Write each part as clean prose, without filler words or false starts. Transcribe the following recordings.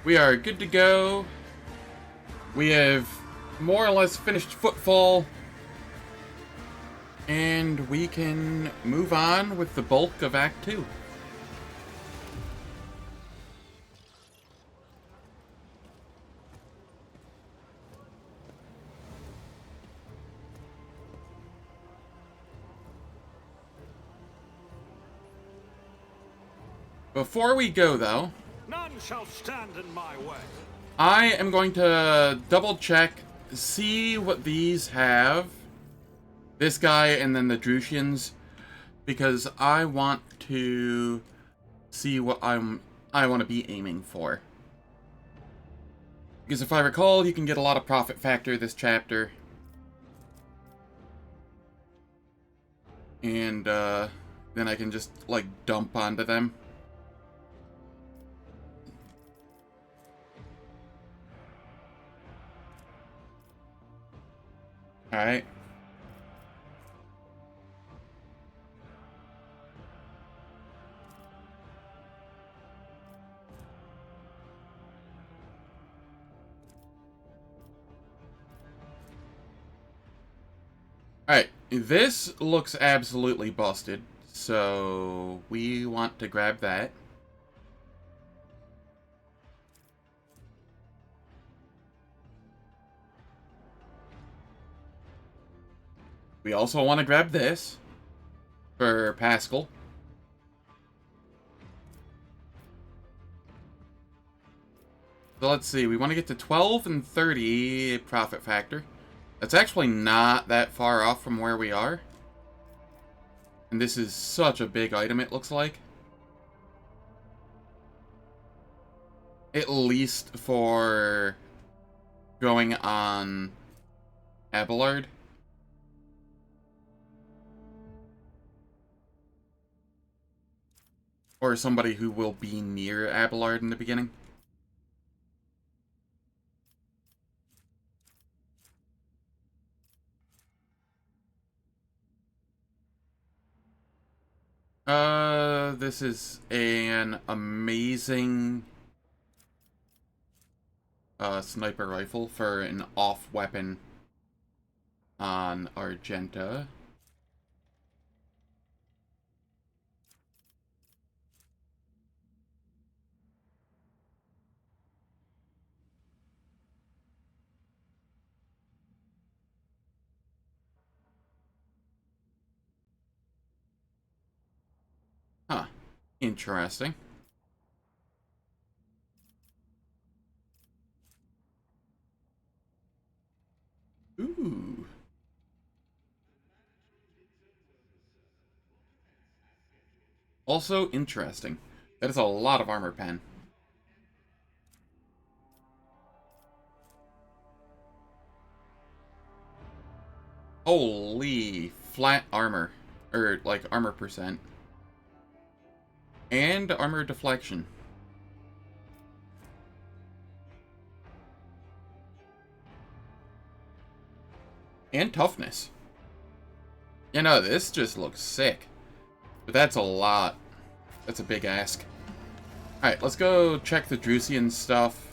We are good to go. We have more or less finished Footfall. And we can move on with the bulk of Act 2. Before we go, though, none shall stand in my way. I am going to double check, see what these have. This guy and then the Drusians, because I want to see what I want to be aiming for. Because if I recall, you can get a lot of profit factor this chapter. And then I can just like dump onto them. Alright. Alright, this looks absolutely busted, so we want to grab that. We also want to grab this for Pascal. So let's see, we want to get to 12 and 30 profit factor. That's actually not that far off from where we are. And this is such a big item, it looks like. At least for going on Abelard. Or somebody who will be near Abelard in the beginning. This is an amazing sniper rifle for an off weapon on Argenta. Huh. Interesting. Ooh. Also interesting. That is a lot of armor pen. Holy flat armor. Or, like, armor percent. And armor deflection. And toughness. You know, this just looks sick. But that's a lot. That's a big ask. Alright, let's go check the Drusian stuff.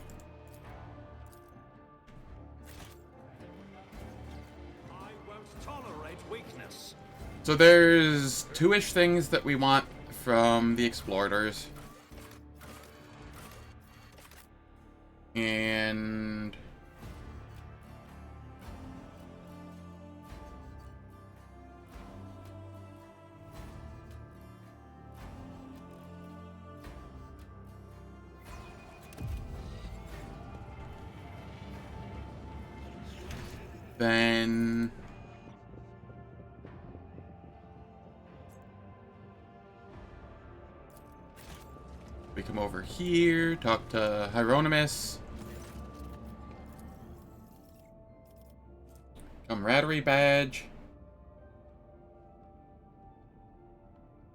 I won't tolerate weakness. So there's two-ish things that we want from the Explorators. And then we come over here, talk to Hieronymus. Camaraderie badge.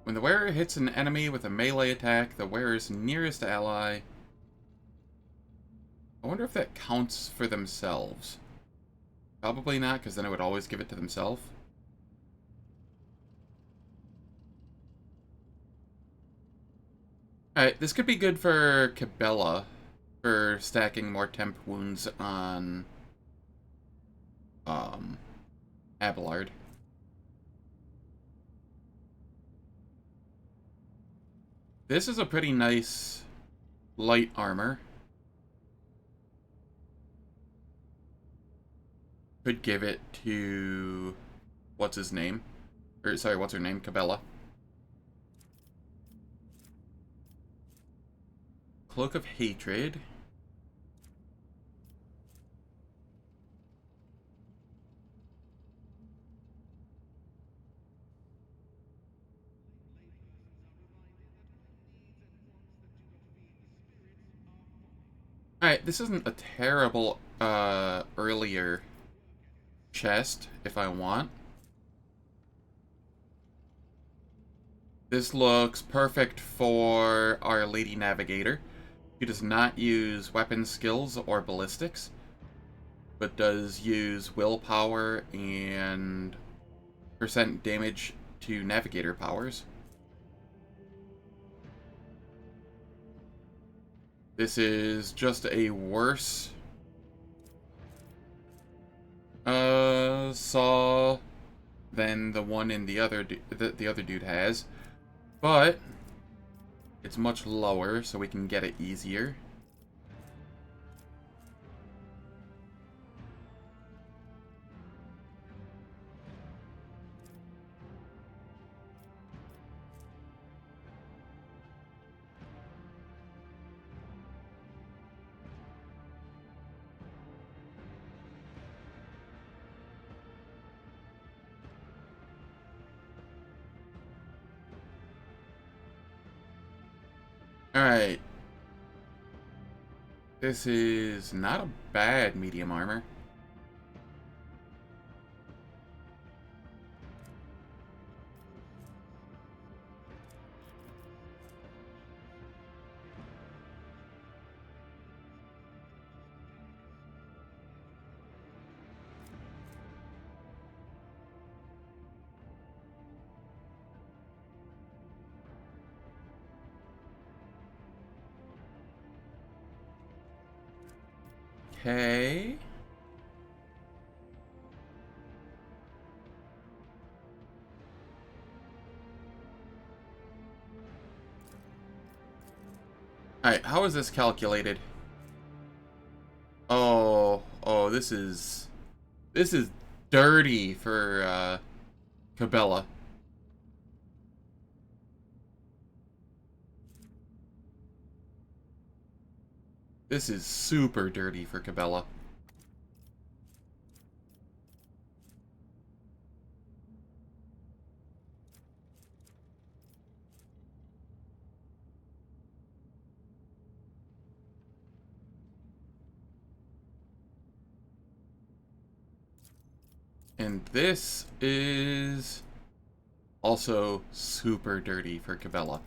When the wearer hits an enemy with a melee attack, the wearer's nearest ally. I wonder if that counts for themselves. Probably not, because then I would always give it to themselves. Alright, this could be good for Cabela. for stacking more temp wounds on Abelard. This is a pretty nice light armor. Could give it to what's his name? Or sorry, what's her name? Cabela. Cloak of Hatred. Alright, this isn't a terrible earlier chest if I want. This looks perfect for our Lady Navigator. She does not use weapon skills or ballistics, but does use willpower and percent damage to navigator powers. This is just a worse saw than the one in the other the other dude has, but it's much lower, so we can get it easier. Alright. This is not a bad medium armor. Okay. Alright, how is this calculated? Oh, this is dirty for Cabela. This is super dirty for Cabela. And this is also super dirty for Cabela.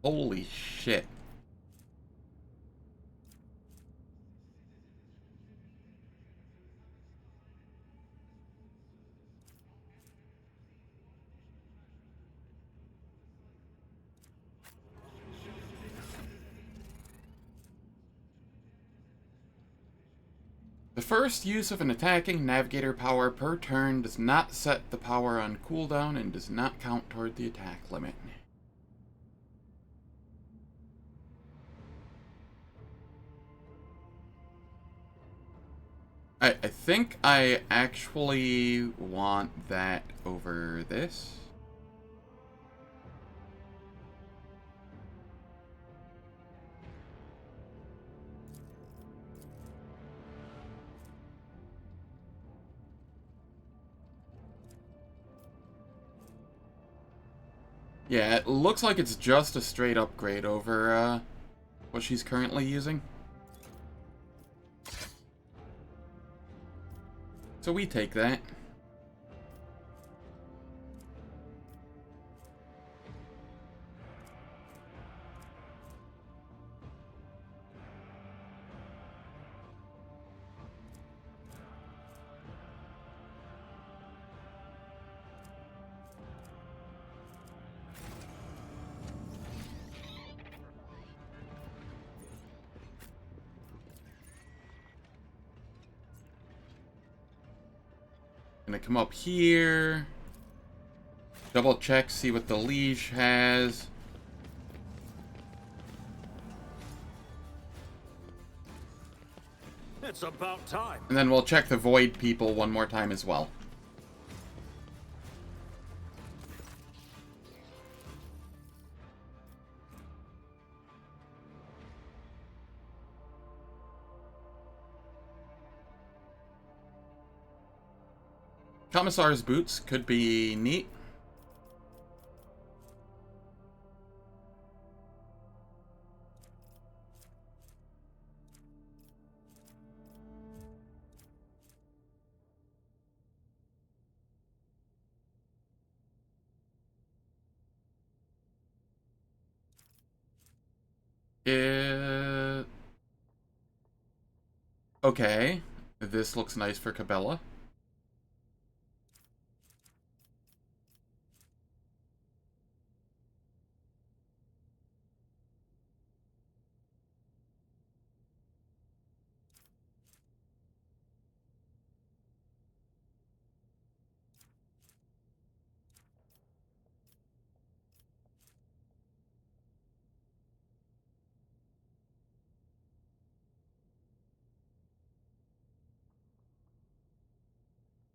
Holy shit. The first use of an attacking navigator power per turn does not set the power on cooldown and does not count toward the attack limit. I think I actually want that over this. Yeah, it looks like it's just a straight upgrade over what she's currently using. So we take that. Gonna come up here. Double check, see what the Liege has. It's about time. And then we'll check the Void people one more time as well. Commissar's boots could be neat. Okay. This looks nice for Cabela.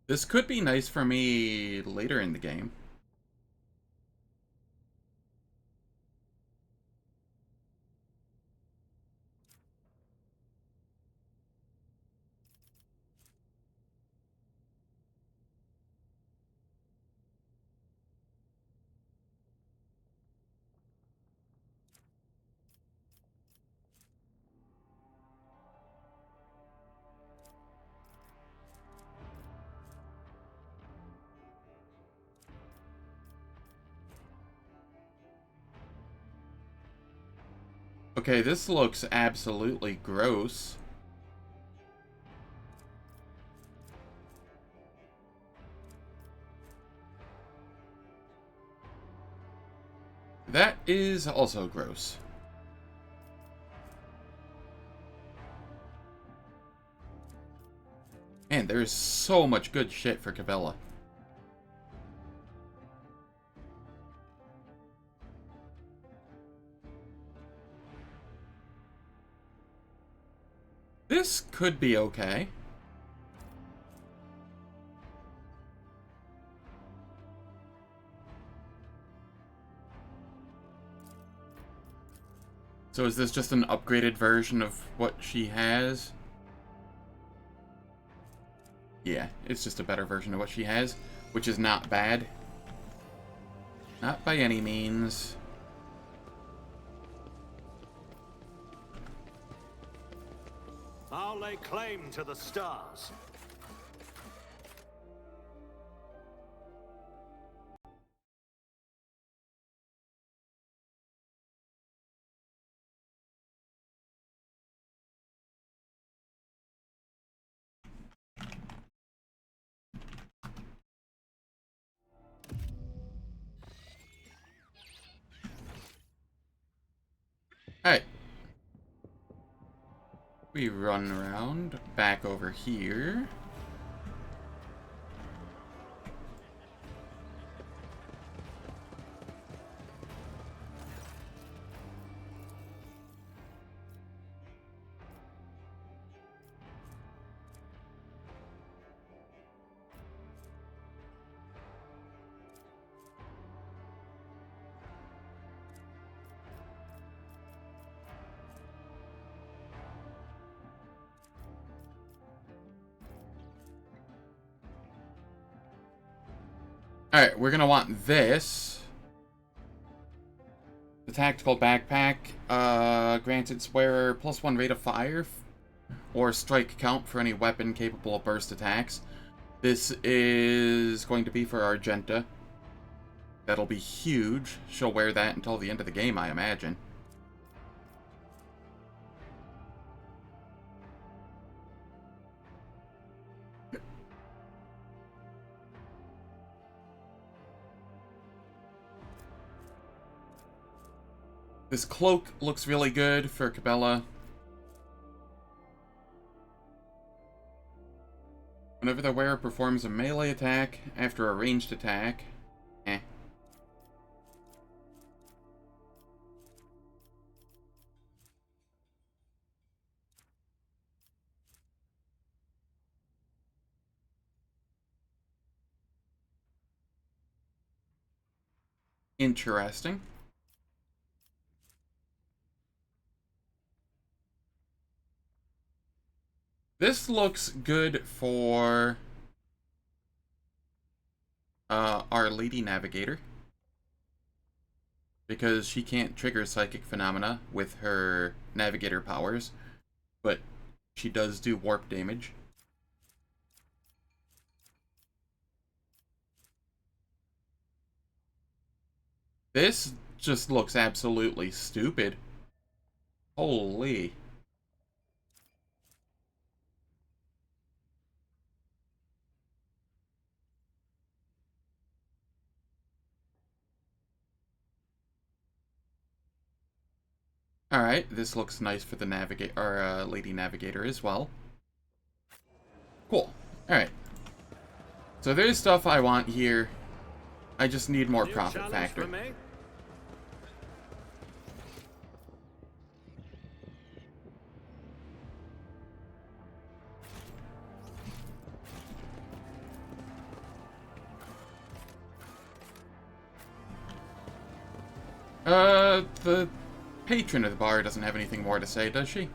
This could be nice for me later in the game. Okay, this looks absolutely gross. That is also gross. Man, there's so much good shit for Cabela. This could be okay. So is this just an upgraded version of what she has? Yeah, it's just a better version of what she has, which is not bad. Not by any means. I'll lay claim to the stars. Alright. We run around back over here. Alright, we're gonna want this. The tactical backpack. Granted wearer +1 rate of fire or strike count for any weapon capable of burst attacks. This is going to be for Argenta. That'll be huge. She'll wear that until the end of the game, I imagine. This cloak looks really good for Cabela. Whenever the wearer performs a melee attack after a ranged attack... Eh. Interesting. This looks good for our Lady Navigator, because she can't trigger psychic phenomena with her Navigator powers, but she does do warp damage. This just looks absolutely stupid. Holy. Alright, this looks nice for the Lady Navigator as well. Cool. Alright. So there's stuff I want here. I just need more profit factor. The patron of the bar doesn't have anything more to say, does she?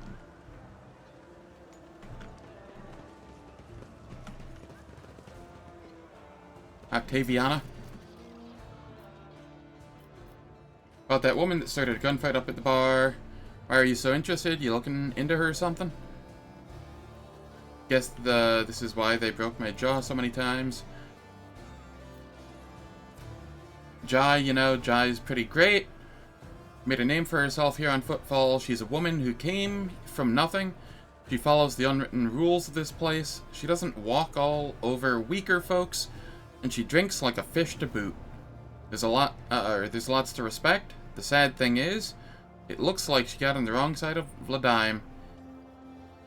Octaviana? About that woman that started a gunfight up at the bar. Why are you so interested? You looking into her or something? Guess this is why they broke my jaw so many times. Jai, you know, Jai's pretty great. Made a name for herself here on Footfall. She's a woman who came from nothing. She follows the unwritten rules of this place. She doesn't walk all over weaker folks, and she drinks like a fish to boot. There's lots to respect. The sad thing is, it looks like she got on the wrong side of Vladime.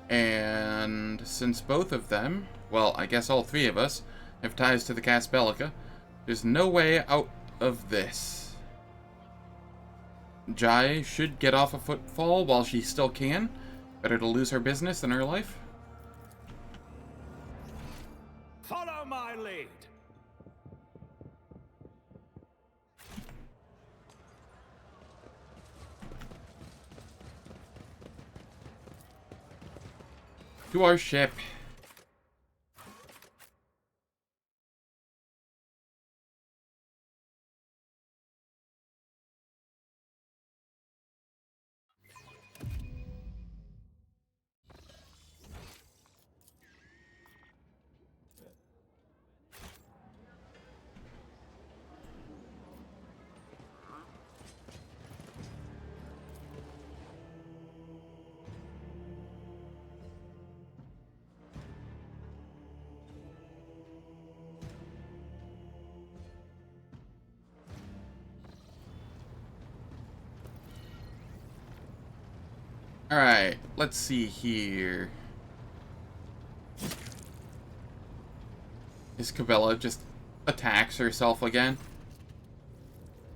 And since both of them, well, I guess all three of us, have ties to the Caspelica, there's no way out of this. Jai should get off a Footfall while she still can. Better to lose her business than her life. Follow my lead. To our ship. Alright, let's see here. Isabella just attacks herself again.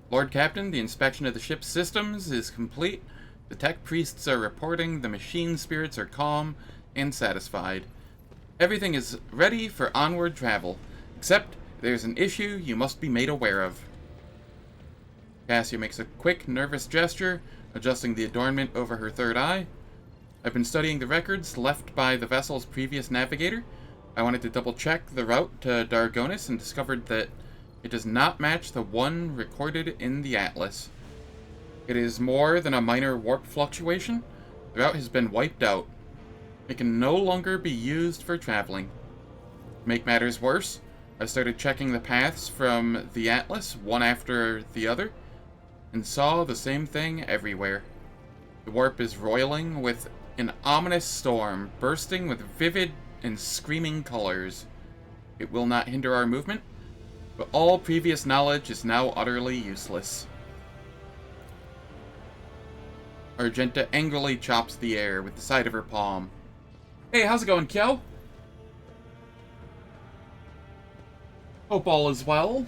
Lord Captain, the inspection of the ship's systems is complete. The tech priests are reporting the machine spirits are calm and satisfied. Everything is ready for onward travel, except there's an issue you must be made aware of. Cassia makes a quick, nervous gesture, adjusting the adornment over her third eye. I've been studying the records left by the vessel's previous navigator. I wanted to double-check the route to Dargonus and discovered that it does not match the one recorded in the Atlas. It is more than a minor warp fluctuation. The route has been wiped out. It can no longer be used for traveling. To make matters worse, I started checking the paths from the Atlas, one after the other, and saw the same thing everywhere. The warp is roiling with an ominous storm, bursting with vivid and screaming colors. It will not hinder our movement, but all previous knowledge is now utterly useless. Argenta angrily chops the air with the side of her palm. Hey, how's it going, Kyo? Hope all is well.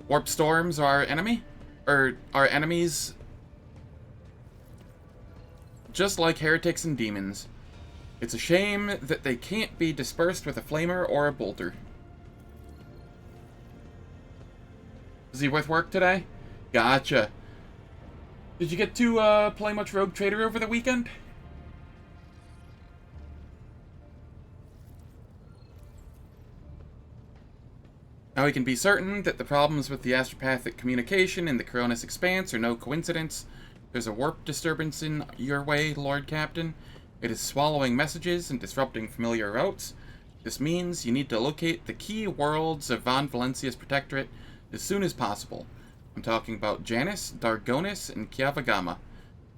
Warp storms are our enemy? Or our enemies, just like heretics and demons. It's a shame that they can't be dispersed with a flamer or a bolter. Is he with work today? Gotcha. Did you get to play much Rogue Trader over the weekend? Now we can be certain that the problems with the astropathic communication in the Dargonus expanse are no coincidence. There's a warp disturbance in your way, Lord Captain. It is swallowing messages and disrupting familiar routes. This means you need to locate the key worlds of Von Valencia's Protectorate as soon as possible. I'm talking about Janus, Dargonus, and Kiavagama.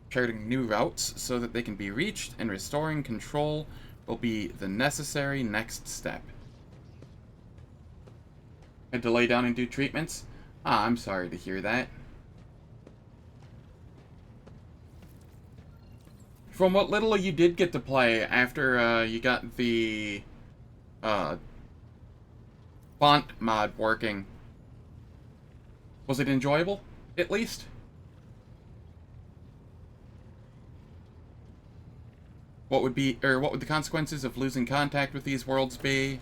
Charting new routes so that they can be reached and restoring control will be the necessary next step. Had to lay down and do treatments? Ah, I'm sorry to hear that. From what little you did get to play after you got the font mod working, was it enjoyable, at least? What would the consequences of losing contact with these worlds be?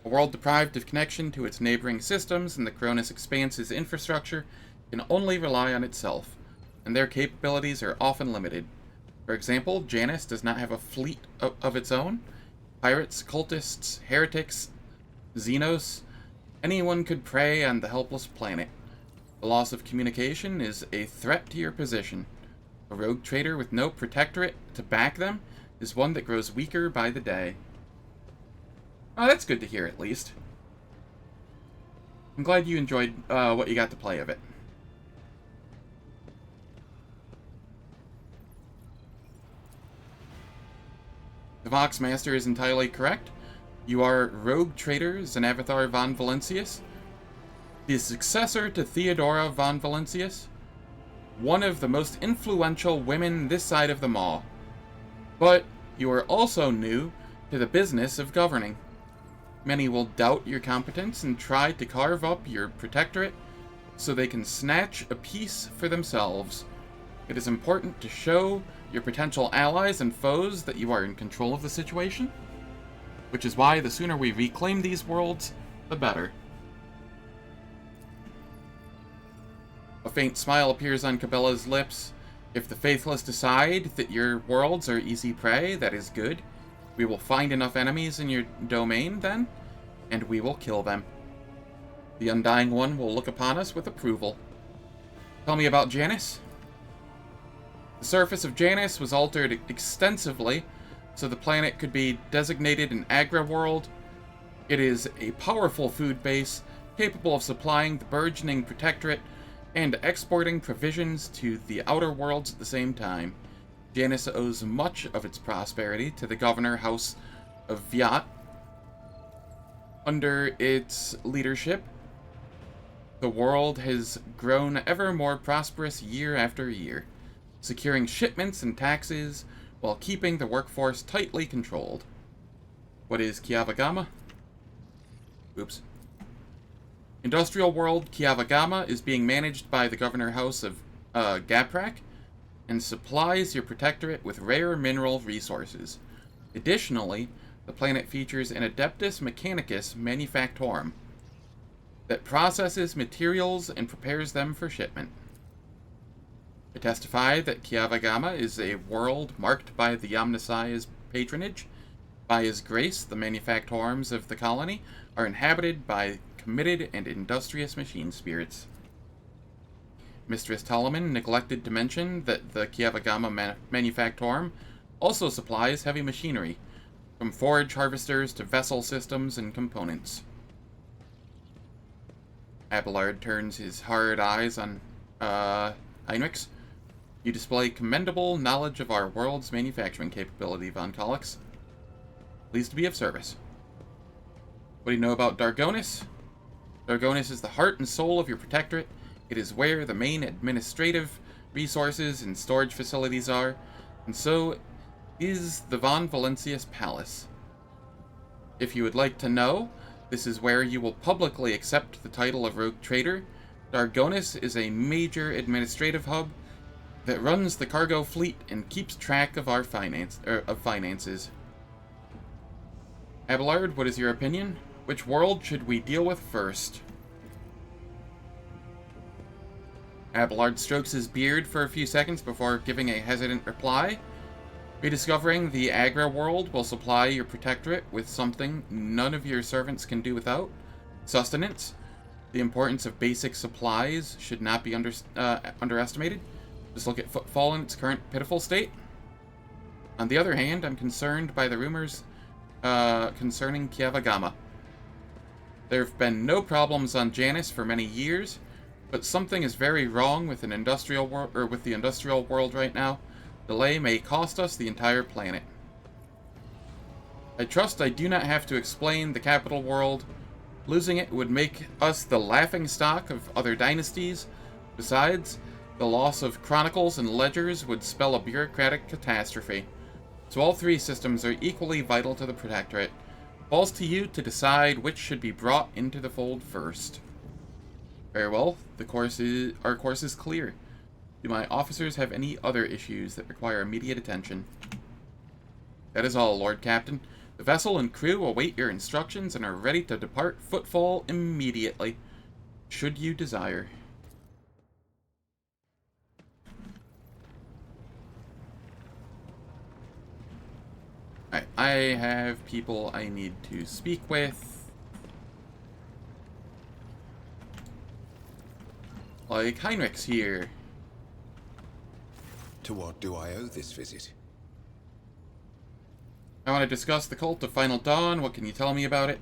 A world deprived of connection to its neighboring systems and the Dargonus Expanse's infrastructure can only rely on itself, and their capabilities are often limited. For example, Janus does not have a fleet of its own. Pirates, cultists, heretics, Xenos, anyone could prey on the helpless planet. The loss of communication is a threat to your position. A rogue trader with no protectorate to back them is one that grows weaker by the day. Oh, that's good to hear, at least. I'm glad you enjoyed what you got to play of it. The Voxmaster is entirely correct. You are Rogue Trader Zenavathar von Valencius, the successor to Theodora von Valencius, one of the most influential women this side of the Maw. But you are also new to the business of governing. Many will doubt your competence and try to carve up your protectorate so they can snatch a piece for themselves. It is important to show your potential allies and foes that you are in control of the situation, which is why the sooner we reclaim these worlds, the better. A faint smile appears on Cabela's lips. If the faithless decide that your worlds are easy prey, that is good. We will find enough enemies in your domain, then, and we will kill them. The Undying One will look upon us with approval. Tell me about Janus. The surface of Janus was altered extensively, so the planet could be designated an agri-world. It is a powerful food base, capable of supplying the burgeoning protectorate and exporting provisions to the outer worlds at the same time. Janus owes much of its prosperity to the Governor House of Viat. Under its leadership, the world has grown ever more prosperous year after year, securing shipments and taxes while keeping the workforce tightly controlled. What is Kiavagama? Oops. Industrial world Kiavagama is being managed by the Governor House of Gaprak, and supplies your protectorate with rare mineral resources. Additionally, the planet features an Adeptus Mechanicus Manufactorum that processes materials and prepares them for shipment. I testify that Kiavagama is a world marked by the Omnisci's patronage. By his grace, the manufactorums of the colony are inhabited by committed and industrious machine spirits. Mistress Toloman neglected to mention that the Kiavagama Manufactorum also supplies heavy machinery, from forage harvesters to vessel systems and components. Abelard turns his hard eyes on Heinrichs. You display commendable knowledge of our world's manufacturing capability, Von Collix. Pleased to be of service. What do you know about Dargonus? Dargonus is the heart and soul of your protectorate. It is where the main administrative resources and storage facilities are, and so is the Von Valencius Palace. If you would like to know, This is where you will publicly accept the title of Rogue Trader. Dargonus is a major administrative hub that runs the cargo fleet and keeps track of our finances. Abelard, what is your opinion? Which world should we deal with first? Abelard strokes his beard for a few seconds before giving a hesitant reply. Rediscovering the Agra world will supply your protectorate with something none of your servants can do without. Sustenance. The importance of basic supplies should not be underestimated. Just look at Footfall in its current pitiful state. On the other hand, I'm concerned by the rumors concerning Kiavagama. There have been no problems on Janus for many years, but something is very wrong with the industrial world right now. Delay may cost us the entire planet. I trust I do not have to explain the capital world. Losing it would make us the laughingstock of other dynasties. Besides, the loss of chronicles and ledgers would spell a bureaucratic catastrophe. So all three systems are equally vital to the Protectorate. Falls to you to decide which should be brought into the fold first. Very well, our course is clear. Do my officers have any other issues that require immediate attention? That is all, Lord Captain. The vessel and crew await your instructions and are ready to depart Footfall immediately, should you desire. Alright, I have people I need to speak with. Like Heinrich's here. To what do I owe this visit? I want to discuss the cult of Final Dawn. What can you tell me about it?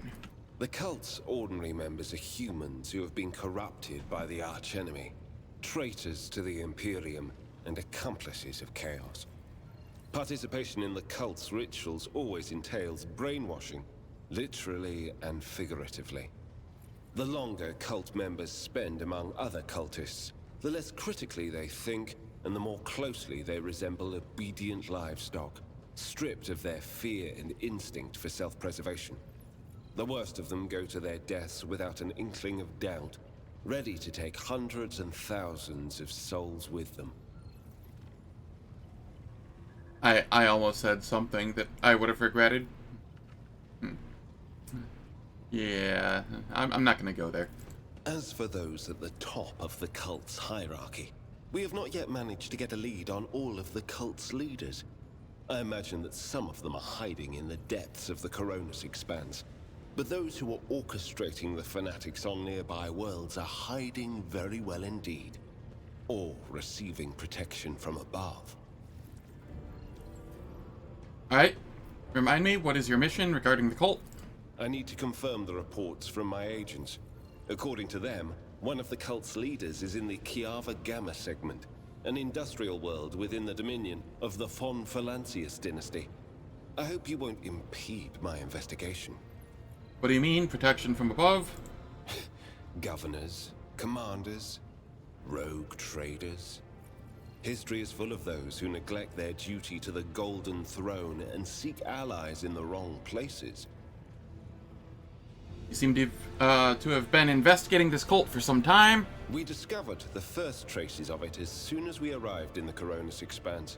The cult's ordinary members are humans who have been corrupted by the archenemy, traitors to the Imperium, and accomplices of chaos. Participation in the cult's rituals always entails brainwashing, literally and figuratively. The longer cult members spend among other cultists, the less critically they think, and the more closely they resemble obedient livestock, stripped of their fear and instinct for self-preservation. The worst of them go to their deaths without an inkling of doubt, ready to take hundreds and thousands of souls with them. I almost said something that I would have regretted. Yeah, I'm not going to go there. As for those at the top of the cult's hierarchy, we have not yet managed to get a lead on all of the cult's leaders. I imagine that some of them are hiding in the depths of the Dargonus expanse. But those who are orchestrating the fanatics on nearby worlds are hiding very well indeed. Or receiving protection from above. Alright, remind me, what is your mission regarding the cult? I need to confirm the reports from my agents. According to them, one of the cult's leaders is in the Kiavagama segment, an industrial world within the dominion of the Von Valancius dynasty. I hope you won't impede my investigation. What do you mean, protection from above? Governors, commanders, rogue traders. History is full of those who neglect their duty to the Golden Throne and seek allies in the wrong places. You seem to have been investigating this cult for some time. We discovered the first traces of it as soon as we arrived in the Dargonus expanse.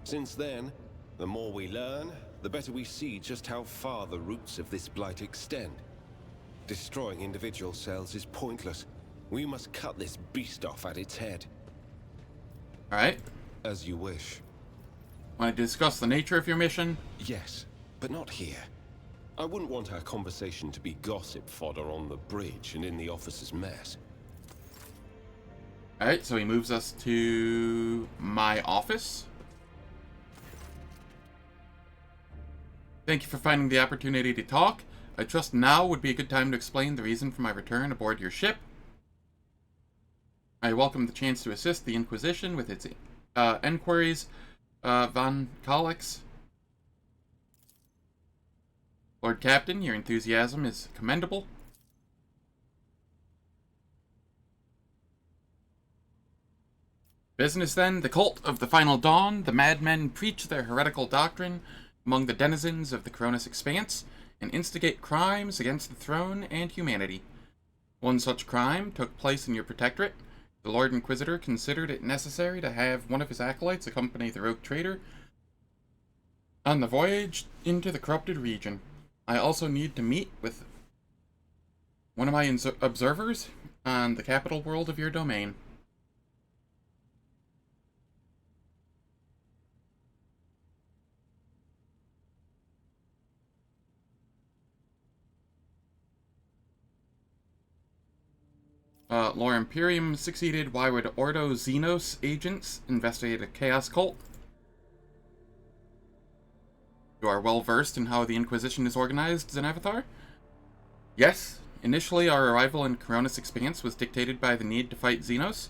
Since then, the more we learn, the better we see just how far the roots of this blight extend. Destroying individual cells is pointless. We must cut this beast off at its head. Alright. As you wish. Want to discuss the nature of your mission? Yes, but not here. I wouldn't want our conversation to be gossip fodder on the bridge and in the officers' mess. Alright, so he moves us to my office. Thank you for finding the opportunity to talk. I trust now would be a good time to explain the reason for my return aboard your ship. I welcome the chance to assist the Inquisition with its enquiries, Von Kalix. Lord Captain, your enthusiasm is commendable. Business then, the cult of the Final Dawn. The madmen preach their heretical doctrine among the denizens of the Dargonus expanse. and instigate crimes against the throne and humanity. One such crime took place in your protectorate. The Lord Inquisitor considered it necessary to have one of his acolytes accompany the rogue trader on the voyage into the corrupted region. I also need to meet with one of my observers on the capital world of your domain. Lore Imperium succeeded. Why would Ordo Xenos agents investigate a Chaos cult? You are well versed in how the Inquisition is organized, Zenavathar? Yes. Initially, our arrival in Coronis Expanse was dictated by the need to fight Xenos,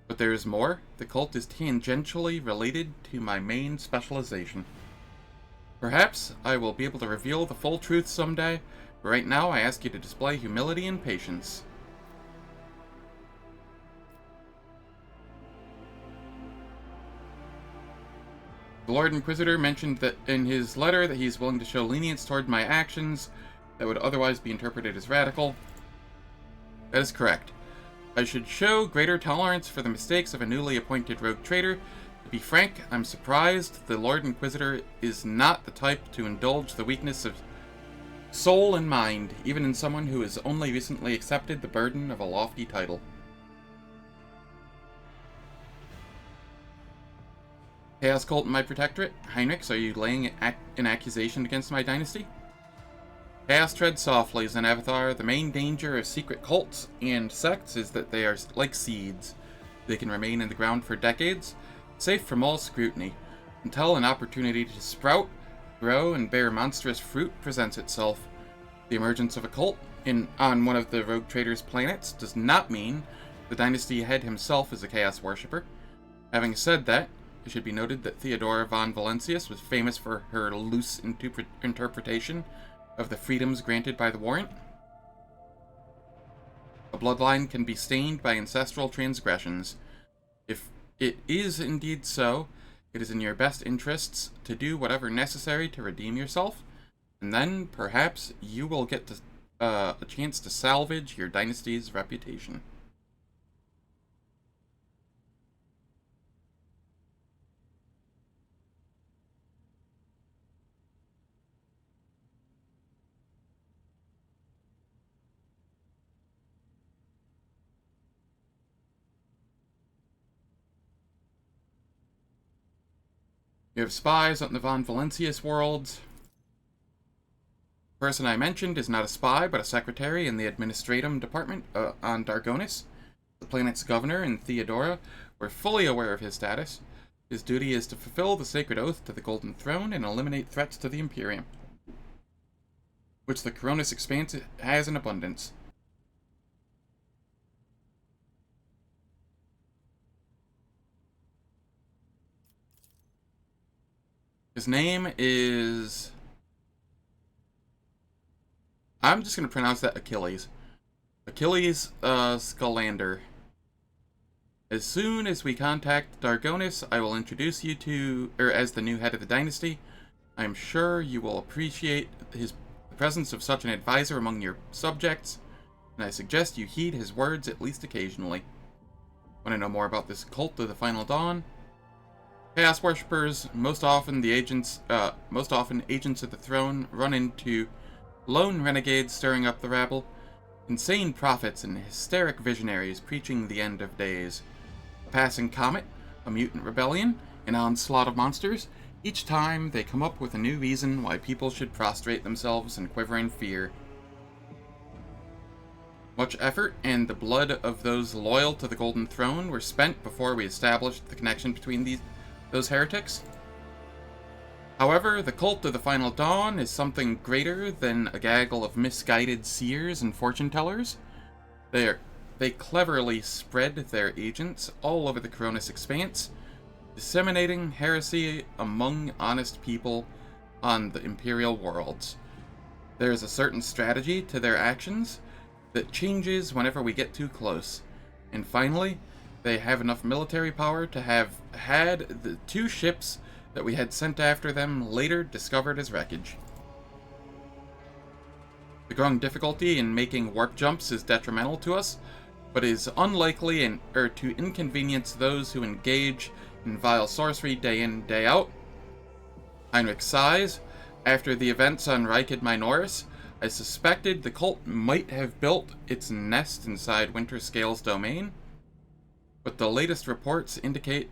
but there is more. The cult is tangentially related to my main specialization. Perhaps I will be able to reveal the full truth someday, but right now I ask you to display humility and patience. The Lord Inquisitor mentioned that in his letter that he is willing to show lenience toward my actions that would otherwise be interpreted as radical. That is correct. I should show greater tolerance for the mistakes of a newly appointed rogue trader. To be frank, I'm surprised the Lord Inquisitor is not the type to indulge the weakness of soul and mind, even in someone who has only recently accepted the burden of a lofty title. Chaos Cult in my protectorate? Heinrich, are you laying an accusation against my dynasty? Chaos tread softly, Zenavathar. The main danger of secret cults and sects is that they are like seeds. They can remain in the ground for decades, safe from all scrutiny, until an opportunity to sprout, grow, and bear monstrous fruit presents itself. The emergence of a cult on one of the rogue trader's planets does not mean the dynasty head himself is a Chaos worshipper. Having said that, it should be noted that Theodora von Valentius was famous for her loose interpretation of the freedoms granted by the warrant. A bloodline can be stained by ancestral transgressions. If it is indeed so, it is in your best interests to do whatever necessary to redeem yourself, and then perhaps you will get a chance to salvage your dynasty's reputation. You have spies on the Von Valentius worlds. The person I mentioned is not a spy, but a secretary in the Administratum Department on Dargonus. The planet's governor and Theodora were fully aware of his status. His duty is to fulfill the sacred oath to the Golden Throne and eliminate threats to the Imperium, which the Coronis Expanse has in abundance. His name is... I'm just going to pronounce that Achilles. Achilles Scalander. As soon as we contact Dargonus, I will introduce you to, as the new head of the dynasty. I am sure you will appreciate the presence of such an advisor among your subjects, and I suggest you heed his words at least occasionally. Want to know more about this cult of the Final Dawn? Chaos worshippers, most often agents of the throne, run into lone renegades stirring up the rabble, insane prophets and hysteric visionaries preaching the end of days. A passing comet, a mutant rebellion, an onslaught of monsters. Each time they come up with a new reason why people should prostrate themselves and quiver in fear. Much effort and the blood of those loyal to the Golden Throne were spent before we established the connection between those heretics. However, the cult of the Final Dawn is something greater than a gaggle of misguided seers and fortune-tellers. They cleverly spread their agents all over the Coronis Expanse, disseminating heresy among honest people on the Imperial worlds. There is a certain strategy to their actions that changes whenever we get too close. And finally, they have enough military power to have had the 2 ships that we had sent after them later discovered as wreckage. The growing difficulty in making warp jumps is detrimental to us, but is unlikely to inconvenience those who engage in vile sorcery day in, day out. Heinrich sighs. After the events on Rykid Minoris, I suspected the cult might have built its nest inside Winterscale's domain, but the latest reports indicate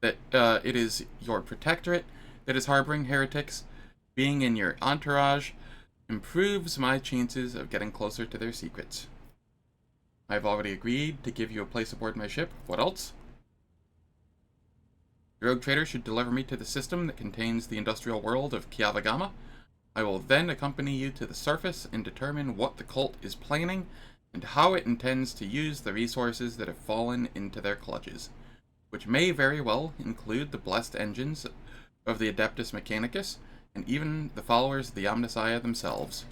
that it is your protectorate that is harboring heretics. Being in your entourage improves my chances of getting closer to their secrets. I've already agreed to give you a place aboard my ship. What else? The rogue trader should deliver me to the system that contains the industrial world of Kiavagama. I will then accompany you to the surface and determine what the cult is planning and how it intends to use the resources that have fallen into their clutches, which may very well include the blessed engines of the Adeptus Mechanicus and even the followers of the Omnissiah themselves.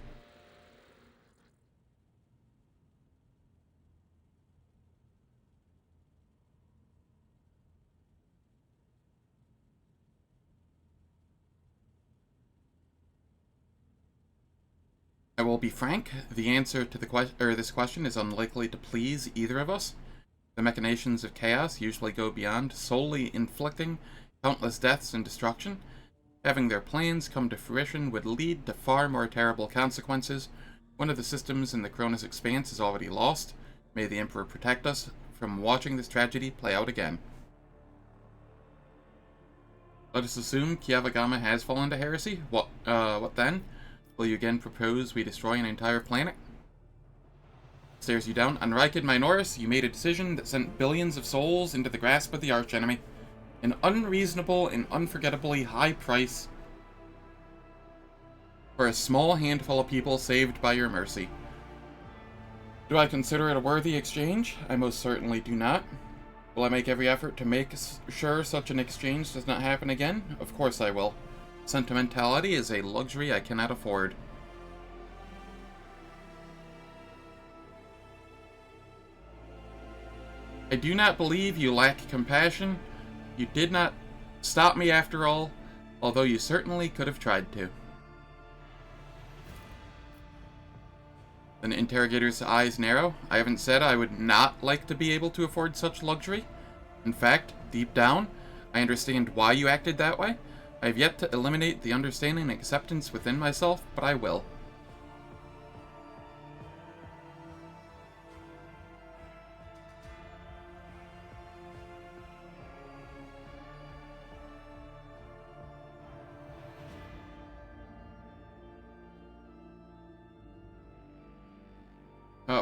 I will be frank, the answer to this question is unlikely to please either of us. The machinations of chaos usually go beyond solely inflicting countless deaths and destruction. Having their plans come to fruition would lead to far more terrible consequences. One of the systems in the Cronus Expanse is already lost. May the Emperor protect us from watching this tragedy play out again. Let us assume Kiavagama has fallen to heresy. What then? Will you again propose we destroy an entire planet? Stares you down. On Rykid Minoris, you made a decision that sent billions of souls into the grasp of the archenemy. An unreasonable and unforgettably high price for a small handful of people saved by your mercy. Do I consider it a worthy exchange? I most certainly do not. Will I make every effort to make sure such an exchange does not happen again? Of course I will. Sentimentality is a luxury I cannot afford. I do not believe you lack compassion. You did not stop me after all, although you certainly could have tried to. The interrogator's eyes narrow. I haven't said I would not like to be able to afford such luxury. In fact, deep down, I understand why you acted that way. I have yet to eliminate the understanding and acceptance within myself, but I will.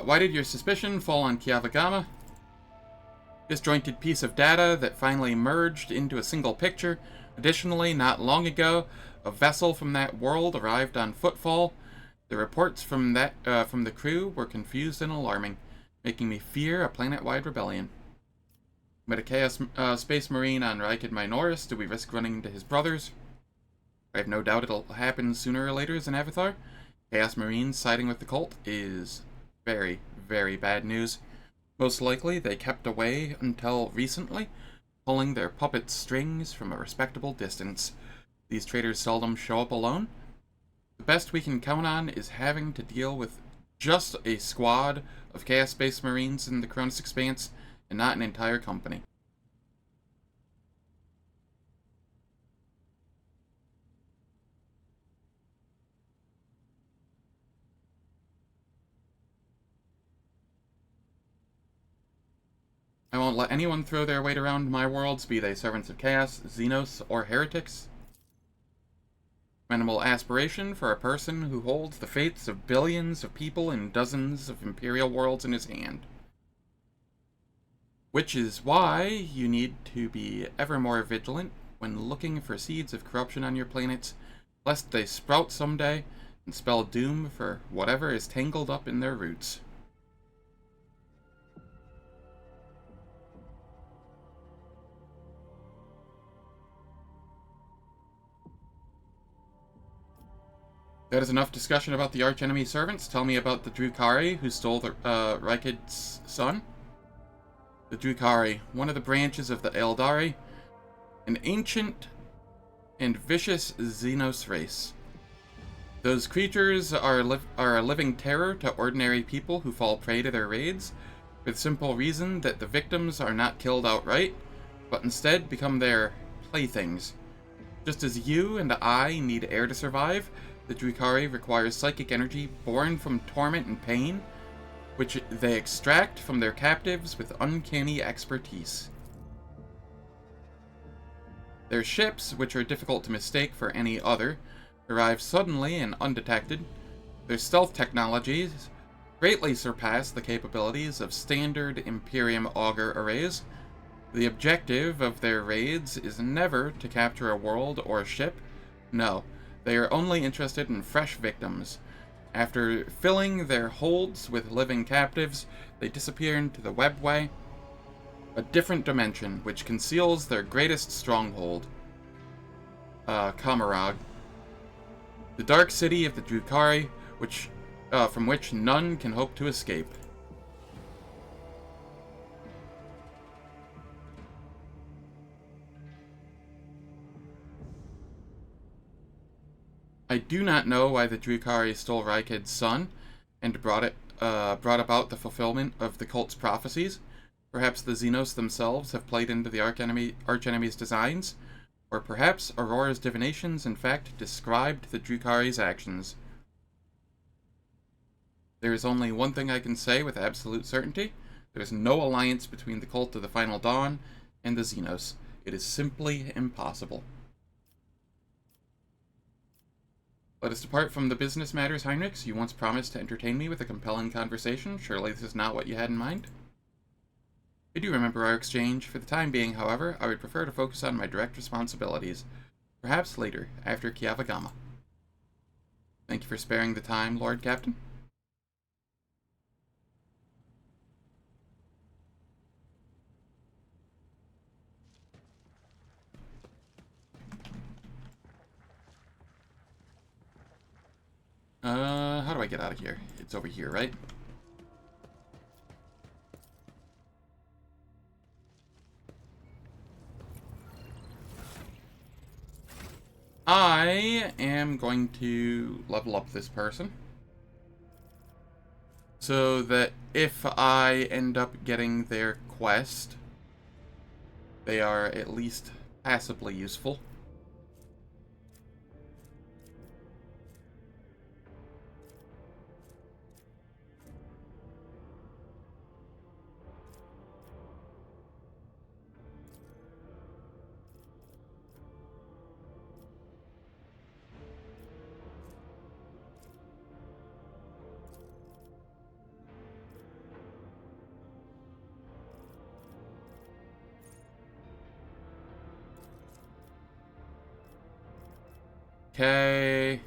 Why did your suspicion fall on Kiavagama? Disjointed piece of data that finally merged into a single picture. Additionally, not long ago, a vessel from that world arrived on Footfall. The reports from the crew were confused and alarming, making me fear a planet-wide rebellion. Met a Chaos Space Marine on Rykid Minoris. Do we risk running into his brothers? I have no doubt it'll happen sooner or later as an Avatar. Chaos Marines siding with the cult is very, very bad news. Most likely, they kept away until recently, pulling their puppet strings from a respectable distance. These traitors seldom show up alone. The best we can count on is having to deal with just a squad of Chaos Space Marines in the Cronus Expanse, and not an entire company. I won't let anyone throw their weight around my worlds, be they servants of chaos, Xenos, or heretics. Minimal aspiration for a person who holds the fates of billions of people in dozens of Imperial worlds in his hand. Which is why you need to be ever more vigilant when looking for seeds of corruption on your planets, lest they sprout someday and spell doom for whatever is tangled up in their roots. That is enough discussion about the archenemy servants. Tell me about the Drukhari who stole the Rykid's son. The Drukhari, one of the branches of the Eldari, an ancient and vicious Xenos race. Those creatures are a living terror to ordinary people who fall prey to their raids, for the simple reason that the victims are not killed outright, but instead become their playthings. Just as you and I need air to survive, the Drukhari requires psychic energy born from torment and pain, which they extract from their captives with uncanny expertise. Their ships, which are difficult to mistake for any other, arrive suddenly and undetected. Their stealth technologies greatly surpass the capabilities of standard Imperium auger arrays. The objective of their raids is never to capture a world or a ship. No, they are only interested in fresh victims. After filling their holds with living captives, they disappear into the webway, a different dimension which conceals their greatest stronghold, Kamarag, the dark city of the Drukhari, from which none can hope to escape. I do not know why the Drukhari stole Rykid's son and brought about the fulfillment of the cult's prophecies. Perhaps the Xenos themselves have played into the archenemy's designs, or perhaps Aurora's divinations in fact described the Drukhari's actions. There is only one thing I can say with absolute certainty. There is no alliance between the Cult of the Final Dawn and the Xenos. It is simply impossible. Let us depart from the business matters, Heinrichs. You once promised to entertain me with a compelling conversation. Surely this is not what you had in mind? I do remember our exchange. For the time being, however, I would prefer to focus on my direct responsibilities. Perhaps later, after Kiavagama. Thank you for sparing the time, Lord Captain. How do I get out of here? It's over here, right? I am going to level up this person, so that if I end up getting their quest, they are at least passably useful. Okay.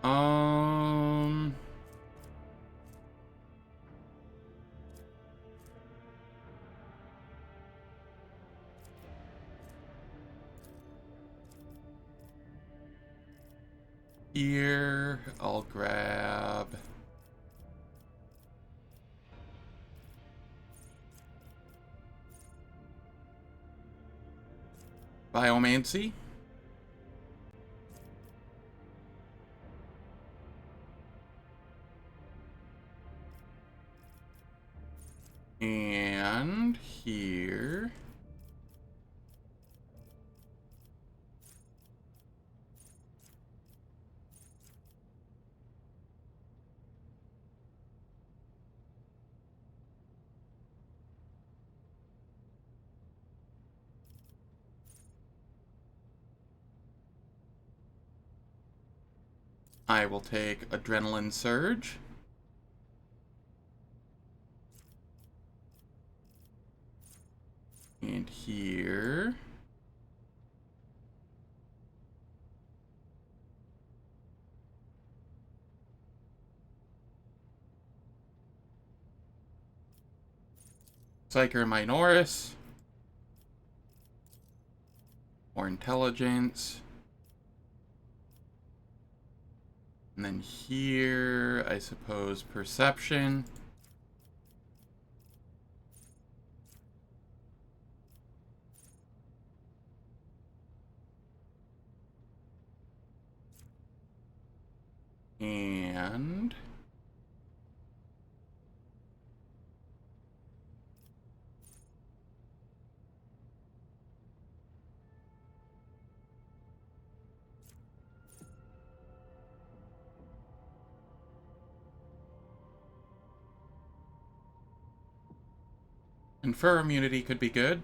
Um... Here, I'll grab... Biomancy. And here... I will take Adrenaline Surge. And here... Psyker Minoris. More intelligence. And then here, I suppose, perception. And Confer immunity could be good.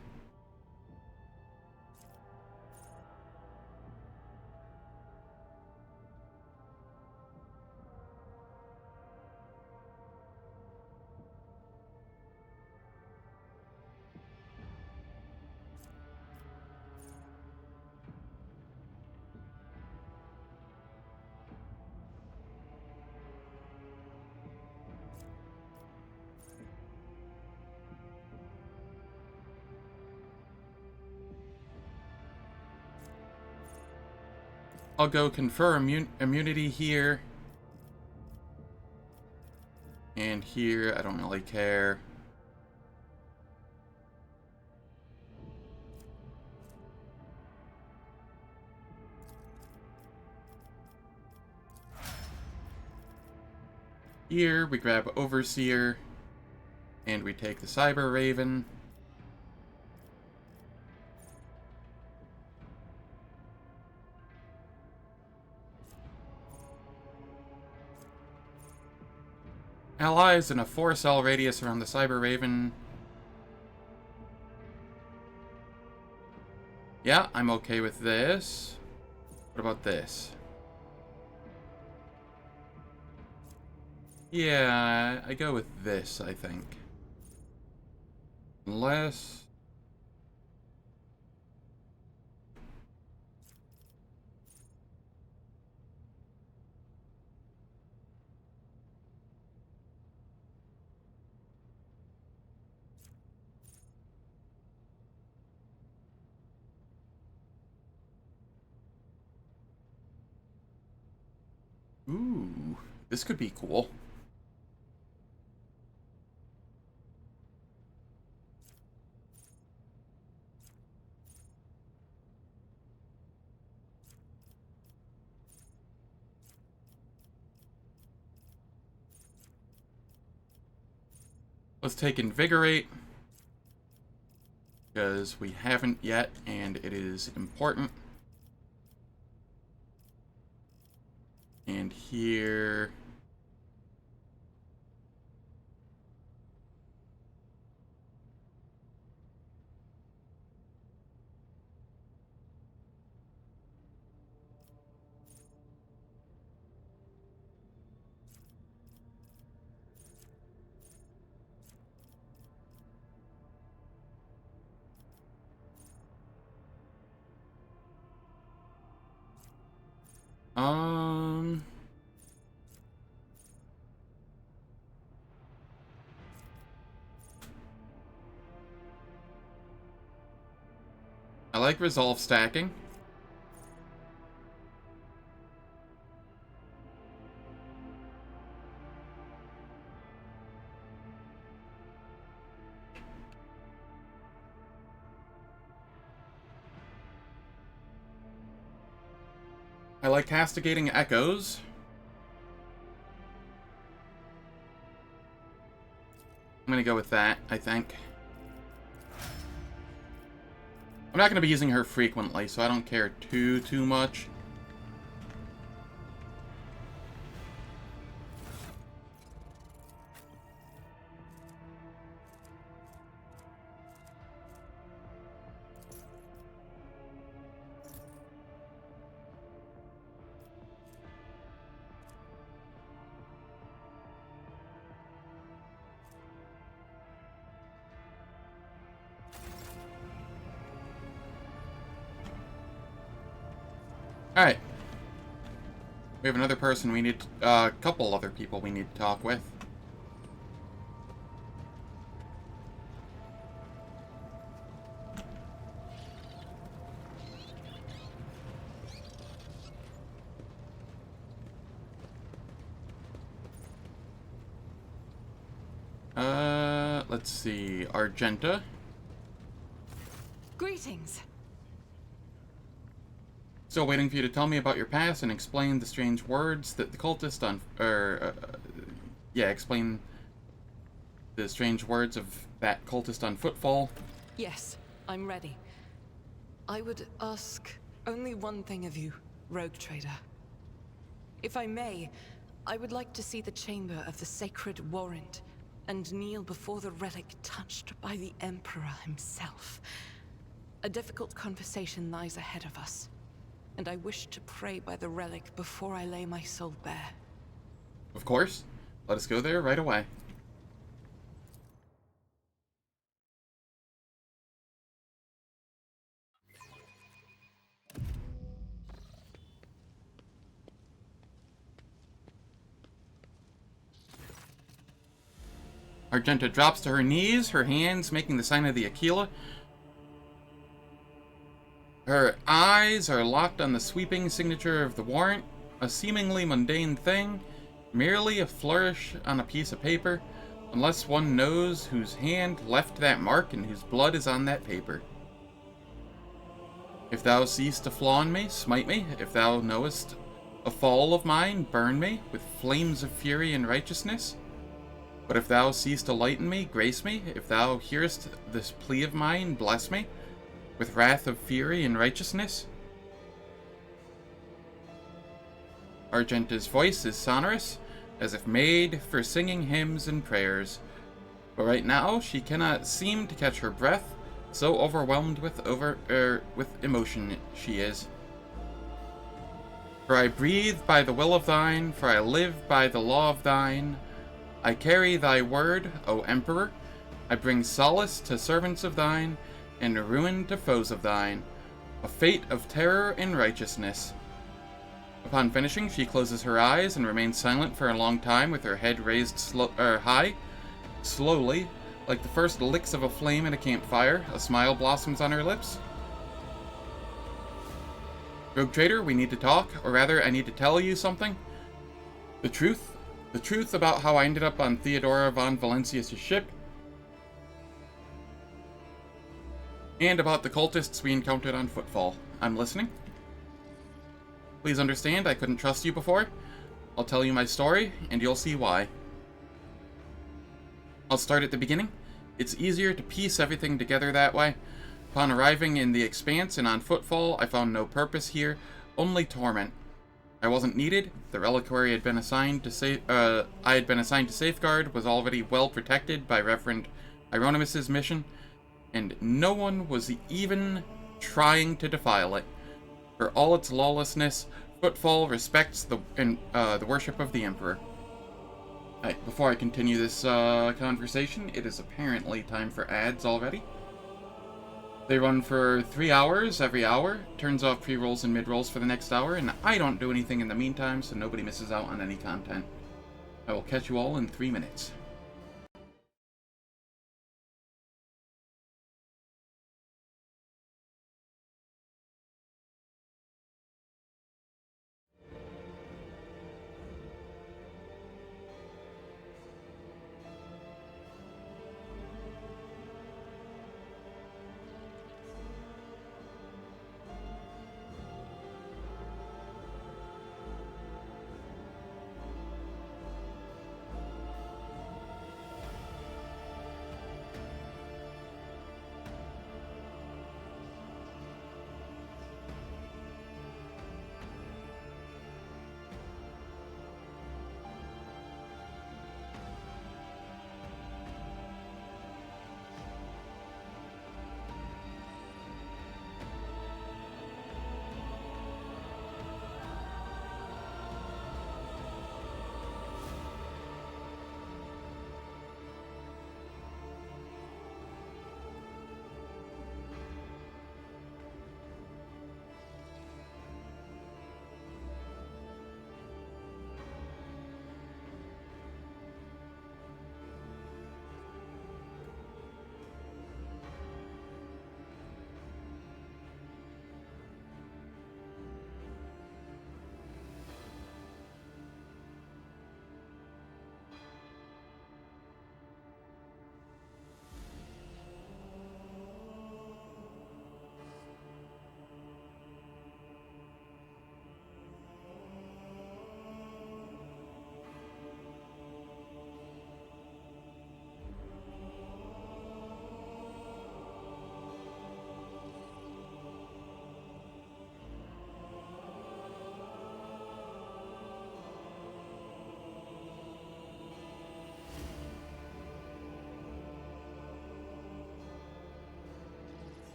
I'll go confer immunity here. And here, I don't really care. Here, we grab Overseer. And we take the Cyber Raven. Allies in a 4-cell radius around the Cyber Raven. Yeah, I'm okay with this. What about this? Yeah, I go with this, I think. Unless... Ooh, this could be cool. Let's take Invigorate, because we haven't yet, and it is important. And here... I like resolve stacking. I like castigating echoes. I'm gonna go with that, I think. I'm not gonna be using her frequently, so I don't care too much. Alright. We have another person we need, a couple other people we need to talk with. let's see. Argenta. Greetings. Still waiting for you to tell me about your past and explain the strange words that the cultist on... explain the strange words of that cultist on Footfall. Yes, I'm ready. I would ask only one thing of you, rogue trader. If I may, I would like to see the chamber of the sacred warrant and kneel before the relic touched by the Emperor himself. A difficult conversation lies ahead of us, and I wish to pray by the relic before I lay my soul bare. Of course. Let us go there right away. Argenta drops to her knees, her hands making the sign of the Aquila. Her eyes are locked on the sweeping signature of the warrant, a seemingly mundane thing, merely a flourish on a piece of paper, unless one knows whose hand left that mark and whose blood is on that paper. If thou cease to flawn me, smite me. If thou knowest a fall of mine, burn me with flames of fury and righteousness. But if thou cease to lighten me, grace me. If thou hearest this plea of mine, bless me with wrath of fury and righteousness. Argenta's voice is sonorous, as if made for singing hymns and prayers. But right now, she cannot seem to catch her breath, so overwhelmed with emotion she is. For I breathe by the will of thine, for I live by the law of thine. I carry thy word, O Emperor. I bring solace to servants of thine, and ruin to foes of thine, a fate of terror and righteousness. Upon finishing, she closes her eyes and remains silent for a long time with her head raised high. Slowly, like the first licks of a flame in a campfire, a smile blossoms on her lips. Rogue Trader, we need to talk, or rather, I need to tell you something. The truth about how I ended up on Theodora von Valencius' ship, and about the cultists we encountered on Footfall. I'm listening. Please understand, I couldn't trust you before. I'll tell you my story, and you'll see why. I'll start at the beginning. It's easier to piece everything together that way. Upon arriving in the Expanse and on Footfall, I found no purpose here, only torment. I wasn't needed. The reliquary had been assigned to I had been assigned to safeguard was already well protected by Reverend Hieronymus's mission, and no one was even trying to defile it. For all its lawlessness, Footfall respects the worship of the Emperor. Alright, before I continue this conversation, it is apparently time for ads already. They run for 3 hours every hour, turns off pre-rolls and mid-rolls for the next hour, and I don't do anything in the meantime, so nobody misses out on any content. I will catch you all in 3 minutes.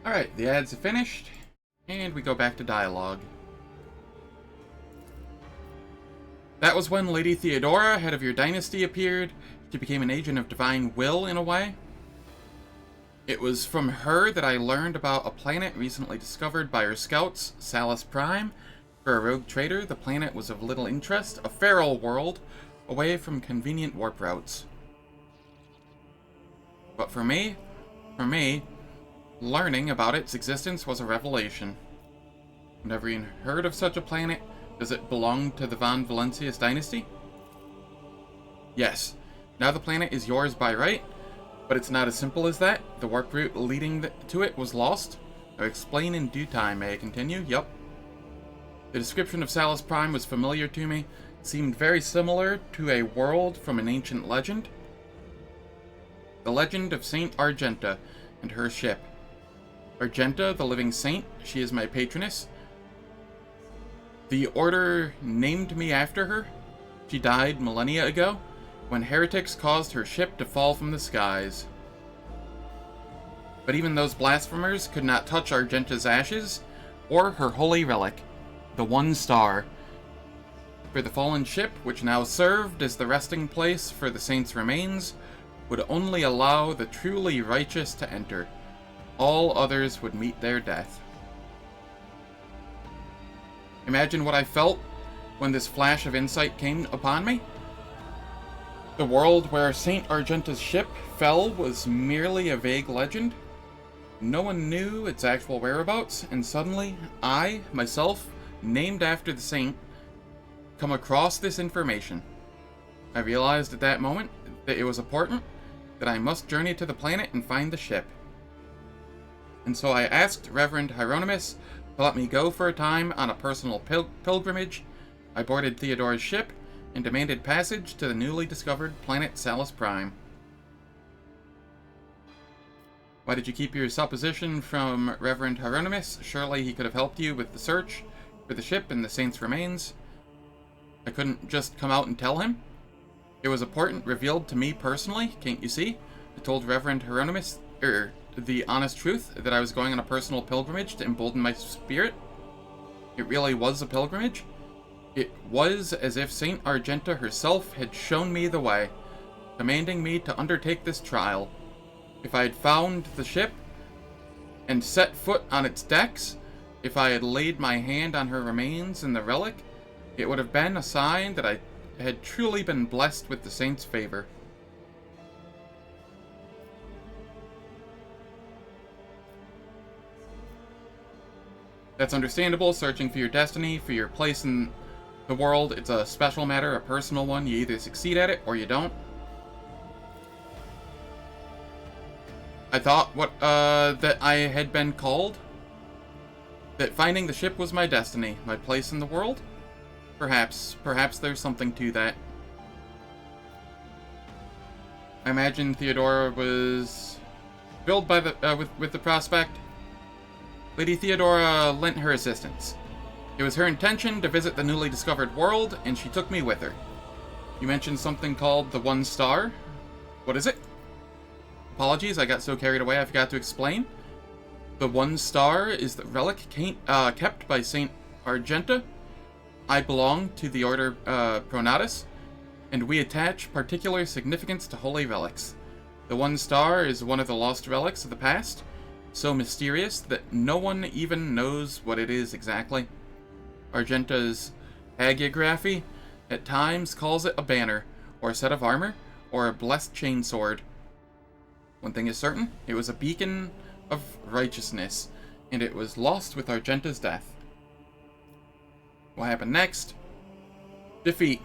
Alright, the ads have finished, and we go back to dialogue. That was when Lady Theodora, head of your dynasty, appeared. She became an agent of divine will, in a way. It was from her that I learned about a planet recently discovered by her scouts, Salus Prime. For a rogue trader, the planet was of little interest, a feral world, away from convenient warp routes. But for me, learning about its existence was a revelation. Never even heard of such a planet. Does it belong to the Von Valentius dynasty? Yes. Now the planet is yours by right, but it's not as simple as that. The warp route leading to it was lost. I'll explain in due time. May I continue? Yup. The description of Salus Prime was familiar to me. It seemed very similar to a world from an ancient legend. The legend of Saint Argenta and her ship. Argenta, the living saint, she is my patroness. The Order named me after her. She died millennia ago, when heretics caused her ship to fall from the skies. But even those blasphemers could not touch Argenta's ashes, or her holy relic, the One Star. For the fallen ship, which now served as the resting place for the saint's remains, would only allow the truly righteous to enter. All others would meet their death. Imagine what I felt when this flash of insight came upon me. The world where Saint Argenta's ship fell was merely a vague legend. No one knew its actual whereabouts, and suddenly, I, myself, named after the saint, come across this information. I realized at that moment that it was important, that I must journey to the planet and find the ship. And so I asked Reverend Hieronymus to let me go for a time on a personal pilgrimage. I boarded Theodora's ship and demanded passage to the newly discovered planet Salus Prime. Why did you keep your supposition from Reverend Hieronymus? Surely he could have helped you with the search for the ship and the saint's remains. I couldn't just come out and tell him. It was important, revealed to me personally, can't you see? I told Reverend Hieronymus, the honest truth, that I was going on a personal pilgrimage to embolden my spirit. It really was a pilgrimage. It was as if Saint Argenta herself had shown me the way, commanding me to undertake this trial. If I had found the ship and set foot on its decks, if I had laid my hand on her remains and the relic, it would have been a sign that I had truly been blessed with the saint's favor. That's understandable. Searching for your destiny, for your place in the world, it's a special matter, a personal one. You either succeed at it or you don't. I thought that I had been called. That finding the ship was my destiny, my place in the world. Perhaps there's something to that. I imagine Theodora was filled by the with the prospect. Lady Theodora lent her assistance. It was her intention to visit the newly discovered world, and she took me with her. You mentioned something called the One Star. What is it? Apologies, I got so carried away I forgot to explain. The One Star is the relic kept by Saint Argenta. I belong to the Order Pronatus, and we attach particular significance to holy relics. The One Star is one of the lost relics of the past, so mysterious that no one even knows what it is exactly. Argenta's hagiography at times calls it a banner, or a set of armor, or a blessed chainsword. One thing is certain, it was a beacon of righteousness, and it was lost with Argenta's death. What happened next? Defeat.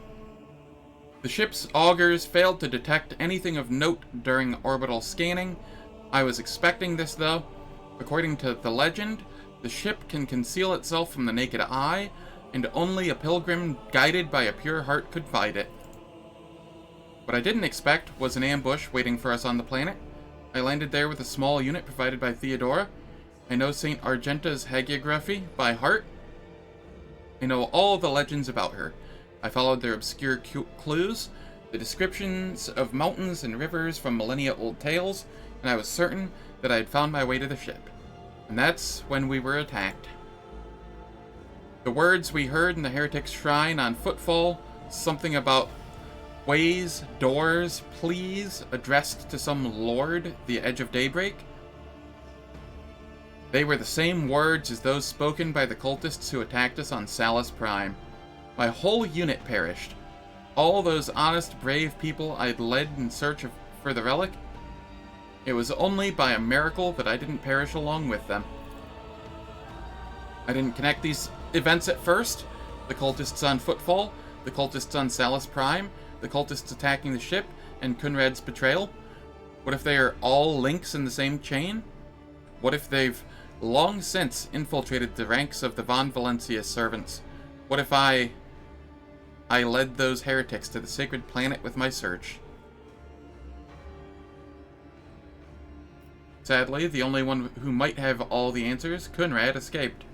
The ship's augurs failed to detect anything of note during orbital scanning. I was expecting this, though. According to the legend, the ship can conceal itself from the naked eye, and only a pilgrim guided by a pure heart could find it. What I didn't expect was an ambush waiting for us on the planet. I landed there with a small unit provided by Theodora. I know Saint Argenta's hagiography by heart. I know all the legends about her. I followed their obscure clues, the descriptions of mountains and rivers from millennia-old tales, and I was certain that I had found my way to the ship. And that's when we were attacked. The words we heard in the heretic's shrine on Footfall, something about ways, doors, please, addressed to some lord, the edge of daybreak. They were the same words as those spoken by the cultists who attacked us on Salus Prime. My whole unit perished. All those honest, brave people I'd led in search for the relic. It was only by a miracle that I didn't perish along with them. I didn't connect these events at first. The cultists on Footfall, the cultists on Salus Prime, the cultists attacking the ship, and Kunrad's betrayal. What if they are all links in the same chain? What if they've long since infiltrated the ranks of the Von Valencia servants? What if I led those heretics to the sacred planet with my search? Sadly, the only one who might have all the answers, Kunrad, escaped.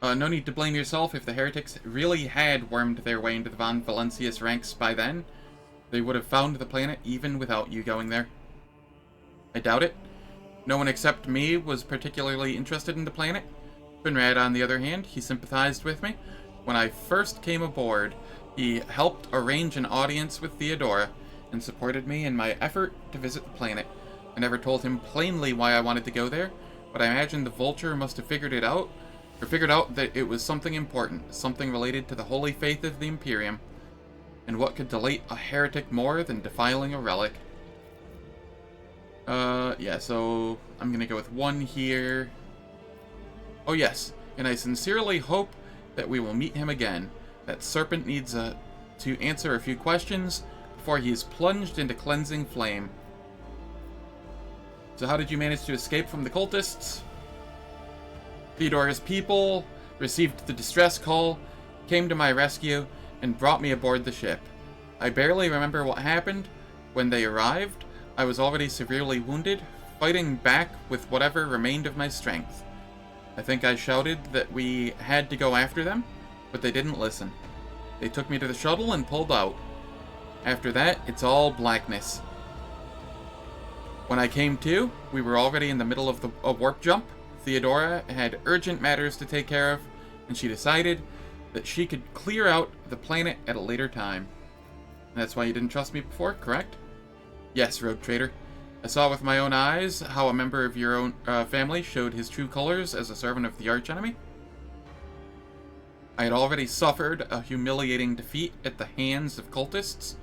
No need to blame yourself. If the heretics really had wormed their way into the Von Valencia's ranks by then, they would have found the planet even without you going there. I doubt it. No one except me was particularly interested in the planet. Kunrad, on the other hand, he sympathized with me. When I first came aboard, he helped arrange an audience with Theodora and supported me in my effort to visit the planet. I never told him plainly why I wanted to go there, but I imagine the Vulture must have figured out that it was something important, something related to the holy faith of the Imperium. And what could delight a heretic more than defiling a relic? Yeah, so I'm gonna go with 1 here. Oh yes, and I sincerely hope that we will meet him again. That serpent needs to answer a few questions before he is plunged into cleansing flame. So how did you manage to escape from the cultists? Theodora's people received the distress call, came to my rescue, and brought me aboard the ship. I barely remember what happened. When they arrived, I was already severely wounded, fighting back with whatever remained of my strength. I think I shouted that we had to go after them, but they didn't listen. They took me to the shuttle and pulled out. After that, it's all blackness. When I came to, we were already in the middle of a warp jump. Theodora had urgent matters to take care of, and she decided that she could clear out the planet at a later time. And that's why you didn't trust me before, correct? Yes, Rogue Trader. I saw with my own eyes how a member of your own family showed his true colors as a servant of the archenemy. I had already suffered a humiliating defeat at the hands of cultists,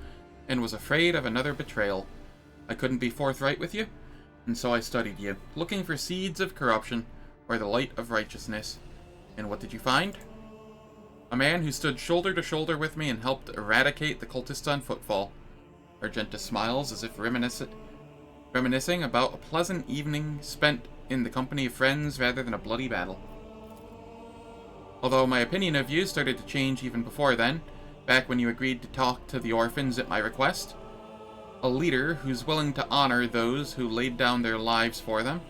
and was afraid of another betrayal. I couldn't be forthright with you, and so I studied you, looking for seeds of corruption, or the light of righteousness. And what did you find? A man who stood shoulder to shoulder with me and helped eradicate the cultists on Footfall. Argenta smiles as if reminiscing about a pleasant evening spent in the company of friends rather than a bloody battle. Although my opinion of you started to change even before then, back when you agreed to talk to the orphans at my request. A leader who's willing to honor those who laid down their lives for them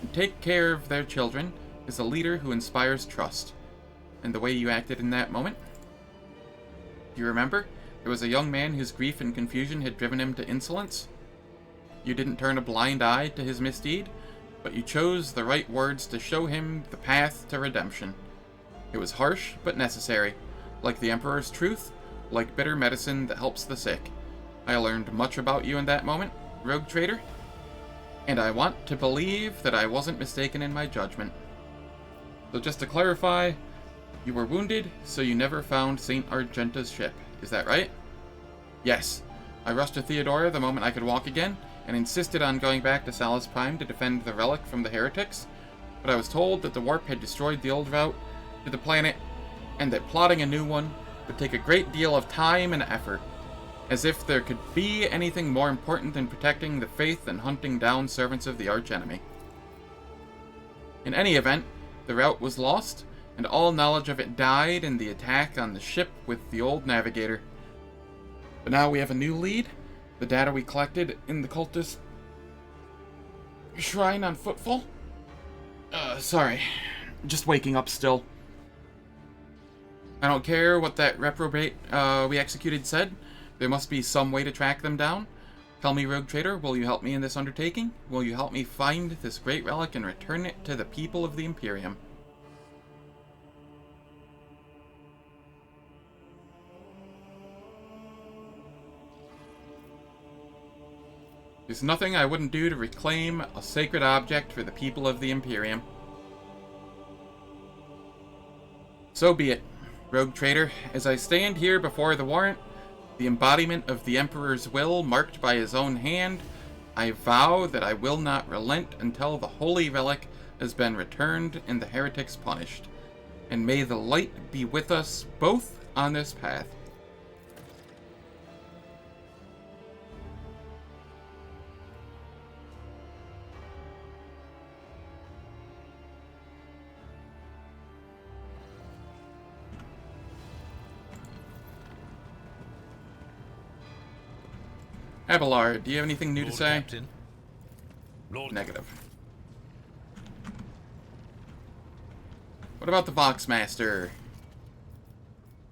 and take care of their children is a leader who inspires trust. And the way you acted in that moment? Do you remember? There was a young man whose grief and confusion had driven him to insolence. You didn't turn a blind eye to his misdeed, but you chose the right words to show him the path to redemption. It was harsh, but necessary. Like the Emperor's truth, like bitter medicine that helps the sick. I learned much about you in that moment, Rogue Trader, and I want to believe that I wasn't mistaken in my judgment. So just to clarify, you were wounded, so you never found St. Argenta's ship. Is that right? Yes. I rushed to Theodora the moment I could walk again, and insisted on going back to Salus Prime to defend the relic from the heretics, but I was told that the warp had destroyed the old route to the planet, and that plotting a new one would take a great deal of time and effort. As if there could be anything more important than protecting the faith and hunting down servants of the archenemy. In any event, the route was lost, and all knowledge of it died in the attack on the ship with the old navigator. But now we have a new lead. The data we collected in the cultist shrine on Footfall? Sorry. Just waking up still. I don't care what that reprobate we executed said. There must be some way to track them down. Tell me, Rogue Trader, will you help me in this undertaking? Will you help me find this great relic and return it to the people of the Imperium? There's nothing I wouldn't do to reclaim a sacred object for the people of the Imperium. So be it, Rogue Trader. As I stand here before the warrant, the embodiment of the Emperor's will marked by his own hand, I vow that I will not relent until the holy relic has been returned and the heretics punished. And may the light be with us both on this path. Abelard, do you have anything new to Lord say? Captain. Lord Negative. What about the Voxmaster?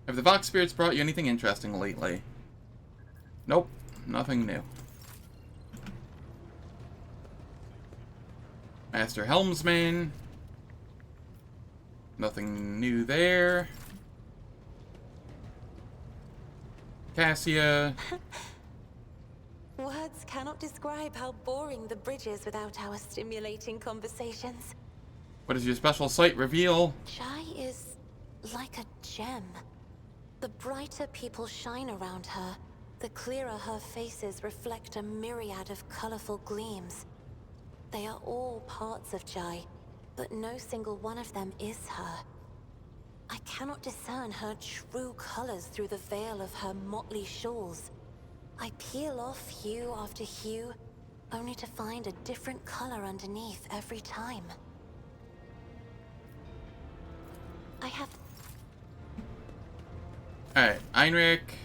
Have the Vox Spirits brought you anything interesting lately? Nope, nothing new. Master Helmsman. Nothing new there. Cassia. Words cannot describe how boring the bridge is without our stimulating conversations. What does your special sight reveal? Chai is like a gem. The brighter people shine around her, the clearer her faces reflect a myriad of colorful gleams. They are all parts of Chai, but no single one of them is her. I cannot discern her true colors through the veil of her motley shawls. I peel off hue after hue, only to find a different color underneath every time. I have... Alright, Heinrich.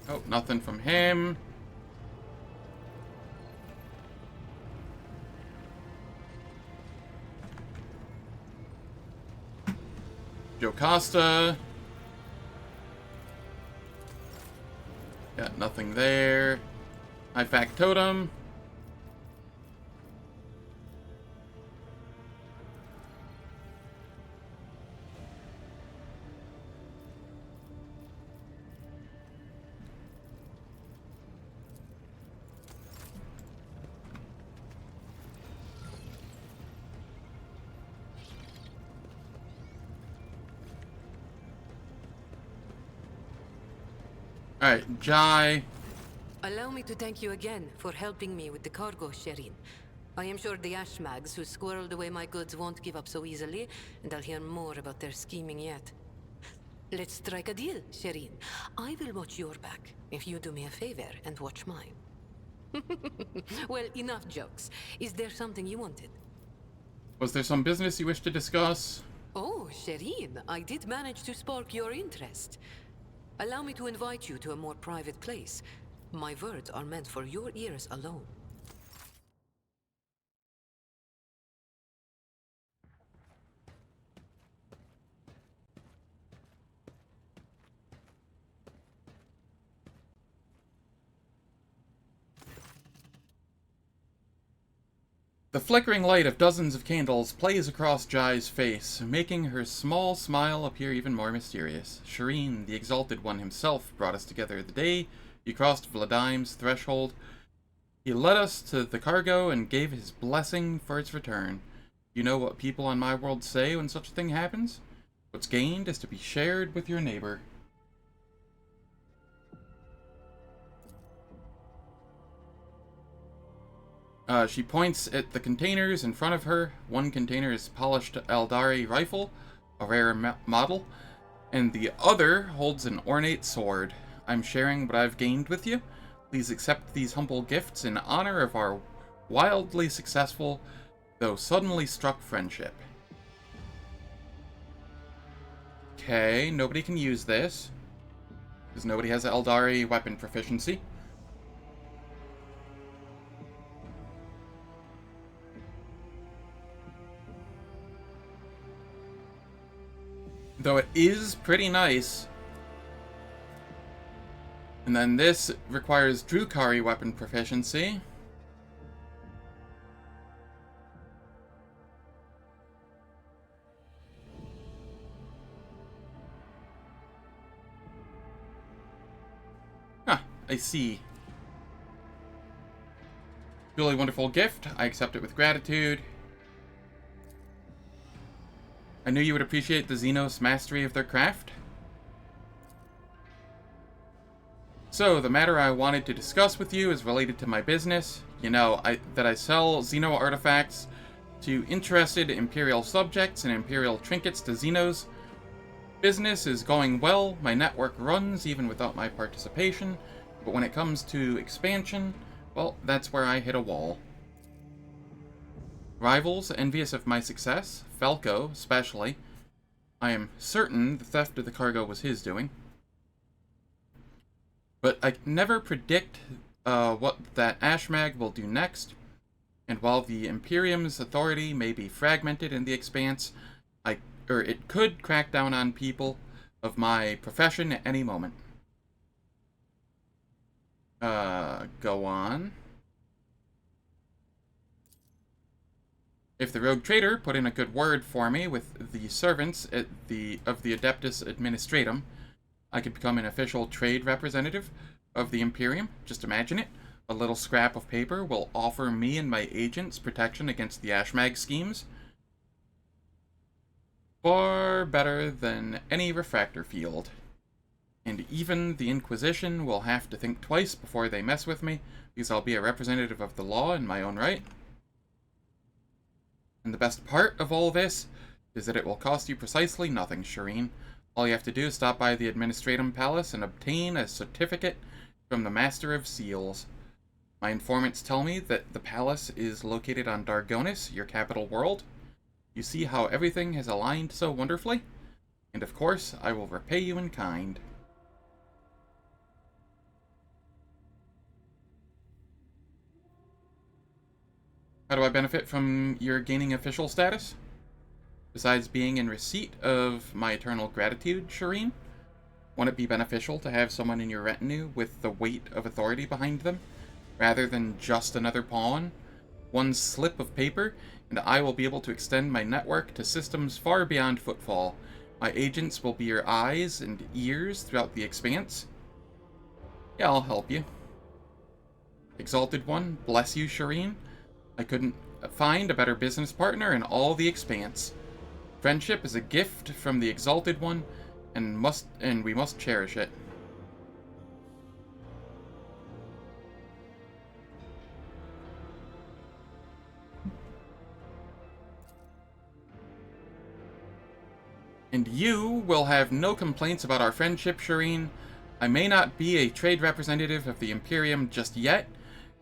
Oh, nothing from him. Jocasta. Got nothing there. High Factotum. Alright, Jai. Allow me to thank you again for helping me with the cargo, Sherin. I am sure the Ashmags who squirreled away my goods won't give up so easily, and I'll hear more about their scheming yet. Let's strike a deal, Sherin. I will watch your back, if you do me a favor and watch mine. Well, enough jokes. Is there something you wanted? Was there some business you wish to discuss? Oh, Sherin, I did manage to spark your interest. Allow me to invite you to a more private place. My words are meant for your ears alone. The flickering light of dozens of candles plays across Jai's face, making her small smile appear even more mysterious. Shireen, the Exalted One himself, brought us together the day he crossed Vladim's threshold. He led us to the cargo and gave his blessing for its return. You know what people on my world say when such a thing happens? What's gained is to be shared with your neighbor. She points at the containers in front of her. One container is polished Eldari rifle, a rare model, and the other holds an ornate sword. I'm sharing what I've gained with you. Please accept these humble gifts in honor of our wildly successful, though suddenly struck friendship. Okay, nobody can use this, because nobody has Eldari weapon proficiency. Though it is pretty nice And then this requires Drukari weapon proficiency. Huh, I see. Truly wonderful gift. I accept it with gratitude. I knew you would appreciate the Xenos mastery of their craft. So, the matter I wanted to discuss with you is related to my business. You know, that I sell Xeno artifacts to interested Imperial subjects and Imperial trinkets to Xenos. Business is going well, my network runs even without my participation, but when it comes to expansion, well, that's where I hit a wall. Rivals, envious of my success, Falco especially. I am certain the theft of the cargo was his doing. But I can never predict what that Ashmag will do next, and while the Imperium's authority may be fragmented in the Expanse, it could crack down on people of my profession at any moment. Go on. If the rogue trader put in a good word for me with the servants of the Adeptus Administratum, I could become an official trade representative of the Imperium. Just imagine it. A little scrap of paper will offer me and my agents protection against the Ashmag schemes. Far better than any refractor field. And even the Inquisition will have to think twice before they mess with me, because I'll be a representative of the law in my own right. And the best part of all this is that it will cost you precisely nothing, Shireen. All you have to do is stop by the Administratum Palace and obtain a certificate from the Master of Seals. My informants tell me that the palace is located on Dargonus, your capital world. You see how everything has aligned so wonderfully? And of course, I will repay you in kind. How do I benefit from your gaining official status? Besides being in receipt of my eternal gratitude, Shireen, won't it be beneficial to have someone in your retinue with the weight of authority behind them, rather than just another pawn? One slip of paper, and I will be able to extend my network to systems far beyond Footfall. My agents will be your eyes and ears throughout the Expanse. Yeah, I'll help you. Exalted One, bless you, Shireen. I couldn't find a better business partner in all the Expanse. Friendship is a gift from the Exalted One, and we must cherish it. And you will have no complaints about our friendship, Shireen. I may not be a trade representative of the Imperium just yet,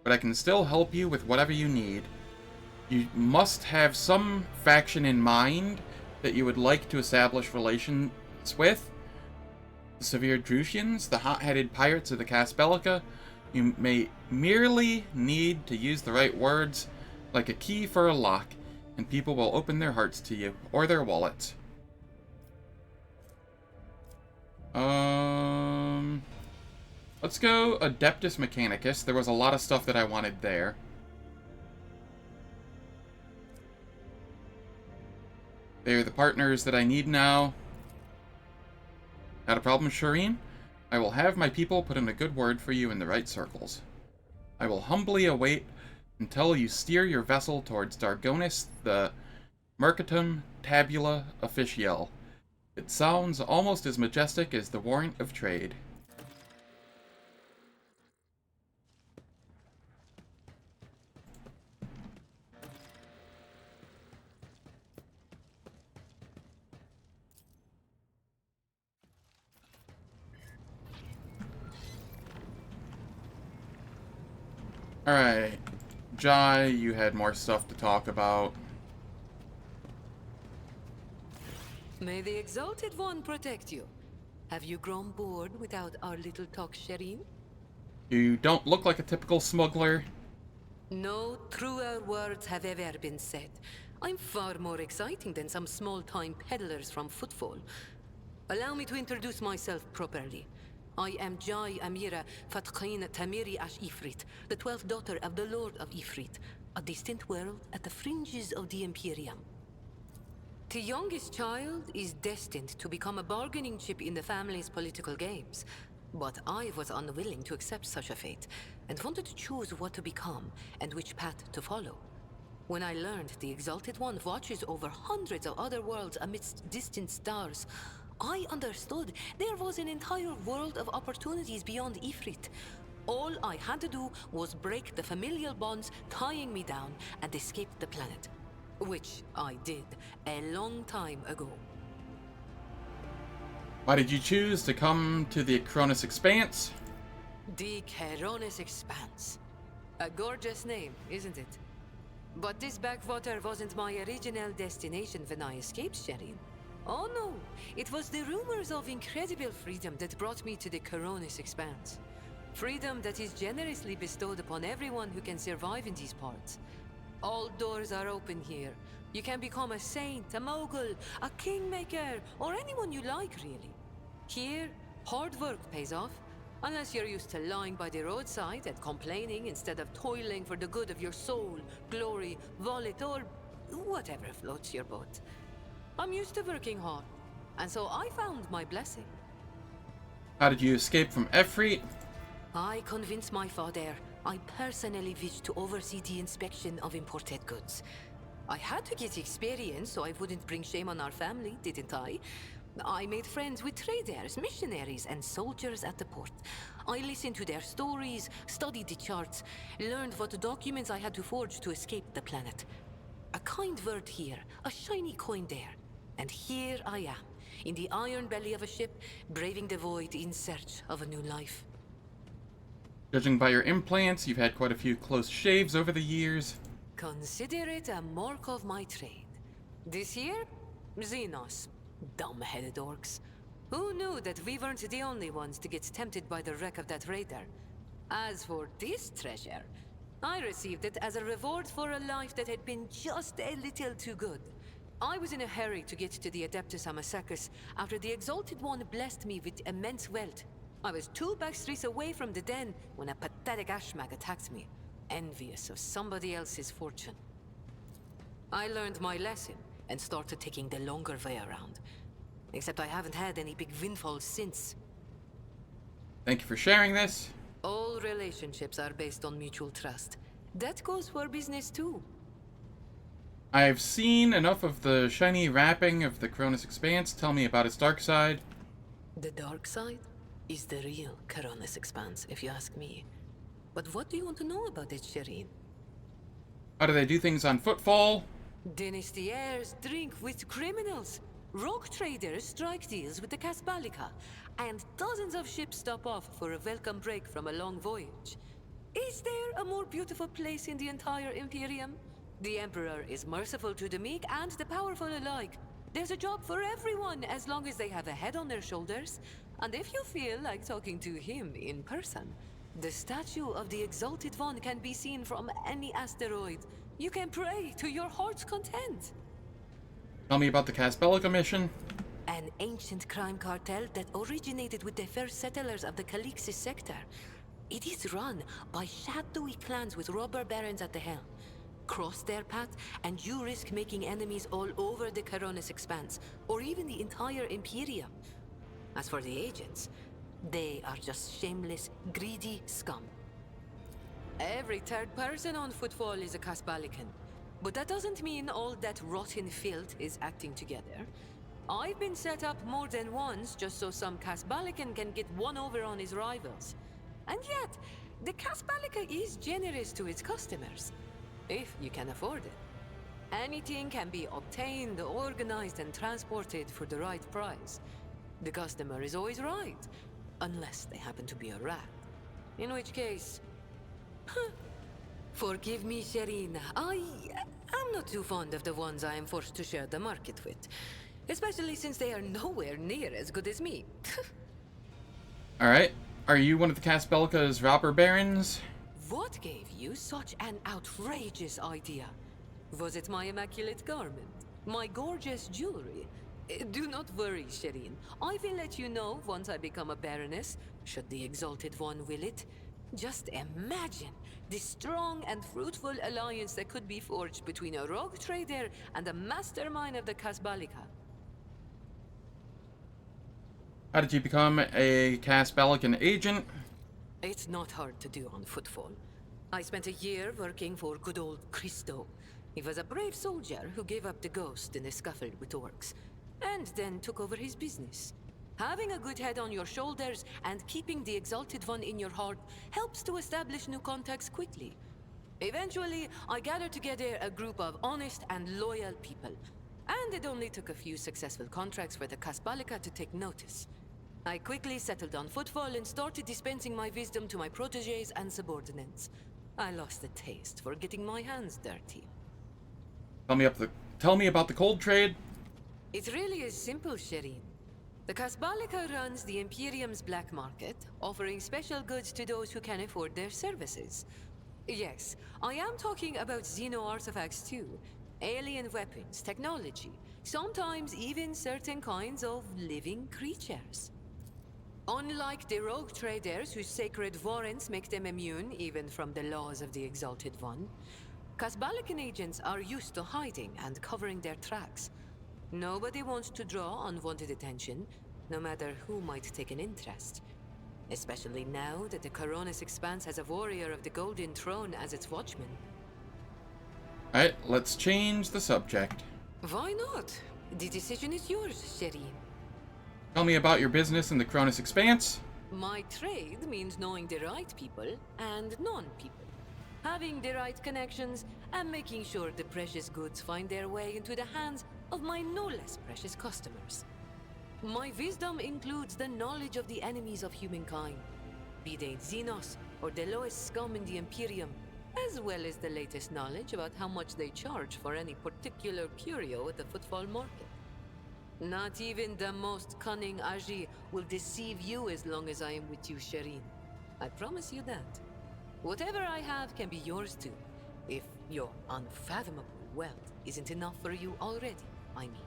but I can still help you with whatever you need. You must have some faction in mind that you would like to establish relations with. The Severe Drushians, the hot-headed pirates of the Caspelica. You may merely need to use the right words, like a key for a lock, and people will open their hearts to you, or their wallets. Let's go Adeptus Mechanicus. There was a lot of stuff that I wanted there. They're the partners that I need now. Not a problem, Shireen? I will have my people put in a good word for you in the right circles. I will humbly await until you steer your vessel towards Dargonus, the Mercatum Tabula Officiale. It sounds almost as majestic as the Warrant of Trade. Alright, Jai, you had more stuff to talk about. May the Exalted One protect you. Have you grown bored without our little talk, Shireen? You don't look like a typical smuggler. No truer words have ever been said. I'm far more exciting than some small-time peddlers from Footfall. Allow me to introduce myself properly. I am Jai Amira Fatqain Tamiri Ash Ifrit, the 12th daughter of the Lord of Ifrit, a distant world at the fringes of the Imperium. The youngest child is destined to become a bargaining chip in the family's political games. But I was unwilling to accept such a fate, and wanted to choose what to become and which path to follow. When I learned the Exalted One watches over hundreds of other worlds amidst distant stars, I understood there was an entire world of opportunities beyond Ifrit. All I had to do was break the familial bonds tying me down and escape the planet. Which I did a long time ago. Why did you choose to come to the Dargonus Expanse? The Dargonus Expanse. A gorgeous name, isn't it? But this backwater wasn't my original destination when I escaped Sherin. Oh no, it was the rumors of incredible freedom that brought me to the Dargonus Expanse. Freedom that is generously bestowed upon everyone who can survive in these parts. All doors are open here. You can become a saint, a mogul, a kingmaker, or anyone you like, really. Here, hard work pays off, unless you're used to lying by the roadside and complaining instead of toiling for the good of your soul, glory, wallet, or whatever floats your boat. I'm used to working hard, and so I found my blessing. How did you escape from Ifrit? I convinced my father I personally wished to oversee the inspection of imported goods. I had to get experience so I wouldn't bring shame on our family, didn't I? I made friends with traders, missionaries, and soldiers at the port. I listened to their stories, studied the charts, learned what documents I had to forge to escape the planet. A kind word here, a shiny coin there. And here I am, in the iron belly of a ship, braving the void in search of a new life. Judging by your implants, you've had quite a few close shaves over the years. Consider it a mark of my trade. This here? Xenos. Dumb-headed orcs. Who knew that we weren't the only ones to get tempted by the wreck of that raider? As for this treasure, I received it as a reward for a life that had been just a little too good. I was in a hurry to get to the Adeptus Amasacus after the Exalted One blessed me with immense wealth. I was 2 backstreets away from the den when a pathetic ashmag attacked me, envious of somebody else's fortune. I learned my lesson and started taking the longer way around. Except I haven't had any big windfalls since. Thank you for sharing this. All relationships are based on mutual trust. That goes for business too. I've seen enough of the shiny wrapping of the Dargonus Expanse. Tell me about its dark side. The dark side is the real Dargonus Expanse, if you ask me. But what do you want to know about it, Sherin? How do they do things on Footfall? Dynasties drink with criminals. Rogue traders strike deals with the Casbalica. And dozens of ships stop off for a welcome break from a long voyage. Is there a more beautiful place in the entire Imperium? The Emperor is merciful to the meek and the powerful alike. There's a job for everyone as long as they have a head on their shoulders. And if you feel like talking to him in person, the statue of the Exalted One can be seen from any asteroid. You can pray to your heart's content. Tell me about the Casbelica mission. An ancient crime cartel that originated with the first settlers of the Calixis sector. It is run by shadowy clans with robber barons at the helm. Cross their path, and you risk making enemies all over the Dargonus Expanse, or even the entire Imperium. As for the agents, they are just shameless, greedy scum. Every third person on Footfall is a Casbalican. But that doesn't mean all that rotten filth is acting together. I've been set up more than once just so some Casbalican can get one over on his rivals. And yet, the Casbalica is generous to its customers, if you can afford it. Anything can be obtained, organized, and transported for the right price. The customer is always right, unless they happen to be a rat. In which case... Forgive me, Sherin. I'm not too fond of the ones I am forced to share the market with. Especially since they are nowhere near as good as me. Alright. Are you one of the Casbelica's robber barons? What gave you such an outrageous idea? Was it my immaculate garment? My gorgeous jewelry? Do not worry, Sherin. I will let you know once I become a baroness. should the Exalted One will it. Just imagine the strong and fruitful alliance that could be forged between a rogue trader and a mastermind of the Kasbalika. How did you become a Kasbalikan agent? It's not hard to do on Footfall. I spent a year working for good old Christo. He was a brave soldier who gave up the ghost in a scuffle with orcs, and then took over his business. Having a good head on your shoulders and keeping the Exalted One in your heart helps to establish new contacts quickly. Eventually, I gathered together a group of honest and loyal people, and it only took a few successful contracts for the Kasbalika to take notice. I quickly settled on Footfall and started dispensing my wisdom to my protégés and subordinates. I lost the taste for getting my hands dirty. Tell me about the cold trade. It really is simple, Shireen. The Kasbalika runs the Imperium's black market, offering special goods to those who can afford their services. Yes, I am talking about Xeno artifacts too. Alien weapons, technology, sometimes even certain kinds of living creatures. Unlike the rogue traders whose sacred warrants make them immune even from the laws of the Exalted One, Kasbalikan agents are used to hiding and covering their tracks. Nobody wants to draw unwanted attention, no matter who might take an interest. Especially now that the Dargonus Expanse has a warrior of the Golden Throne as its watchman. Alright, let's change the subject. Why not? The decision is yours, Shireen. Tell me about your business in the Dargonus Expanse. My trade means knowing the right people and non-people. Having the right connections and making sure the precious goods find their way into the hands of my no less precious customers. My wisdom includes the knowledge of the enemies of humankind, be they Xenos or the lowest scum in the Imperium, as well as the latest knowledge about how much they charge for any particular curio at the Footfall market. Not even the most cunning Aji will deceive you as long as I am with you, Shireen. I promise you that. Whatever I have can be yours too, if your unfathomable wealth isn't enough for you already, I mean.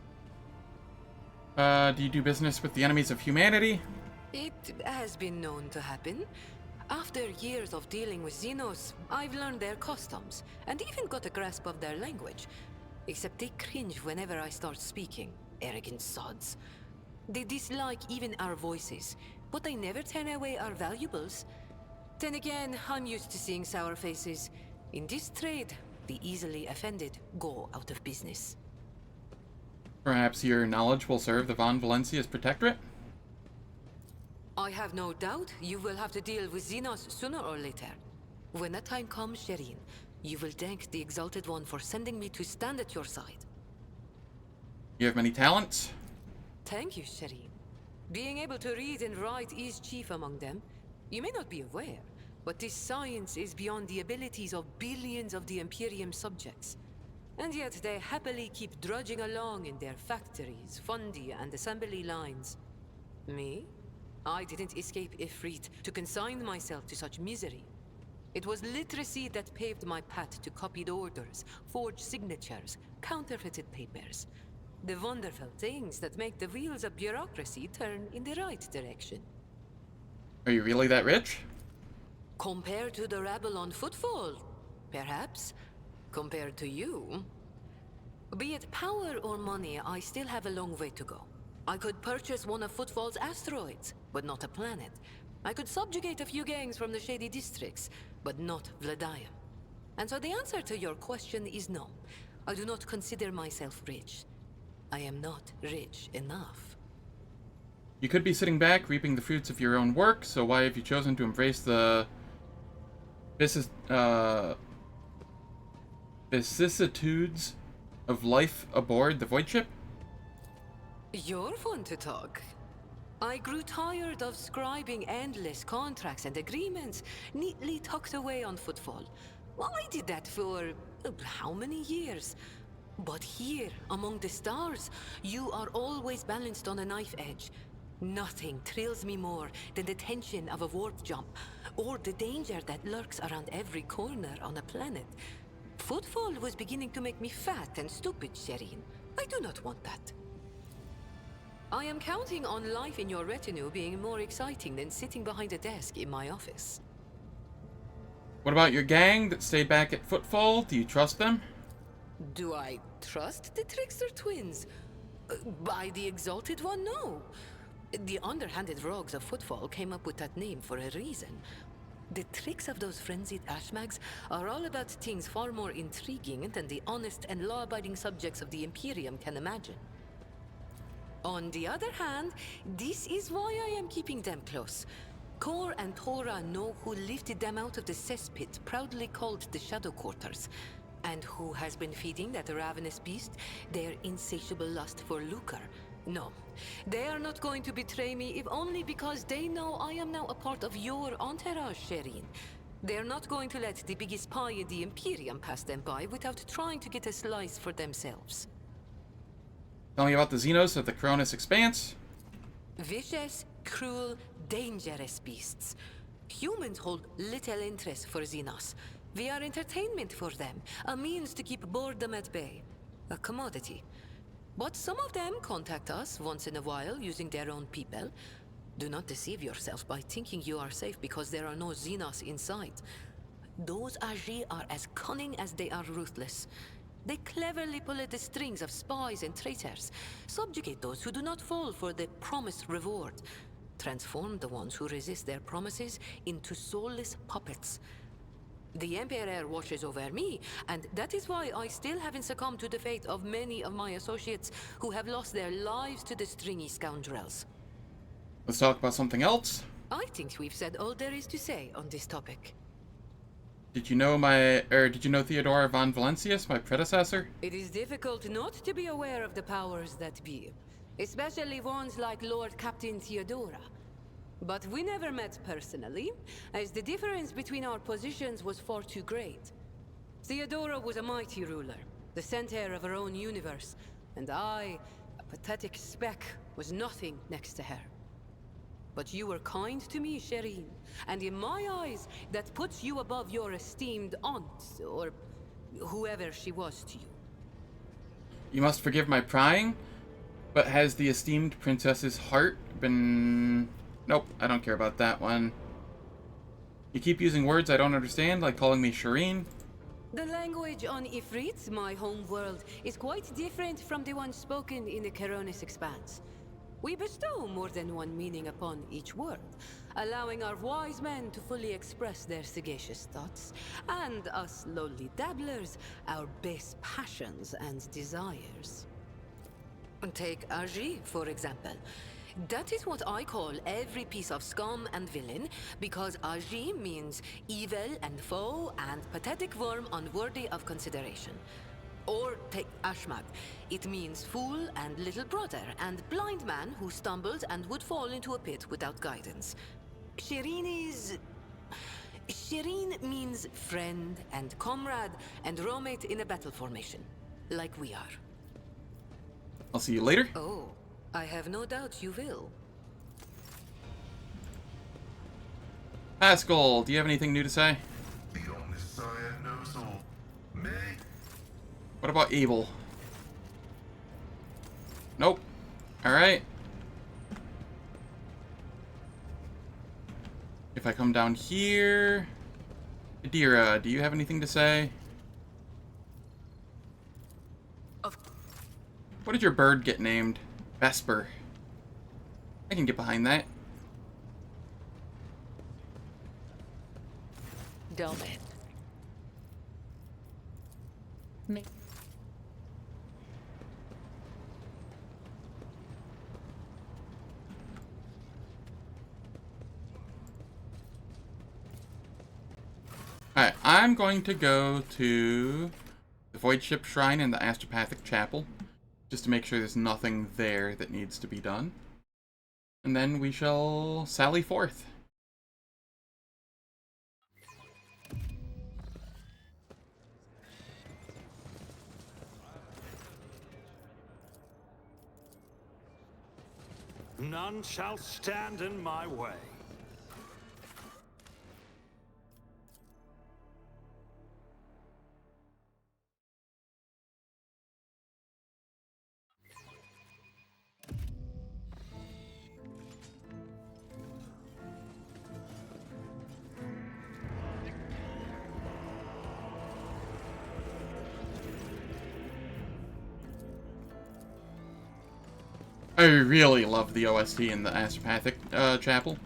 Do you do business with the enemies of humanity? It has been known to happen. After years of dealing with Xenos, I've learned their customs, and even got a grasp of their language. Except they cringe whenever I start speaking. Arrogant sods. They dislike even our voices, but they never turn away our valuables. Then again, I'm used to seeing sour faces. In this trade, the easily offended go out of business. Perhaps your knowledge will serve the Von Valencia's protectorate? I have no doubt you will have to deal with Xenos sooner or later. When that time comes, Shireen, you will thank the Exalted One for sending me to stand at your side. You have many talents? Thank you, Shireen. Being able to read and write is chief among them. You may not be aware, but this science is beyond the abilities of billions of the Imperium subjects. And yet they happily keep drudging along in their factories, fundi, and assembly lines. Me? I didn't escape Ifrit to consign myself to such misery. It was literacy that paved my path to copied orders, forged signatures, counterfeited papers. The wonderful things that make the wheels of bureaucracy turn in the right direction. Are you really that rich? Compared to the rabble on Footfall, perhaps. Compared to you. Be it power or money, I still have a long way to go. I could purchase one of Footfall's asteroids, but not a planet. I could subjugate a few gangs from the shady districts, but not Vladium. And so the answer to your question is no. I do not consider myself rich. I am not rich enough. You could be sitting back, reaping the fruits of your own work, so why have you chosen to embrace the vicissitudes of life aboard the Void Ship? You're fun to talk. I grew tired of scribing endless contracts and agreements neatly tucked away on Footfall. Well, I did that for how many years? But here, among the stars, you are always balanced on a knife edge. Nothing thrills me more than the tension of a warp jump, or the danger that lurks around every corner on a planet. Footfall was beginning to make me fat and stupid, Shireen. I do not want that. I am counting on life in your retinue being more exciting than sitting behind a desk in my office. What about your gang that stayed back at Footfall? Do you trust them? Do I trust the Trickster twins? By the Exalted One, no. The underhanded rogues of Footfall came up with that name for a reason. The tricks of those frenzied ashmags are all about things far more intriguing than the honest and law-abiding subjects of the Imperium can imagine. On the other hand, this is why I am keeping them close. Kor and Tora know who lifted them out of the cesspit proudly called the Shadow Quarters, and who has been feeding that ravenous beast their insatiable lust for lucre. No, they are not going to betray me if only because they know I am now a part of your entourage, Shireen. They're not going to let the biggest pie in the Imperium pass them by without trying to get a slice for themselves. Tell me about the Xenos of the Cronus Expanse. Vicious, cruel, dangerous beasts. Humans hold little interest for Xenos. We are entertainment for them, a means to keep boredom at bay. A commodity. But some of them contact us once in a while using their own people. Do not deceive yourself by thinking you are safe because there are no Xenos inside. Those Agi are as cunning as they are ruthless. They cleverly pull at the strings of spies and traitors, subjugate those who do not fall for the promised reward, transform the ones who resist their promises into soulless puppets. The Emperor watches over me, and that is why I still haven't succumbed to the fate of many of my associates who have lost their lives to the stringy scoundrels. Let's talk about something else. I think we've said all there is to say on this topic. Did you know Theodora von Valentius, my predecessor? It is difficult not to be aware of the powers that be, especially ones like Lord Captain Theodora. But we never met personally, as the difference between our positions was far too great. Theodora was a mighty ruler, the center of her own universe, and I, a pathetic speck, was nothing next to her. But you were kind to me, Shireen, and in my eyes, that puts you above your esteemed aunt, or whoever she was to you. You must forgive my prying, but has the esteemed princess's heart been... Nope, I don't care about that one. You keep using words I don't understand, like calling me Shireen. The language on Ifrit, my home world, is quite different from the one spoken in the Cronus Expanse. We bestow more than one meaning upon each word, allowing our wise men to fully express their sagacious thoughts, and us lowly dabblers, our base passions and desires. Take Agi, for example. That is what I call every piece of scum and villain, because Agi means evil and foe and pathetic worm unworthy of consideration. Or take Ashmag. It means fool and little brother and blind man who stumbles and would fall into a pit without guidance. Shireen means friend and comrade and roommate in a battle formation, like we are. I'll see you later. Oh, I have no doubt you will. Pascal, do you have anything new to say? The Omniscient knows all. Me? What about Abel? Nope. Alright. If I come down here... Adira, do you have anything to say? What did your bird get named? Vesper. I can get behind that. Domin. Alright, I'm going to go to the Void Ship Shrine and the Astropathic Chapel, just to make sure there's nothing there that needs to be done. And then we shall sally forth. None shall stand in my way. I really love the OST in the Astropathic Chapel.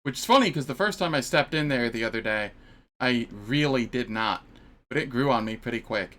Which is funny, because the first time I stepped in there the other day, I really did not. But it grew on me pretty quick.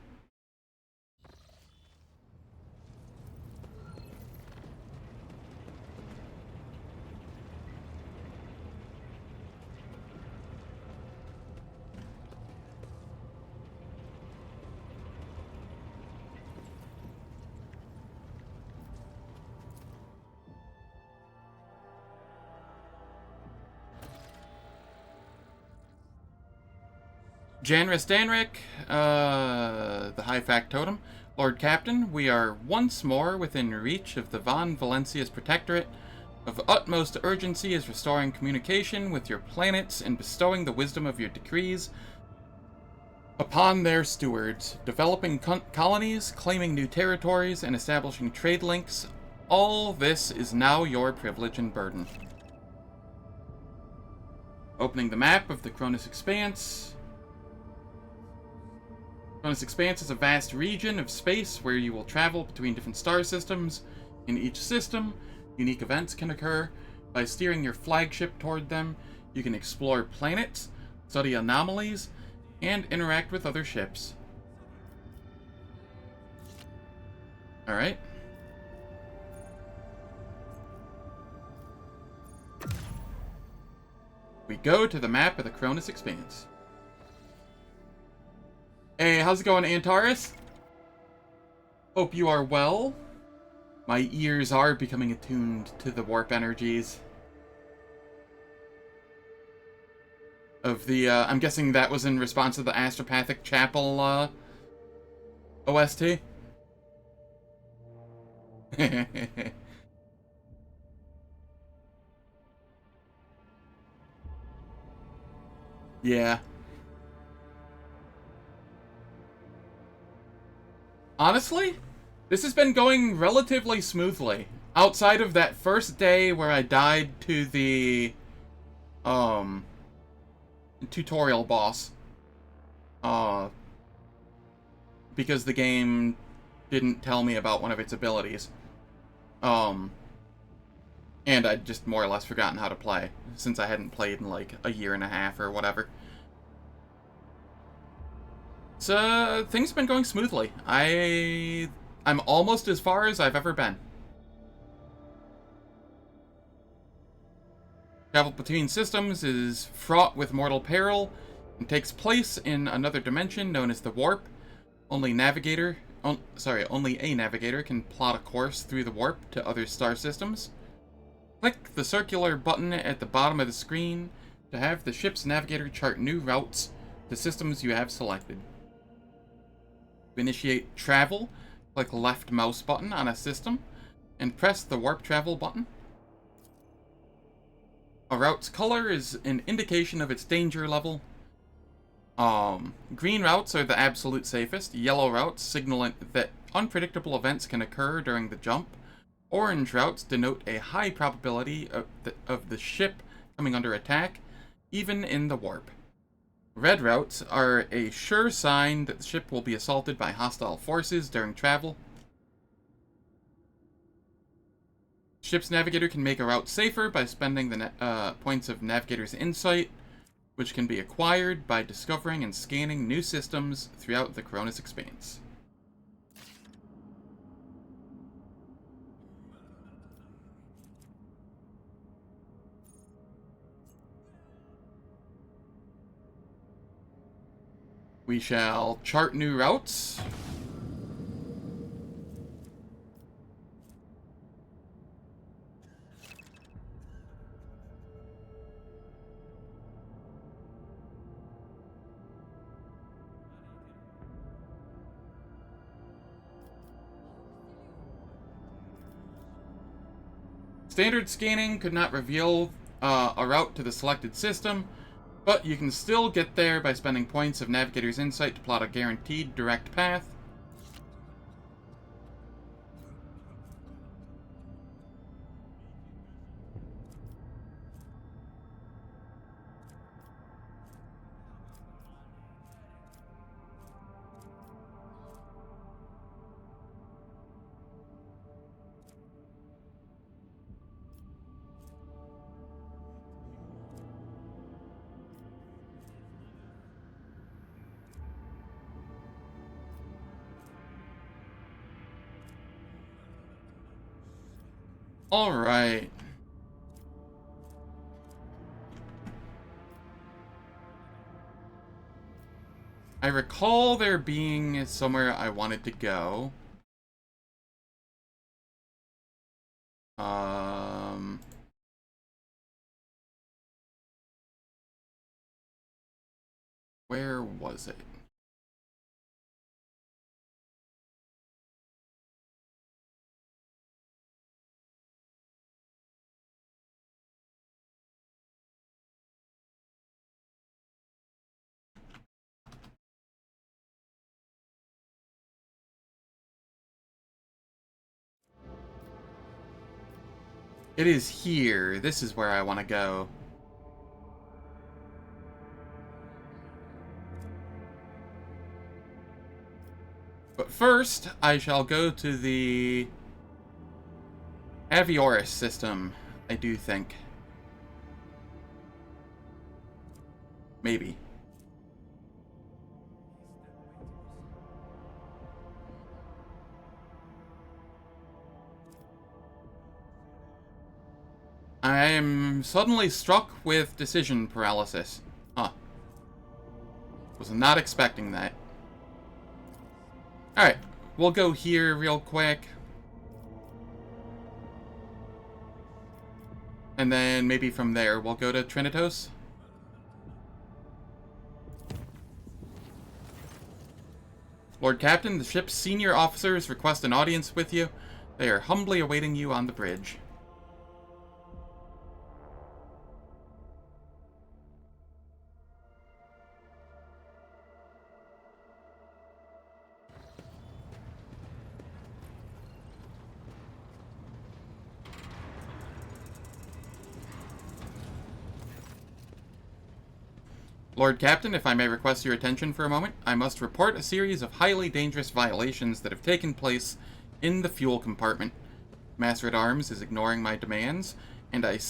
Janris Danric, the High Factotum, Lord Captain, we are once more within reach of the Von Valencia's protectorate. Of utmost urgency is restoring communication with your planets and bestowing the wisdom of your decrees upon their stewards, developing colonies, claiming new territories, and establishing trade links. All this is now your privilege and burden. Opening the map of the Cronus Expanse. Cronus Expanse is a vast region of space where you will travel between different star systems. In each system, unique events can occur. By steering your flagship toward them, you can explore planets, study anomalies, and interact with other ships. Alright. We go to the map of the Cronus Expanse. Hey, how's it going, Antares? Hope you are well. My ears are becoming attuned to the warp energies of the, I'm guessing that was in response to the Astropathic Chapel, OST? Yeah. Honestly, this has been going relatively smoothly. Outside of that first day where I died to the, tutorial boss. Because the game didn't tell me about one of its abilities. And I'd just more or less forgotten how to play, since I hadn't played in like a year and a half or whatever. So, things have been going smoothly. I'm almost as far as I've ever been. Travel between systems is fraught with mortal peril and takes place in another dimension known as the Warp. Only a navigator can plot a course through the warp to other star systems. Click the circular button at the bottom of the screen to have the ship's navigator chart new routes to systems you have selected. To initiate travel, click left mouse button on a system and press the warp travel button. A route's color is an indication of its danger level. Green routes are the absolute safest. Yellow routes signal that unpredictable events can occur during the jump. Orange routes denote a high probability of the ship coming under attack, even in the warp. Red routes are a sure sign that the ship will be assaulted by hostile forces during travel. Ship's navigator can make a route safer by spending the points of Navigator's Insight, which can be acquired by discovering and scanning new systems throughout the Cronus Expanse. We shall chart new routes. Standard scanning could not reveal a route to the selected system, but you can still get there by spending points of Navigator's Insight to plot a guaranteed direct path. Alright. I recall there being somewhere I wanted to go. Where was it? It is here. This is where I want to go. But first, I shall go to the Avioris system, I do think. Maybe. I am suddenly struck with decision paralysis. Huh. Was not expecting that. Alright, we'll go here real quick. And then maybe from there we'll go to Trinitos. Lord Captain, the ship's senior officers request an audience with you. They are humbly awaiting you on the bridge. Lord Captain, if I may request your attention for a moment, I must report a series of highly dangerous violations that have taken place in the fuel compartment. Master-at-Arms is ignoring my demands, and I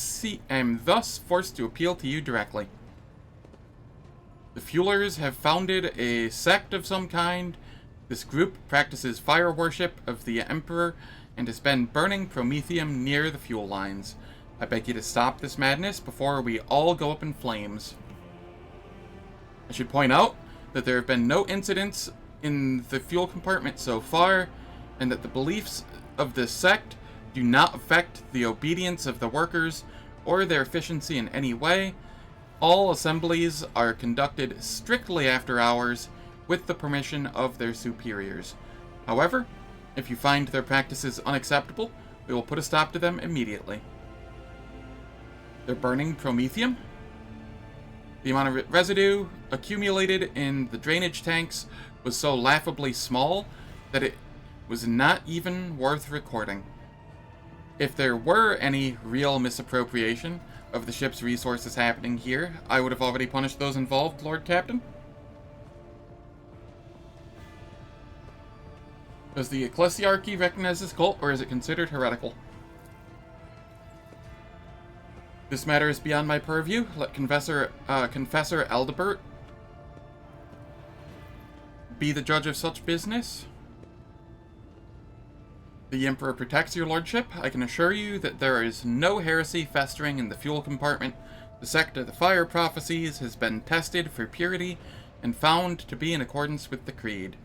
am thus forced to appeal to you directly. The Fuelers have founded a sect of some kind. This group practices fire worship of the Emperor and has been burning promethium near the fuel lines. I beg you to stop this madness before we all go up in flames. I should point out that there have been no incidents in the fuel compartment so far, and that the beliefs of this sect do not affect the obedience of the workers or their efficiency in any way. All assemblies are conducted strictly after hours with the permission of their superiors. However, if you find their practices unacceptable, we will put a stop to them immediately. They're burning promethium? The amount of residue accumulated in the drainage tanks was so laughably small that it was not even worth recording. If there were any real misappropriation of the ship's resources happening here, I would have already punished those involved, Lord Captain. Does the Ecclesiarchy recognize this cult, or is it considered heretical? This matter is beyond my purview. Let Confessor Aldebert be the judge of such business. The Emperor protects your lordship. I can assure you that there is no heresy festering in the fuel compartment. The sect of the fire prophecies has been tested for purity and found to be in accordance with the creed.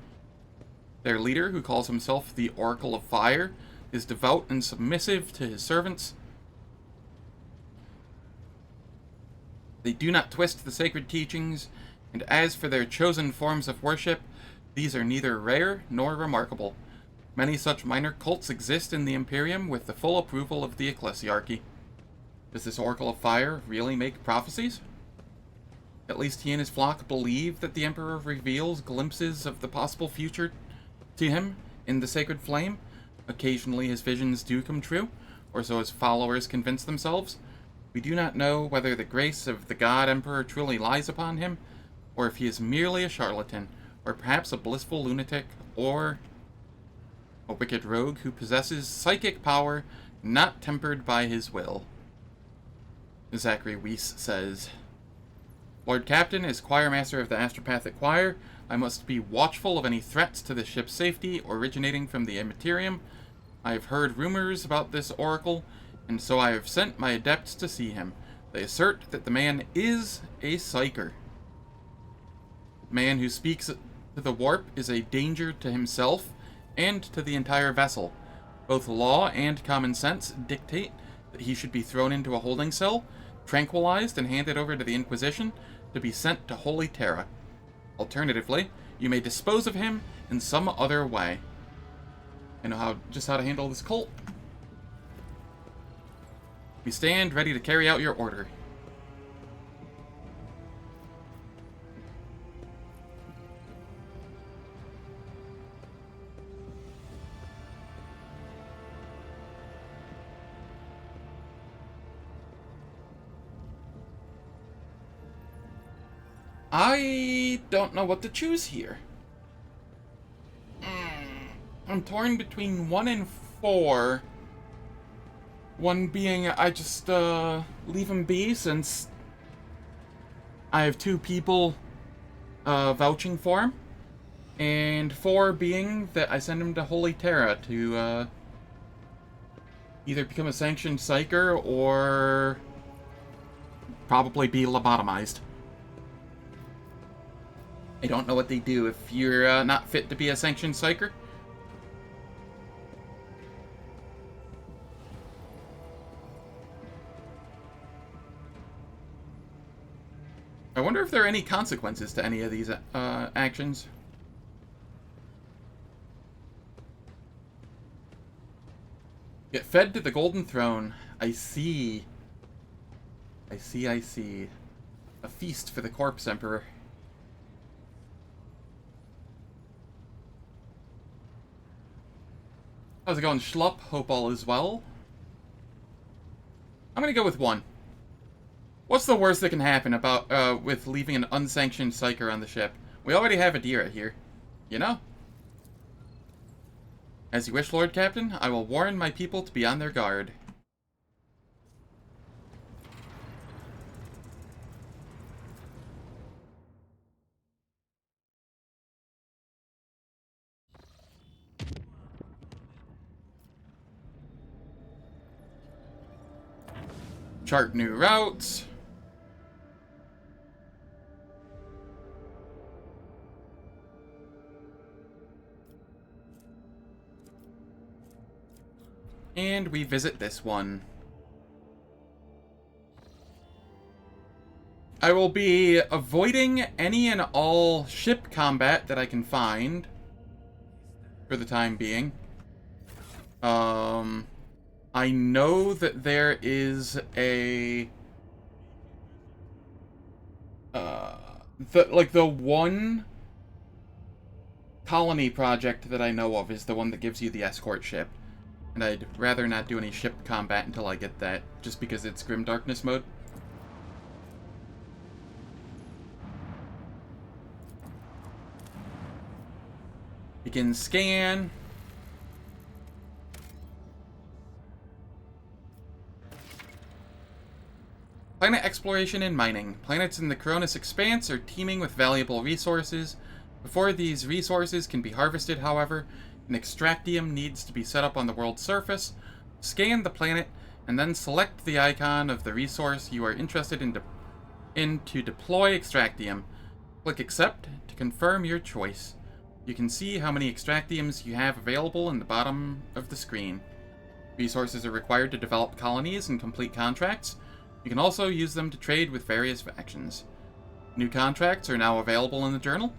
Their leader, who calls himself the Oracle of Fire, is devout and submissive to his servants. They do not twist the sacred teachings, and as for their chosen forms of worship, these are neither rare nor remarkable. Many such minor cults exist in the Imperium with the full approval of the Ecclesiarchy. Does this Oracle of Fire really make prophecies? At least he and his flock believe that the Emperor reveals glimpses of the possible future to him in the sacred flame. Occasionally his visions do come true, or so his followers convince themselves. We do not know whether the grace of the God Emperor truly lies upon him, or if he is merely a charlatan, or perhaps a blissful lunatic, or a wicked rogue who possesses psychic power not tempered by his will. Zachary Weiss says, Lord Captain, as choirmaster of the Astropathic Choir, I must be watchful of any threats to the ship's safety originating from the Immaterium. I have heard rumors about this oracle, and so I have sent my adepts to see him. They assert that the man is a psyker. The man who speaks to the warp is a danger to himself and to the entire vessel. Both law and common sense dictate that he should be thrown into a holding cell, tranquilized, and handed over to the Inquisition to be sent to Holy Terra. Alternatively, you may dispose of him in some other way. I know just how to handle this cult. We stand ready to carry out your order. I don't know what to choose here. I'm torn between 1 and 4. 1 being I just leave him be, since I have 2 people vouching for him. And 4 being that I send him to Holy Terra to either become a sanctioned psyker or probably be lobotomized. I don't know what they do if you're not fit to be a sanctioned psyker. I wonder if there are any consequences to any of these actions. Get fed to the Golden Throne. I see. I see. A feast for the Corpse Emperor. How's it going, Schlupp? Hope all is well. I'm gonna go with 1. What's the worst that can happen about with leaving an unsanctioned psyker on the ship? We already have Adira here, you know? As you wish, Lord Captain. I will warn my people to be on their guard. Chart new routes. And we visit this one. I will be avoiding any and all ship combat that I can find for the time being. I know that there is a the one colony project that I know of is the one that gives you the escort ship. And I'd rather not do any ship combat until I get that, just because it's Grim Darkness mode. Begin scan. Planet exploration and mining. Planets in the Cronus Expanse are teeming with valuable resources. Before these resources can be harvested, however, an extractium needs to be set up on the world's surface. Scan the planet, and then select the icon of the resource you are interested in to deploy extractium. Click Accept to confirm your choice. You can see how many extractiums you have available in the bottom of the screen. Resources are required to develop colonies and complete contracts. You can also use them to trade with various factions. New contracts are now available in the journal.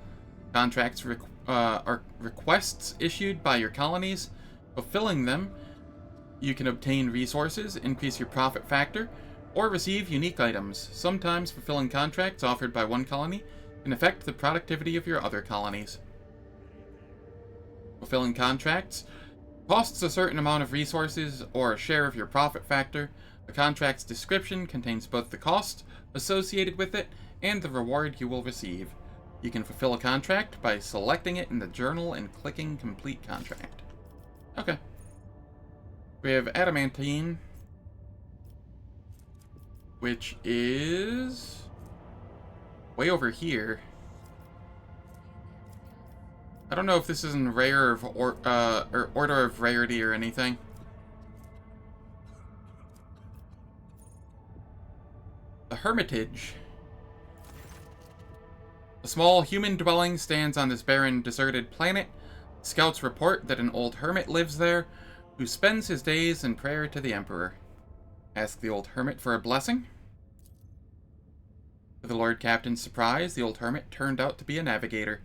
Contracts are requests issued by your colonies. Fulfilling them, you can obtain resources, increase your profit factor, or receive unique items. Sometimes fulfilling contracts offered by one colony can affect the productivity of your other colonies. Fulfilling contracts costs a certain amount of resources or a share of your profit factor. A contract's description contains both the cost associated with it and the reward you will receive. You can fulfill a contract by selecting it in the journal and clicking Complete Contract. Okay. We have Adamantine, which is way over here. I don't know if this is in rare or order of rarity or anything. Hermitage. A small human dwelling stands on this barren, deserted planet. Scouts report that an old hermit lives there, who spends his days in prayer to the Emperor. Ask the old hermit for a blessing. To the Lord Captain's surprise, the old hermit turned out to be a navigator,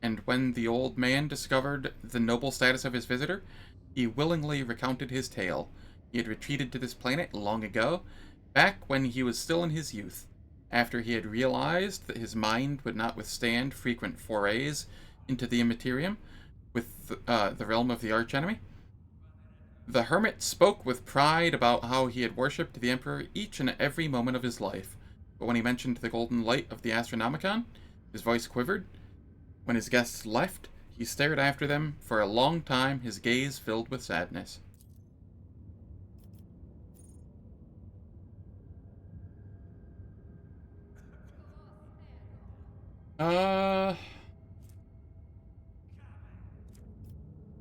and when the old man discovered the noble status of his visitor, he willingly recounted his tale. He had retreated to this planet long ago, back when he was still in his youth, after he had realized that his mind would not withstand frequent forays into the Immaterium with the realm of the archenemy. The hermit spoke with pride about how he had worshipped the Emperor each and every moment of his life, but when he mentioned the golden light of the Astronomicon, his voice quivered. When his guests left, he stared after them for a long time, his gaze filled with sadness.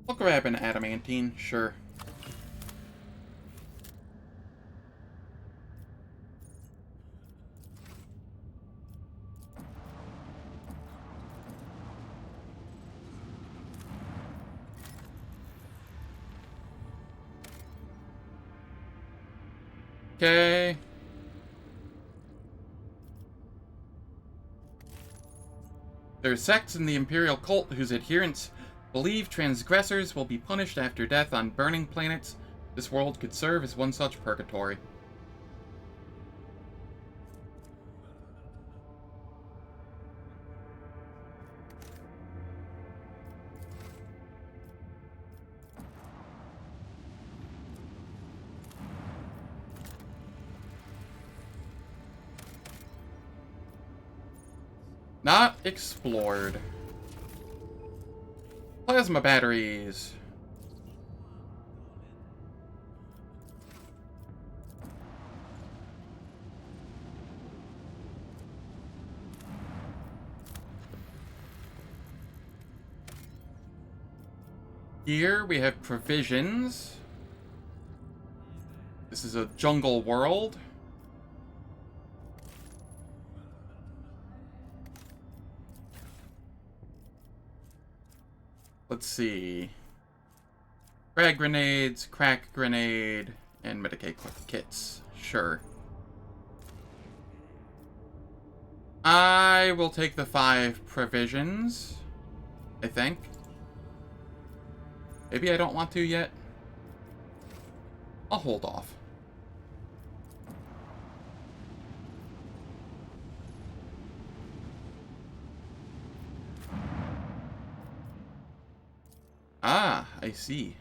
I'll grab an adamantine, sure. Okay. There are sects in the Imperial cult whose adherents believe transgressors will be punished after death on burning planets. This world could serve as one such purgatory. Not explored. Plasma batteries. Here we have provisions. This is a jungle world. Let's see. Frag grenades, crack grenade, and Medicaid kits. Sure. I will take the 5 provisions, I think. Maybe I don't want to yet. I'll hold off. Ah, I see.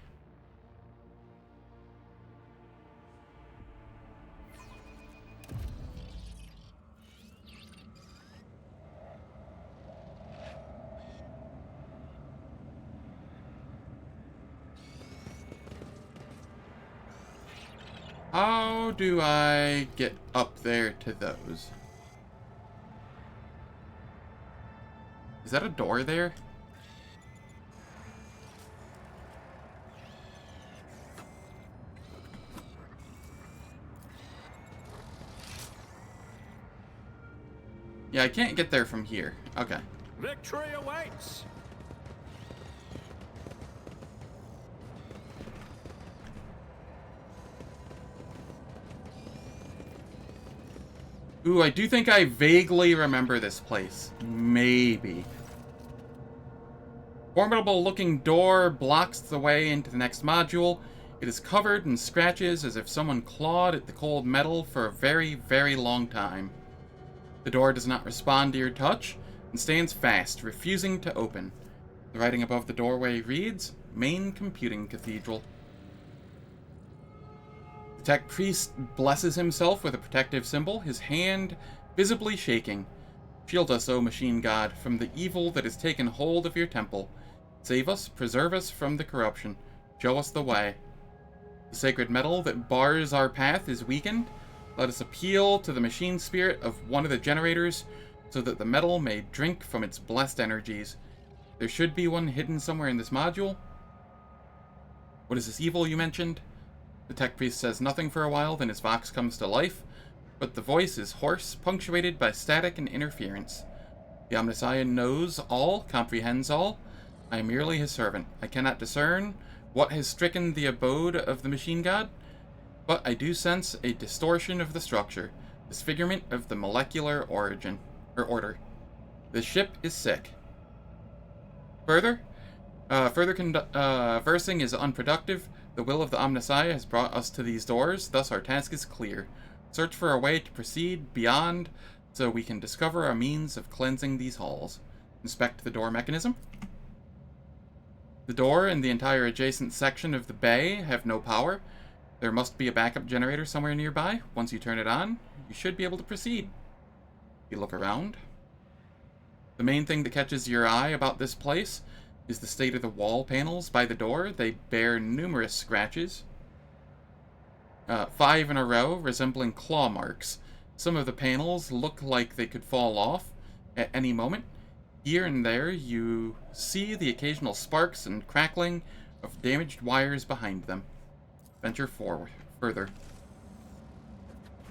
How do I get up there to those? Is that a door there? Yeah, I can't get there from here. Okay. Victory awaits! Ooh, I do think I vaguely remember this place. Maybe. Formidable looking door blocks the way into the next module. It is covered in scratches as if someone clawed at the cold metal for a very, very long time. The door does not respond to your touch and stands fast, refusing to open. The writing above the doorway reads, Main Computing Cathedral. The tech priest blesses himself with a protective symbol, his hand visibly shaking. Shield us, O machine god, from the evil that has taken hold of your temple. Save us, preserve us from the corruption. Show us the way. The sacred metal that bars our path is weakened. Let us appeal to the machine spirit of one of the generators so that the metal may drink from its blessed energies. There should be one hidden somewhere in this module. What is this evil you mentioned? The tech priest says nothing for a while, then his vox comes to life. but the voice is hoarse, punctuated by static and interference. The Omnissiah knows all, comprehends all. I am merely his servant. I cannot discern what has stricken the abode of the machine god, but I do sense a distortion of the structure, disfigurement of the molecular origin, or order. The ship is sick. Further conversing is unproductive. The will of the Omnissiah has brought us to these doors, thus our task is clear. Search for a way to proceed beyond so we can discover a means of cleansing these halls. Inspect the door mechanism. The door and the entire adjacent section of the bay have no power. There must be a backup generator somewhere nearby. Once you turn it on, you should be able to proceed. You look around. The main thing that catches your eye about this place is the state of the wall panels by the door. They bear numerous scratches. 5 in a row, resembling claw marks. Some of the panels look like they could fall off at any moment. Here and there, you see the occasional sparks and crackling of damaged wires behind them. Venture forward, further.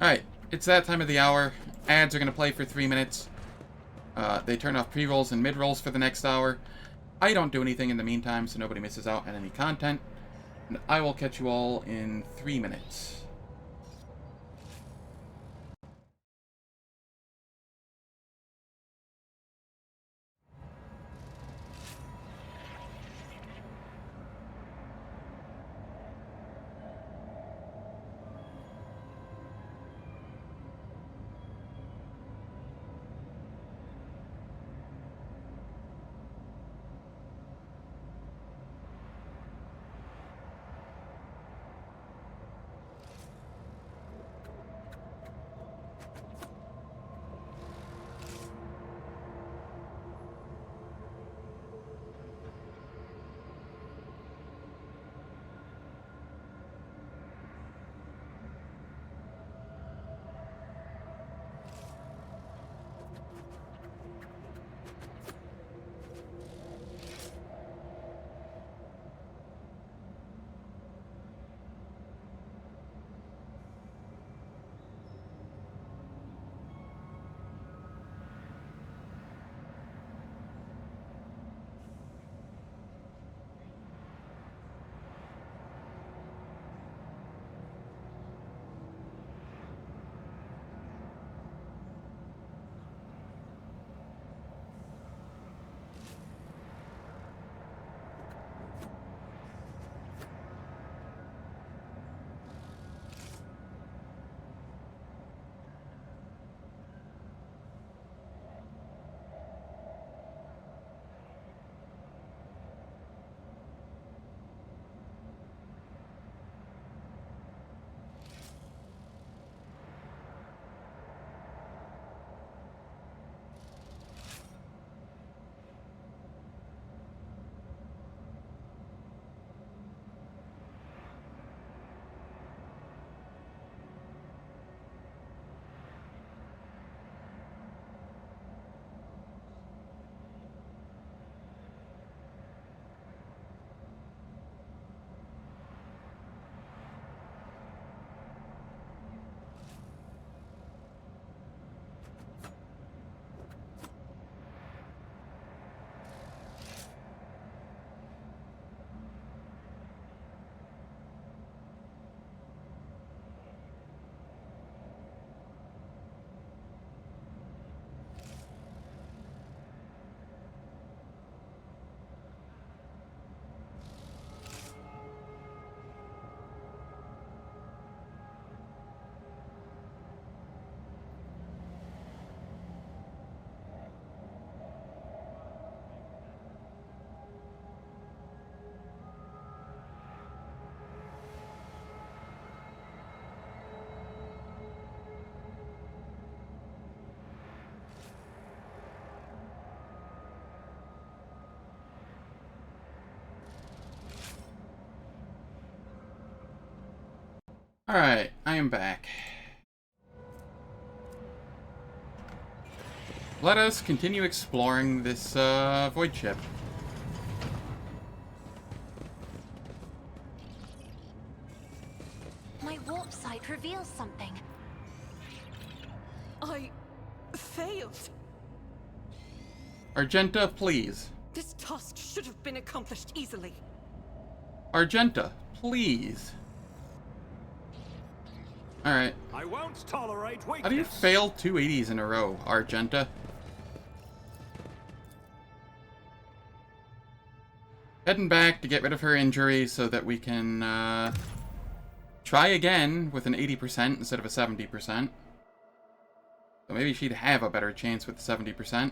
Alright, it's that time of the hour. Ads are going to play for 3 minutes. They turn off pre-rolls and mid-rolls for the next hour. I don't do anything in the meantime, so nobody misses out on any content. And I will catch you all in 3 minutes. Alright, I am back. Let us continue exploring this void ship. My warp sight reveals something. failed. Argenta, please. This task should have been accomplished easily. Argenta, please. Alright. I won't tolerate weakness. How do you fail 280s in a row, Argenta? Heading back to get rid of her injury so that we can try again with an 80% instead of a 70%. So maybe she'd have a better chance with 70%.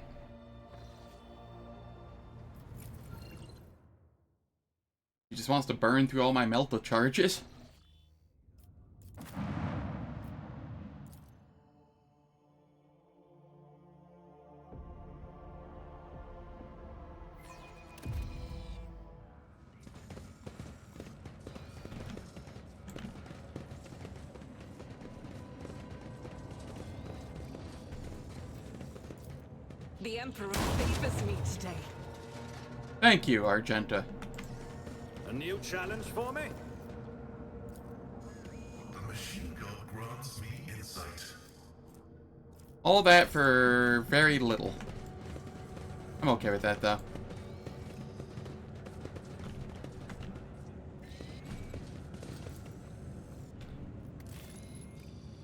She just wants to burn through all my Melta charges. The Emperor favors me today. Thank you, Argenta. A new challenge for me? The machine gun grants me insight. All that for very little. I'm okay with that, though.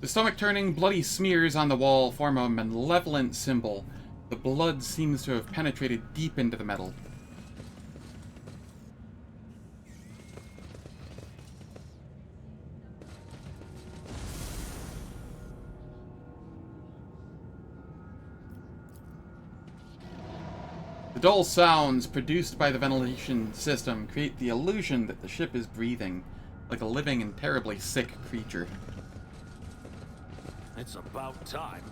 The stomach-turning, bloody smears on the wall form a malevolent symbol. The blood seems to have penetrated deep into the metal. The dull sounds produced by the ventilation system create the illusion that the ship is breathing, like a living and terribly sick creature. It's about time.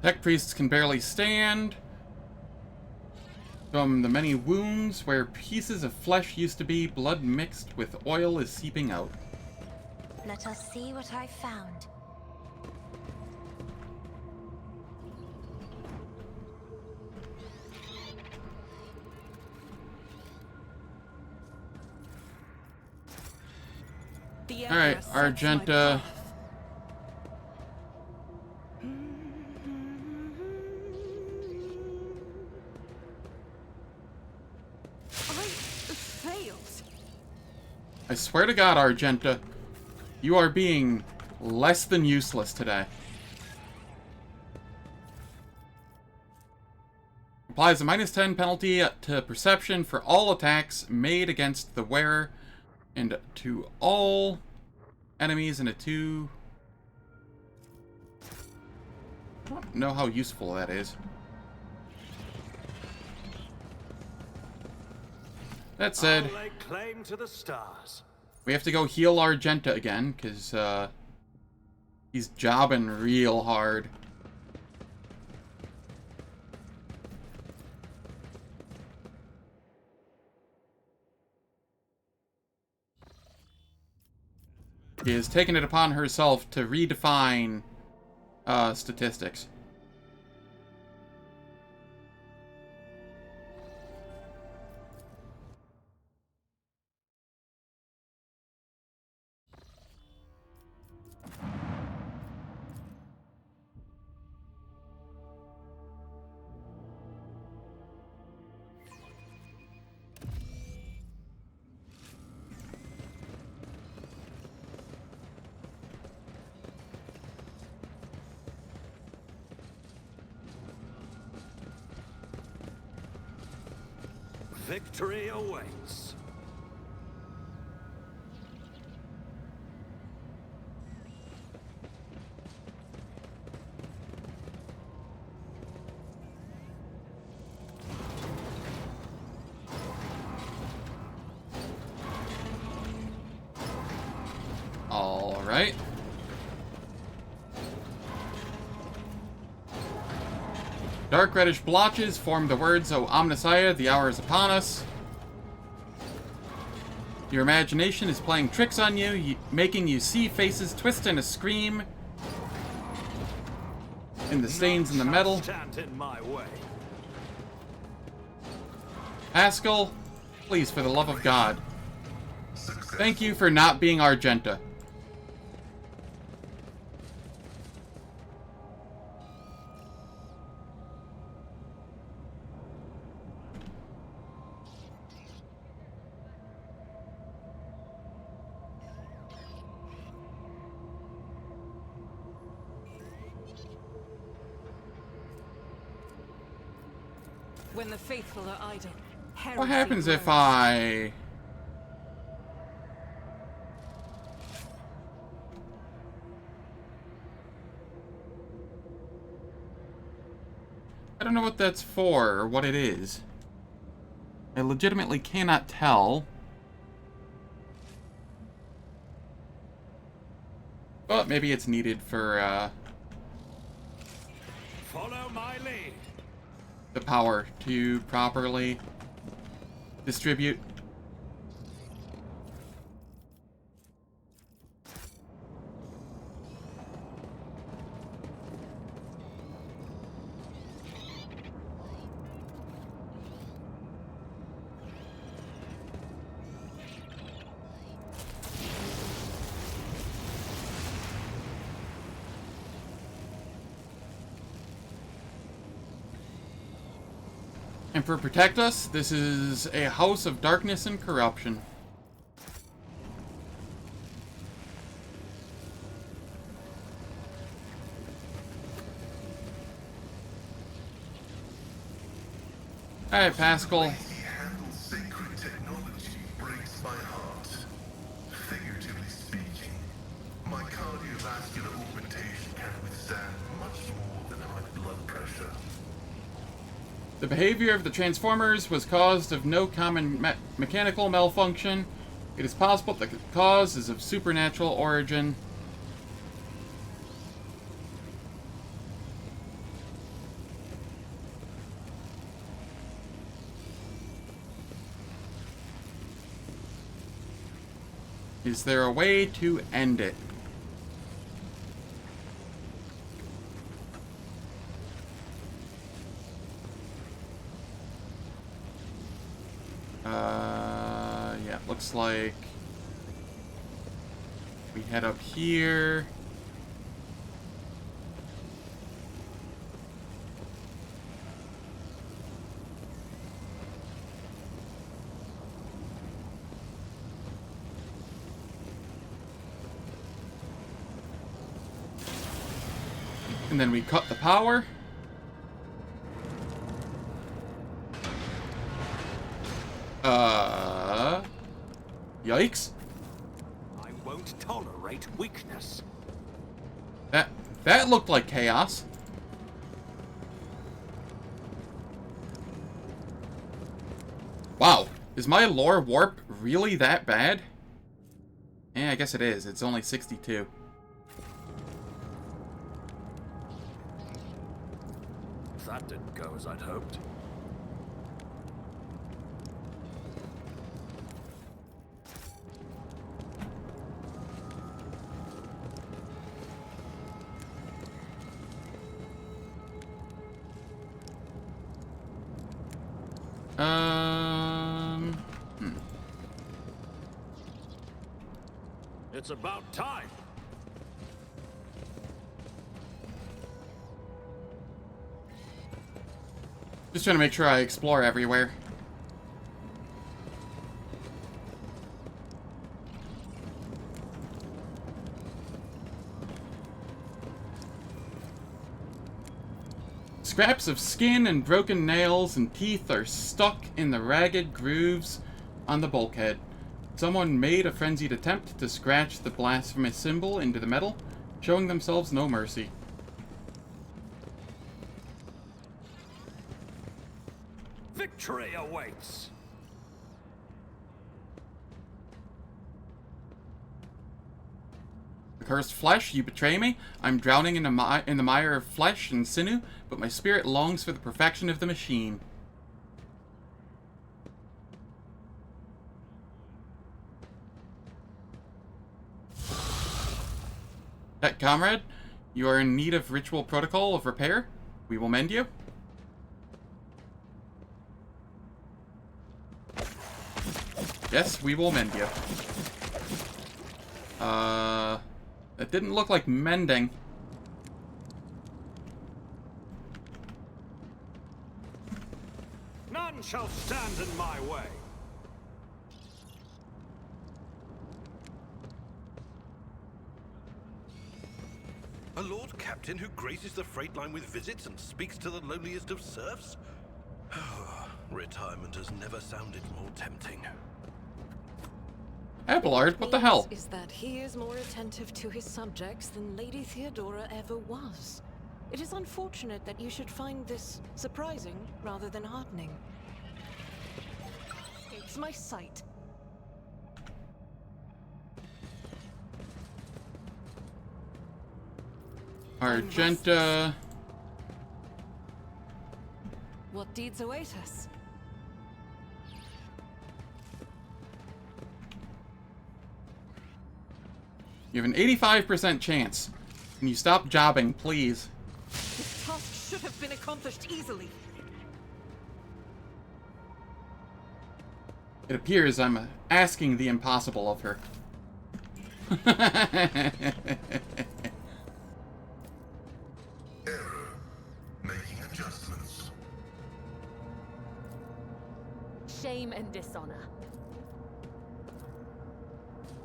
Tech priests can barely stand. From the many wounds where pieces of flesh used to be, blood mixed with oil is seeping out. Let us see what I found. Alright, Argenta. I swear to God, Argenta, you are being less than useless today. Applies a -10 penalty to perception for all attacks made against the wearer and to all enemies in a 2. I don't know how useful that is. That said, I'll lay claim to the stars. we have to go heal Argenta again, because he's jobbing real hard. She has taken it upon herself to redefine statistics. Victory awaits. All right. Dark reddish blotches form the words, O Omnissiah, the hour is upon us. Your imagination is playing tricks on you, making you see faces twist and a scream. And the stains in the metal. Stand in my way. Haskell, please, for the love of God. Thank you for not being Argenta. When the faithful are idle, What happens if grows. I... I don't know what that's for, or what it is. I legitimately cannot tell. But maybe it's needed for, Follow my lead. the power to properly distribute. And for protect us, this is a house of darkness and corruption. Alright, Pascal. He handles sacred technology breaks my heart. Figuratively speaking, my cardiovascular augmentation can withstand much more than high blood pressure. The behavior of the Transformers was caused of no common mechanical malfunction. It is possible that the cause is of supernatural origin. Is there a way to end it? Yeah, looks like we head up here. And then we cut the power. Yikes. I won't tolerate weakness. That looked like chaos. Wow, is my lore warp really that bad? Yeah, I guess it is. It's only 62. That didn't go as I'd hoped. It's about time. Just trying to make sure I explore everywhere. Scraps of skin and broken nails and teeth are stuck in the ragged grooves on the bulkhead. Someone made a frenzied attempt to scratch the blasphemous symbol into the metal, showing themselves no mercy. Victory awaits. Cursed flesh, you betray me. I'm drowning in the mire of flesh and sinew, but my spirit longs for the perfection of the machine. Pet comrade, you are in need of ritual protocol of repair. We will mend you. Yes, we will mend you. That didn't look like mending. None shall stand in my way. A Lord Captain who graces the freight line with visits and speaks to the lowliest of serfs? Retirement has never sounded more tempting. Abelard, what the hell? Is that he is more attentive to his subjects than Lady Theodora ever was. It is unfortunate that you should find this surprising rather than heartening. Escapes my sight. Argenta. What deeds await us? You have an 85% chance. Can you stop jobbing, please? This task should have been accomplished easily. It appears I'm asking the impossible of her. Error. Making adjustments. Shame and dishonor.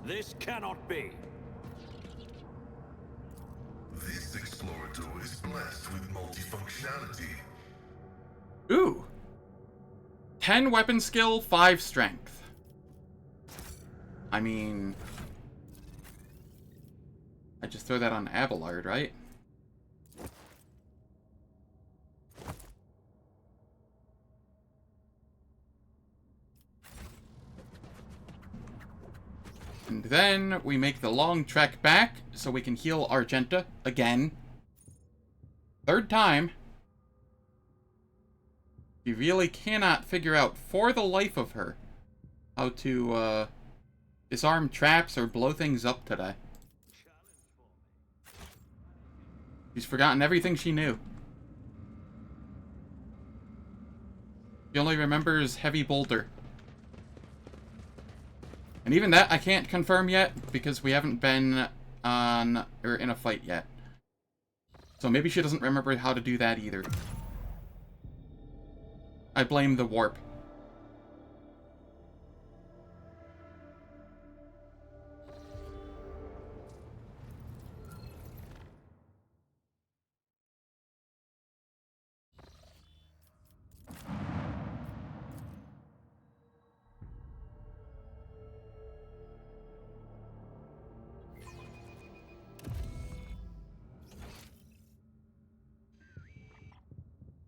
This cannot be. This explorator is blessed with multifunctionality. Ooh. 10 weapon skill, 5 strength. I mean... I just throw that on Abelard, right? And then we make the long trek back so we can heal Argenta again. 3rd time. You really cannot figure out for the life of her how to disarm traps or blow things up today. She's forgotten everything she knew. She only remembers Heavy Boulder. And even that I can't confirm yet because we haven't been on or in a fight yet. So maybe she doesn't remember how to do that either. I blame the warp.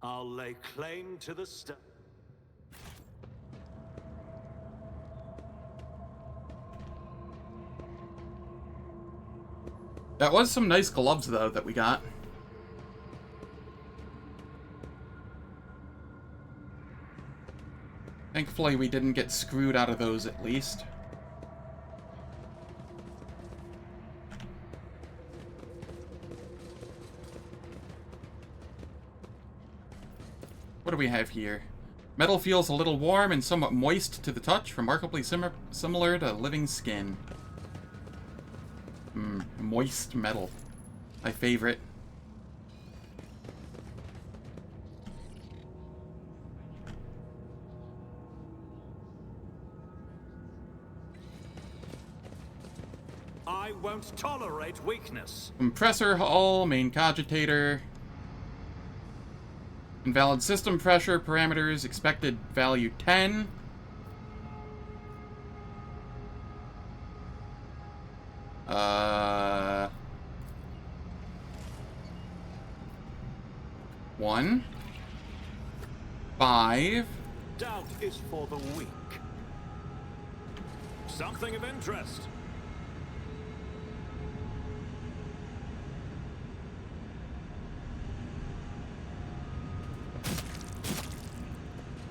I'll lay claim to the stone. That was some nice gloves, though, that we got. Thankfully, we didn't get screwed out of those, at least. What do we have here? Metal feels a little warm and somewhat moist to the touch, remarkably similar to living skin. Moist metal. My favorite. I won't tolerate weakness. Compressor hull, main cogitator. Invalid system pressure parameters, expected value 10. One. 5. Doubt is for the weak. Something of interest.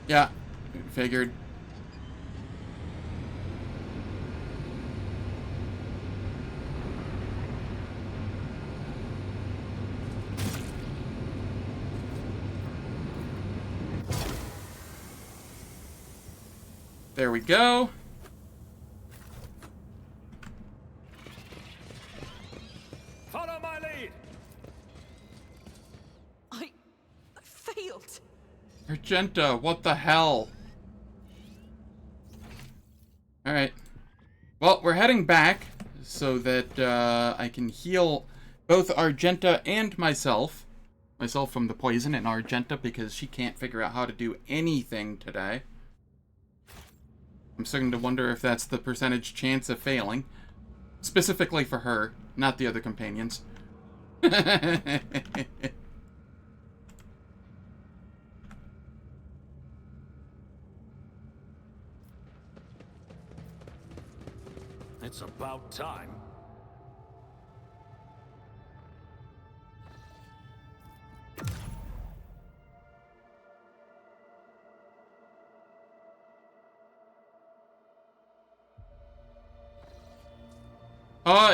Yeah, figured. There we go. Follow my lead. I failed. Argenta, what the hell? Alright. Well, we're heading back so that I can heal both Argenta and myself. Myself from the poison, and Argenta because she can't figure out how to do anything today. I'm starting to wonder if that's the percentage chance of failing. Specifically for her, not the other companions. It's about time.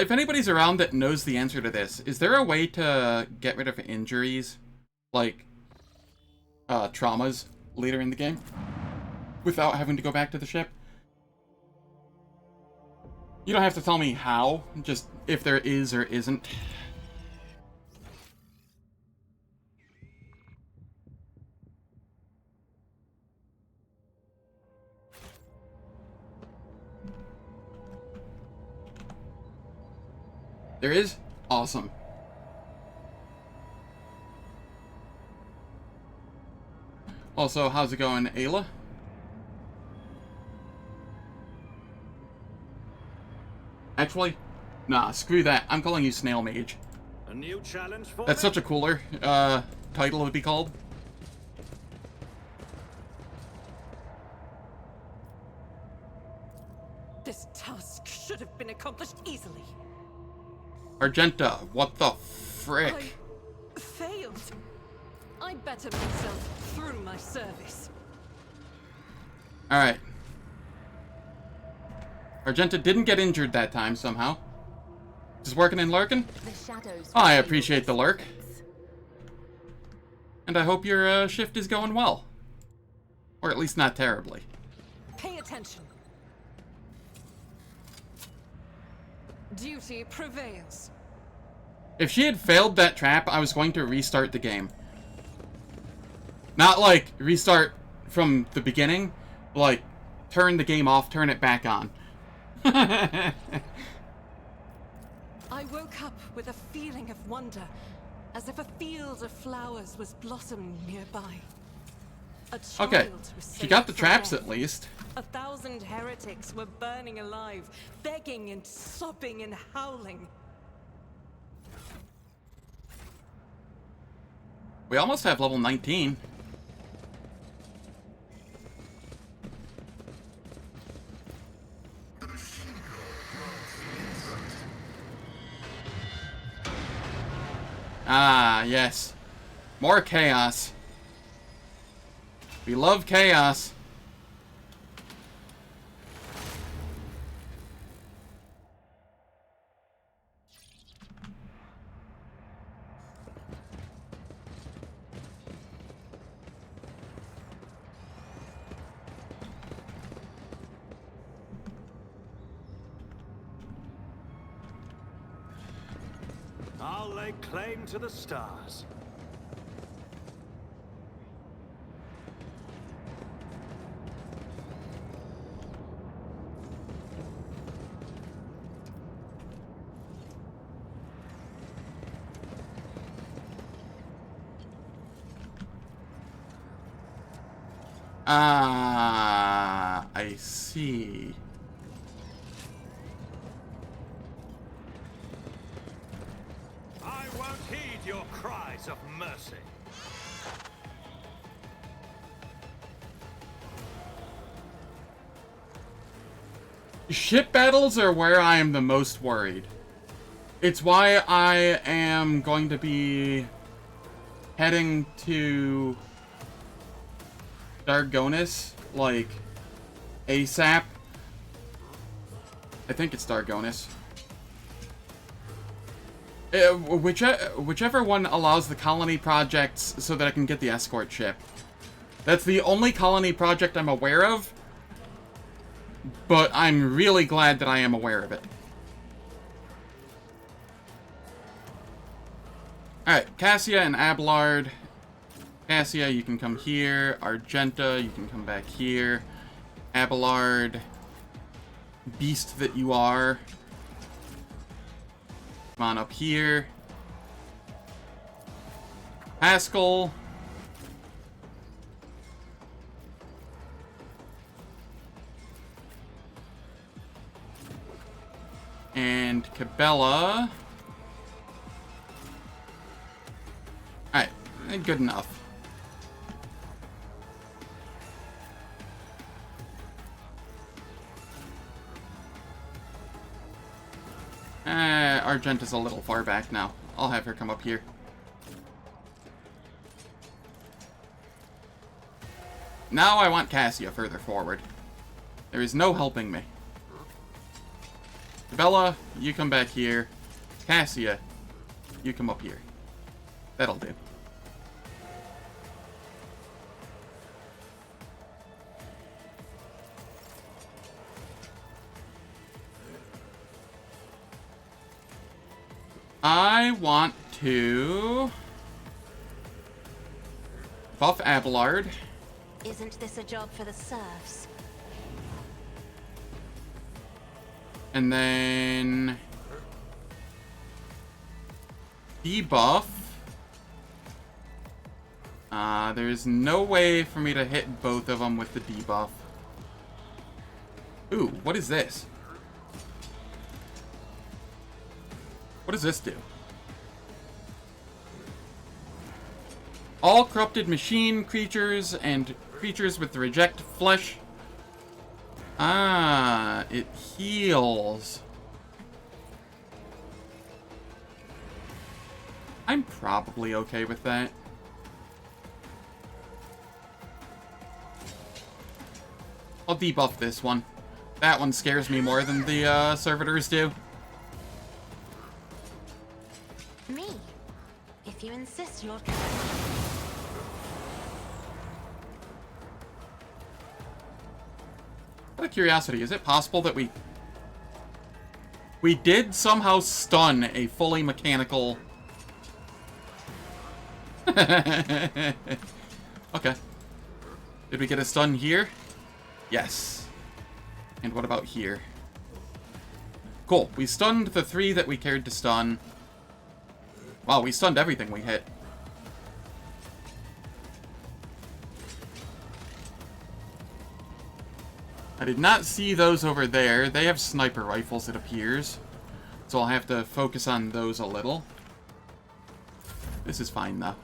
If anybody's around that knows the answer to this, is there a way to get rid of injuries, like, traumas, later in the game, without having to go back to the ship? You don't have to tell me how, just if there is or isn't. There is? Awesome. Also, how's it going, Ayla? Actually, nah, screw that. I'm calling you Snail Mage. A new challenge for That's me? such a cooler title would be called. This task should have been accomplished easily. Argenta, what the frick? I failed. I better myself through my service. Alright. Argenta didn't get injured that time somehow. Just working and lurking? The shadows. I appreciate the lurk. And I hope your shift is going well. Or at least not terribly. Pay attention. Duty prevails. If she had failed that trap, I was going to restart the game. Not like restart from the beginning, like turn the game off, turn it back on. I woke up with a feeling of wonder, as if a field of flowers was blossoming nearby. A child Okay, was she got the saved traps from at least. 1,000 heretics were burning alive, begging and sobbing and howling. We almost have level 19. Ah, yes. More chaos. We love chaos. I'll lay claim to the stars. Ah, I see. I won't heed your cries of mercy. Ship battles are where I am the most worried. It's why I am going to be heading to Dargonus, like, ASAP. I think it's Dargonus. Whichever one allows the colony projects so that I can get the escort ship. That's the only colony project I'm aware of but I'm really glad that I am aware of it. Alright, Cassia and Abelard. Cassia, you can come here. Argenta, you can come back here. Abelard, beast that you are. Come on up here. Haskell. And Cabela. Alright, good enough. Argenta's a little far back now. I'll have her come up here. Now I want Cassia further forward. There is no helping me. Bella, you come back here. Cassia, you come up here. That'll do. I want to buff Abelard. Isn't this a job for the serfs? And then debuff. There's no way for me to hit both of them with the debuff. Ooh, what is this? What does this do? All corrupted machine creatures and creatures with reject flesh. Ah, it heals. I'm probably okay with that. I'll debuff this one. That one scares me more than the servitors do. Me? If you insist, Lord. Out of curiosity, is it possible that we did somehow stun a fully mechanical... Okay. Did we get a stun here? Yes. And what about here? Cool. We stunned the 3 that we cared to stun. Wow, we stunned everything we hit. I did not see those over there. They have sniper rifles, it appears. So I'll have to focus on those a little. This is fine, though.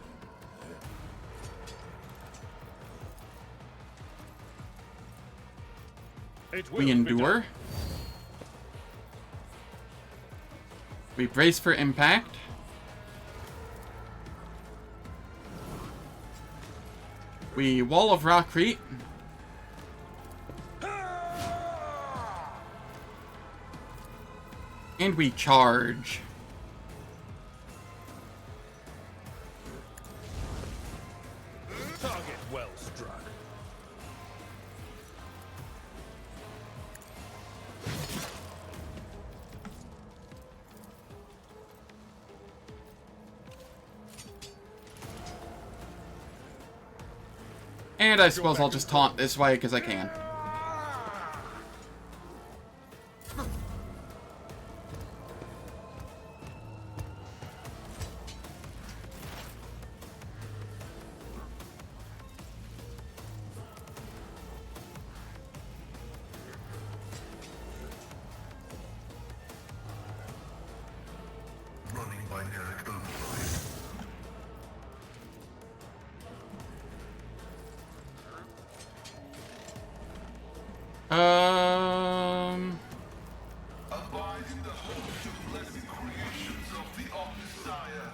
We endure. We brace for impact. We Wall of Rockcrete. And we charge. Target well struck. And I suppose I'll just taunt this way because I can. Running by Eric Override. Abide in the host of blessed creations of the Omnissiah.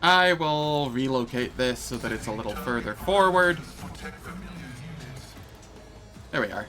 I will relocate this so that it's a little further forward. Protect familiar units. There we are.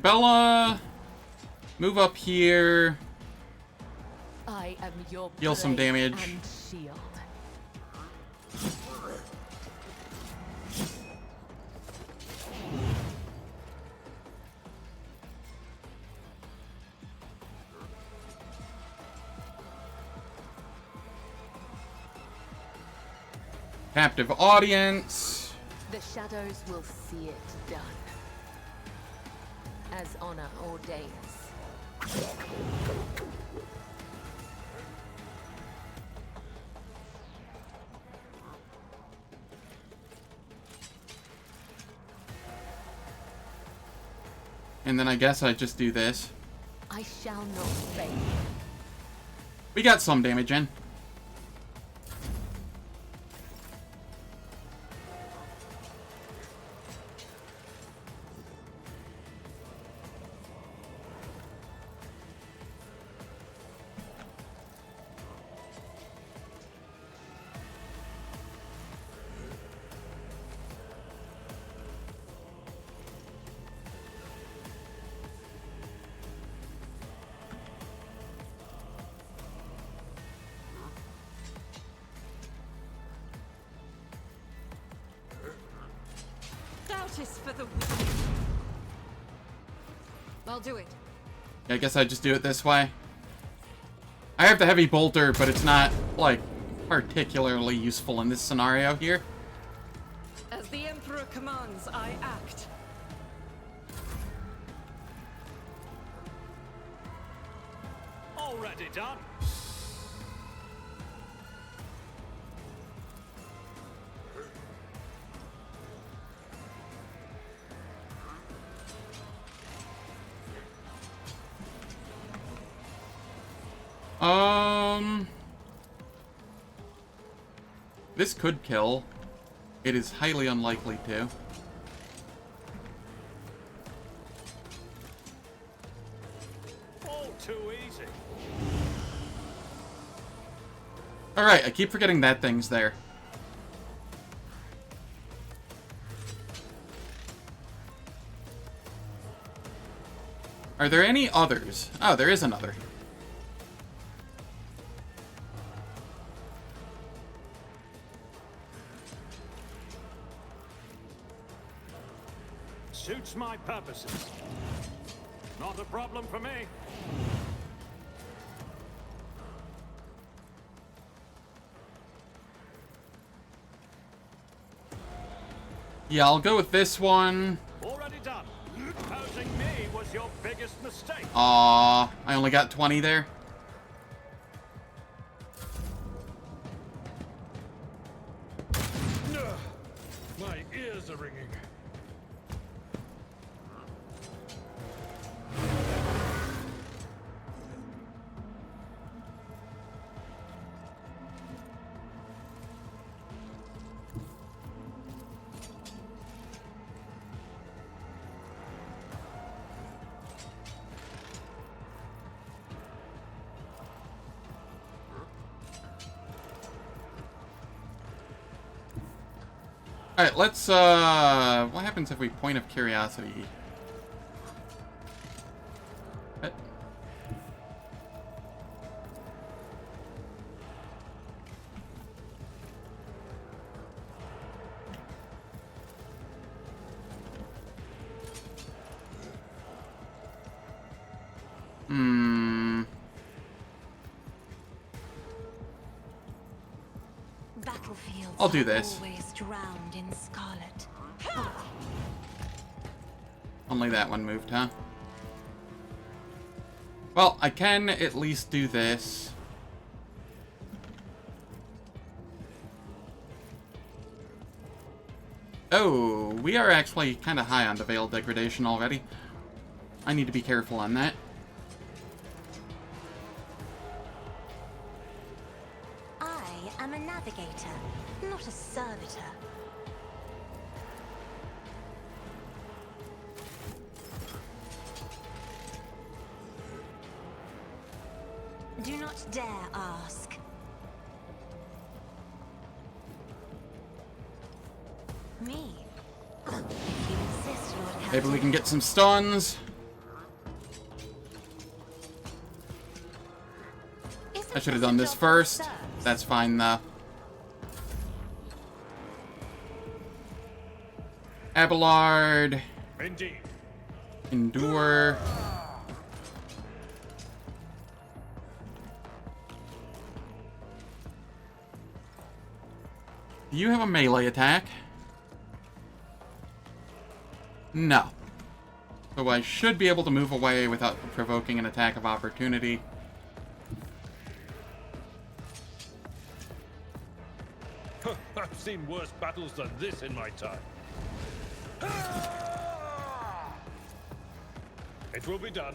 Bella, move up here. I am your Deal some blade damage. and shield. Captive audience. The shadows will see it done, as honor ordains. And then I guess I just do this. I shall not fail. We got some damage in. Doubt is for the weak. I'll do it. I guess I just do it this way. I have the heavy bolter, but it's not, like, particularly useful in this scenario here. As the Emperor commands, I act. Already done. This could kill. It is highly unlikely to. All too easy. Alright, I keep forgetting that thing's there. Are there any others? Oh, there is another. Suits my purposes. Not a problem for me. Yeah, I'll go with this one. Already done. Opposing me was your biggest mistake. Aww, I only got 20 there. My ears are ringing. Alright, let's, what happens if we point of curiosity? What? Battlefields I'll do are this. always drowned in scarlet. Only that one moved, huh? Well, I can at least do this. Oh, we are actually kind of high on the Veil degradation already. I need to be careful on that. I am a navigator, not a servitor. Do not dare ask. Me? If you insist, Lord Captain. Maybe we can get some stuns. I should have done this first. That's fine, though. Abelard. Indeed. Endure. Do you have a melee attack? No. So I should be able to move away without provoking an attack of opportunity. I've seen worse battles than this in my time. It will be done.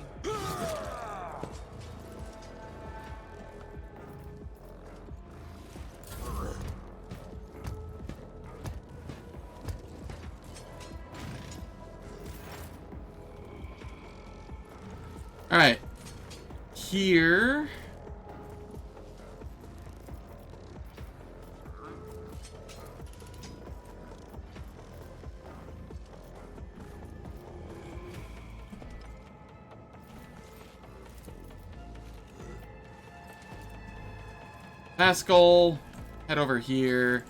Alright. Here. Pascal, head over here.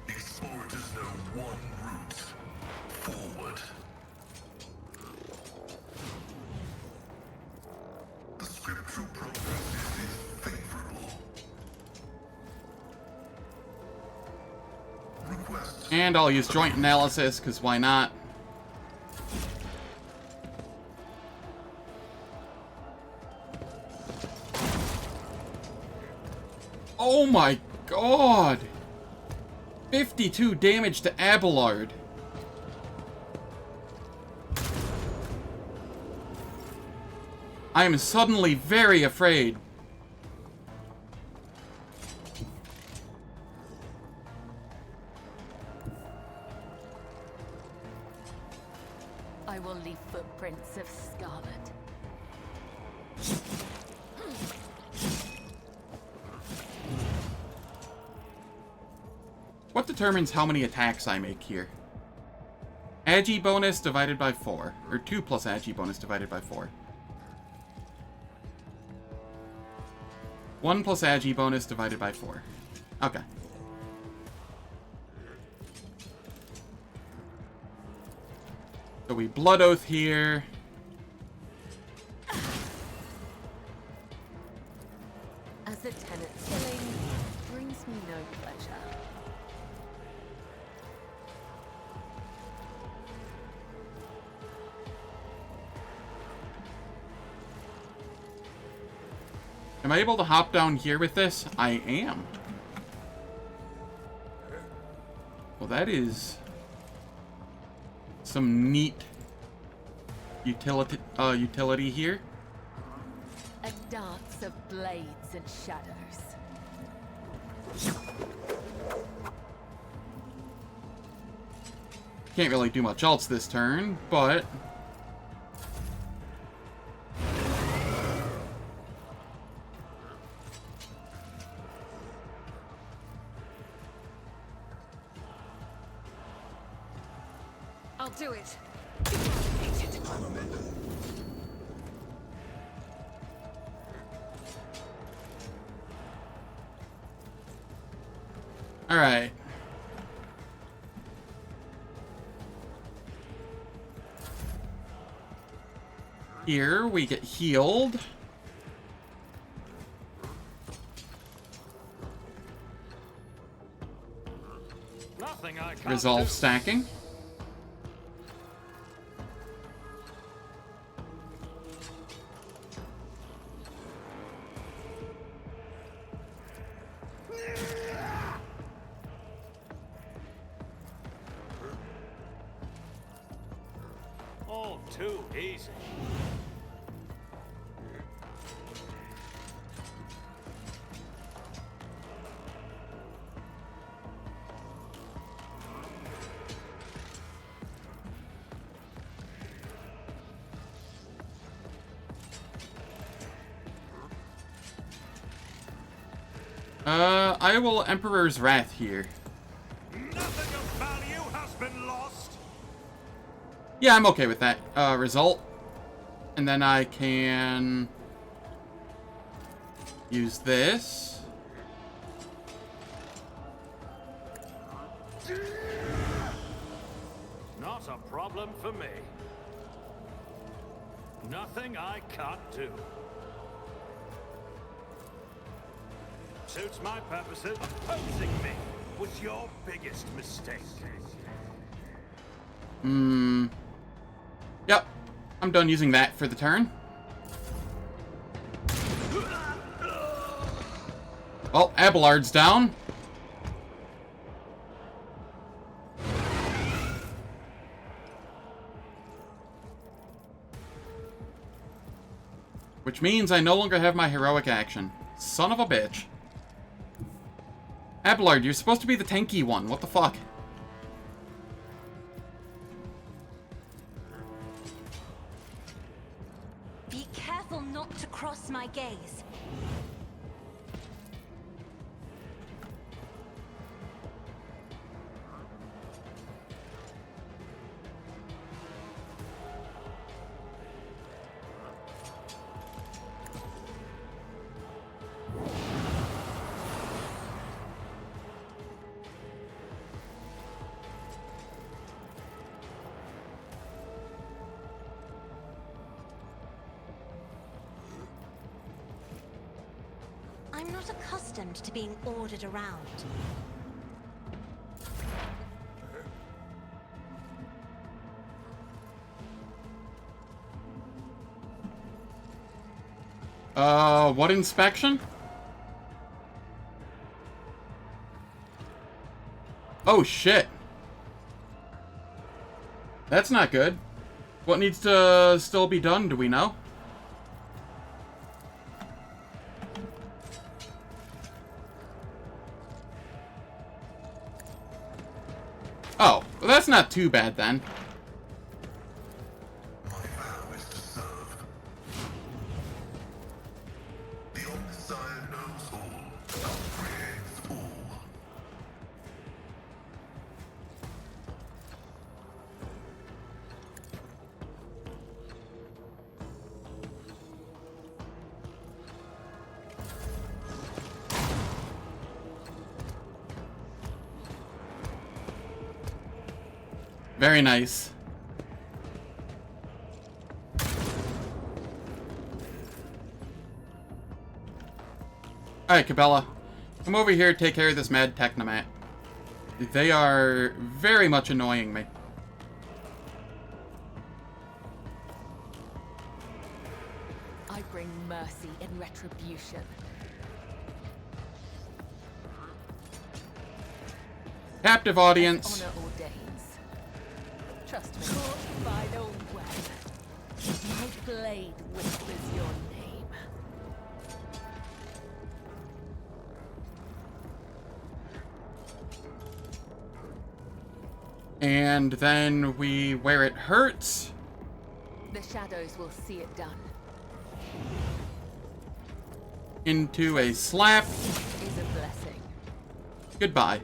Explorers know one route forward. The scriptural prognosis is favorable. Request. And I'll use joint analysis, because why not? Oh my god! 52 damage to Abelard. I am suddenly very afraid. I will leave footprints of scarlet. What determines how many attacks I make here? Agi bonus divided by 4. Or 2 plus Agi bonus divided by 4. 1 plus Agi bonus divided by 4. Okay. So we Blood Oath here. As a tenant, killing brings me no pleasure. Am I able to hop down here with this? I am. Well, that is some neat utility here. A dance of blades and shadows. Can't really do much else this turn, but I'll do it. all right. Here we get healed. Nothing I can't Resolve do. stacking. All too easy. I will Emperor's Wrath here. Nothing of value has been lost. Yeah, I'm okay with that result. And then I can Use this. Not a problem for me. Nothing I can't do. Suits my purposes. Opposing me was your biggest mistake. Yep. I'm done using that for the turn. Well, Abelard's down. Which means I no longer have my heroic action. Son of a bitch. Abelard, you're supposed to be the tanky one. What the fuck? Be careful not to cross my gaze. I'm not accustomed to being ordered around. What inspection? Oh, shit. That's not good. What needs to still be done, do we know? Oh, well, that's not too bad then. My vow is to serve. The Omnissiah knows all, comprehends all. Very nice. Alright, Cabela. Come over here, take care of this mad technomat. They are very much annoying me. I bring mercy in retribution. Captive audience. Honor ordains. Trust me. Fortified old web. My blade whispers your name. And then we, where it hurts. The shadows will see it done. Into a slap. Is a blessing. Goodbye.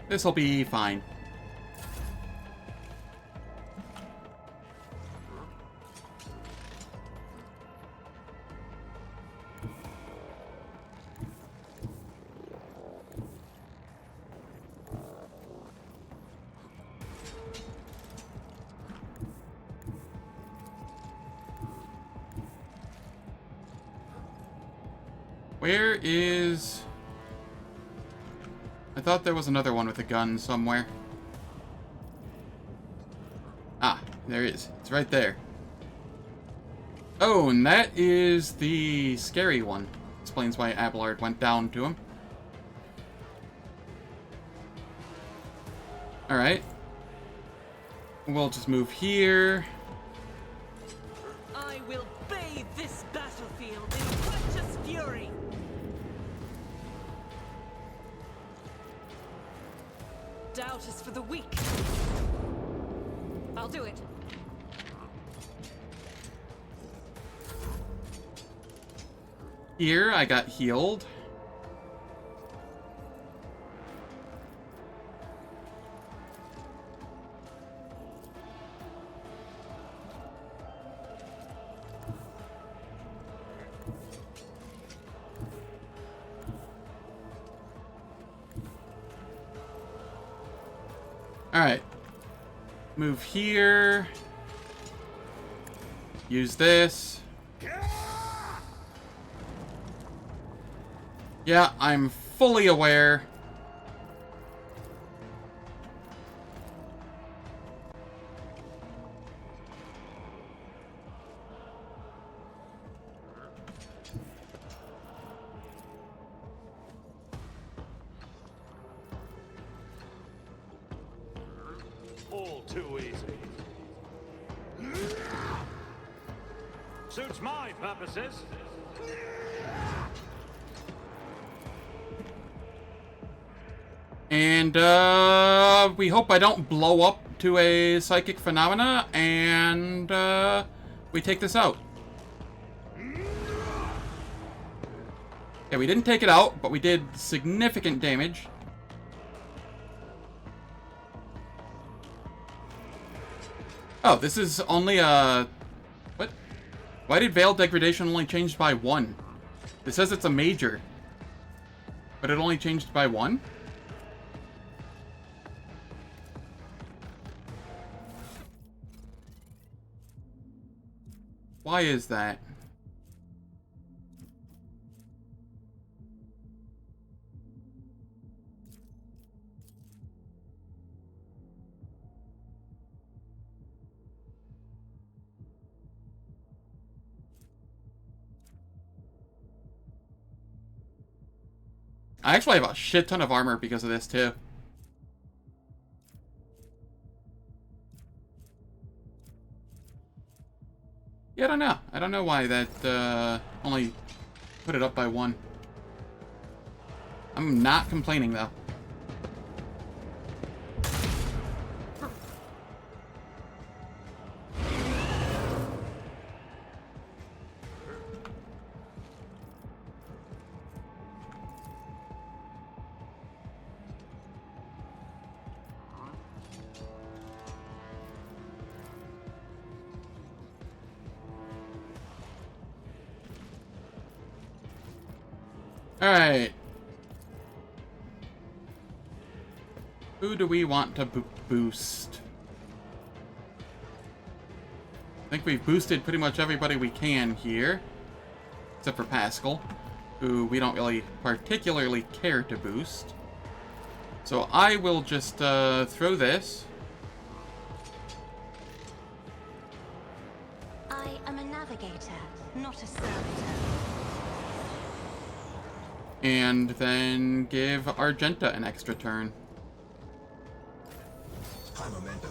This'll be fine. Where is... I thought there was another one with a gun somewhere. Ah, there it is. It's right there. Oh, and that is the scary one. Explains why Abelard went down to him. Alright. We'll just move here. I will bathe this battlefield in righteous fury. Doubt is for the weak. I'll do it. Here, I got healed. Alright. Move here. Use this. Yeah, I'm fully aware. All too easy. Suits my purposes. And, we hope I don't blow up to a psychic phenomena, and, we take this out. Yeah, we didn't take it out, but we did significant damage. Oh, this is only a... What? Why did Veil Degradation only change by 1? It says it's a major. But it only changed by 1? Why is that? I actually have a shit ton of armor because of this, too. Yeah, I don't know. I don't know why that only put it up by 1. I'm not complaining, though. Alright. Who do we want to boost? I think we've boosted pretty much everybody we can here. Except for Pascal, who we don't really particularly care to boost. So I will just throw this. I am a navigator, not a servitor. And then give Argenta an extra turn. High momentum.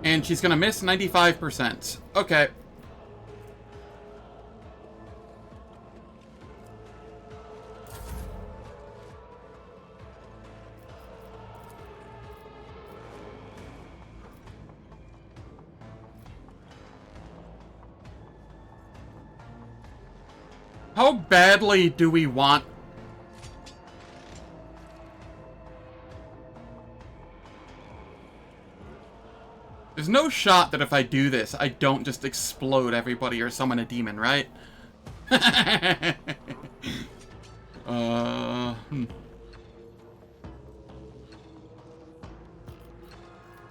And she's gonna miss 95%. Okay. How badly do we want... There's no shot that if I do this, I don't just explode everybody or summon a demon, right?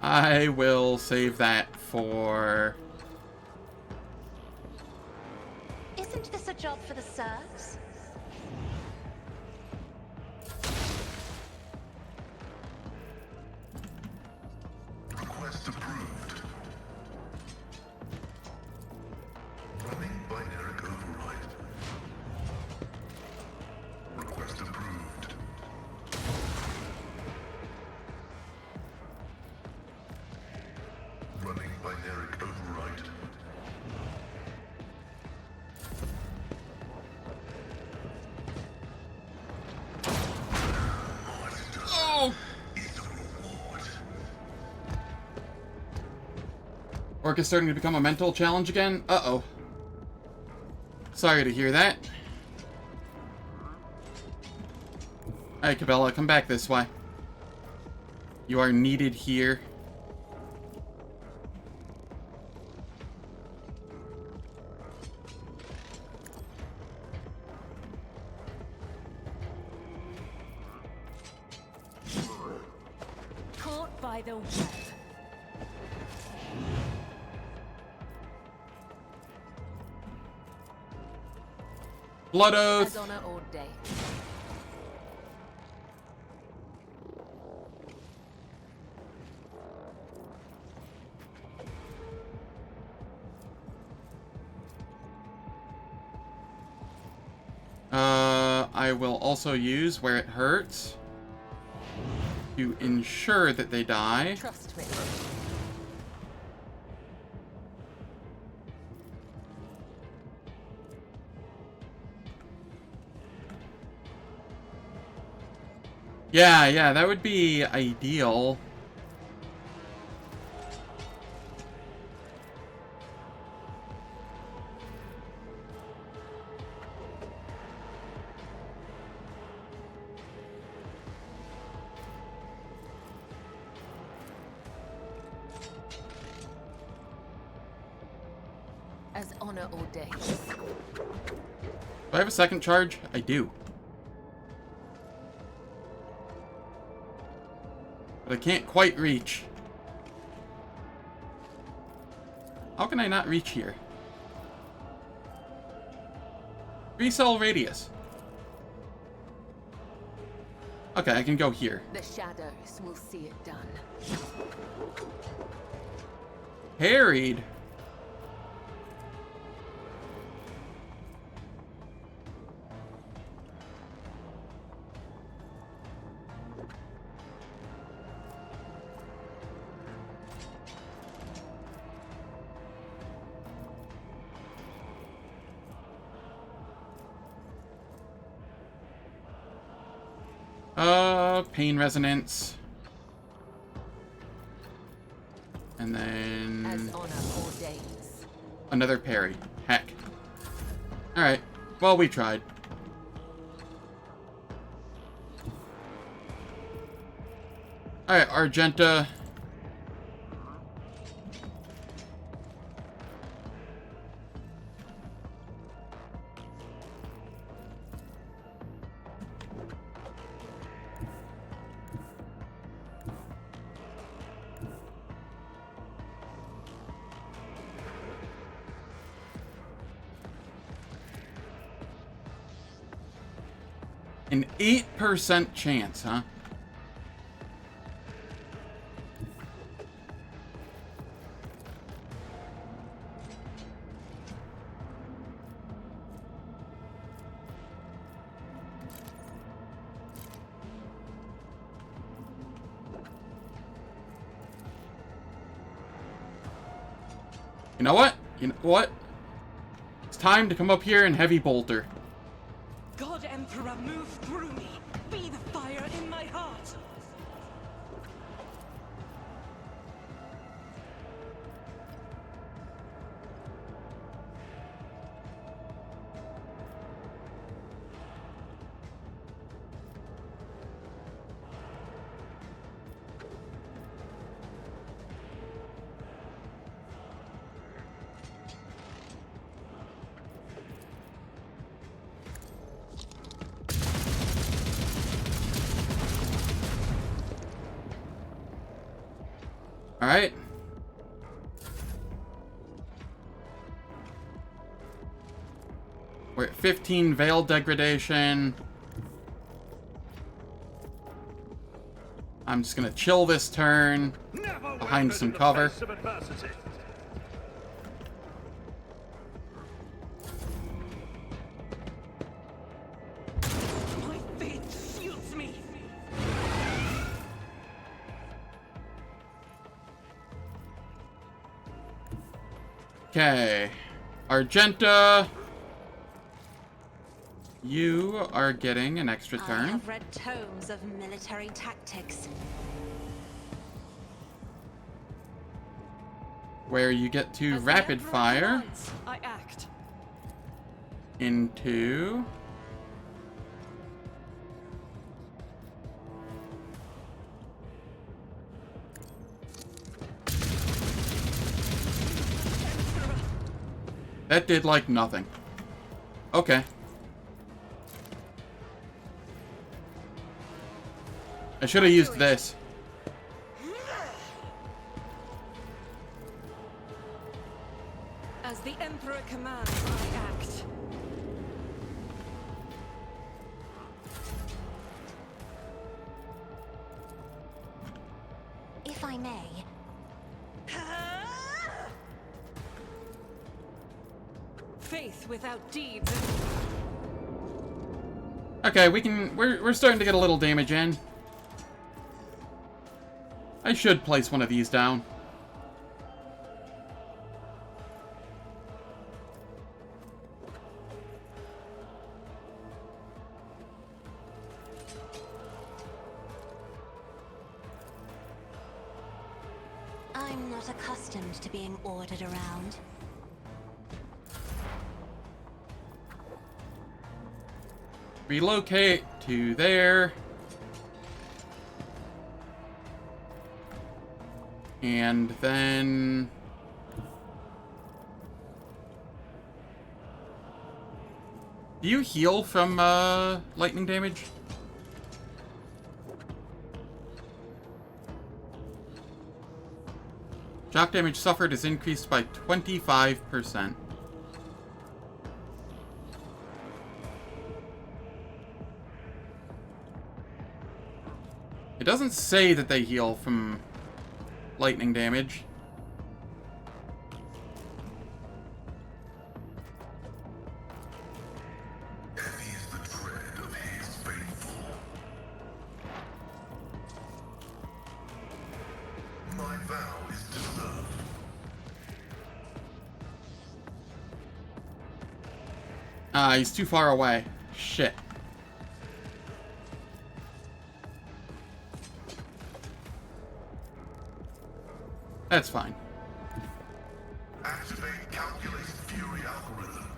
I will save that for... Isn't this a job for the serfs? Request approved. Running binary override. Request approved. Running binary override. Oh! Orc is starting to become a mental challenge again? Uh-oh. Sorry to hear that. Alright, Cabela, come back this way. You are needed here. by the web. Blood As Oath. honor or day. I will also use where it hurts to ensure that they die. Trust me. Yeah, that would be ideal. As honor or day. Do I have a second charge? I do. But I can't quite reach. How can I not reach here? 3-cell radius. Okay, I can go here. The shadows will see it done. Harried. Pain resonance. And then As honor or days. another parry. Heck. Alright. Well, we tried. Alright, Argenta. An 8% chance, huh? You know what? You know what? It's time to come up here and heavy bolter. God Emperor, move through me. Be the fire in my heart. Alright. We're at 15 veil degradation. I'm just gonna chill this turn behind some cover. My faith shields me. Okay. Argenta. You are getting an extra I turn. have read tomes of military tactics. Where you get to As the rapid Emperor fire commands, I act. into that did like nothing. Okay. I should have used this. commands, I act. If I may, Faith without deeds. Okay, we're starting to get a little damage in. I should place one of these down. I'm not accustomed to being ordered around. Relocate to there. And then... Do you heal from lightning damage? Shock damage suffered is increased by 25%. It doesn't say that they heal from lightning damage. Heavy is the dread of his faithful. My vow is to serve. Ah, he's too far away. Shit. That's fine. Activate calculated fury algorithm.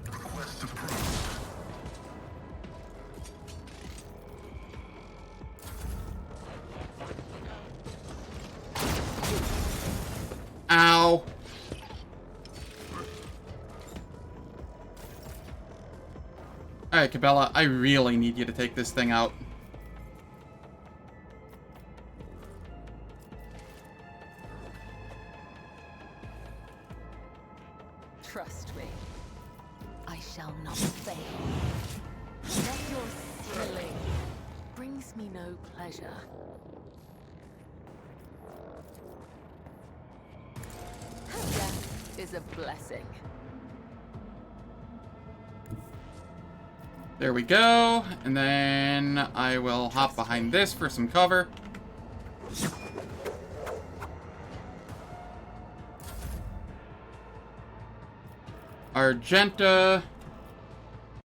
Request approved. Ow. Alright, Cabela, I really need you to take this thing out. Trust me, I shall not fail. That your thrilling brings me no pleasure. Death is a blessing. There we go. And then I will hop behind this for some cover. Argenta.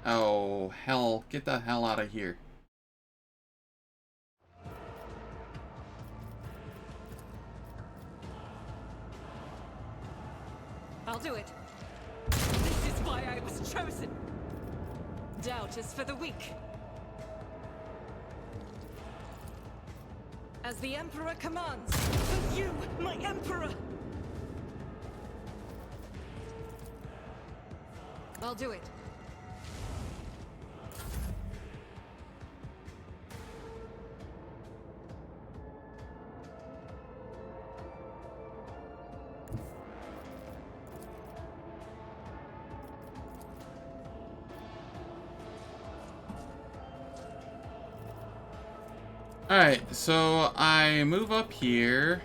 Oh, hell. Get the hell out of here. I'll do it. This is why I was chosen. Doubt is for the weak. As the Emperor commands, for you, my Emperor! I'll do it. Alright, so I move up here.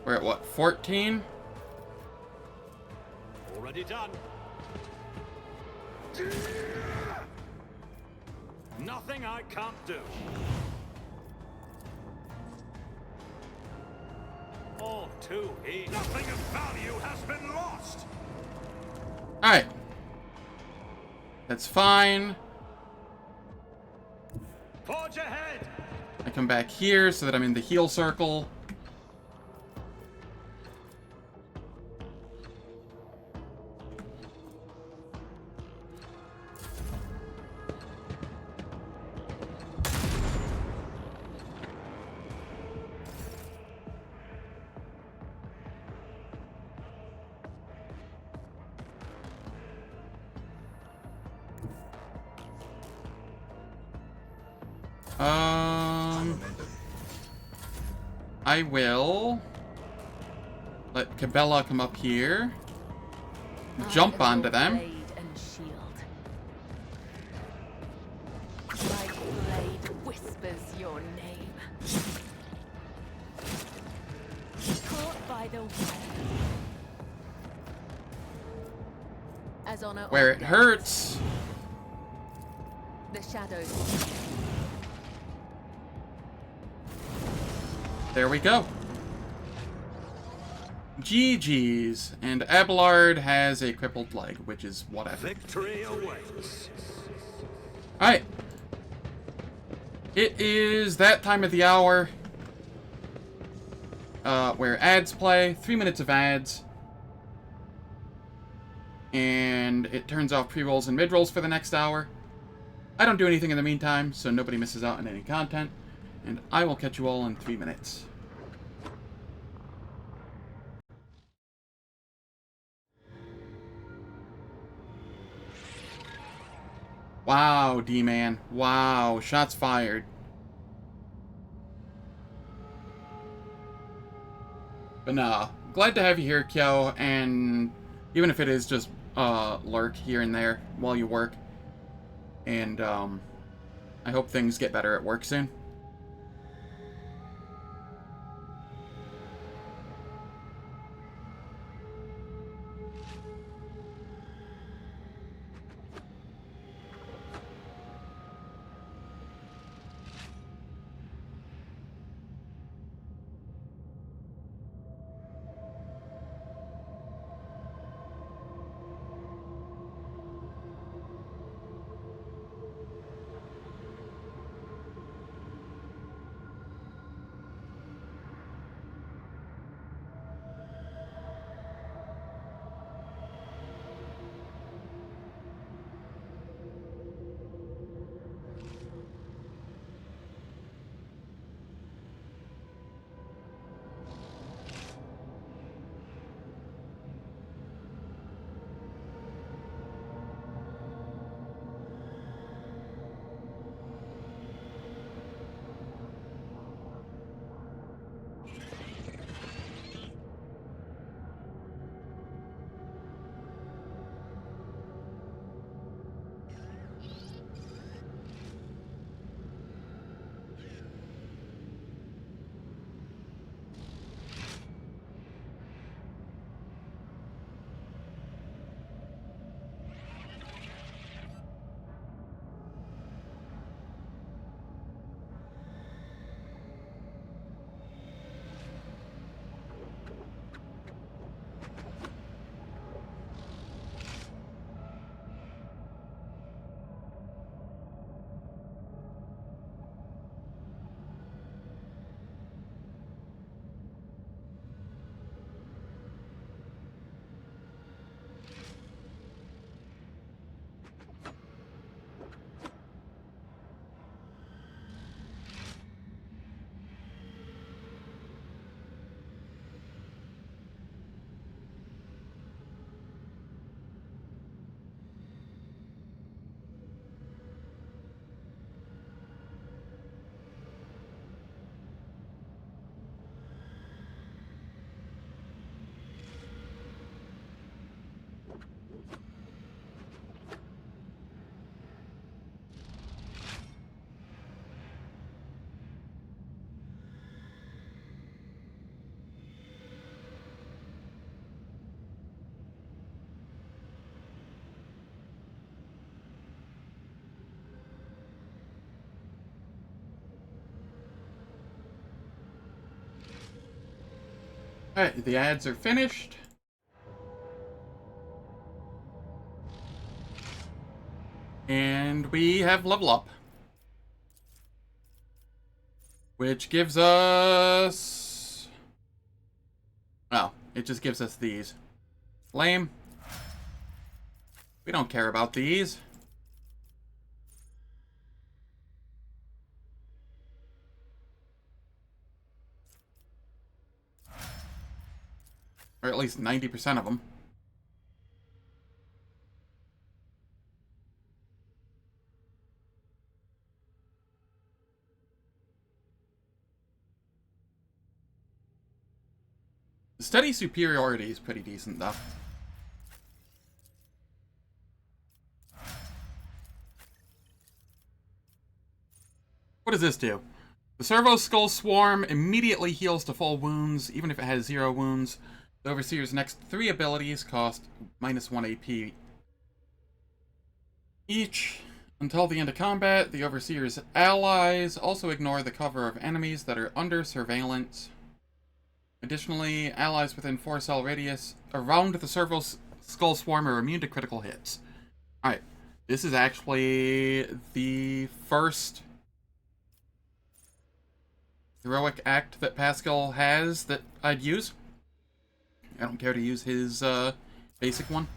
We're at what, 14? Already done. Nothing I can't do. All too easy. Nothing of value has been lost. Alright. That's fine. Forge ahead. I come back here so that I'm in the heal circle. I will Let Cabela come up here. Jump onto them. Blade and shield. My blade whispers your name. Caught by the web. As honor Where it ordains. hurts. The shadows. There we go. GG's. And Abelard has a crippled leg, which is whatever. Victory awaits. Alright. It is that time of the hour where ads play. 3 minutes of ads. And it turns off pre-rolls and mid-rolls for the next hour. I don't do anything in the meantime, so nobody misses out on any content. And I will catch you all in 3 minutes. Wow, D-Man. Wow, shots fired. But nah, glad to have you here, Kyo, and even if it is just lurk here and there while you work. And I hope things get better at work soon. Alright, the ads are finished. And we have level up. Which gives us... Oh, it just gives us these. Lame. We don't care about these. Or at least 90% of them. Study superiority is pretty decent, though. What does this do? The Servo Skull Swarm immediately heals to full wounds, even if it has 0 wounds. The Overseer's next 3 abilities cost -1 AP each. Until the end of combat, the Overseer's allies also ignore the cover of enemies that are under surveillance. Additionally, allies within 4-cell radius around the Servo Skull Swarm are immune to critical hits. Alright, this is actually the first heroic act that Pascal has that I'd use. I don't care to use his basic one.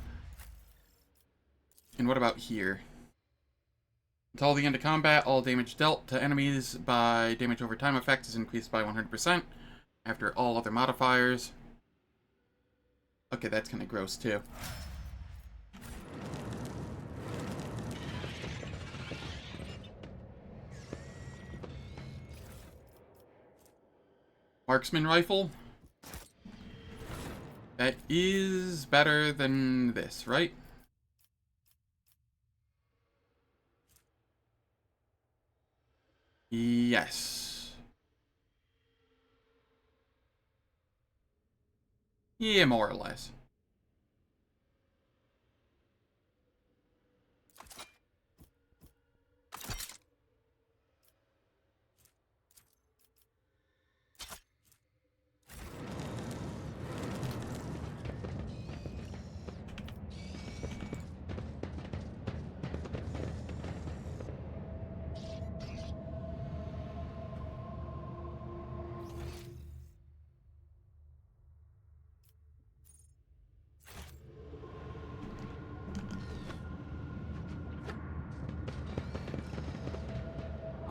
And what about here? Until the end of combat, all damage dealt to enemies by damage over time effect is increased by 100% after all other modifiers. Okay, that's kind of gross too. Marksman rifle. That is better than this, right? Yes. Yeah, more or less.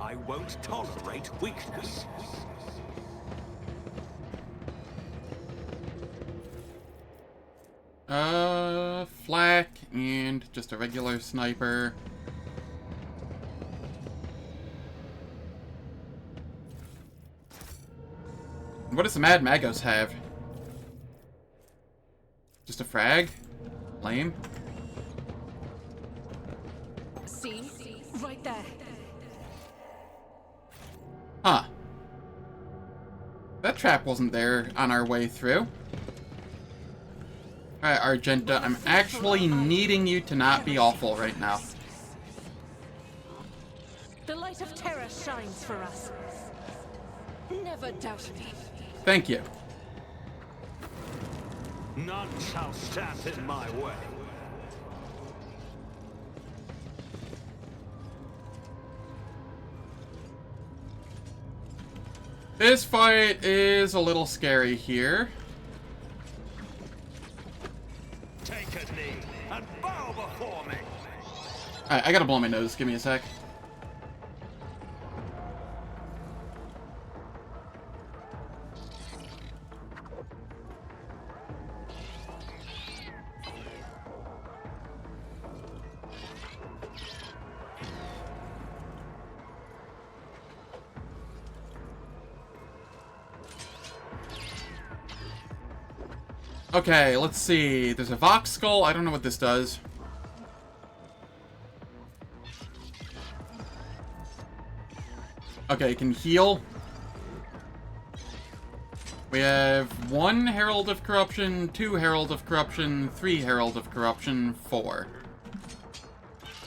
I won't tolerate weakness. Flak and just a regular sniper. What does the Mad Magos have? Just a frag? Lame. See? Right there. Huh. That trap wasn't there on our way through. Alright, Argenta, I'm actually needing you to not be awful right now. The light of terror shines for us. Never doubt me. Thank you. None shall stand in my way. This fight is a little scary here. Take a knee and bow before me. Alright, I gotta blow my nose. Give me a sec. Okay, let's see. There's a Vox Skull. I don't know what this does. Okay, it can heal. We have 1 Herald of Corruption, 2 Herald of Corruption, 3 Herald of Corruption, 4.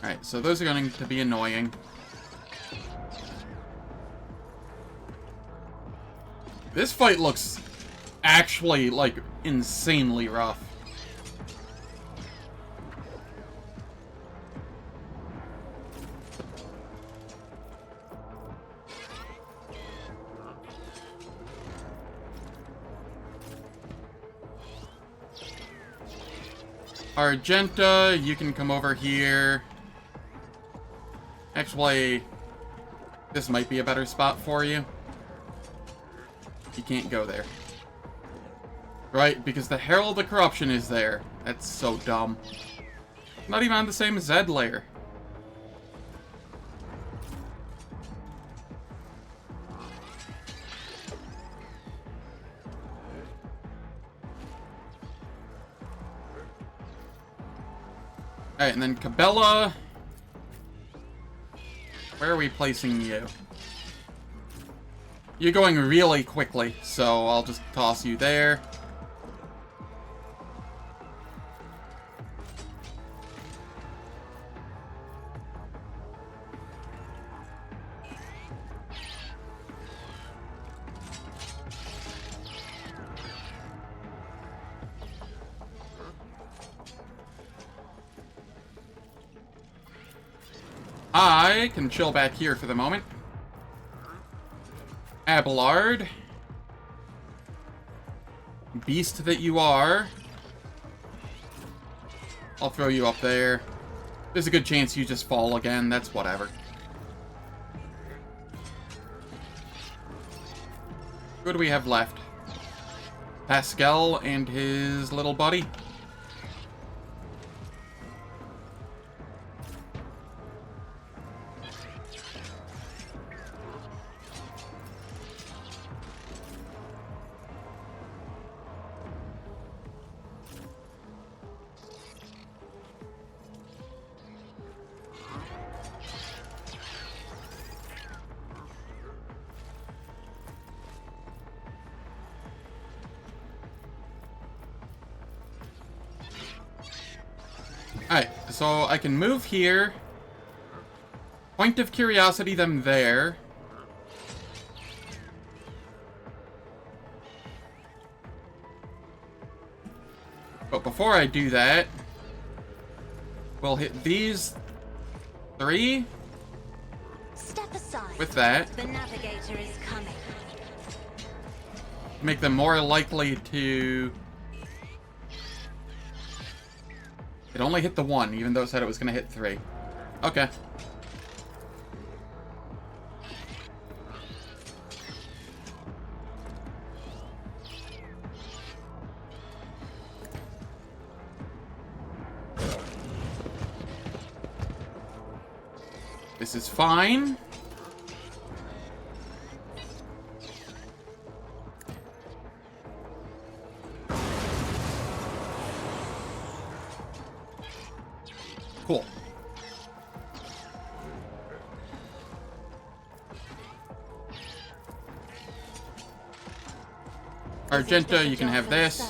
Alright, so those are going to be annoying. This fight looks actually, like, insanely rough. Argenta, you can come over here. Actually, this might be a better spot for you. You can't go there. Right, because the Herald of Corruption is there. That's so dumb. Not even on the same Zed layer. Alright, and then Cabela. Where are we placing you? You're going really quickly, so I'll just toss you there. I can chill back here for the moment. Abelard. Beast that you are. I'll throw you up there. There's a good chance you just fall again. That's whatever. Who do we have left? Pascal and his little buddy. Alright, so I can move here. Point of curiosity them there. But before I do that, we'll hit these 3. Step aside. With that. The navigator is coming. Make them more likely to... It only hit the 1, even though it said it was going to hit 3. Okay. This is fine. Cool. Argenta, you can have this.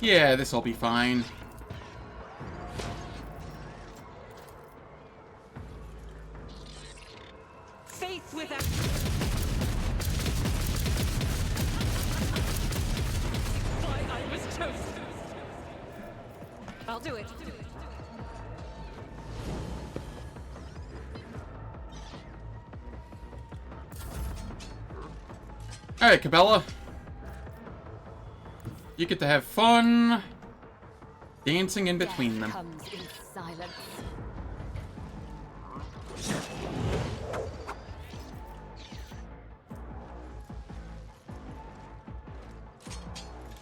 Yeah, this'll be fine. Faith without... Why I was chosen. I'll do it. Alright, Cabela. You get to have fun dancing in between them. Comes in silence.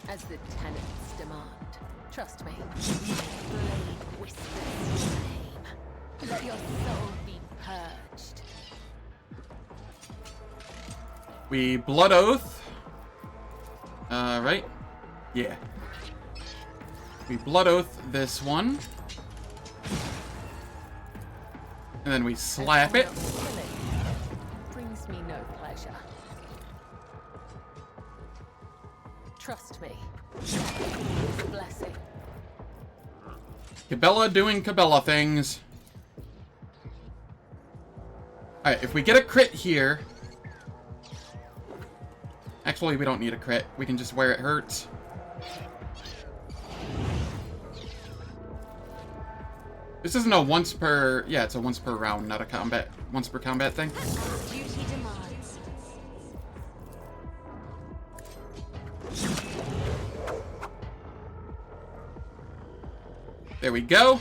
As the tenants demand. Trust me. Blade whispers your name. Let your soul be purged. We Blood Oath. Right? Yeah. We Blood Oath this one. And then we slap it. Brings me no pleasure. Trust me. Blessing. Cabela doing Cabela things. Alright, if we get a crit here... Actually, we don't need a crit. We can just where it hurts. This isn't a once per... Yeah, it's a once per round, not a combat... Once per combat thing. Duty demands. There we go.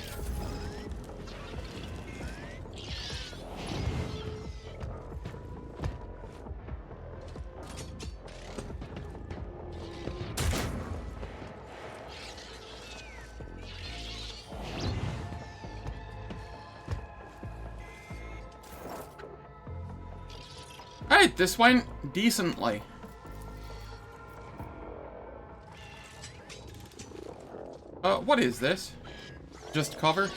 Alright, this went decently. What is this? Just cover?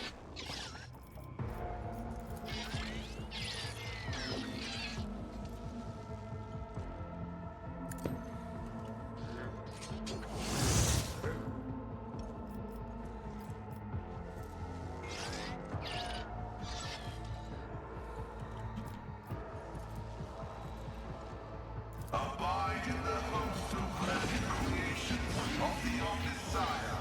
Abide in the host of magic creations of the Omnissiah.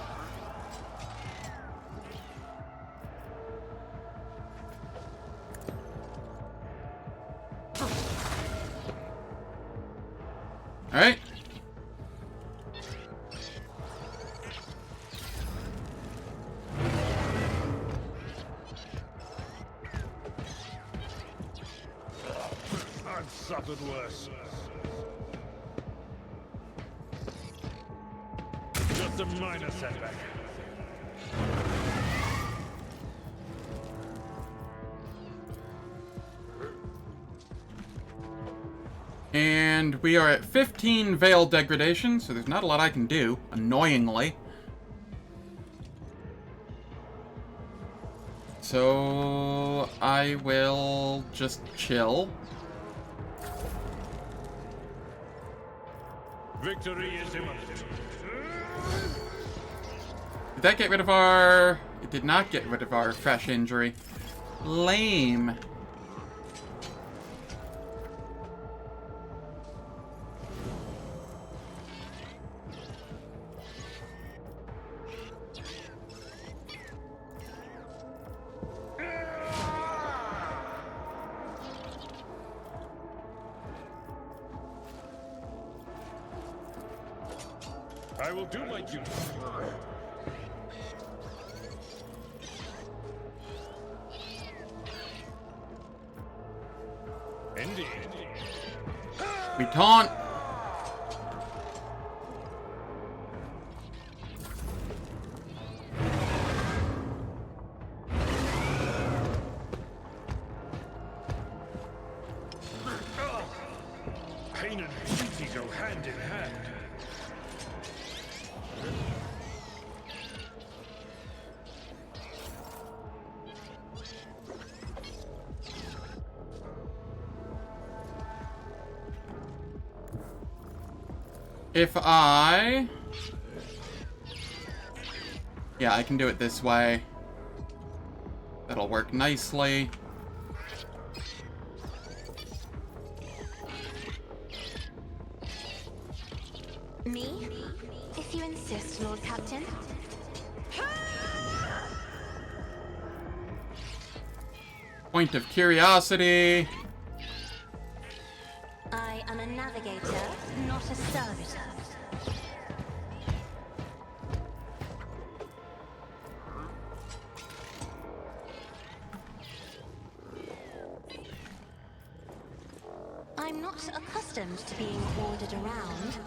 Alright. I've suffered worse. Just a minor setback. And we are at 15 Veil degradation, so there's not a lot I can do, annoyingly. So I will just chill. Victory is imminent. Did that get rid of our... It did not get rid of our fresh injury. Lame. I will do my duty. Indeed. We taunt. Pain and beauty go hand in hand. If I... Yeah, I can do it this way. That'll work nicely. Me? If you insist, Lord Captain. Point of curiosity. I am a navigator, not a servitor. I'm not accustomed to being ordered around.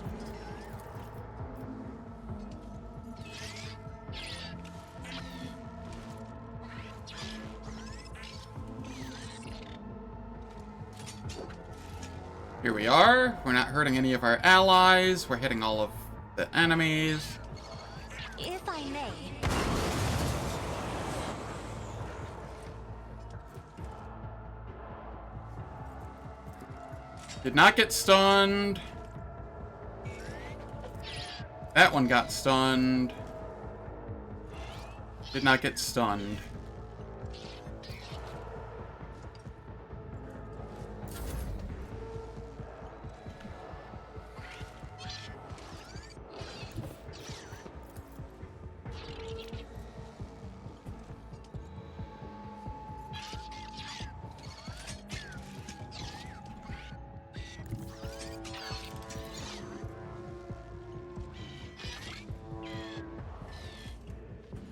Here we are. We're not hurting any of our allies. We're hitting all of the enemies. If I may. Did not get stunned. That one got stunned. Did not get stunned.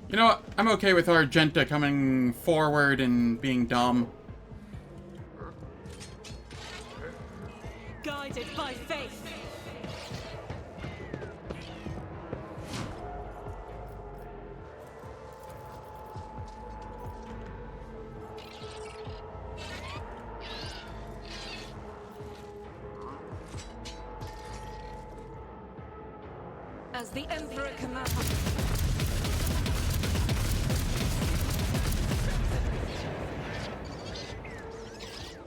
You know what? I'm okay with Argenta coming forward and being dumb. Guided by faith. As the Emperor commands.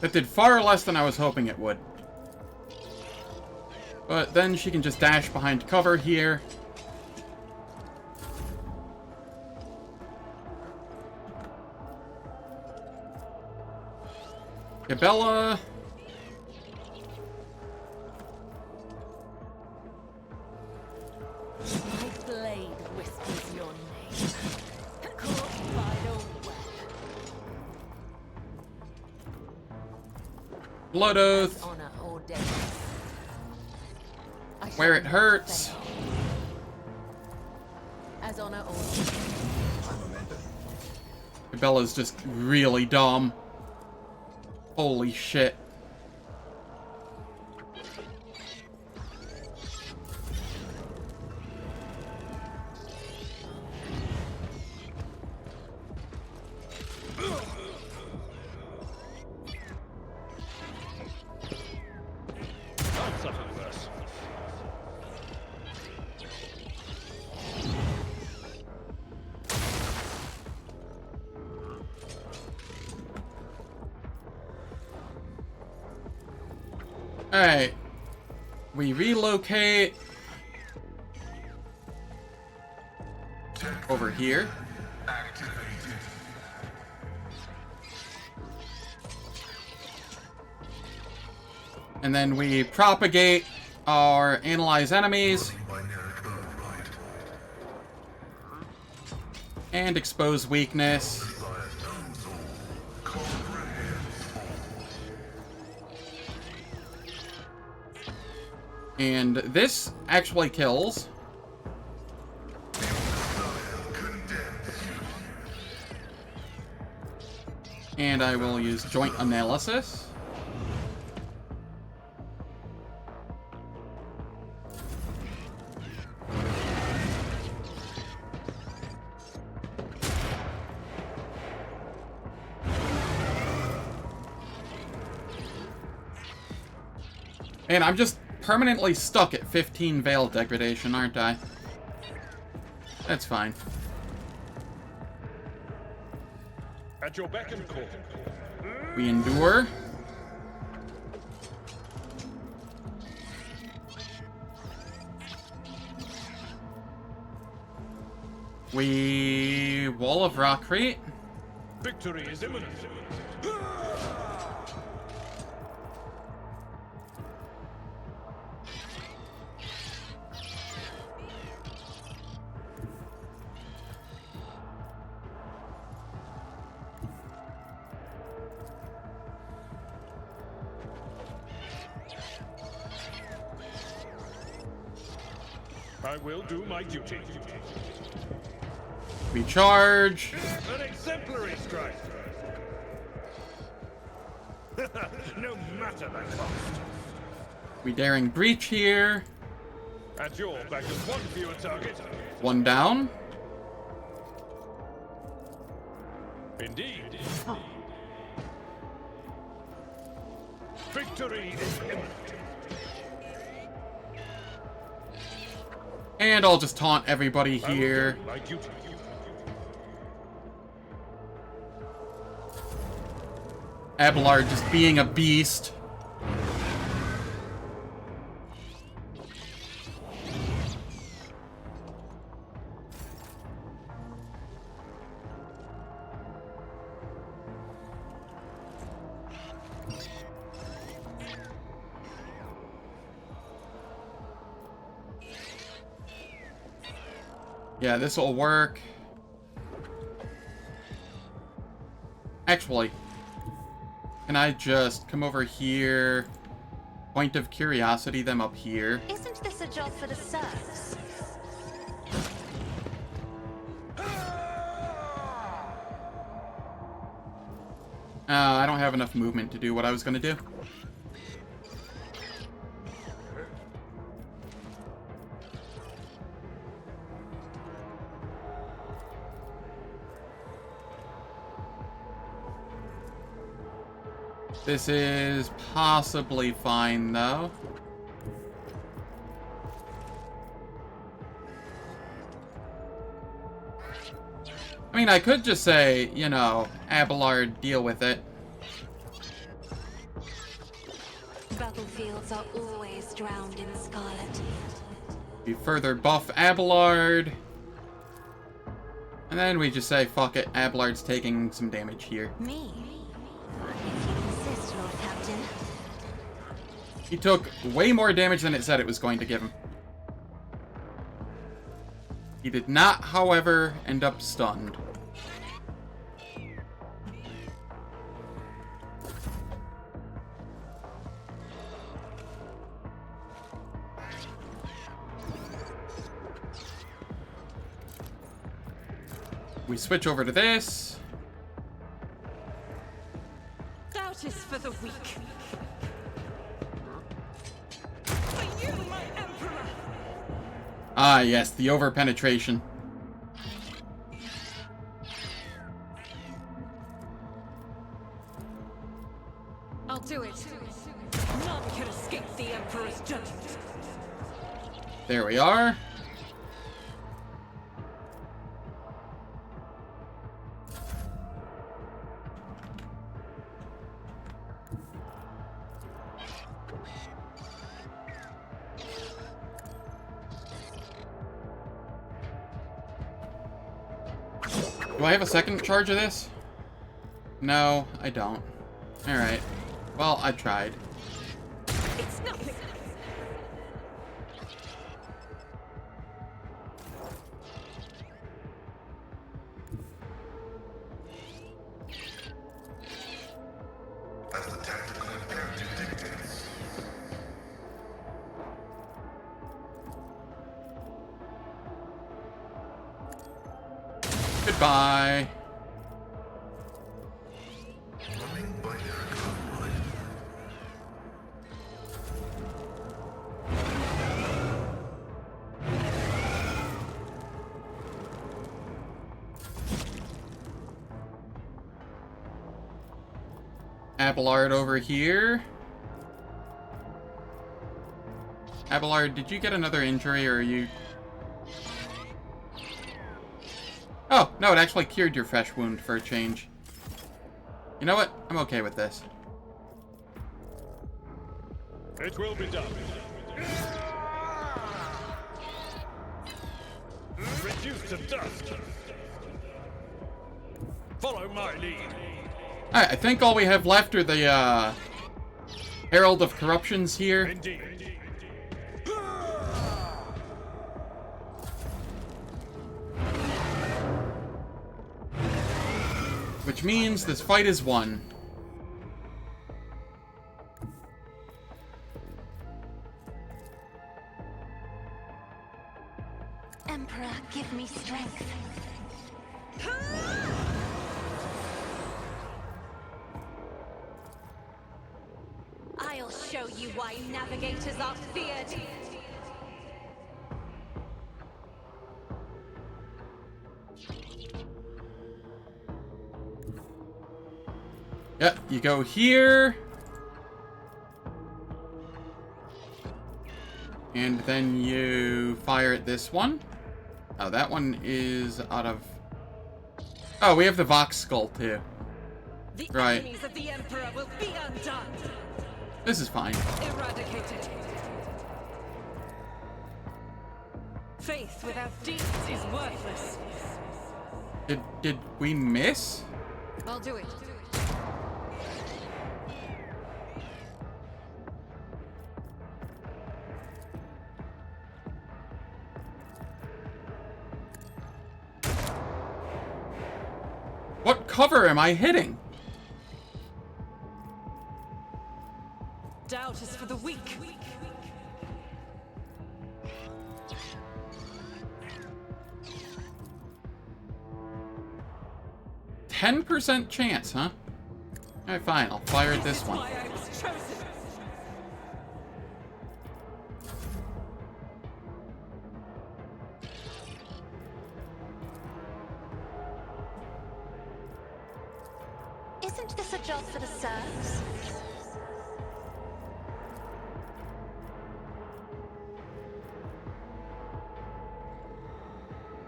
That did far less than I was hoping it would. But then she can just dash behind cover here. Gabella. My blade whispers your name. Caught by the web. Blood Oath. Honor or death. I Where shall it not hurts. fail. As honor or Gabella's just really dumb. Holy shit. I've suffered worse. Alright. We relocate over here. And then we propagate our analyze enemies and expose weakness. And this actually kills. And I will use joint analysis. And I'm just permanently stuck at 15 Veil degradation, aren't I? That's fine. At your beck and call. We endure. We Wall of Rockcrete. Victory is imminent. I will do my duty. We charge. An exemplary strike. No matter the cost. We daring breach here. At your back is one fewer target. One down. Indeed. Victory is imminent. And I'll just taunt everybody I will here. do my duty. Abelard just being a beast. Yeah, this will work. Actually, can I just come over here? Point of curiosity them up here. Isn't this a job for the serfs? I don't have enough movement to do what I was gonna do. This is possibly fine, though. I mean, I could just say, you know, Abelard, deal with it. Battlefields are always drowned in scarlet. We further buff Abelard. And then we just say, fuck it, Abelard's taking some damage here. Me? If you insist, Lord Captain. He took way more damage than it said it was going to give him. He did not, however, end up stunned. We switch over to this. Doubt is for the weak. For you, my emperor! Ah, yes, the over-penetration. I'll do it. None can escape the emperor's judgment. There we are. Do I have a second charge of this? No, I don't. Alright. Well, I tried. It's nothing. As the tactical imperative dictates. Goodbye. Running binary convoy. Abelard over here. Abelard, did you get another injury, or are you... Oh, no, it actually cured your fresh wound for a change. You know what? I'm okay with this. It will be done. Reduced to dust. Follow my lead. Alright, I think all we have left are the, Herald of Corruptions here. Indeed. Which means this fight is won. Emperor, give me strength. I'll show you why navigators are feared. Yep, you go here. And then you fire at this one. Oh, that one is out of... Oh, we have the Vox Skull, too. The Right. enemies of the emperor will be undone. This is fine. Eradicated. Faith without deeds is worthless. Did we miss? I'll do it. What cover am I hitting? Doubt is for the weak. 10% chance, huh? Alright, fine. I'll fire at this one. Why I was chosen. Isn't this a job for the serfs?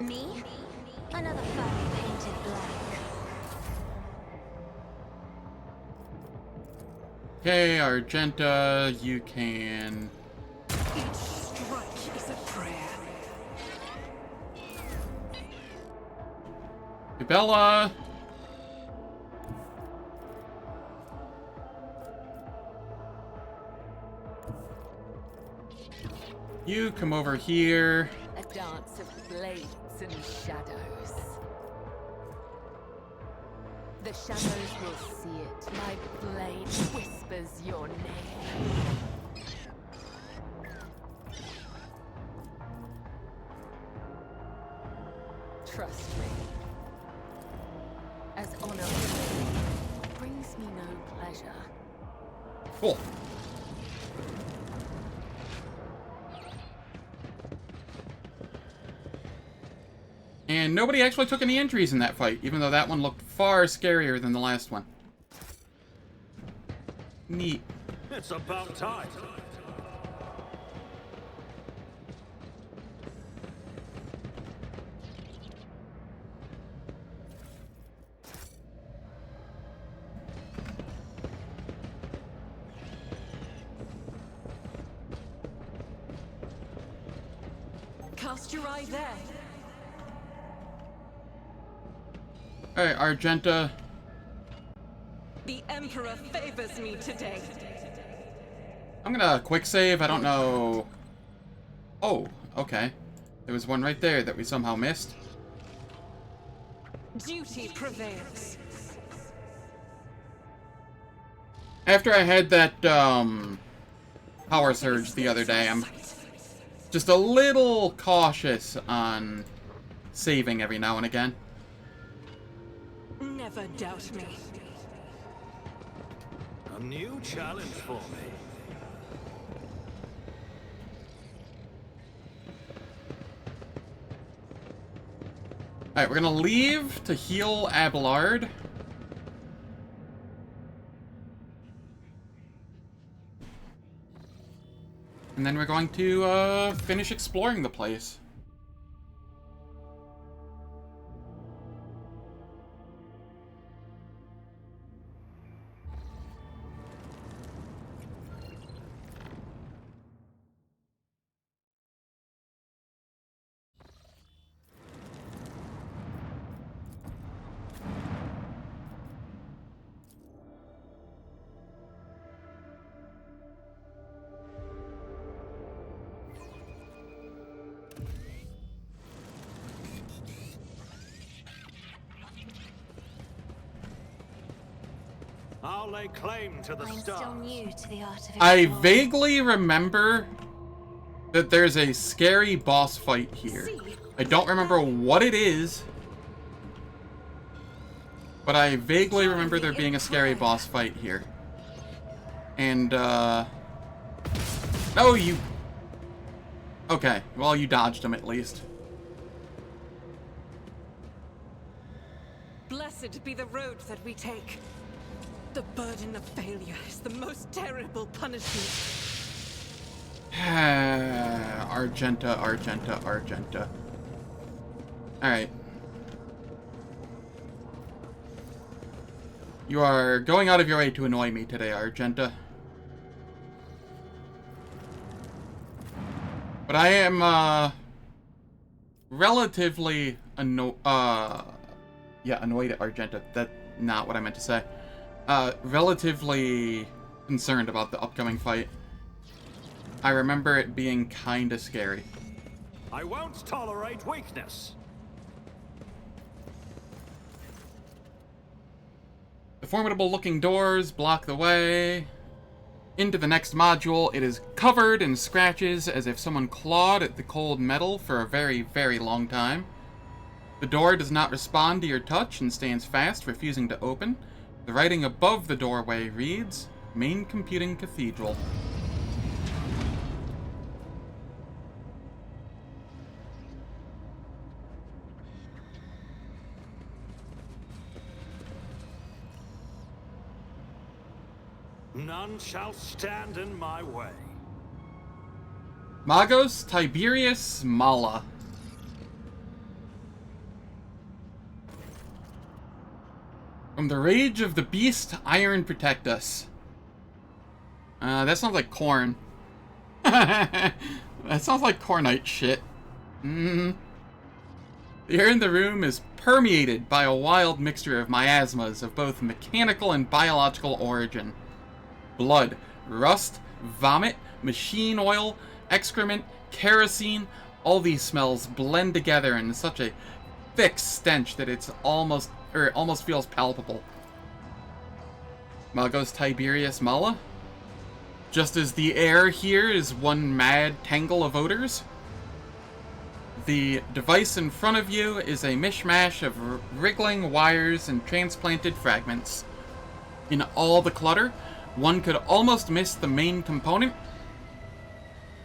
Me? Another furry painted Okay, Argenta, you can... Each strike is a prayer. Bella! You come over here. A dance of blades and shadows. The shadows will see it. My blade whispers your name. Trust me. As honor brings me no pleasure. Cool. And nobody actually took any injuries in that fight, even though that one looked far scarier than the last one. Neat. It's about time. Cast your eye there. Alright, Argenta. The Emperor favors me today. I'm gonna quick save, I don't know... Oh, okay. There was one right there that we somehow missed. Duty prevails. After I had that, power surge the other day, I'm just a little cautious on saving every now and again. Never doubt me. A new challenge for me. Alright, we're gonna leave to heal Abelard. And then we're going to, finish exploring the place. I'll lay claim to the I'm stars. still new to the art of I exploring. vaguely remember that there's a scary boss fight here. I don't remember what it is, but I vaguely remember there being a scary boss fight here. And, no, you... Okay, well, you dodged him at least. Blessed be the road that we take. The burden of failure is the most terrible punishment. Argenta, Argenta, Argenta. Alright. You are going out of your way to annoy me today, Argenta. But I am, relatively annoyed at Argenta. That's not what I meant to say. Relatively concerned about the upcoming fight. I remember it being kinda scary. I won't tolerate weakness. The formidable looking doors block the way. Into the next module, it is covered in scratches as if someone clawed at the cold metal for a very, very long time. The door does not respond to your touch and stands fast, refusing to open. The writing above the doorway reads, Main Computing Cathedral. None shall stand in my way. Magos Tiberius Mala. From the rage of the beast, iron protect us. That sounds like corn. That sounds like cornite shit. The air in the room is permeated by a wild mixture of miasmas of both mechanical and biological origin. Blood, rust, vomit, machine oil, excrement, kerosene, all these smells blend together in such a thick stench that it almost feels palpable. Magos Tiberius Mala? Just as the air here is one mad tangle of odors, the device in front of you is a mishmash of wriggling wires and transplanted fragments. In all the clutter, one could almost miss the main component.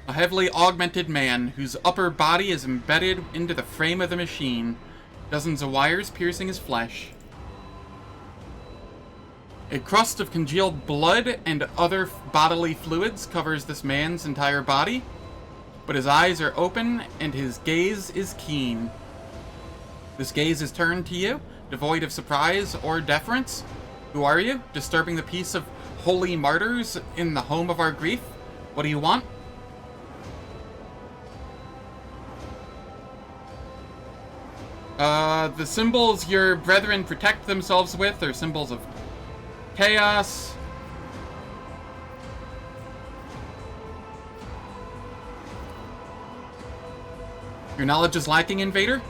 A heavily augmented man whose upper body is embedded into the frame of the machine, dozens of wires piercing his flesh. A crust of congealed blood and other bodily fluids covers this man's entire body, but his eyes are open and his gaze is keen. This gaze is turned to you, devoid of surprise or deference. Who are you? Disturbing the peace of holy martyrs in the home of our grief? What do you want? The symbols your brethren protect themselves with are symbols of chaos. Your knowledge is lacking, Invader.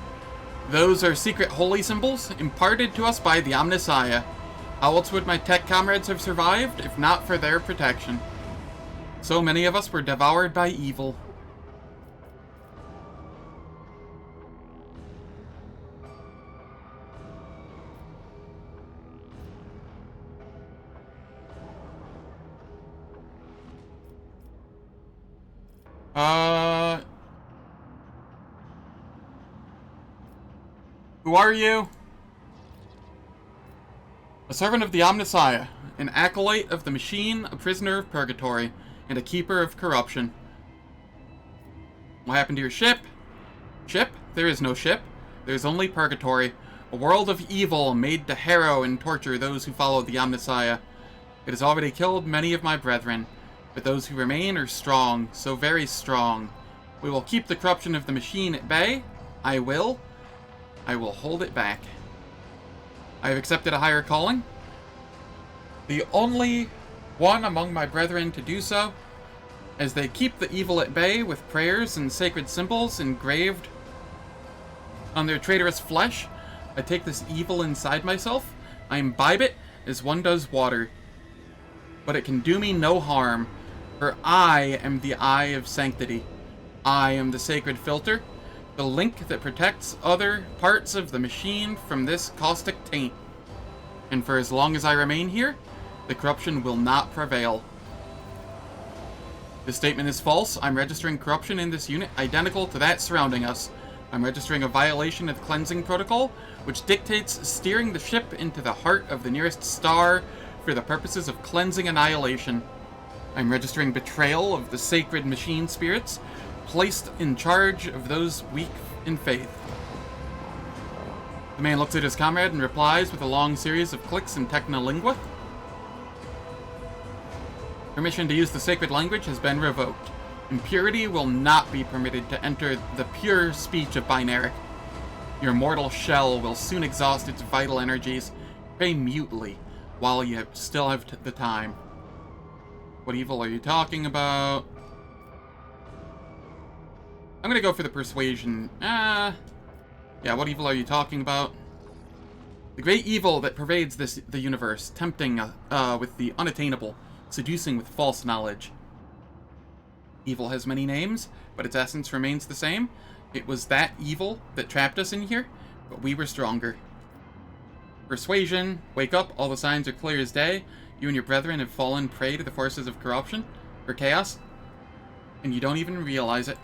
Those are secret holy symbols imparted to us by the Omnissiah. How else would my tech comrades have survived if not for their protection? So many of us were devoured by evil. Who are you? A servant of the Omnissiah, an acolyte of the machine, a prisoner of purgatory, and a keeper of corruption. What happened to your ship? Ship? There is no ship. There is only purgatory, a world of evil made to harrow and torture those who follow the Omnissiah. It has already killed many of my brethren, but those who remain are strong, so very strong. We will keep the corruption of the machine at bay. I will hold it back. I have accepted a higher calling. The only one among my brethren to do so, as they keep the evil at bay with prayers and sacred symbols engraved on their traitorous flesh. I take this evil inside myself. I imbibe it as one does water. But it can do me no harm, for I am the eye of sanctity. I am the sacred filter, the link that protects other parts of the machine from this caustic taint. And for as long as I remain here, the corruption will not prevail. This statement is false. I'm registering corruption in this unit identical to that surrounding us. I'm registering a violation of the cleansing protocol, which dictates steering the ship into the heart of the nearest star for the purposes of cleansing annihilation. I'm registering betrayal of the sacred machine spirits, placed in charge of those weak in faith. The man looks at his comrade and replies with a long series of clicks in Technolingua. Permission to use the sacred language has been revoked. Impurity will not be permitted to enter the pure speech of Binaric. Your mortal shell will soon exhaust its vital energies. Pray mutely while you still have the time. What evil are you talking about? I'm gonna go for the persuasion. Yeah, what evil are you talking about? The great evil that pervades the universe, tempting with the unattainable, seducing with false knowledge. Evil has many names, but its essence remains the same. It was that evil that trapped us in here, but we were stronger. Persuasion. Wake up, all the signs are clear as day. You and your brethren have fallen prey to the forces of corruption, or chaos, and you don't even realize it.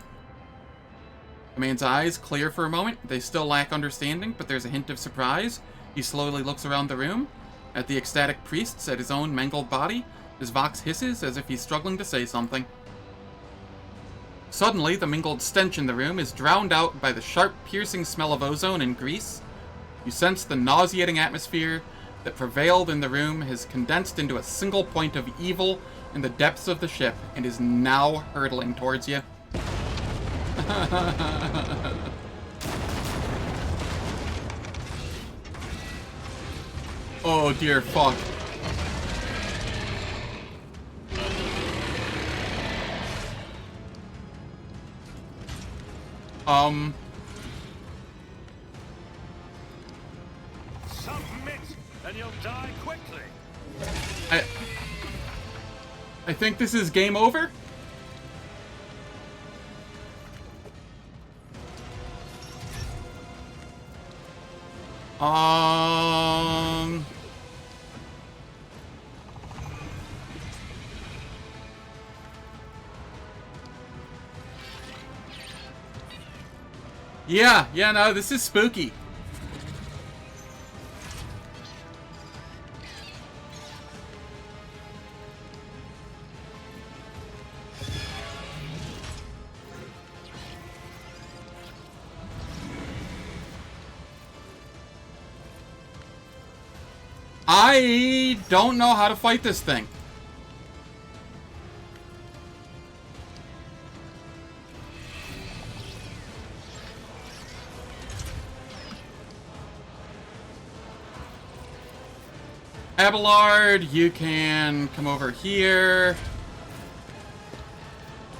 The man's eyes clear for a moment. They still lack understanding, but there's a hint of surprise. He slowly looks around the room, at the ecstatic priests, at his own mangled body. His vox hisses as if he's struggling to say something. Suddenly, the mingled stench in the room is drowned out by the sharp, piercing smell of ozone and grease. You sense the nauseating atmosphere that prevailed in the room has condensed into a single point of evil, in the depths of the ship and is now hurtling towards you. Oh dear fuck. Submit, and you'll die quickly. I think this is game over. Yeah, no, this is spooky. I don't know how to fight this thing. Abelard, you can come over here.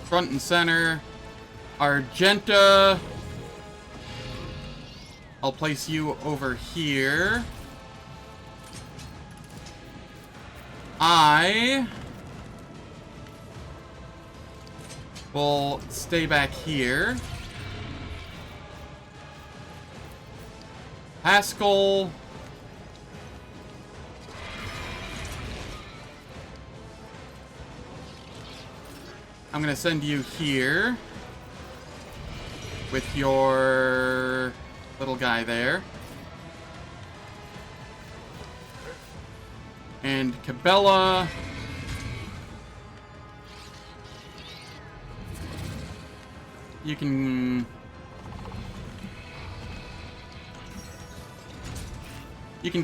Front and center. Argenta. I'll place you over here. I will stay back here. Haskell. I'm gonna send you here with your little guy there. And Cabela. You can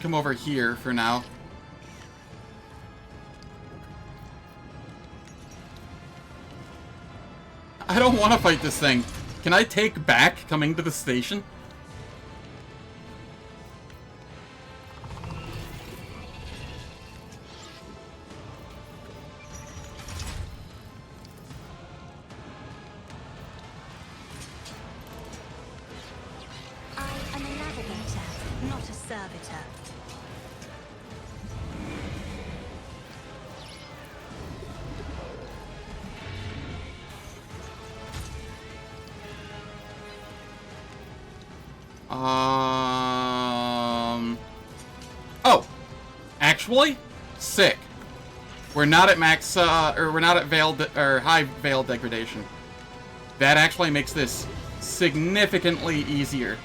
come over here for now. I don't want to fight this thing. Can I take back coming to the station? I am a navigator, not a servitor. Oh, actually, sick. We're not at max, or we're not at high veil degradation. That actually makes this significantly easier.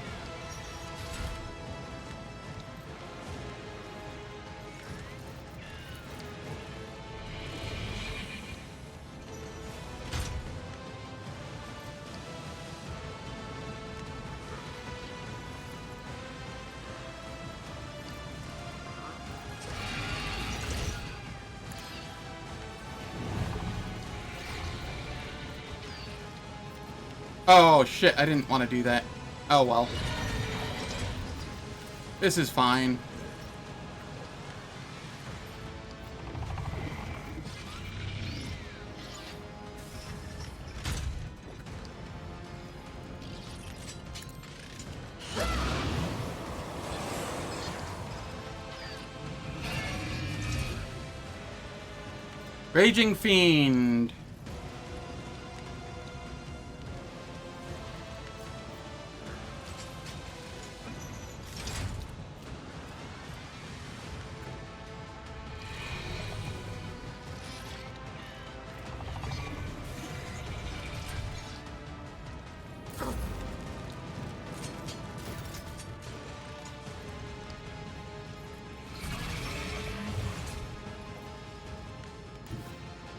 Oh shit, I didn't want to do that. Oh well. This is fine. Raging Fiend.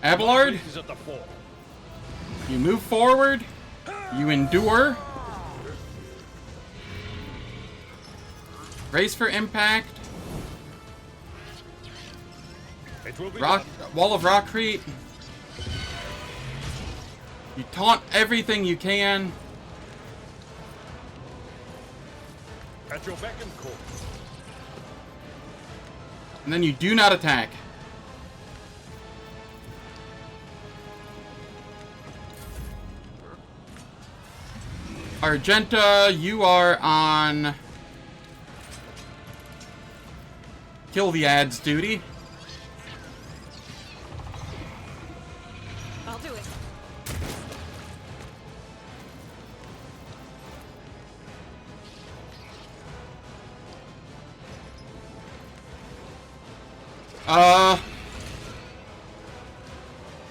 Abelard, you move forward, you endure, brace for impact, It will be Rock, wall of rockcrete. You taunt everything you can. at your beck and call. And then you do not attack. Argenta, you are on kill the ads duty. I'll do it.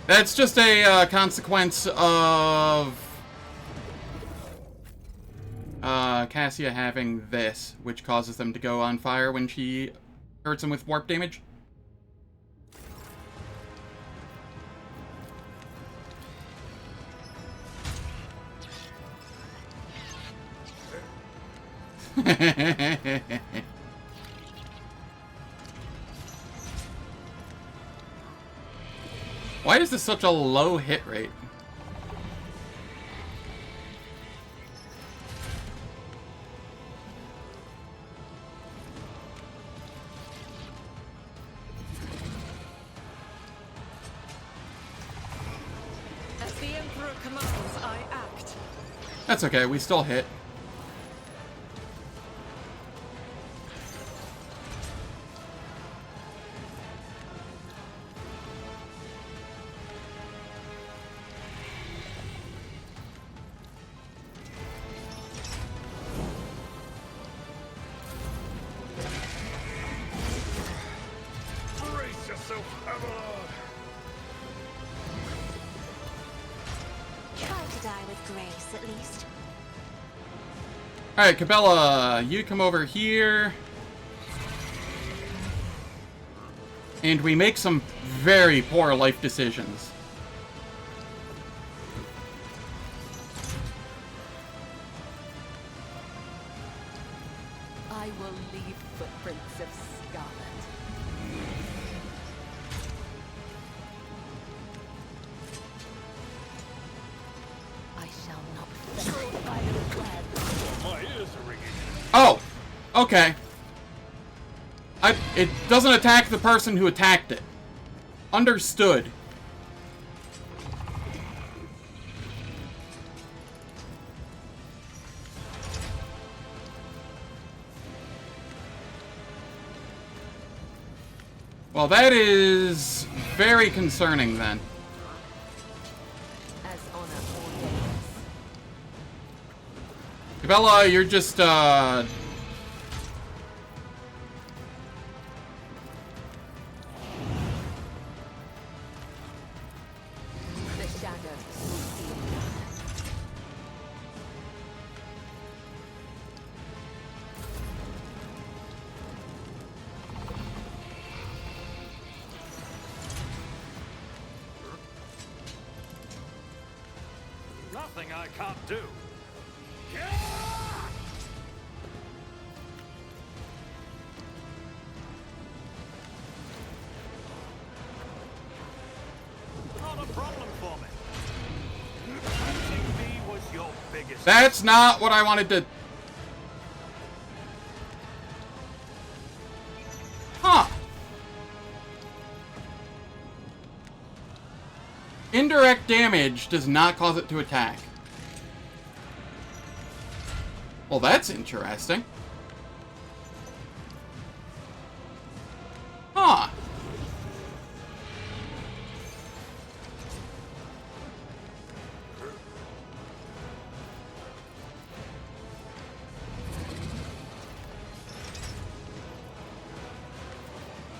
That's just a consequence of Cassia having this, which causes them to go on fire when she hurts them with warp damage. Why is this such a low hit rate? As the Emperor commands, I act. That's okay, we still hit. Brace yourself, Avalon! Try to die with grace, at least. Alright, Cabela, you come over here. And we make some very poor life decisions. I will leave footprints of scarlet. I shall not fail by the web. My ears are ringing. Oh! Okay. It doesn't attack the person who attacked it. Understood. Well, that is very concerning then. As honor ordains. Cabela, you're just, The shadow will see it. Nothing I can't do. Not a problem for me. Hunting me was your biggest. that's not what I wanted to... Huh. Indirect damage does not cause it to attack. Well, that's interesting. Huh.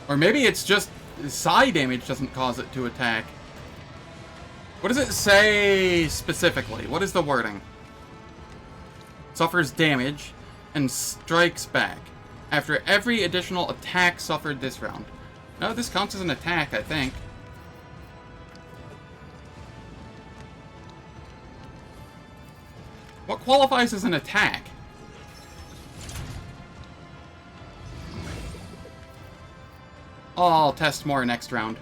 Or maybe it's just psi damage doesn't cause it to attack. What does it say specifically? What is the wording? Suffers damage and strikes back after every additional attack suffered this round. No, this counts as an attack, I think. What qualifies as an attack? I'll test more next round.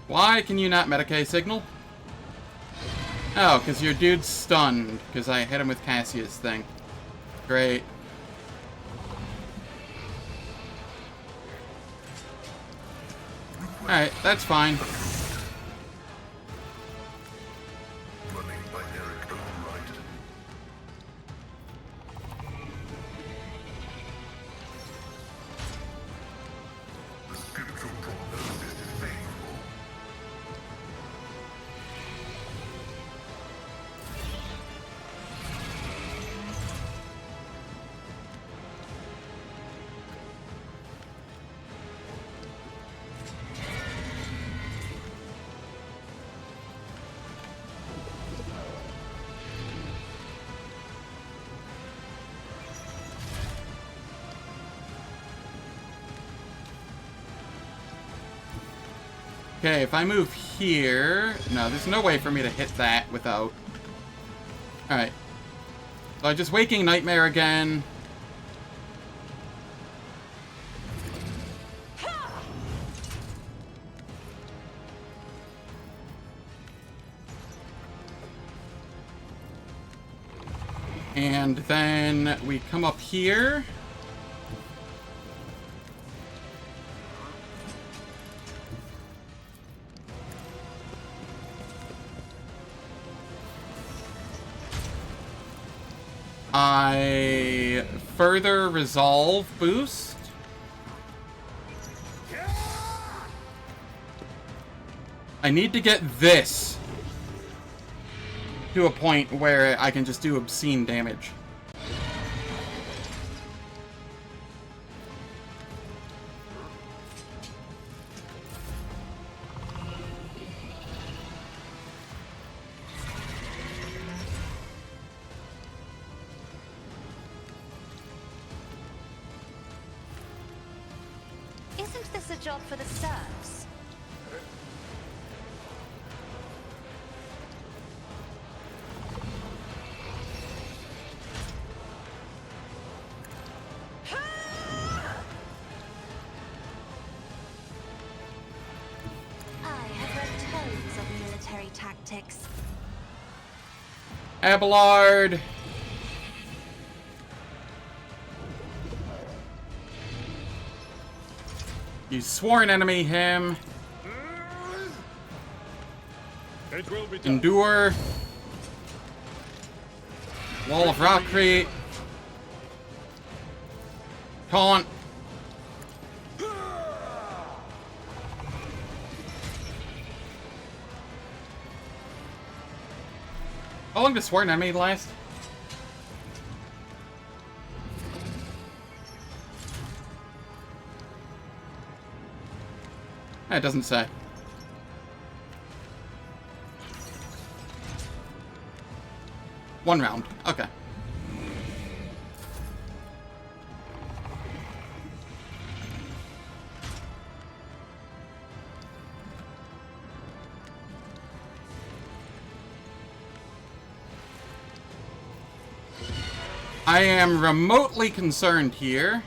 Why can you not Medicae signal? Oh, because your dude's stunned, because I hit him with Cassius thing. Great. Alright, that's fine. Running binaric override. The scriptural prognosis is favorable. Okay, if I move here... No, there's no way for me to hit that without... Alright. So I'm just Waking Nightmare again. And then we come up here. I further resolve boost. I need to get this to a point where I can just do obscene damage. Isn't this a job for the serfs? I have read tomes of military tactics. Abelard! You sworn enemy, him. It will be done. Endure. Wall of Rockcrete. Taunt. How long does sworn enemy last? It doesn't say. One round. Okay. I am remotely concerned here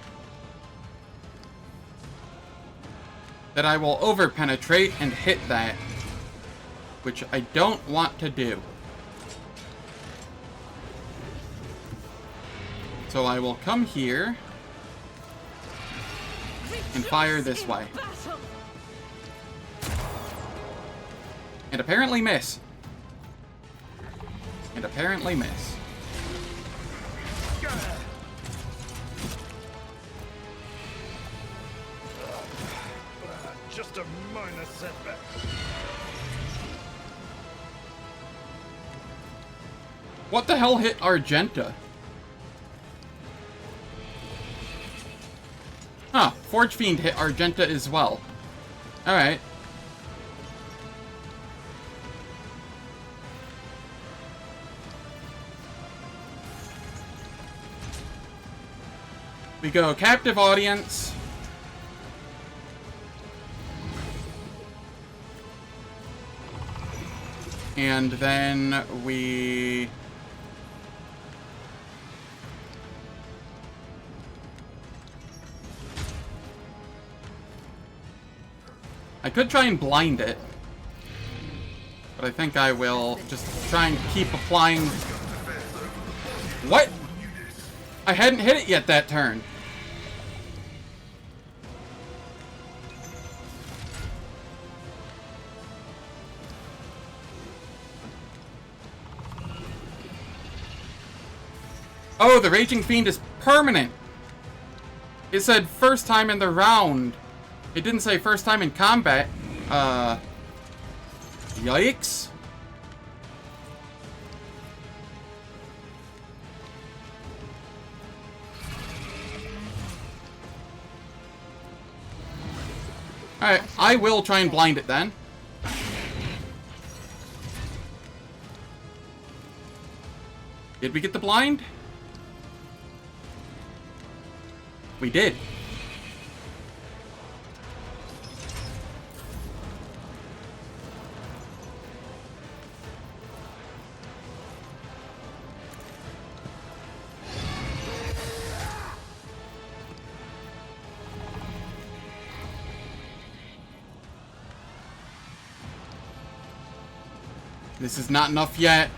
that I will over-penetrate and hit that, which I don't want to do. So I will come here and fire this way. And apparently miss. And apparently miss. Just a minor setback. What the hell hit Argenta? Huh, Forge Fiend hit Argenta as well. Alright. We go Captive Audience. And then we... I could try and blind it. But I think I will just try and keep applying... What? I hadn't hit it yet that turn. Oh, the Raging Fiend is permanent. It said first time in the round. It didn't say first time in combat. Yikes. Alright, I will try and blind it then. Did we get the blind? We did. This is not enough yet.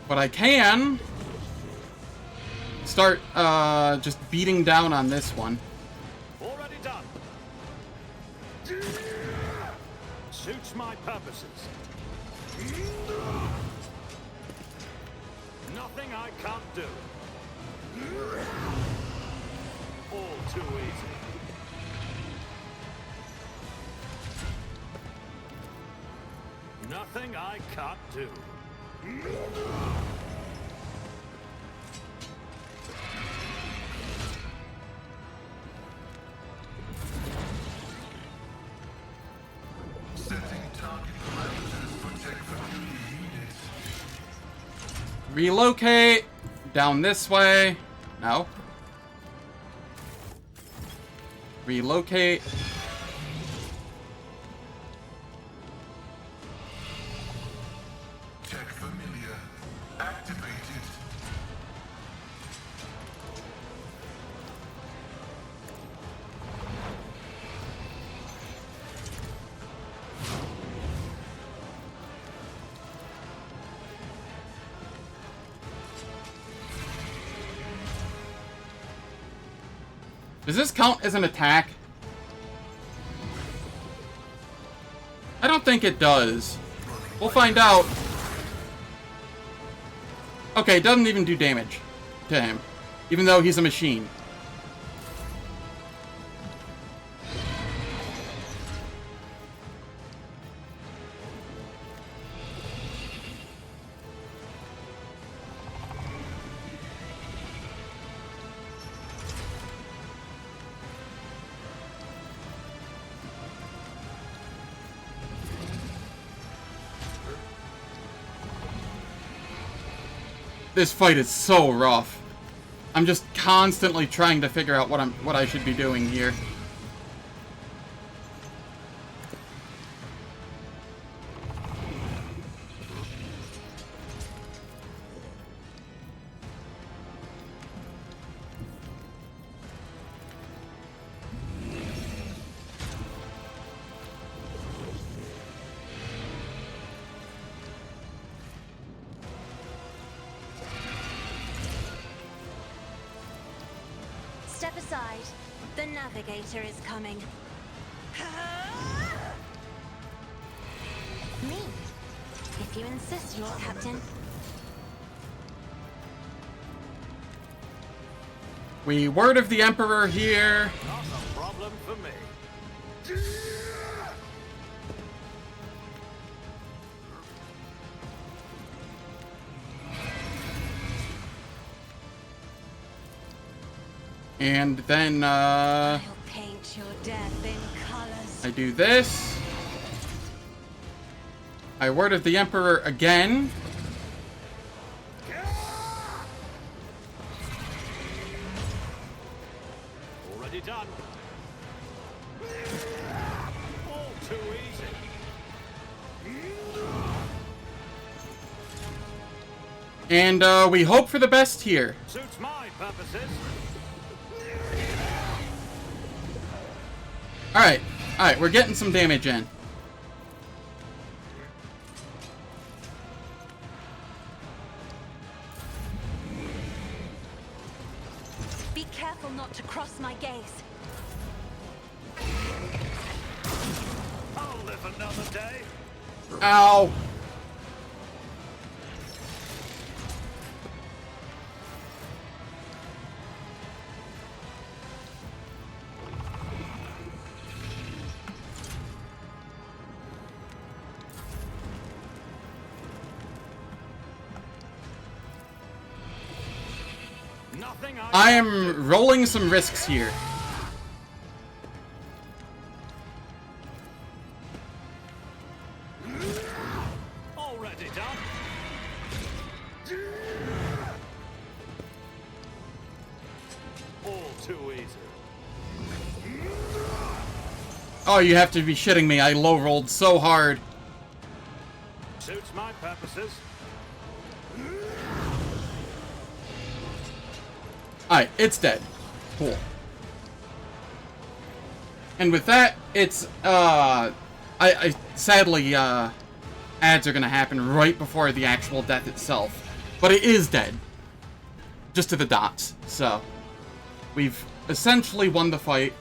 But I can start just beating down on this one. Already done. Suits my purposes. Nothing I can't do. All too easy. Nothing I can't do. Setting target parameters for tech familiar units. Relocate down this way. No. Relocate. Tech familiar activated. Does this count as an attack? I don't think it does. We'll find out. Okay, it doesn't even do damage to him, even though he's a machine. This fight is so rough. I'm just constantly trying to figure out what I should be doing here. Step aside. The navigator is coming. Me. If you insist, Lord Captain. We word of the Emperor here. Not a problem for me. And then, I'll paint your death in colors. I do this. I word of the Emperor again. Already done. All too And we hope for the best here. Suits my purposes. Alright, alright, we're getting some damage in. Be careful not to cross my gaze. I'll live another day. Ow! Nothing I am rolling some risks here. already done. All too easy. Oh, you have to be shitting me. I low rolled so hard. Suits my purposes. Alright, it's dead. Cool. And with that, it's, sadly, ads are gonna happen right before the actual death itself. But it is dead. Just to the dots. So, we've essentially won the fight.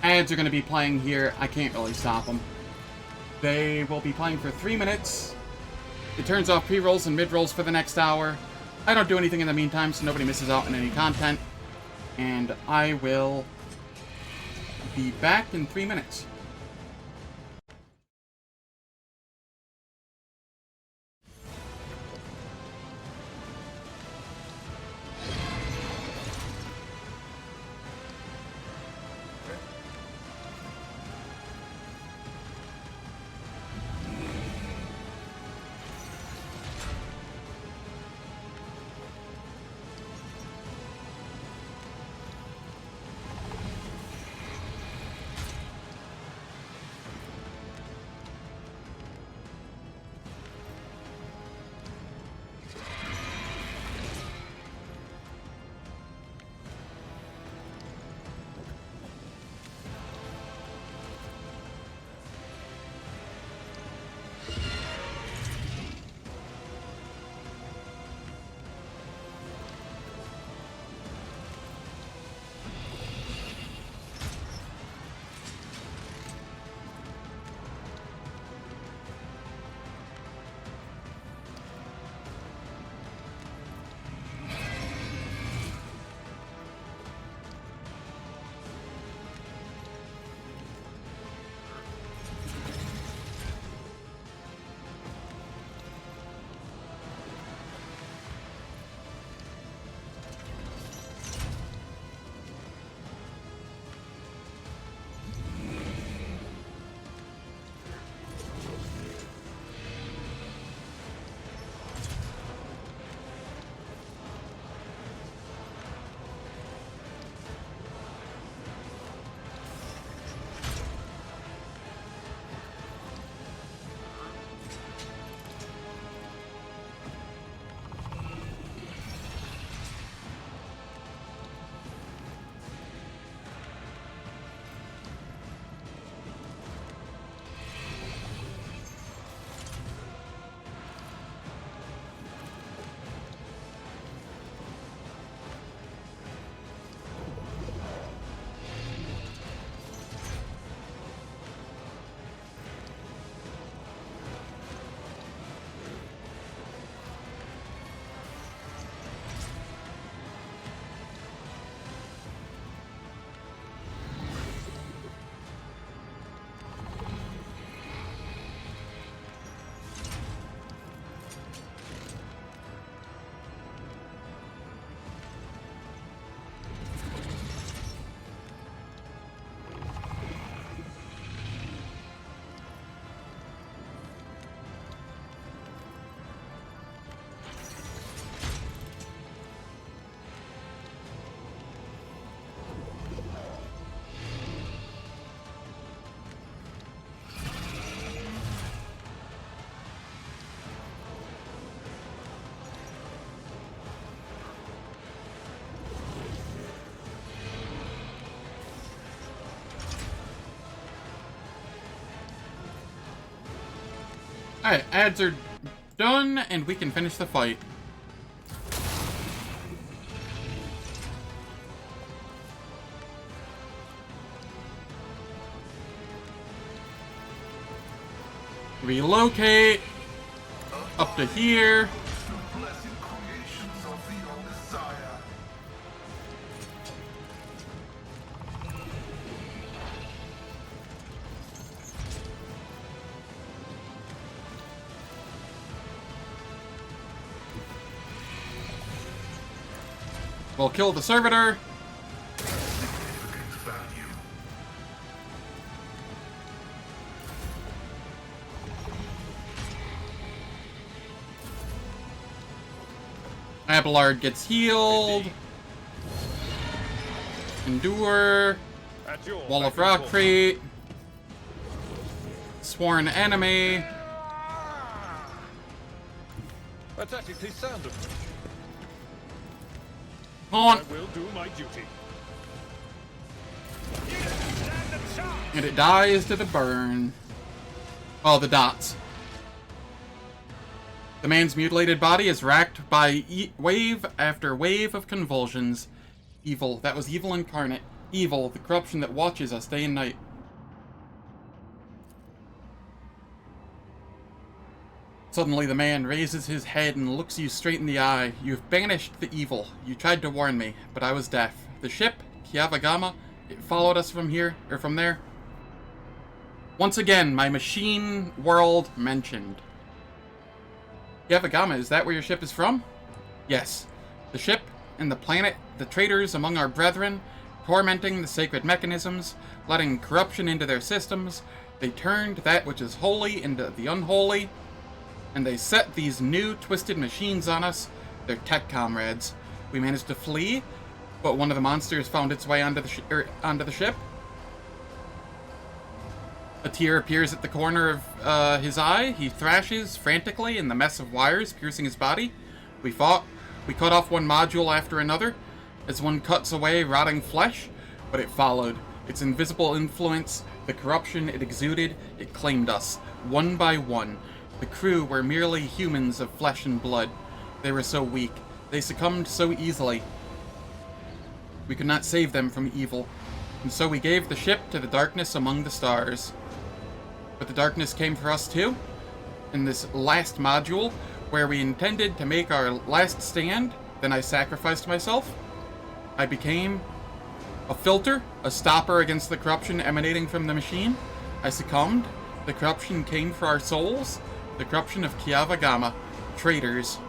Ads are gonna be playing here. I can't really stop them. They will be playing for 3 minutes. It turns off pre-rolls and mid-rolls for the next hour. I don't do anything in the meantime, so nobody misses out on any content. And I will be back in 3 minutes. Alright, ads are done, and we can finish the fight. Relocate up to here. Blessed creations of the old Messiah. We'll kill the servitor. Significant value. Abelard gets healed. Endure. At your Wall of beck and call. Rockcrete. Sworn enemy. That's actually sound of Haunt. I will do my duty. And it dies to the burn. Oh, the dots. The man's mutilated body is racked by wave after wave of convulsions. Evil. That was evil incarnate. Evil, the corruption that watches us day and night. Suddenly the man raises his head and looks you straight in the eye. You have banished the evil. You tried to warn me, but I was deaf. The ship, Kiavagama, it followed us from here, or from there. Once again, my machine world mentioned. Kiavagama, is that where your ship is from? Yes. The ship and the planet, the traitors among our brethren, tormenting the sacred mechanisms, letting corruption into their systems, they turned that which is holy into the unholy, and they set these new twisted machines on us, their tech comrades. We managed to flee, but one of the monsters found its way onto the ship. A tear appears at the corner of his eye. He thrashes frantically in the mess of wires piercing his body. We fought. We cut off one module after another, as one cuts away rotting flesh, but it followed. Its invisible influence, the corruption it exuded, it claimed us, one by one. The crew were merely humans of flesh and blood. They were so weak. They succumbed so easily. We could not save them from evil, and so we gave the ship to the darkness among the stars. But the darkness came for us too. In this last module, where we intended to make our last stand, then I sacrificed myself. I became a filter, a stopper against the corruption emanating from the machine. I succumbed. The corruption came for our souls. The corruption of Kiavagama. Traitors.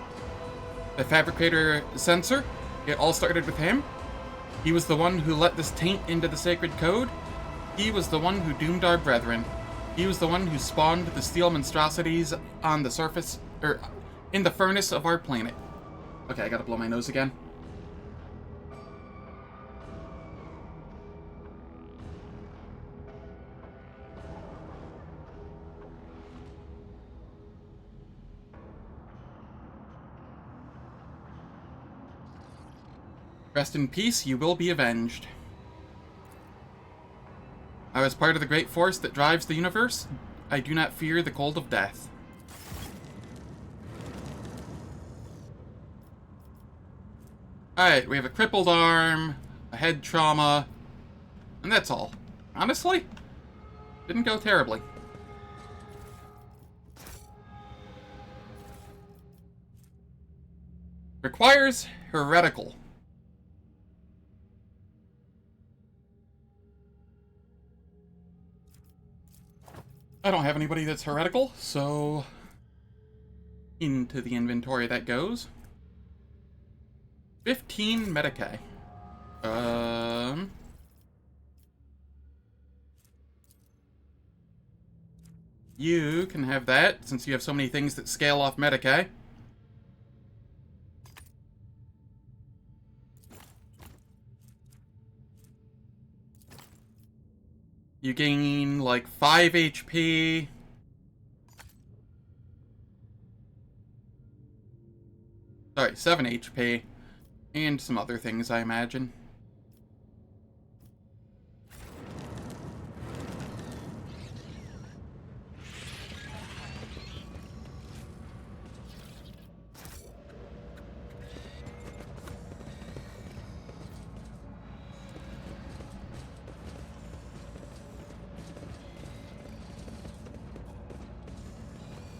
The fabricator censor. It all started with him. He was the one who let this taint into the sacred code. He was the one who doomed our brethren. He was the one who spawned the steel monstrosities on the surface, or in the furnace of our planet. Okay, I gotta blow my nose again. Rest in peace, you will be avenged. I was part of the great force that drives the universe. I do not fear the cold of death. Alright, we have a crippled arm, a head trauma, and that's all. Honestly, didn't go terribly. Requires heretical. I don't have anybody that's heretical, so into the inventory that goes. 15 Medicae. You can have that, since you have so many things that scale off Medicae. You gain, like, 5 HP. Sorry, 7 HP. And some other things, I imagine.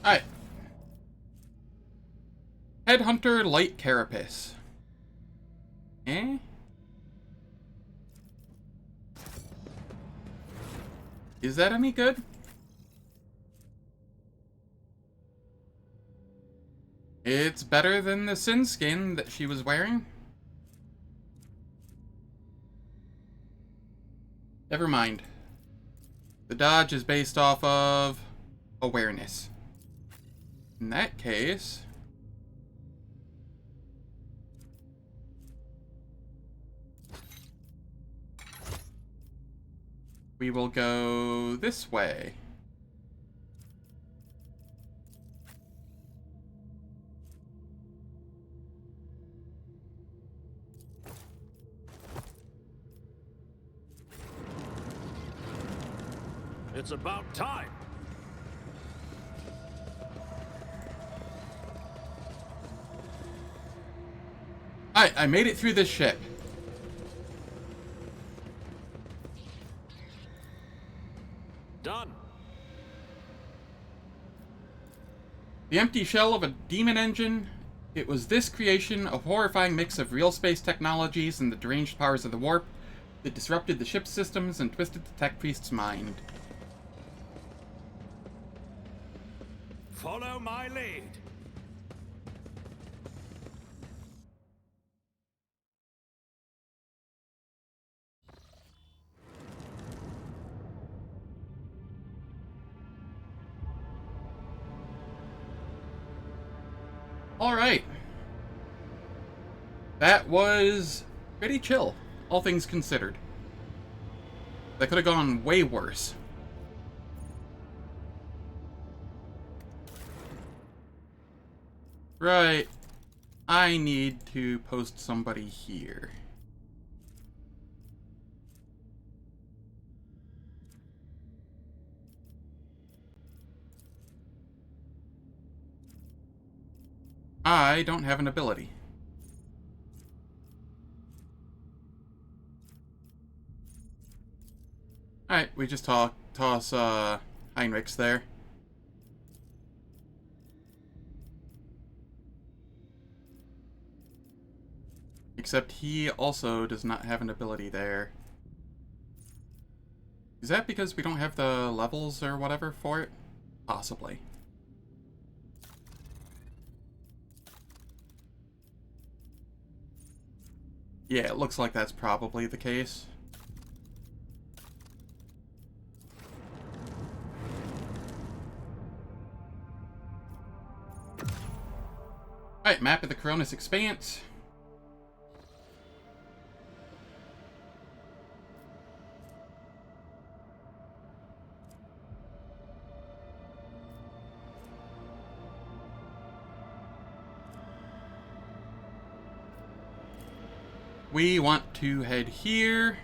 Alright. Headhunter Light Carapace. Eh? Is that any good? It's better than the Sin skin that she was wearing. Never mind. The dodge is based off of awareness. In that case... we will go this way. It's about time. Alright, I made it through this ship. Done. The empty shell of a demon engine. It was this creation, a horrifying mix of real space technologies and the deranged powers of the warp, that disrupted the ship's systems and twisted the tech priest's mind. Follow my lead. Alright. That was pretty chill, all things considered. That could have gone way worse. Right. I need to post somebody here. I don't have an ability. Alright, we just toss Heinrichs there. Except he also does not have an ability there. Is that because we don't have the levels or whatever for it? Possibly. Yeah, it looks like that's probably the case. Alright, map of the Coronis Expanse. We want to head here.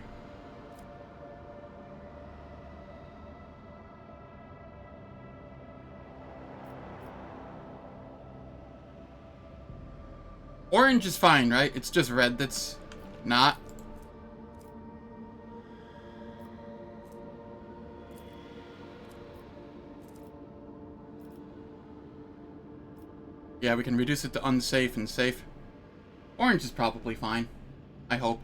Orange is fine, right? It's just red that's not. Yeah, we can reduce it to unsafe and safe. Orange is probably fine. I hope.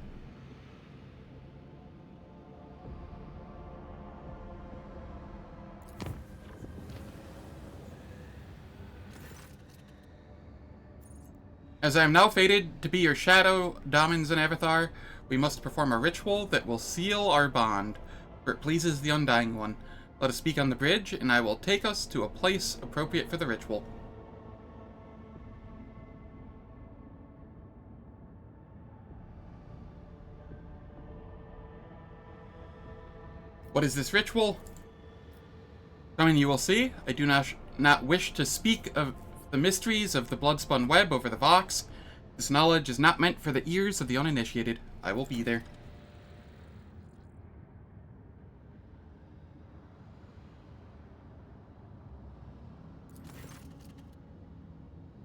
As I am now fated to be your shadow, Domins and Avatar, we must perform a ritual that will seal our bond, for it pleases the Undying One. Let us speak on the bridge, and I will take us to a place appropriate for the ritual. What is this ritual? Coming you will see. I do not wish to speak of the mysteries of the blood-spun web over the Vox. This knowledge is not meant for the ears of the uninitiated. I will be there.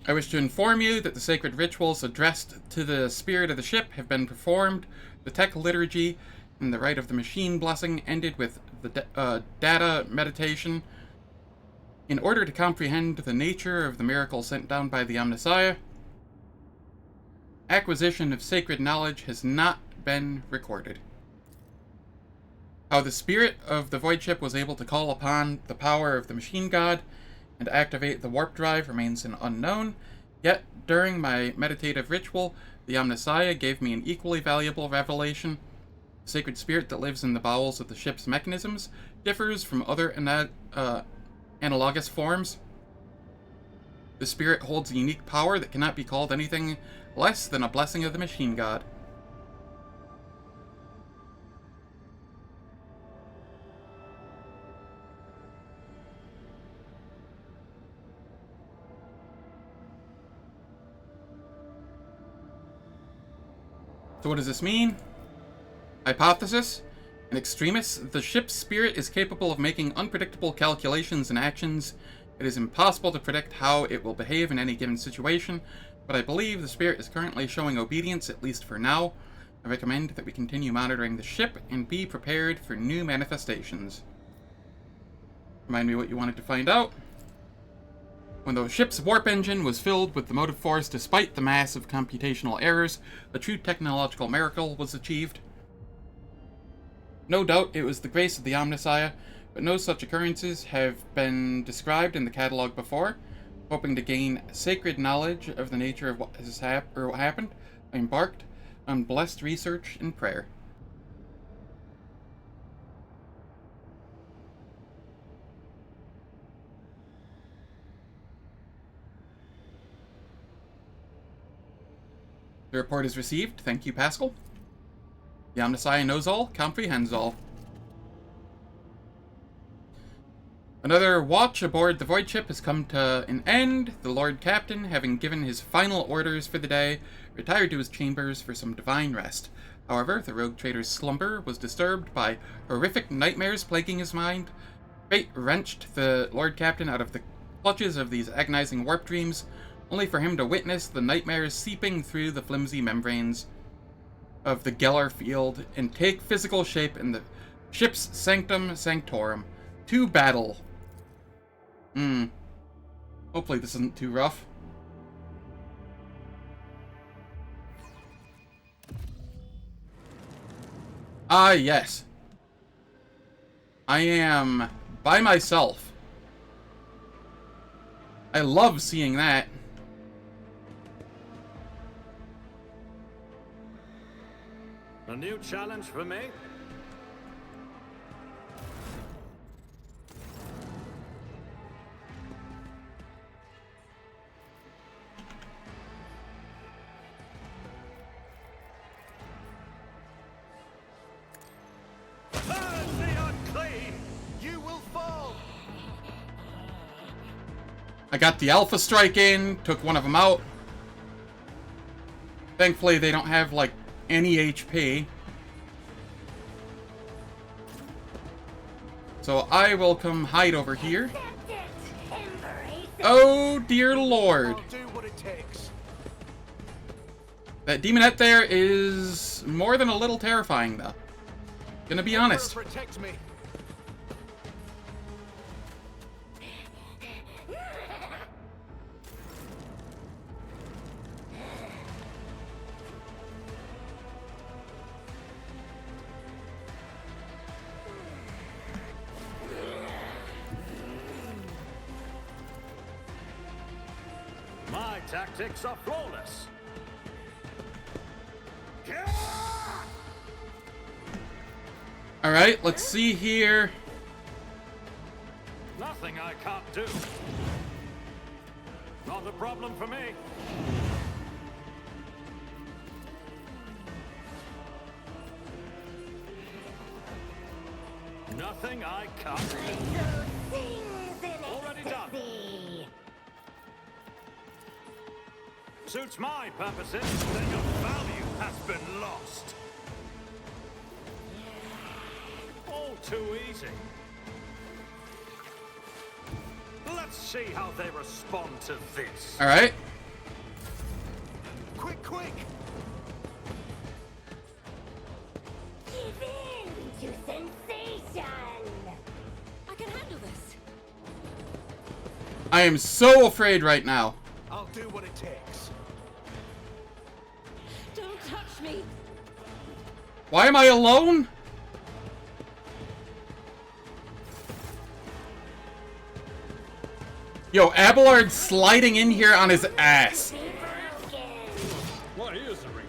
I wish to inform you that the sacred rituals addressed to the spirit of the ship have been performed. The tech liturgy and the rite of the machine blessing ended with the data meditation In order to comprehend the nature of the miracle sent down by the Omnissiah, acquisition of sacred knowledge has not been recorded. How the spirit of the Void Ship was able to call upon the power of the Machine God and activate the warp drive remains an unknown, yet during my meditative ritual, the Omnissiah gave me an equally valuable revelation. The sacred spirit that lives in the bowels of the ship's mechanisms differs from other analogous forms. The spirit holds a unique power that cannot be called anything less than a blessing of the Machine God. So what does this mean? Hypothesis. In extremis, the ship's spirit is capable of making unpredictable calculations and actions. It is impossible to predict how it will behave in any given situation, but I believe the spirit is currently showing obedience, at least for now. I recommend that we continue monitoring the ship and be prepared for new manifestations. Remind me what you wanted to find out. When the ship's warp engine was filled with the motive force despite the massive computational errors, a true technological miracle was achieved. No doubt it was the grace of the Omnissiah, but no such occurrences have been described in the catalog before. Hoping to gain sacred knowledge of the nature of what has happened, I embarked on blessed research and prayer. The report is received. Thank you, Pascal. The Omnissiah knows all, comprehends all. Another watch aboard the Void Ship has come to an end. The Lord Captain, having given his final orders for the day, retired to his chambers for some divine rest. However, the rogue trader's slumber was disturbed by horrific nightmares plaguing his mind. Fate wrenched the Lord Captain out of the clutches of these agonizing warp dreams, only for him to witness the nightmares seeping through the flimsy membranes of the Gellar field and take physical shape in the ship's sanctum sanctorum. To battle. Hopefully this isn't too rough. Ah, yes. I am by myself. I love seeing that. A new challenge for me? Burn the unclean! You will fall! I got the Alpha Strike in, took one of them out. Thankfully they don't have, like, any HP. So I will come hide over here. Oh dear lord. I'll do what it takes. That demonette there is more than a little terrifying though. Gonna be honest. Protect me. My tactics are flawless. Alright, let's see here. Nothing I can't do. Not a problem for me. Nothing I can't do. Already done. Suits my purposes, then your value has been lost. All too easy. Let's see how they respond to this. Alright. Quick, quick! Give in to sensation! I can handle this. I am so afraid right now. I'll do what it takes. Don't touch me! Why am I alone? Yo, Abelard's sliding in here on his ass. What is the ring?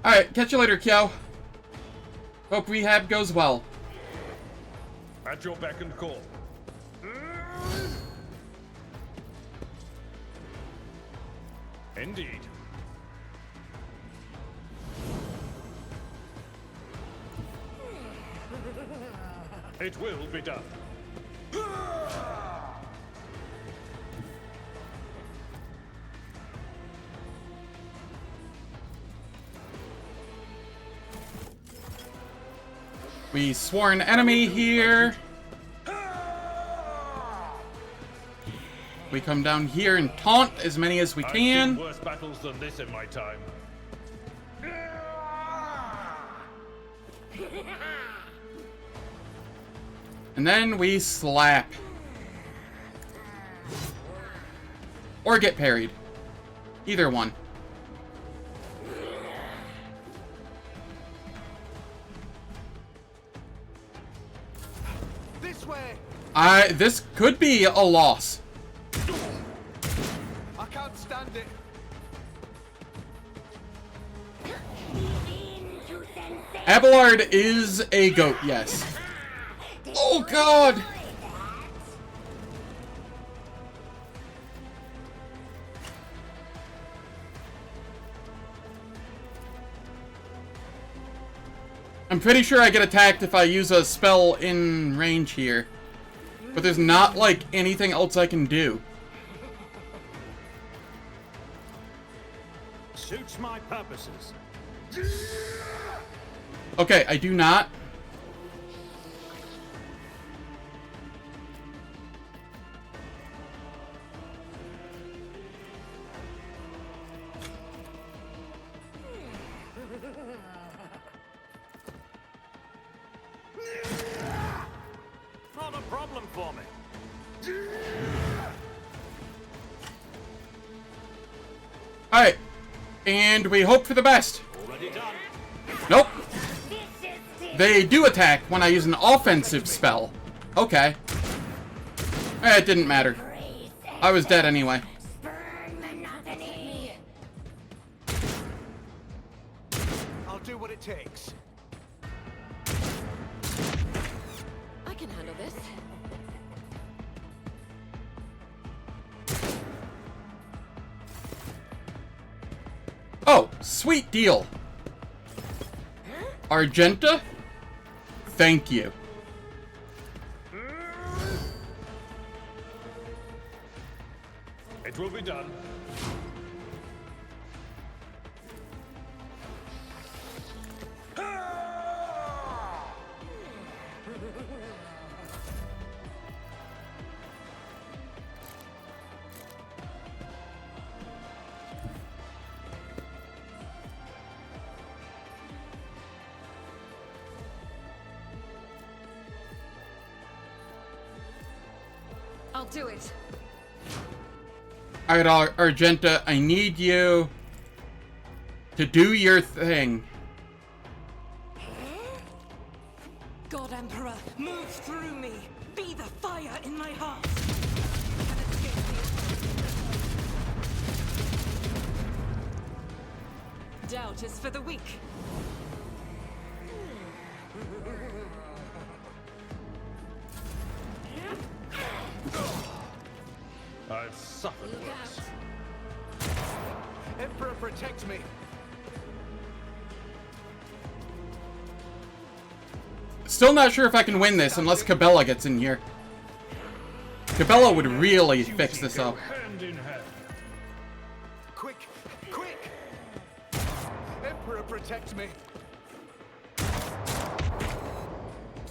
Alright, catch you later, Kyo. Hope rehab goes well. At your beck and call. Indeed. It will be done. We swore an enemy here. We come down here and taunt as many as we I've can. seen worse battles than this in my time. And then we slap. Or get parried. Either one. This way! This could be a loss. I can't stand it. Abelard is a goat, yes. Oh god! I'm pretty sure I get attacked if I use a spell in range here. But there's not, like, anything else I can do. Suits my purposes. Okay, I do not. Not a problem for me. Alright. And we hope for the best. Already done. Nope. They do attack when I use an offensive spell. Okay. It didn't matter. I was dead anyway. I'll do what it takes. I can handle this. Oh, sweet deal. Argenta? Thank you. It will be done. I'll do it. Alright, Argenta, I need you to do your thing. God Emperor, move through me. Be the fire in my heart. Doubt is for the weak. I've suffered worse. Emperor, protect me. Still not sure if I can win this unless Cabela gets in here. Cabela would really fix this up. Hand in hand. Quick, quick! Emperor, protect me.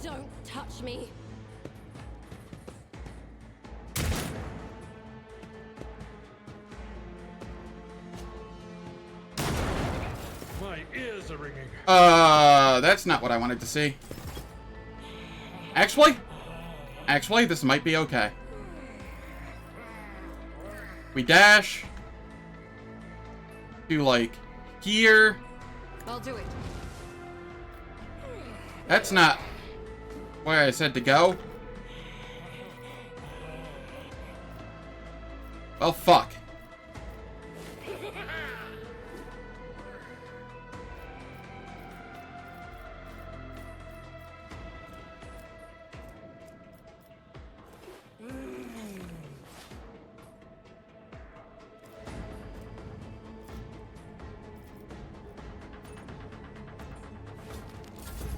Don't touch me. My ears are ringing. That's not what I wanted to see. Actually, this might be okay. We dash to, like, here. I'll do it. That's not where I said to go. Well, fuck.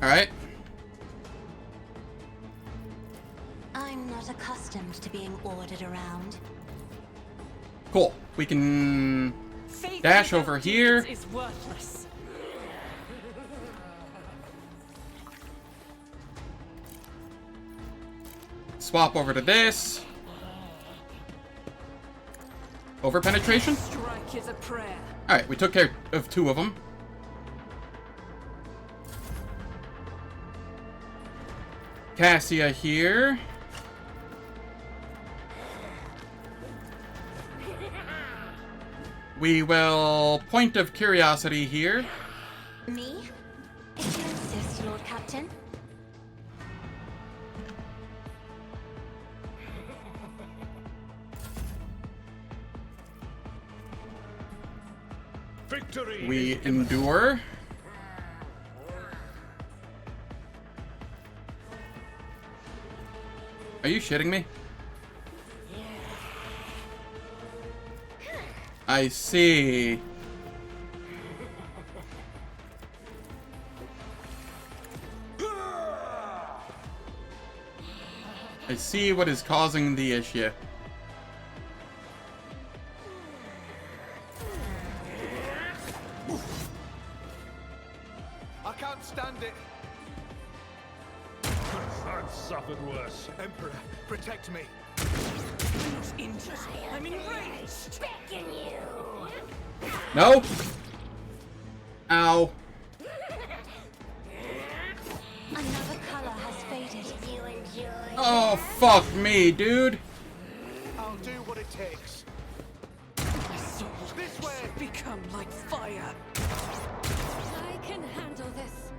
Alright. I'm not accustomed to being ordered around. Cool. We can Faith dash without over here. deeds is worthless. Swap over to this. Over penetration? Strike is a prayer. Alright, we took care of 2 of them. Cassia here. We will point of curiosity here. Me? If you insist, Lord Captain. Victory! We endure. Are you shitting me? I see. I see what is causing the issue. I can't stand it. I've suffered worse. Emperor, protect me. I'm not injured. I'm enraged. No? Ow. Another color has faded. Oh, fuck me, dude. I'll do what it takes. My soul This way! become like fire. I can handle this.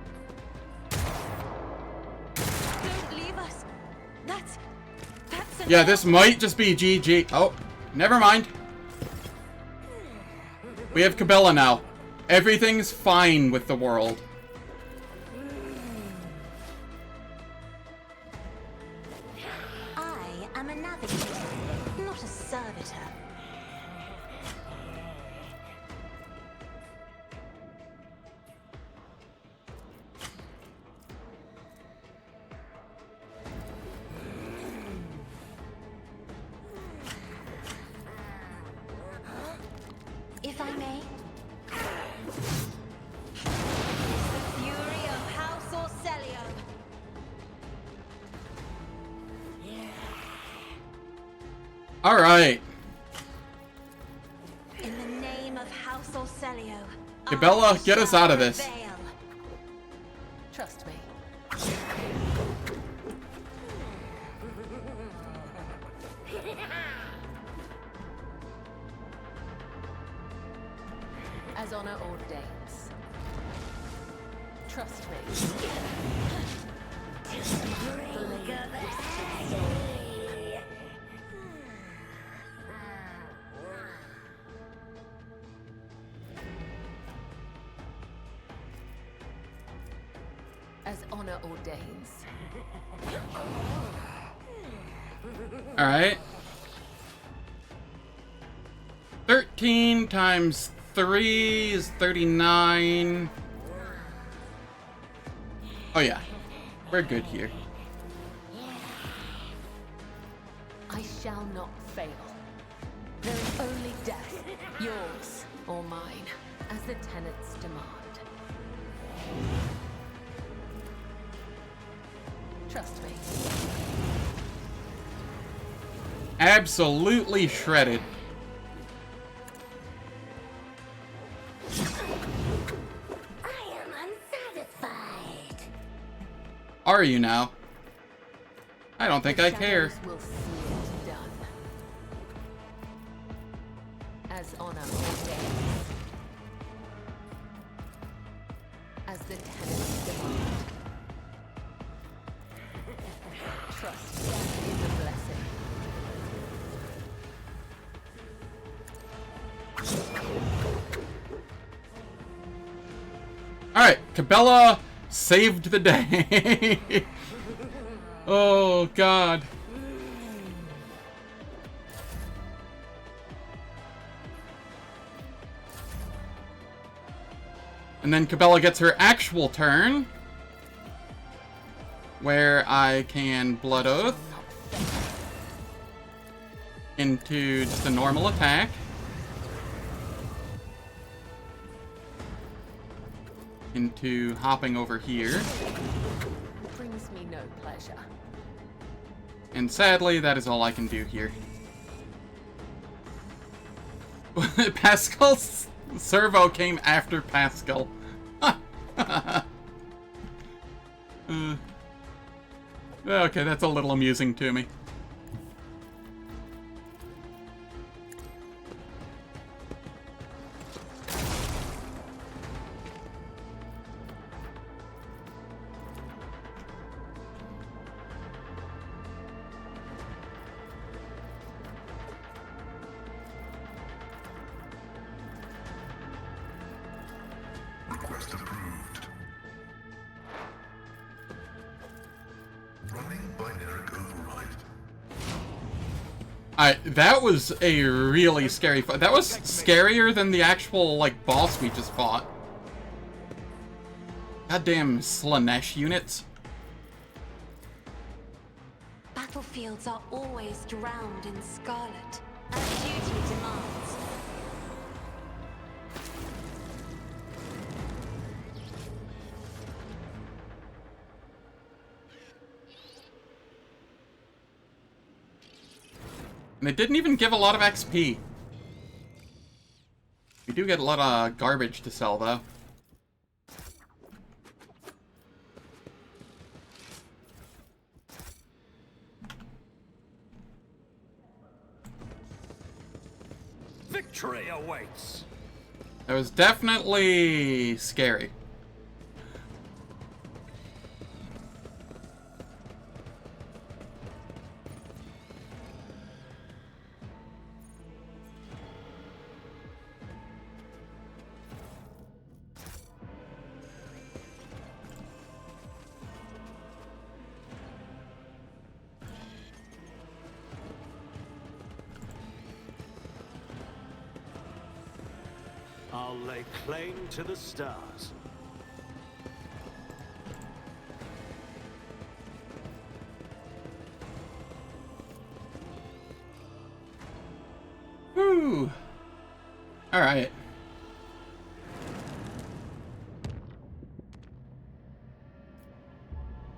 Don't leave us. That's Yeah, this might just be GG. Oh, never mind. We have Cabela now. Everything's fine with the world. I am a navigator, not a servitor. If I may. The fury of House Orcelio. All right. In the name of House Orcelio. Cabela, get us out of this. Prevail. Trust me. As honor ordains. Trust me. As honor ordains. All right. 13 times 3 is 39. Oh yeah, we're good here. I shall not fail. There is only death, yours or mine, as the tenets demand. Trust me. Absolutely shredded. I am Are you now? I don't think I care. Shadows will see it done. As honor ordains. As the tenets demand. Trust is a blessing. Alright, Cabela saved the day. Oh, God. And then Cabela gets her actual turn, where I can Blood Oath into just a normal attack. Into hopping over here. It brings me no pleasure. And sadly, that is all I can do here. Pascal's servo came after Pascal. Okay, that's a little amusing to me. Request approved. Running binary override. That was a really scary fight. That was scarier than the actual, like, boss we just fought. Goddamn Slanesh units. Battlefields are always drowned in scarlet, as duty demands. And it didn't even give a lot of XP. We do get a lot of garbage to sell, though. Victory awaits! It was definitely scary. I'll lay claim to the stars. Whew. Alright.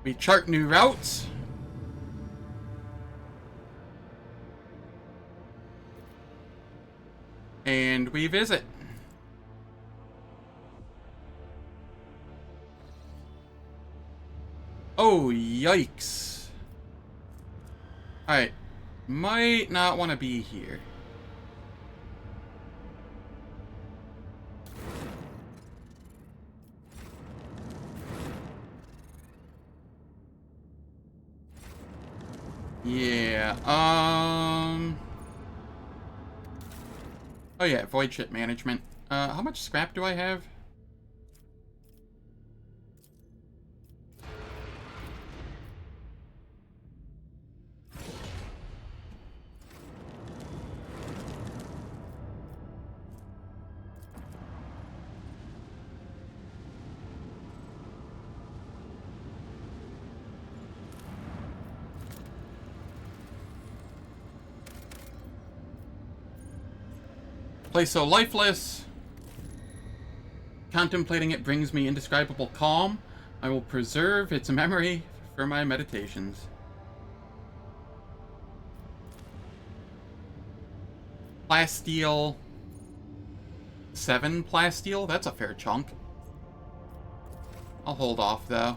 We chart new routes. And we visit. Oh, yikes. Alright. Might not want to be here. Yeah, oh yeah, void ship management. How much scrap do I have? Place so lifeless. Contemplating it brings me indescribable calm. I will preserve its memory for my meditations. Plasteel. 7 plasteel? That's a fair chunk. I'll hold off, though.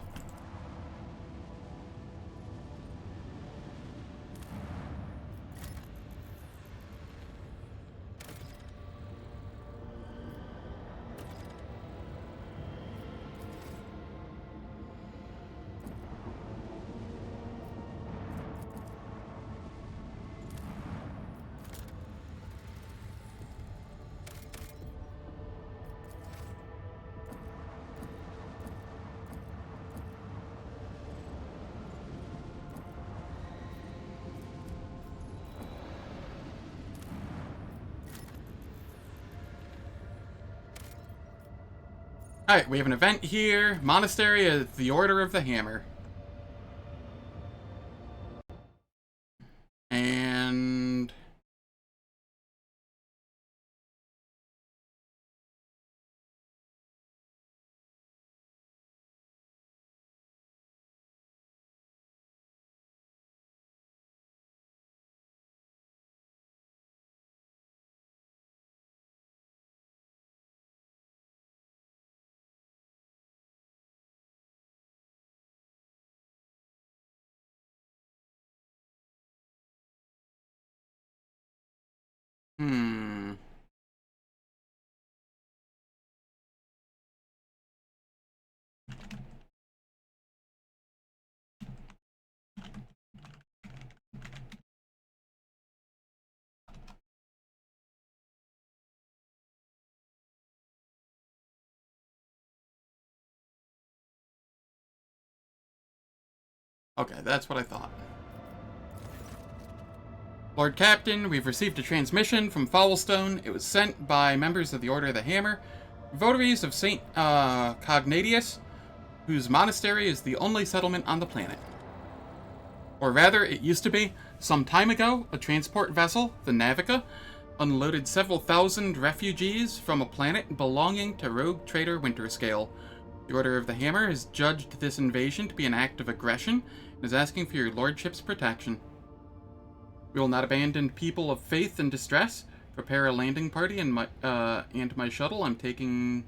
Alright, we have an event here. Monastery of the Order of the Hammer. And... Okay, that's what I thought. Lord Captain, we've received a transmission from Foulstone. It was sent by members of the Order of the Hammer, votaries of St. Cognatius, whose monastery is the only settlement on the planet. Or rather, it used to be. Some time ago, a transport vessel, the Navica, unloaded several thousand refugees from a planet belonging to rogue trader Winterscale. The Order of the Hammer has judged this invasion to be an act of aggression and is asking for your lordship's protection. We will not abandon people of faith in distress. Prepare a landing party and my shuttle. I'm taking...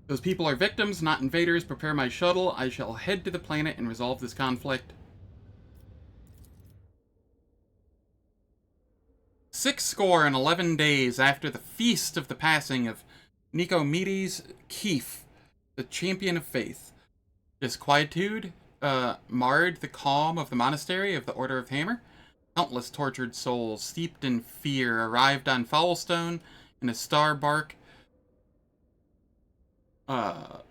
Those people are victims, not invaders. Prepare my shuttle. I shall head to the planet and resolve this conflict. 11 days after the feast of the passing of Nicomedes Keefe, the champion of faith. Disquietude marred the calm of the monastery of the Order of Hammer. Countless tortured souls, steeped in fear, arrived on Foulstone in a star bark. A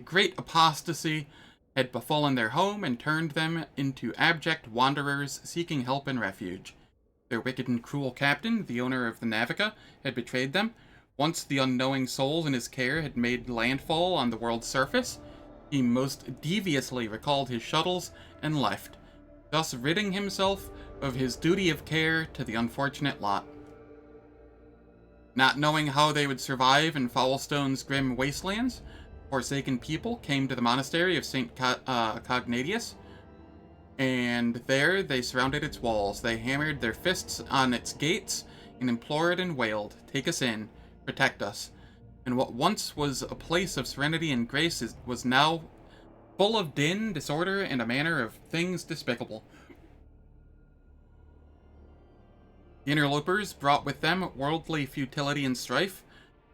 great apostasy had befallen their home and turned them into abject wanderers seeking help and refuge. Their wicked and cruel captain, the owner of the Navica, had betrayed them. Once the unknowing souls in his care had made landfall on the world's surface, he most deviously recalled his shuttles and left, thus ridding himself of his duty of care to the unfortunate lot. Not knowing how they would survive in Foulstone's grim wastelands, forsaken people came to the monastery of St. Cognatius, and there they surrounded its walls. They hammered their fists on its gates and implored and wailed, "Take us in, protect us." And what once was a place of serenity and grace was now full of din, disorder, and a manner of things despicable. The interlopers brought with them worldly futility and strife,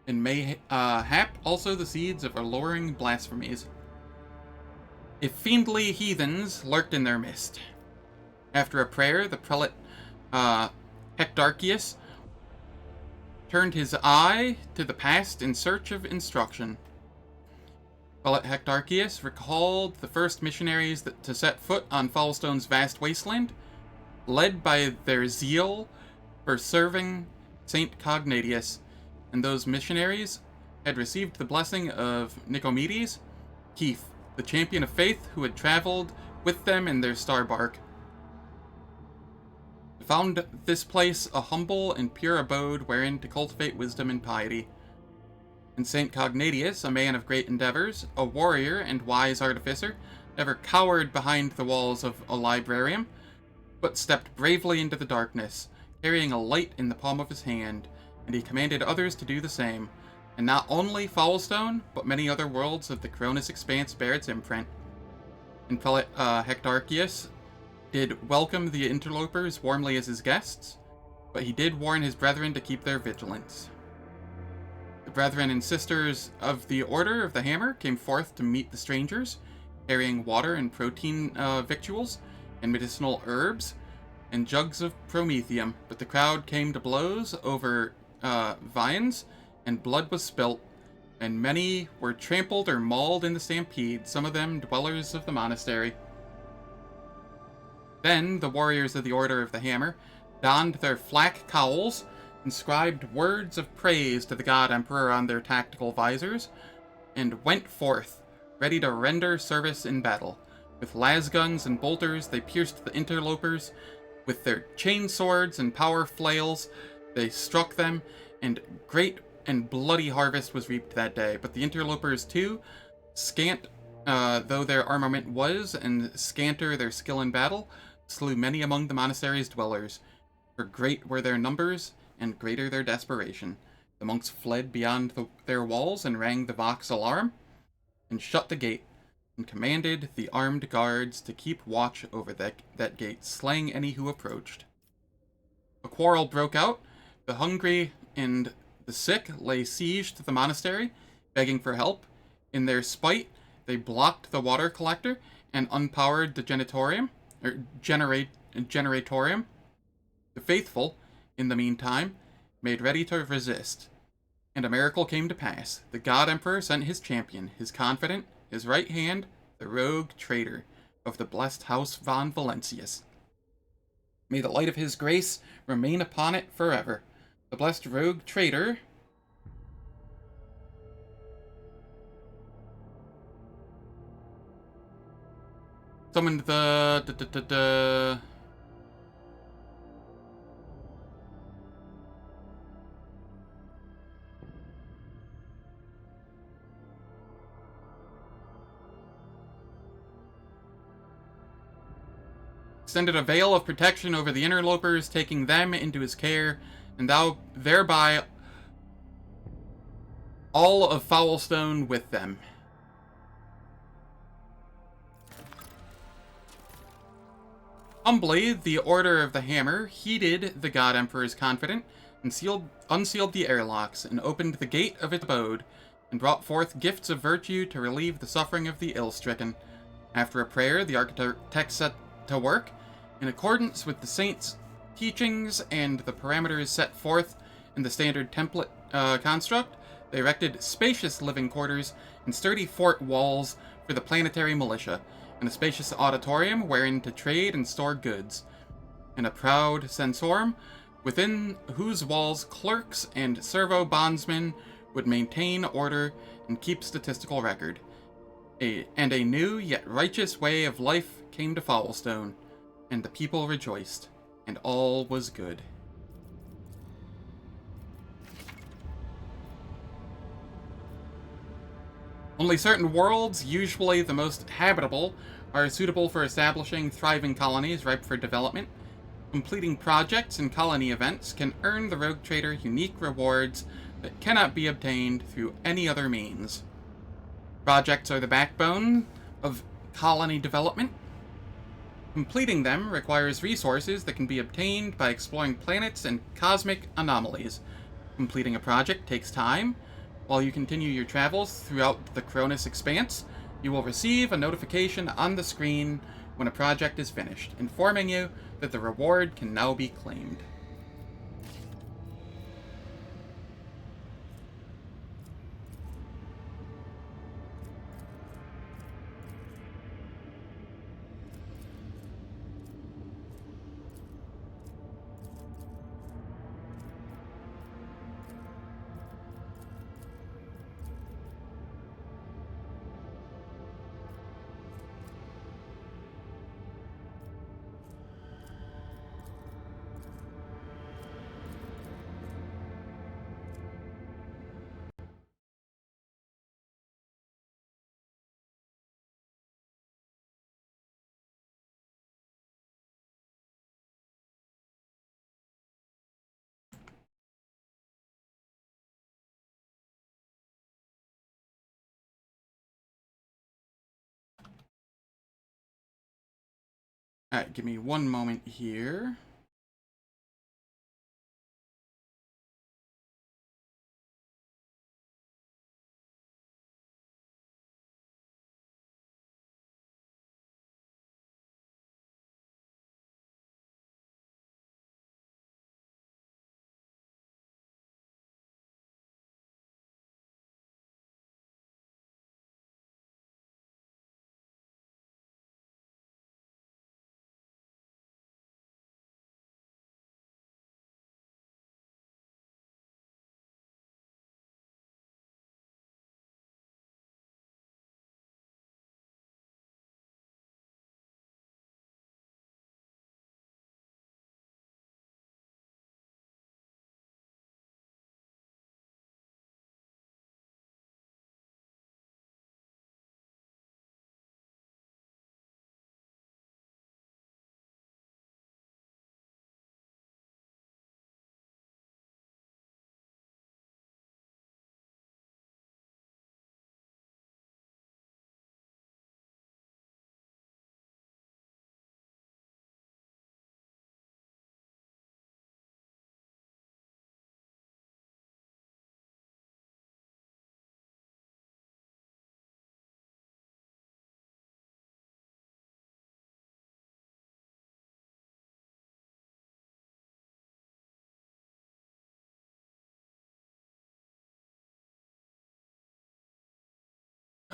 and mayhap also the seeds of alluring blasphemies. If fiendly heathens lurked in their midst. After a prayer, the prelate Hectarchius turned his eye to the past in search of instruction. Prelate Hectarchius recalled the first missionaries to set foot on Foulstone's vast wasteland, led by their zeal for serving St. Cognatius, and those missionaries had received the blessing of Nicomedes Keefe, the champion of faith who had traveled with them in their star bark. They found this place a humble and pure abode wherein to cultivate wisdom and piety. And St. Cognatius, a man of great endeavors, a warrior and wise artificer, never cowered behind the walls of a librarium, but stepped bravely into the darkness, carrying a light in the palm of his hand, and he commanded others to do the same. And not only Foulstone, but many other worlds of the Cronus expanse bear its imprint. And Prelate Hectarchius did welcome the interlopers warmly as his guests, but he did warn his brethren to keep their vigilance. The brethren and sisters of the Order of the Hammer came forth to meet the strangers, carrying water and protein victuals, and medicinal herbs, and jugs of promethium, but the crowd came to blows over vines, and blood was spilt, and many were trampled or mauled in the stampede, some of them dwellers of the monastery. Then the warriors of the Order of the Hammer donned their flak cowls, inscribed words of praise to the God Emperor on their tactical visors, and went forth, ready to render service in battle. With lasguns and bolters, they pierced the interlopers. With their chain swords and power flails, they struck them, and great and bloody harvest was reaped that day. But the interlopers, too, scant though their armament was, and scanter their skill in battle, slew many among the monastery's dwellers. For great were their numbers, and greater their desperation. The monks fled beyond their walls and rang the Vox alarm, and shut the gate, and commanded the armed guards to keep watch over that gate, slaying any who approached. A quarrel broke out. The hungry and the sick lay siege to the monastery, begging for help. In their spite, they blocked the water collector and unpowered the generatorium. The faithful, in the meantime, made ready to resist, and a miracle came to pass. The God Emperor sent his champion, his confidant, his right hand, the rogue traitor of the blessed house von Valentius. May the light of his grace remain upon it forever. The blessed rogue traitor summoned the extended a veil of protection over the interlopers, taking them into his care, and thou thereby all of Foulstone with them. Humbly, the Order of the Hammer heeded the God Emperor's confident, and unsealed the airlocks, and opened the gate of its abode, and brought forth gifts of virtue to relieve the suffering of the ill-stricken. After a prayer, the architect set to work, in accordance with the saints' teachings and the parameters set forth in the standard template construct. They erected spacious living quarters and sturdy fort walls for the planetary militia, and a spacious auditorium wherein to trade and store goods, and a proud censorum, within whose walls clerks and servo bondsmen would maintain order and keep statistical record. And a new yet righteous way of life came to Foulstone, and the people rejoiced, and all was good. Only certain worlds, usually the most habitable, are suitable for establishing thriving colonies ripe for development. Completing projects and colony events can earn the rogue trader unique rewards that cannot be obtained through any other means. Projects are the backbone of colony development. Completing them requires resources that can be obtained by exploring planets and cosmic anomalies. Completing a project takes time. While you continue your travels throughout the Cronus expanse, you will receive a notification on the screen when a project is finished, informing you that the reward can now be claimed. Alright, give me one moment here.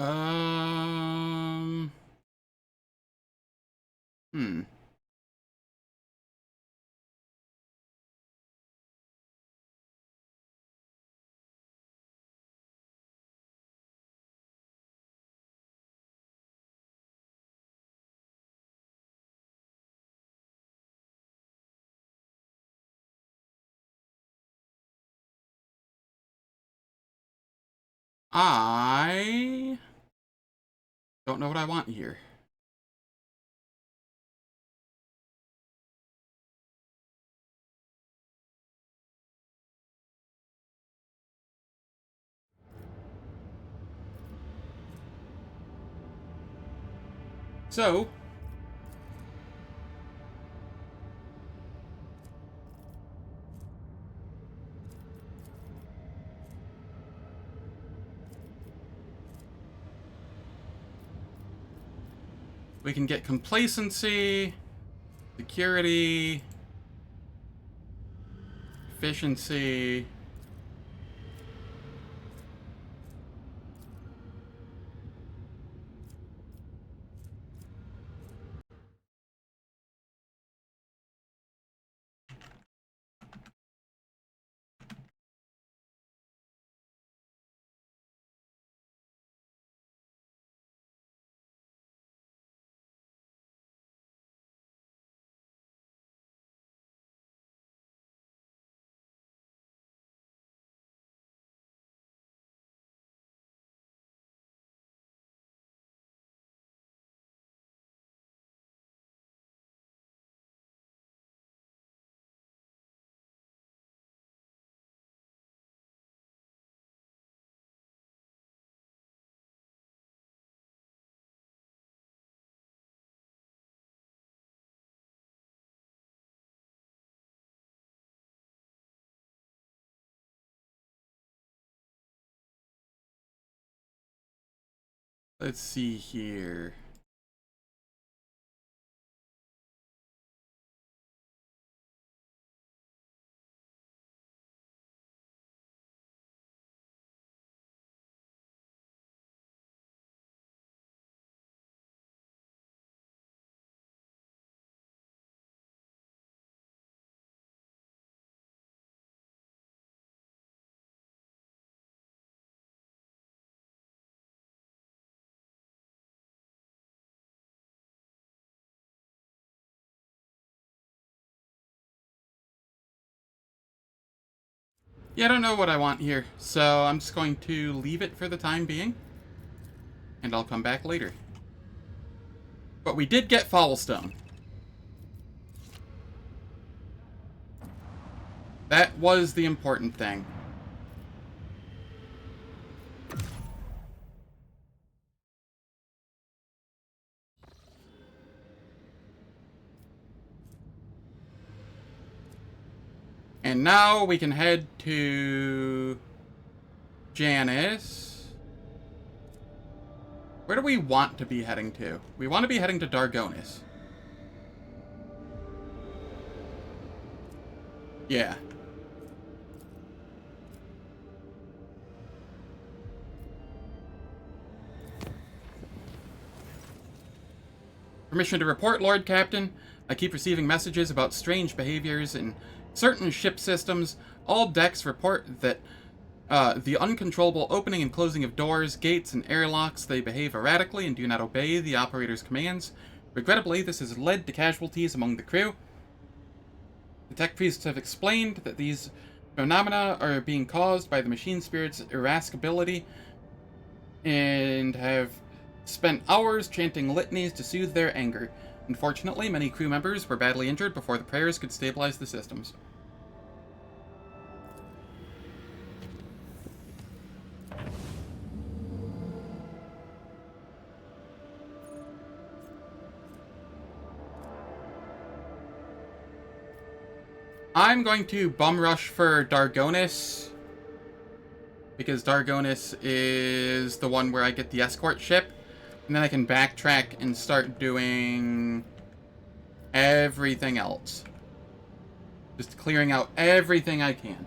Um... Hmm. I don't know what I want here. So, we can get complacency, security, efficiency. Let's see here. Yeah, I don't know what I want here, so I'm just going to leave it for the time being, and I'll come back later. But we did get Foulstone. That was the important thing. And now we can head to Janice. Where do we want to be heading to? We want to be heading to Dargonus. Yeah. Permission to report, Lord Captain. I keep receiving messages about strange behaviors in certain ship systems. All decks report that the uncontrollable opening and closing of doors, gates, and airlocks, they behave erratically and do not obey the operator's commands. Regrettably, this has led to casualties among the crew. The tech priests have explained that these phenomena are being caused by the machine spirit's irascibility and have spent hours chanting litanies to soothe their anger. Unfortunately, many crew members were badly injured before the prayers could stabilize the systems. I'm going to bum rush for Dargonus, because Dargonus is the one where I get the escort ship, and then I can backtrack and start doing everything else. Just clearing out everything I can.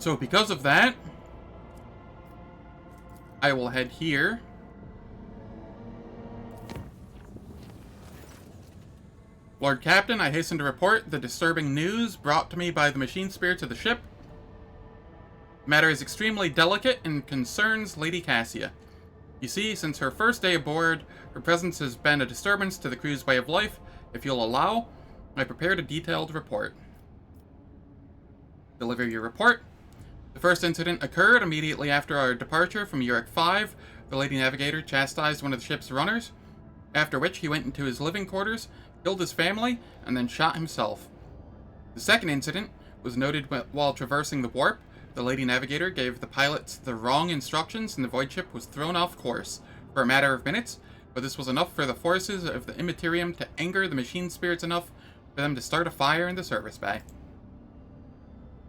So because of that, I will head here. Lord Captain, I hasten to report the disturbing news brought to me by the machine spirits of the ship. The matter is extremely delicate and concerns Lady Cassia. You see, since her first day aboard, her presence has been a disturbance to the crew's way of life. If you'll allow, I prepared a detailed report. Deliver your report. The first incident occurred immediately after our departure from Uruk 5. The Lady Navigator chastised one of the ship's runners, after which he went into his living quarters, killed his family, and then shot himself. The second incident was noted while traversing the warp. The Lady Navigator gave the pilots the wrong instructions and the void ship was thrown off course for a matter of minutes, but this was enough for the forces of the Immaterium to anger the machine spirits enough for them to start a fire in the service bay.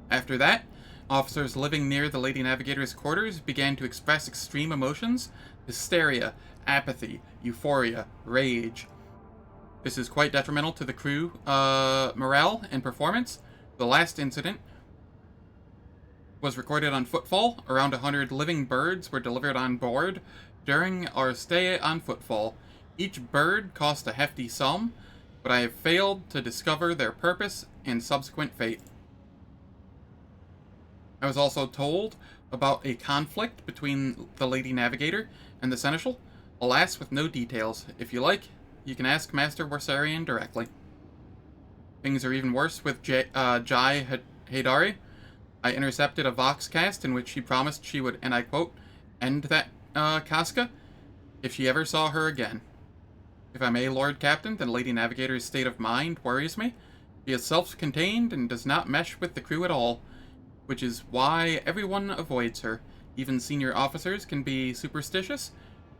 After that, officers living near the Lady Navigator's quarters began to express extreme emotions: hysteria, apathy, euphoria, rage. This is quite detrimental to the crew morale and performance. The last incident was recorded on Footfall. Around 100 living birds were delivered on board during our stay on Footfall. Each bird cost a hefty sum, but I have failed to discover their purpose and subsequent fate. I was also told about a conflict between the Lady Navigator and the Seneschal. Alas, with no details. If you like, you can ask Master Warsarian directly. Things are even worse with Jai Haydari. I intercepted a Voxcast in which she promised she would, and I quote, end that Casca if she ever saw her again. If I may, Lord Captain, the Lady Navigator's state of mind worries me. She is self-contained and does not mesh with the crew at all, which is why everyone avoids her. Even senior officers can be superstitious.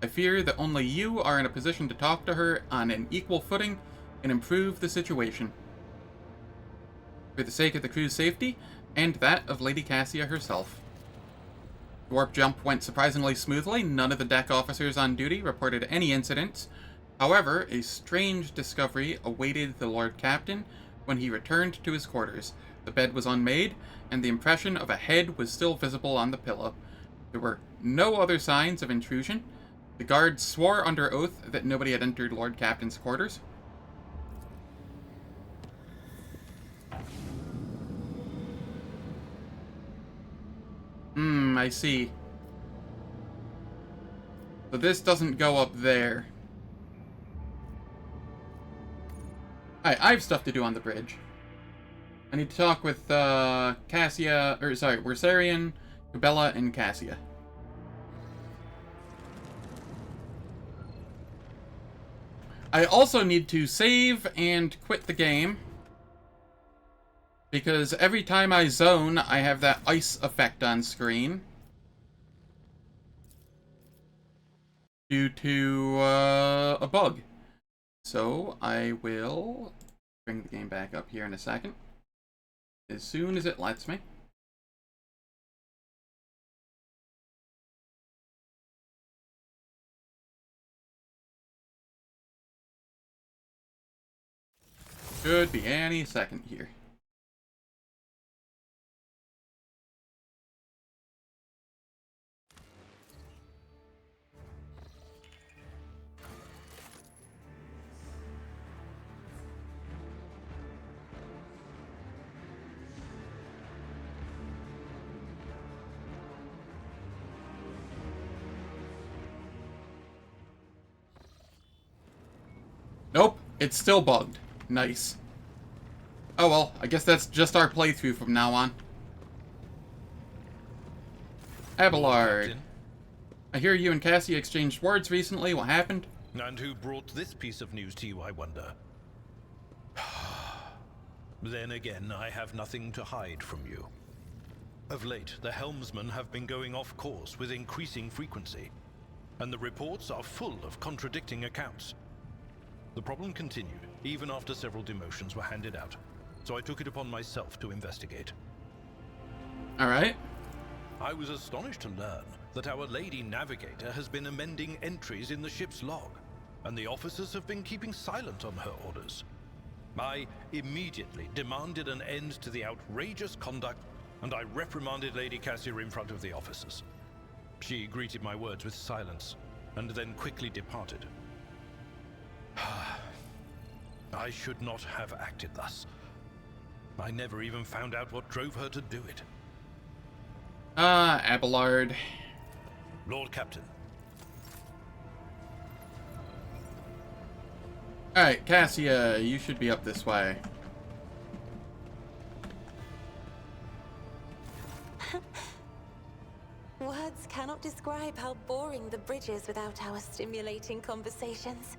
I fear that only you are in a position to talk to her on an equal footing and improve the situation. For the sake of the crew's safety, and that of Lady Cassia herself. The warp jump went surprisingly smoothly. None of the deck officers on duty reported any incidents. However, a strange discovery awaited the Lord Captain when he returned to his quarters. The bed was unmade, and the impression of a head was still visible on the pillow. There were no other signs of intrusion. The guards swore under oath that nobody had entered Lord Captain's quarters. I see. So this doesn't go up there. Alright, I have stuff to do on the bridge. I need to talk with Warsarian, Cabela, and Cassia. I also need to save and quit the game, because every time I zone, I have that ice effect on screen. Due to a bug. So I will bring the game back up here in a second, as soon as it lets me. Should be any second here. Nope, it's still bugged. Nice. Oh well, I guess that's just our playthrough from now on. Abelard. I hear you and Cassie exchanged words recently. What happened? And who brought this piece of news to you, I wonder? Then again, I have nothing to hide from you. Of late, the helmsmen have been going off course with increasing frequency, and the reports are full of contradicting accounts. The problem continued, even after several demotions were handed out, so I took it upon myself to investigate. Alright. I was astonished to learn that our Lady Navigator has been amending entries in the ship's log, and the officers have been keeping silent on her orders. I immediately demanded an end to the outrageous conduct and I reprimanded Lady Cassia in front of the officers. She greeted my words with silence, and then quickly departed. I should not have acted thus. I never even found out what drove her to do it. Ah, Abelard. Lord Captain. Alright, Cassia, you should be up this way. Words cannot describe how boring the bridge is without our stimulating conversations.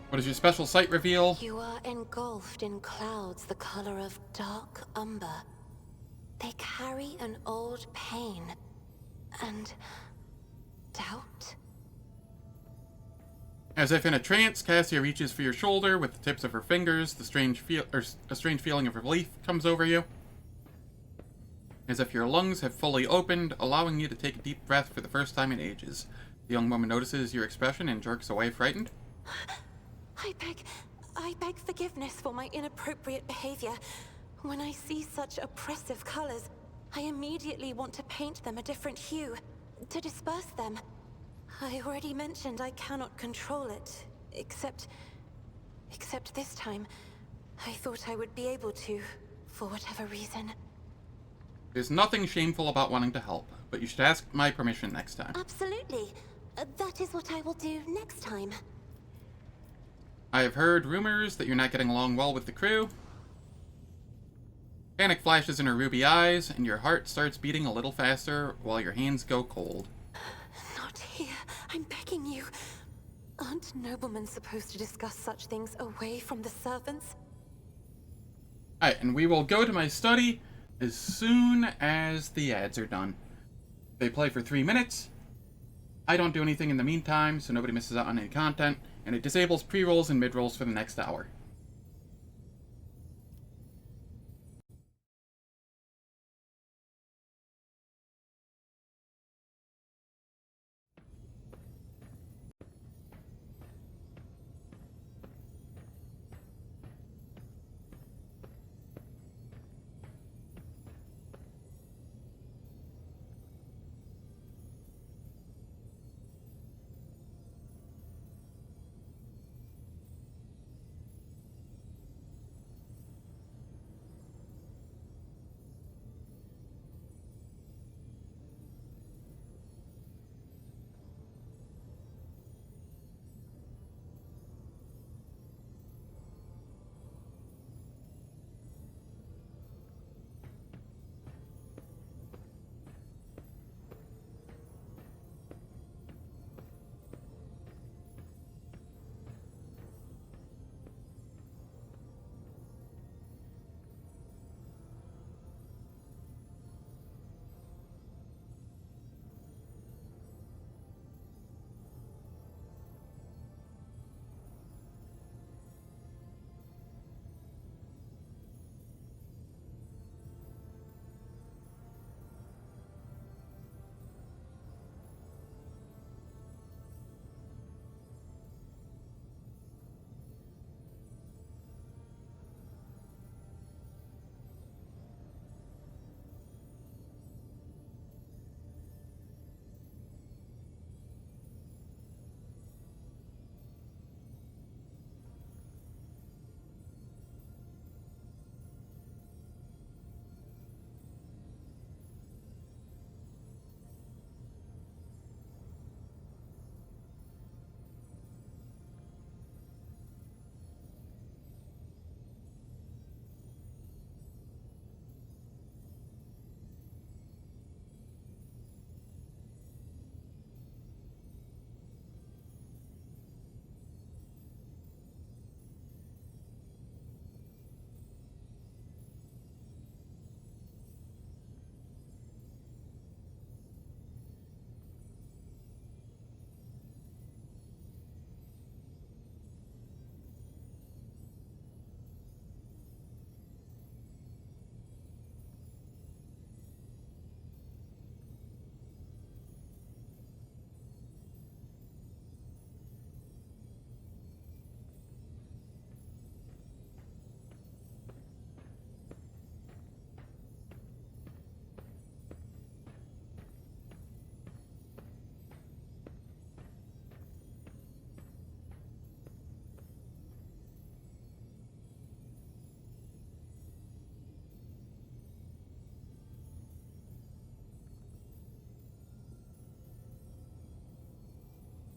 What does your special sight reveal? You are engulfed in clouds the color of dark umber. They carry an old pain and doubt. As if in a trance, Cassia reaches for your shoulder with the tips of her fingers. A strange feeling of relief comes over you. As if your lungs have fully opened, allowing you to take a deep breath for the first time in ages. The young woman notices your expression and jerks away frightened. I beg forgiveness for my inappropriate behavior. When I see such oppressive colors, I immediately want to paint them a different hue, to disperse them. I already mentioned I cannot control it, except this time, I thought I would be able to, for whatever reason. There's nothing shameful about wanting to help, but you should ask my permission next time. Absolutely. That is what I will do next time. I have heard rumors that you're not getting along well with the crew. Panic flashes in her ruby eyes, and your heart starts beating a little faster while your hands go cold. Not here. I'm begging you. Aren't noblemen supposed to discuss such things away from the servants? Alright, and we will go to my study as soon as the ads are done. They play for 3 minutes. I don't do anything in the meantime, so nobody misses out on any content, and it disables pre-rolls and mid-rolls for the next hour.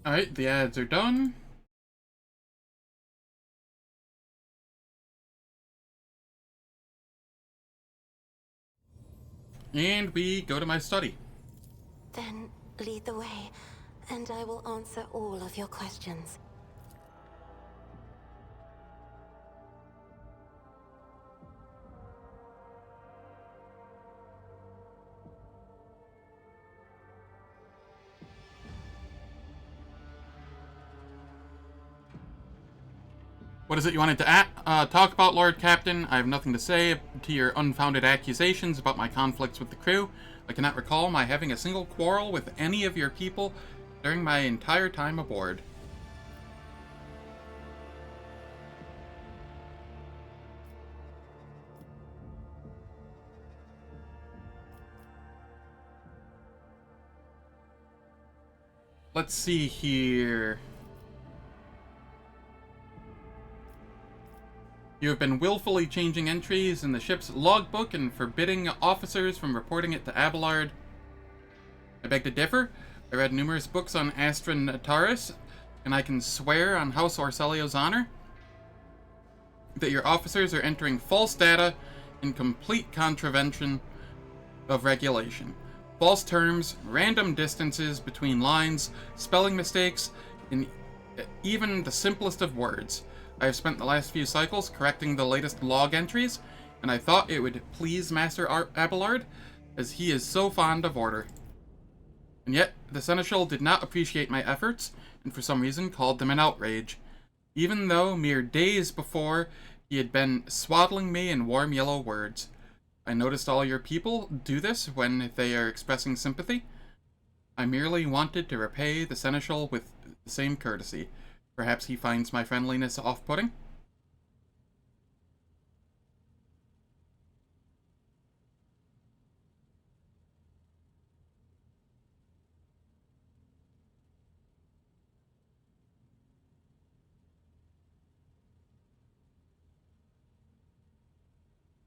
Alright, the ads are done. And we go to my study. Then lead the way, and I will answer all of your questions. What is it you wanted to talk about, Lord Captain? I have nothing to say to your unfounded accusations about my conflicts with the crew. I cannot recall my having a single quarrel with any of your people during my entire time aboard. Let's see here. You have been willfully changing entries in the ship's logbook and forbidding officers from reporting it to Abelard. I beg to differ. I read numerous books on Astra Nataris, and I can swear on House Orselio's honor that your officers are entering false data in complete contravention of regulation. False terms, random distances between lines, spelling mistakes, and even the simplest of words. I have spent the last few cycles correcting the latest log entries, and I thought it would please Master Abelard, as he is so fond of order. And yet, the Seneschal did not appreciate my efforts, and for some reason called them an outrage, even though mere days before he had been swaddling me in warm yellow words. I noticed all your people do this when they are expressing sympathy. I merely wanted to repay the Seneschal with the same courtesy. Perhaps he finds my friendliness off-putting?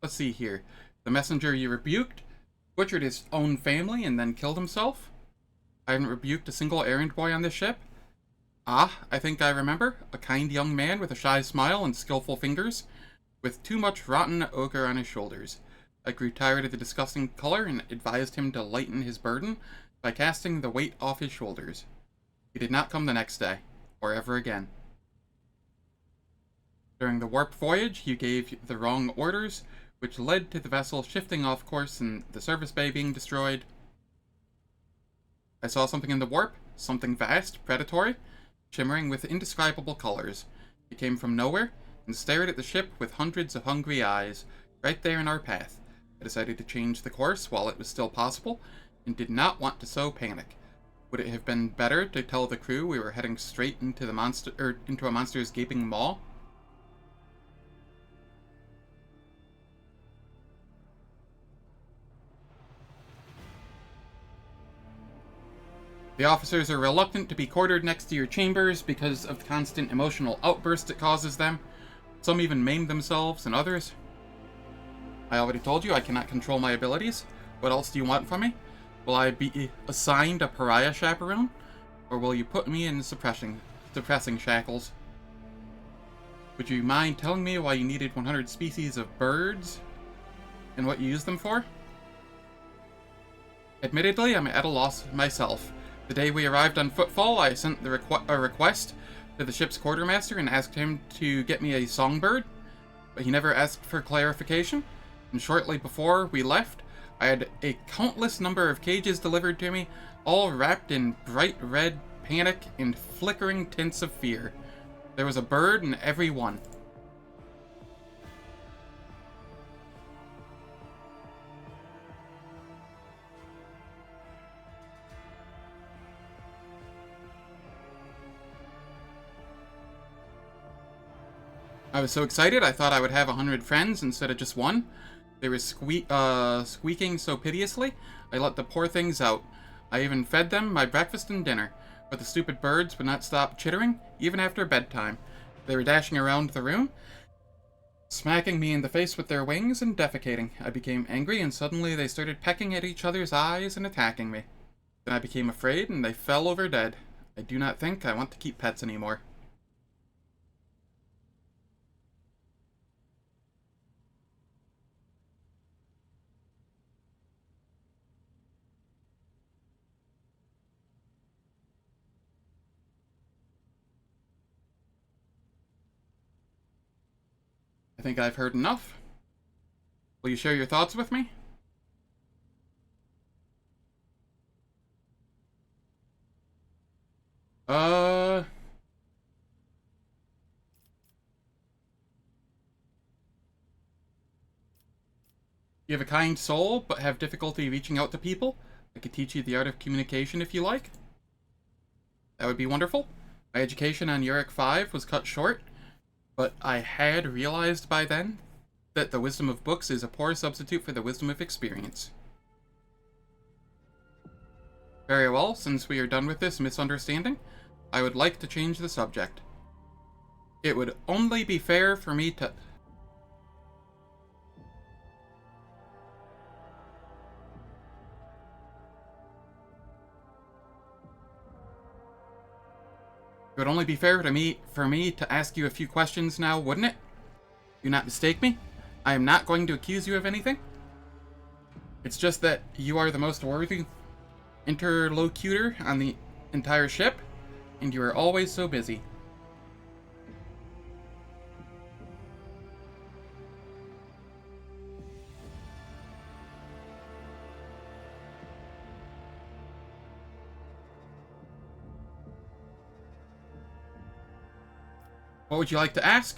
Let's see here. The messenger you rebuked butchered his own family and then killed himself? I haven't rebuked a single errand boy on this ship. Ah, I think I remember. A kind young man with a shy smile and skillful fingers, with too much rotten ochre on his shoulders. I grew tired of the disgusting color and advised him to lighten his burden by casting the weight off his shoulders. He did not come the next day, or ever again. During the warp voyage, you gave the wrong orders, which led to the vessel shifting off course and the service bay being destroyed. I saw something in the warp, something vast, predatory, shimmering with indescribable colors. It came from nowhere and stared at the ship with hundreds of hungry eyes, right there in our path. I decided to change the course while it was still possible, and did not want to sow panic. Would it have been better to tell the crew we were heading straight into into a monster's gaping maw? The officers are reluctant to be quartered next to your chambers because of the constant emotional outbursts it causes them. Some even maim themselves and others. I already told you I cannot control my abilities. What else do you want from me? Will I be assigned a pariah chaperone? Or will you put me in depressing shackles? Would you mind telling me why you needed 100 species of birds? And what you use them for? Admittedly, I'm at a loss myself. The day we arrived on Footfall, I sent a request to the ship's quartermaster and asked him to get me a songbird, but he never asked for clarification, and shortly before we left, I had a countless number of cages delivered to me, all wrapped in bright red panic and flickering tints of fear. There was a bird in every one. I was so excited I thought I would have 100 friends instead of just one. They were squeaking so piteously, I let the poor things out. I even fed them my breakfast and dinner, but the stupid birds would not stop chittering, even after bedtime. They were dashing around the room, smacking me in the face with their wings and defecating. I became angry, and suddenly they started pecking at each other's eyes and attacking me. Then I became afraid, and they fell over dead. I do not think I want to keep pets anymore. I think I've heard enough. Will you share your thoughts with me? You have a kind soul, but have difficulty reaching out to people? I could teach you the art of communication if you like. That would be wonderful. My education on Uric 5 was cut short, but I had realized by then that the wisdom of books is a poor substitute for the wisdom of experience. Very well, since we are done with this misunderstanding, I would like to change the subject. It would only be fair for me to... It would only be fair for me to ask you a few questions now, wouldn't it? Do not mistake me. I am not going to accuse you of anything. It's just that you are the most worthy interlocutor on the entire ship, and you are always so busy. What would you like to ask?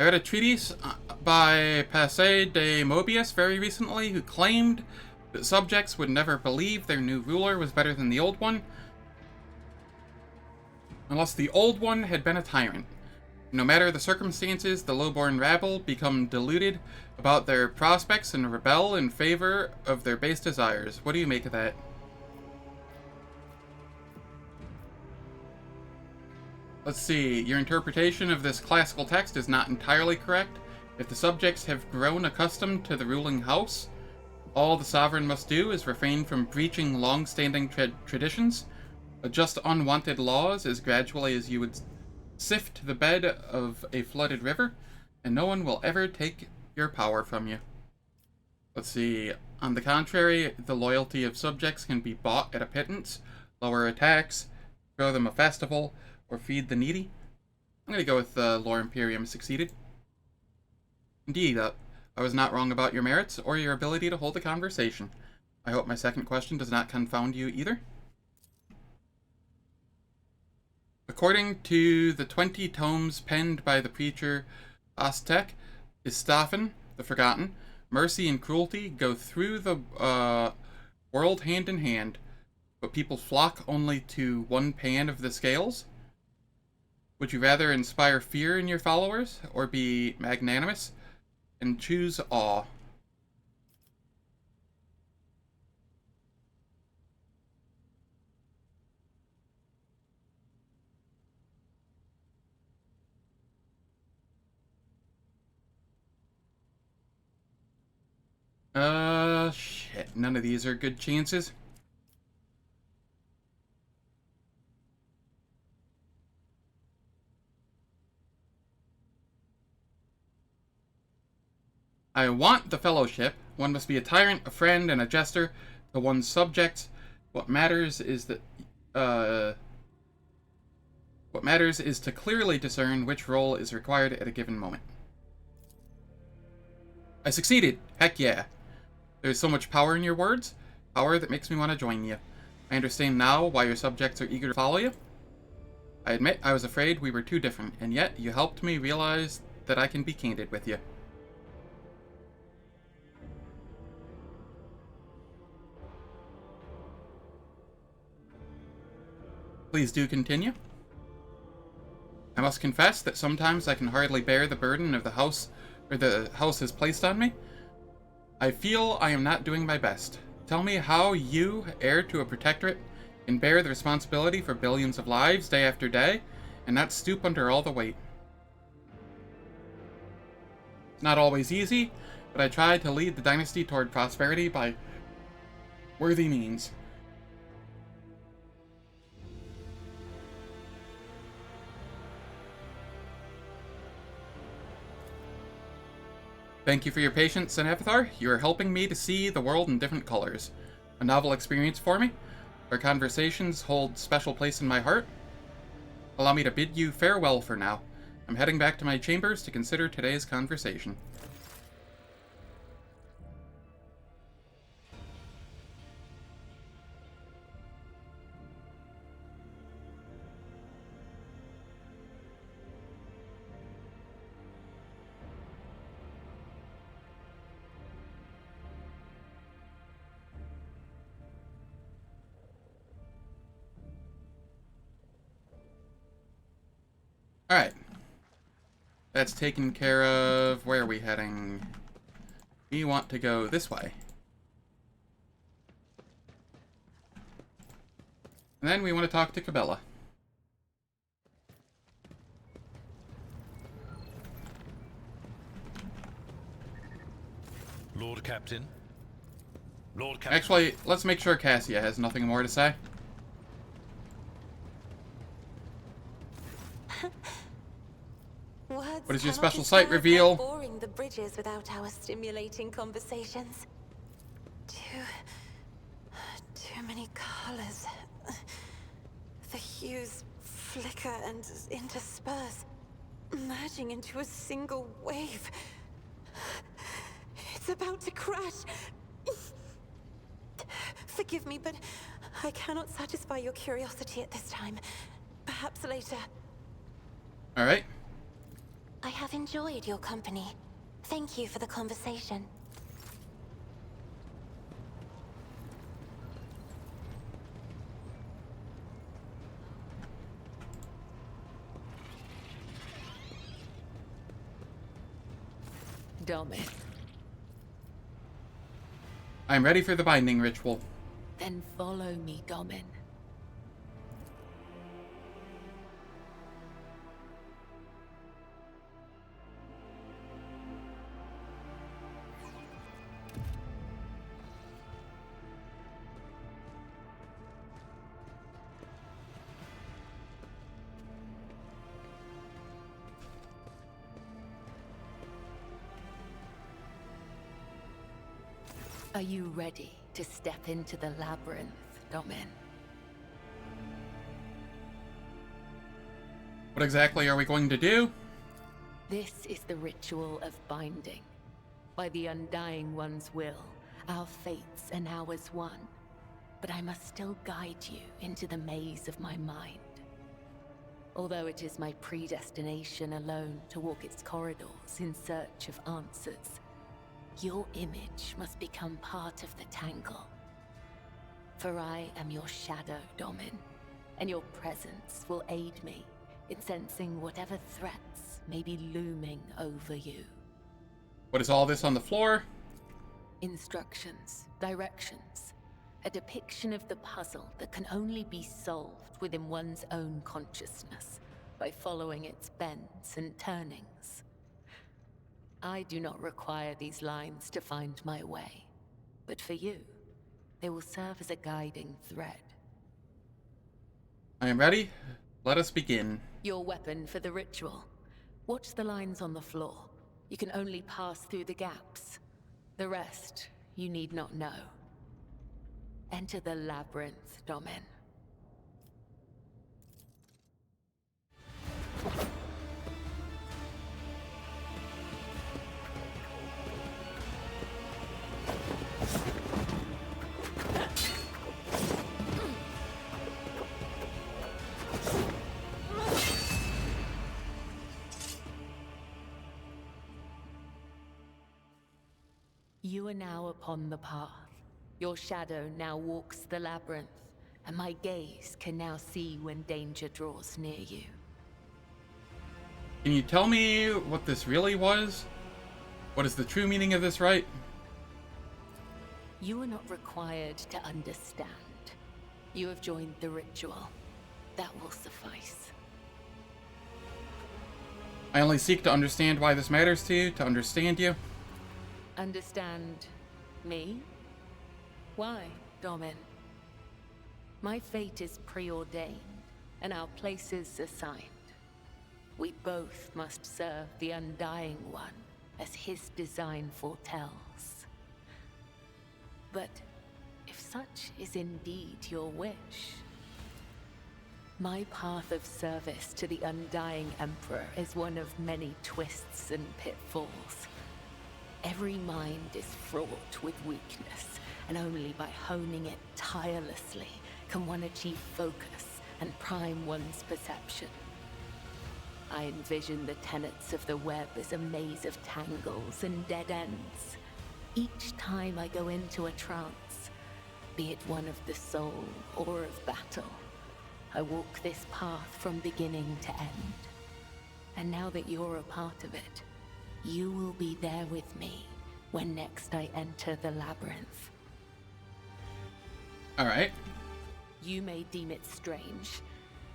I read a treatise by Passé de Mobius very recently who claimed that subjects would never believe their new ruler was better than the old one unless the old one had been a tyrant. No matter the circumstances, the lowborn rabble become deluded about their prospects and rebel in favor of their base desires. What do you make of that? Let's see, your interpretation of this classical text is not entirely correct. If the subjects have grown accustomed to the ruling house, all the sovereign must do is refrain from breaching long-standing traditions, adjust unwanted laws as gradually as you would sift the bed of a flooded river, and no one will ever take your power from you. Let's see, on the contrary, the loyalty of subjects can be bought at a pittance, lower a tax, throw them a festival, or feed the needy. I'm going to go with Lore Imperium succeeded. Indeed, I was not wrong about your merits or your ability to hold a conversation. I hope my second question does not confound you either. According to the 20 tomes penned by the preacher Aztec, Istafan, the Forgotten, mercy and cruelty go through the world hand in hand, but people flock only to one pan of the scales. Would you rather inspire fear in your followers, or be magnanimous and choose awe? Shit. None of these are good chances. I want the fellowship. One must be a tyrant, a friend, and a jester to one's subjects. What matters is to clearly discern which role is required at a given moment. I succeeded! Heck yeah! There's so much power in your words. Power that makes me want to join you. I understand now why your subjects are eager to follow you. I admit I was afraid we were too different, and yet you helped me realize that I can be candid with you. Please do continue. I must confess that sometimes I can hardly bear the burden of the house has placed on me. I feel I am not doing my best. Tell me how you, heir to a protectorate, can bear the responsibility for billions of lives day after day, and not stoop under all the weight. It's not always easy, but I try to lead the dynasty toward prosperity by worthy means. Thank you for your patience, Senevithar. You are helping me to see the world in different colors. A novel experience for me. Our conversations hold special place in my heart. Allow me to bid you farewell for now. I'm heading back to my chambers to consider today's conversation. Alright. That's taken care of. Where are we heading? We want to go this way. And then we want to talk to Cabela. Lord Captain? Lord Captain? Actually, let's make sure Cassia has nothing more to say. What is your special site reveal? Boring the bridges without our stimulating conversations. Too many colors. The hues flicker and intersperse, merging into a single wave. It's about to crash. Forgive me, but I cannot satisfy your curiosity at this time. Perhaps later. All right. I have enjoyed your company. Thank you for the conversation. Domin. I'm ready for the binding ritual. Then follow me, Domin. Are you ready to step into the labyrinth, Domin? What exactly are we going to do? This is the ritual of binding. By the Undying One's will, our fates are now as one. But I must still guide you into the maze of my mind. Although it is my predestination alone to walk its corridors in search of answers, your image must become part of the tangle. For I am your shadow, Domin, and your presence will aid me in sensing whatever threats may be looming over you. What is all this on the floor? Instructions, directions, a depiction of the puzzle that can only be solved within one's own consciousness by following its bends and turnings. I do not require these lines to find my way, but for you, they will serve as a guiding thread. I am ready. Let us begin. Your weapon for the ritual. Watch the lines on the floor. You can only pass through the gaps. The rest, you need not know. Enter the labyrinth, Domin. You are now upon the path. Your shadow now walks the labyrinth, and my gaze can now see when danger draws near you. Can you tell me what this really was? What is the true meaning of this rite? You are not required to understand. You have joined the ritual. That will suffice. I only seek to understand why this matters to you, to understand you. Understand me? Why, Domin? My fate is preordained, and our places assigned. We both must serve the Undying One, as his design foretells. But if such is indeed your wish, my path of service to the Undying Emperor is one of many twists and pitfalls. Every mind is fraught with weakness, and only by honing it tirelessly can one achieve focus and prime one's perception. I envision the tenets of the web as a maze of tangles and dead ends. Each time I go into a trance, be it one of the soul or of battle, I walk this path from beginning to end. And now that you're a part of it, you will be there with me when next I enter the labyrinth. Alright. You may deem it strange.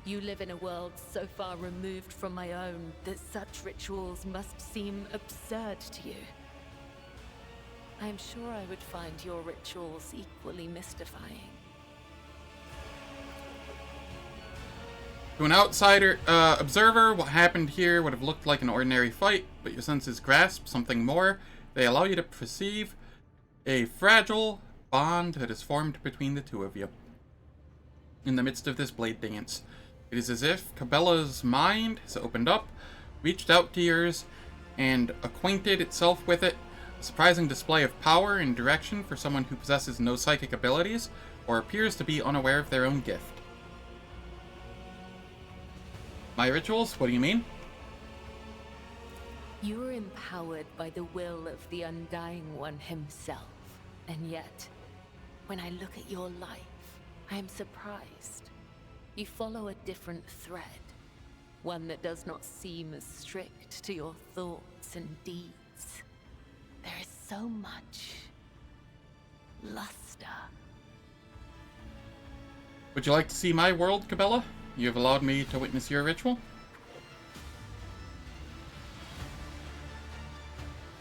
You live in a world so far removed from my own that such rituals must seem absurd to you. I am sure I would find your rituals equally mystifying. To an outsider observer, what happened here would have looked like an ordinary fight, but your senses grasp something more. They allow you to perceive a fragile bond that is formed between the two of you. In the midst of this blade dance, it is as if Cabela's mind has opened up, reached out to yours, and acquainted itself with it. A surprising display of power and direction for someone who possesses no psychic abilities, or appears to be unaware of their own gift. My rituals? What do you mean? You are empowered by the will of the Undying One himself, and yet, when I look at your life, I am surprised. You follow a different thread, one that does not seem as strict to your thoughts and deeds. There is so much luster. Would you like to see my world, Cabela? You have allowed me to witness your ritual.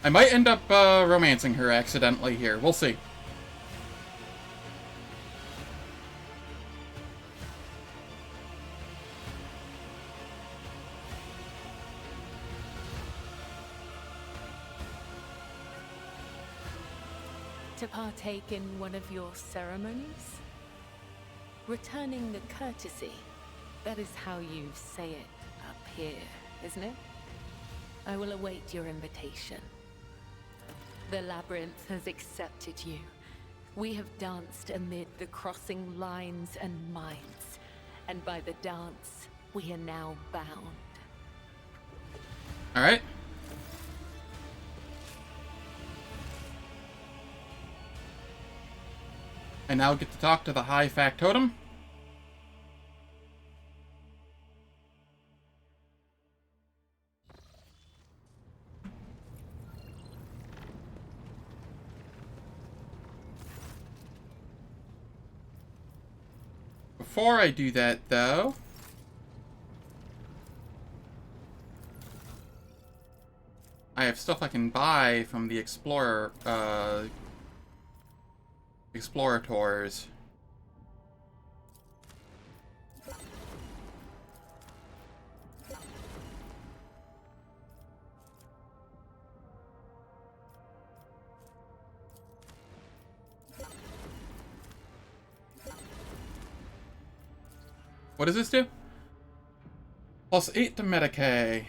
I might end up romancing her accidentally here. We'll see. To partake in one of your ceremonies? Returning the courtesy. That is how you say it up here, isn't it? I will await your invitation. The labyrinth has accepted you. We have danced amid the crossing lines and minds, and by the dance, we are now bound. Alright. I now get to talk to the High Factotum. Before I do that, though, I have stuff I can buy from the Explorators. What does this do? +8 to Medicae.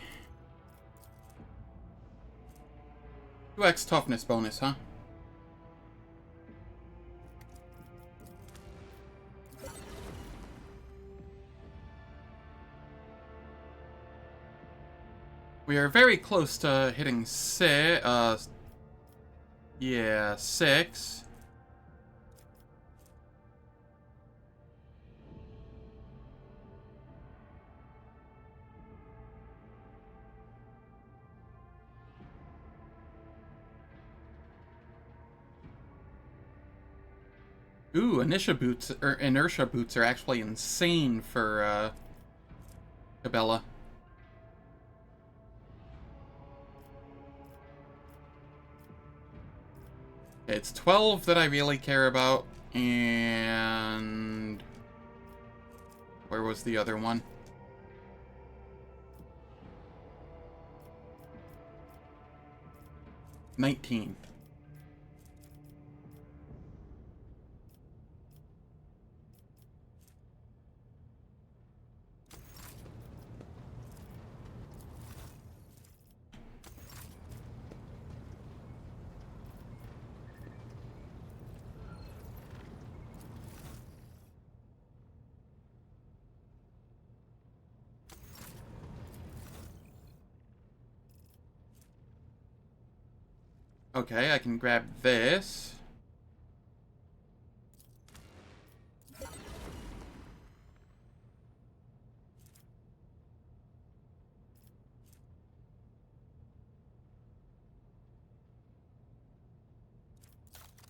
2x toughness bonus, huh? We are very close to hitting 6. Yeah, 6. Ooh, inertia boots are actually insane for Cabela. It's 12 that I really care about, and where was the other one? 19. Okay, I can grab this.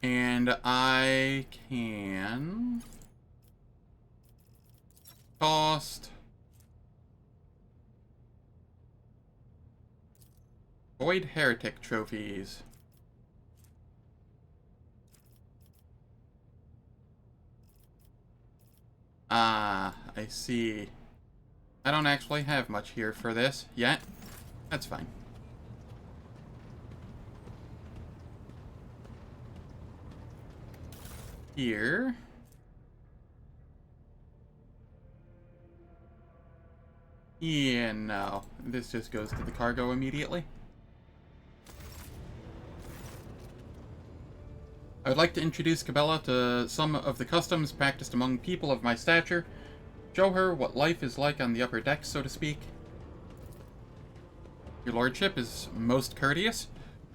And I can toss Void Heretic trophies. Ah, I see. I don't actually have much here for this yet. That's fine. Here. Yeah, no. This just goes to the cargo immediately. I would like to introduce Cabela to some of the customs practiced among people of my stature. Show her what life is like on the upper decks, so to speak. Your lordship is most courteous,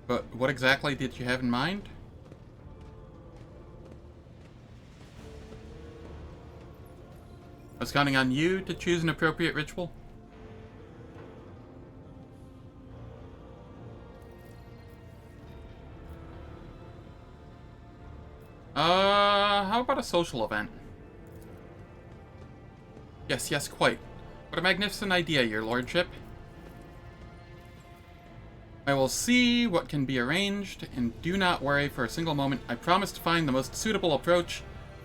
but what exactly did you have in mind? I was counting on you to choose an appropriate ritual. How about a social event? Yes, quite. What a magnificent idea, your lordship. I will see what can be arranged, and do not worry for a single moment. I promise to find the most suitable approach.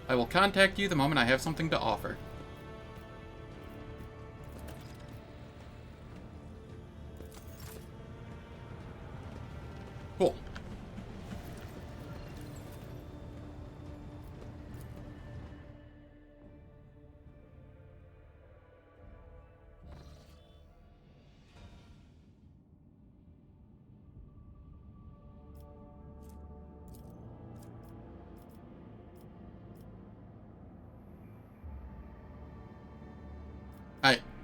I will contact you the moment I have something to offer. Cool.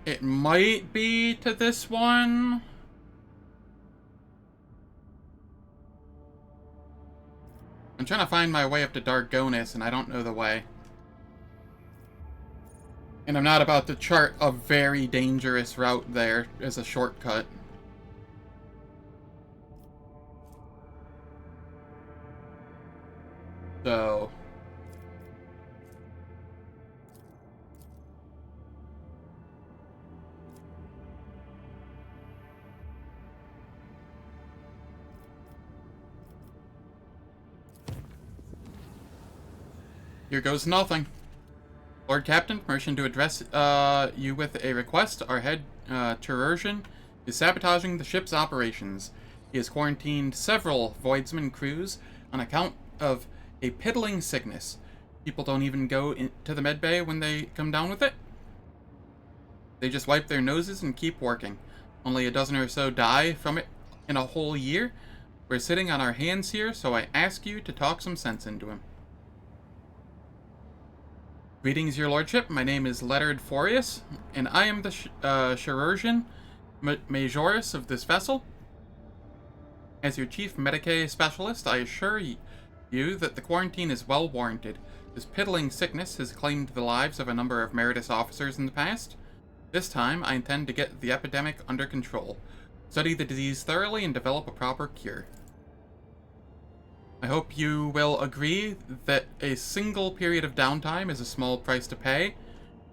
It might be to this one. I'm trying to find my way up to Dargonus, and I don't know the way. And I'm not about to chart a very dangerous route there as a shortcut. So... here goes nothing. Lord Captain, permission to address you with a request. Our head Terursion is sabotaging the ship's operations. He has quarantined several Voidsman crews on account of a piddling sickness. People don't even go to the medbay when they come down with it. They just wipe their noses and keep working. Only a dozen or so die from it in a whole year. We're sitting on our hands here, so I ask you to talk some sense into him. Greetings, your lordship. My name is Leonard Forius, and I am the chirurgeon majoris of this vessel. As your chief medicae specialist, I assure you that the quarantine is well warranted. This piddling sickness has claimed the lives of a number of Meritus officers in the past. This time, I intend to get the epidemic under control, study the disease thoroughly, and develop a proper cure. I hope you will agree that a single period of downtime is a small price to pay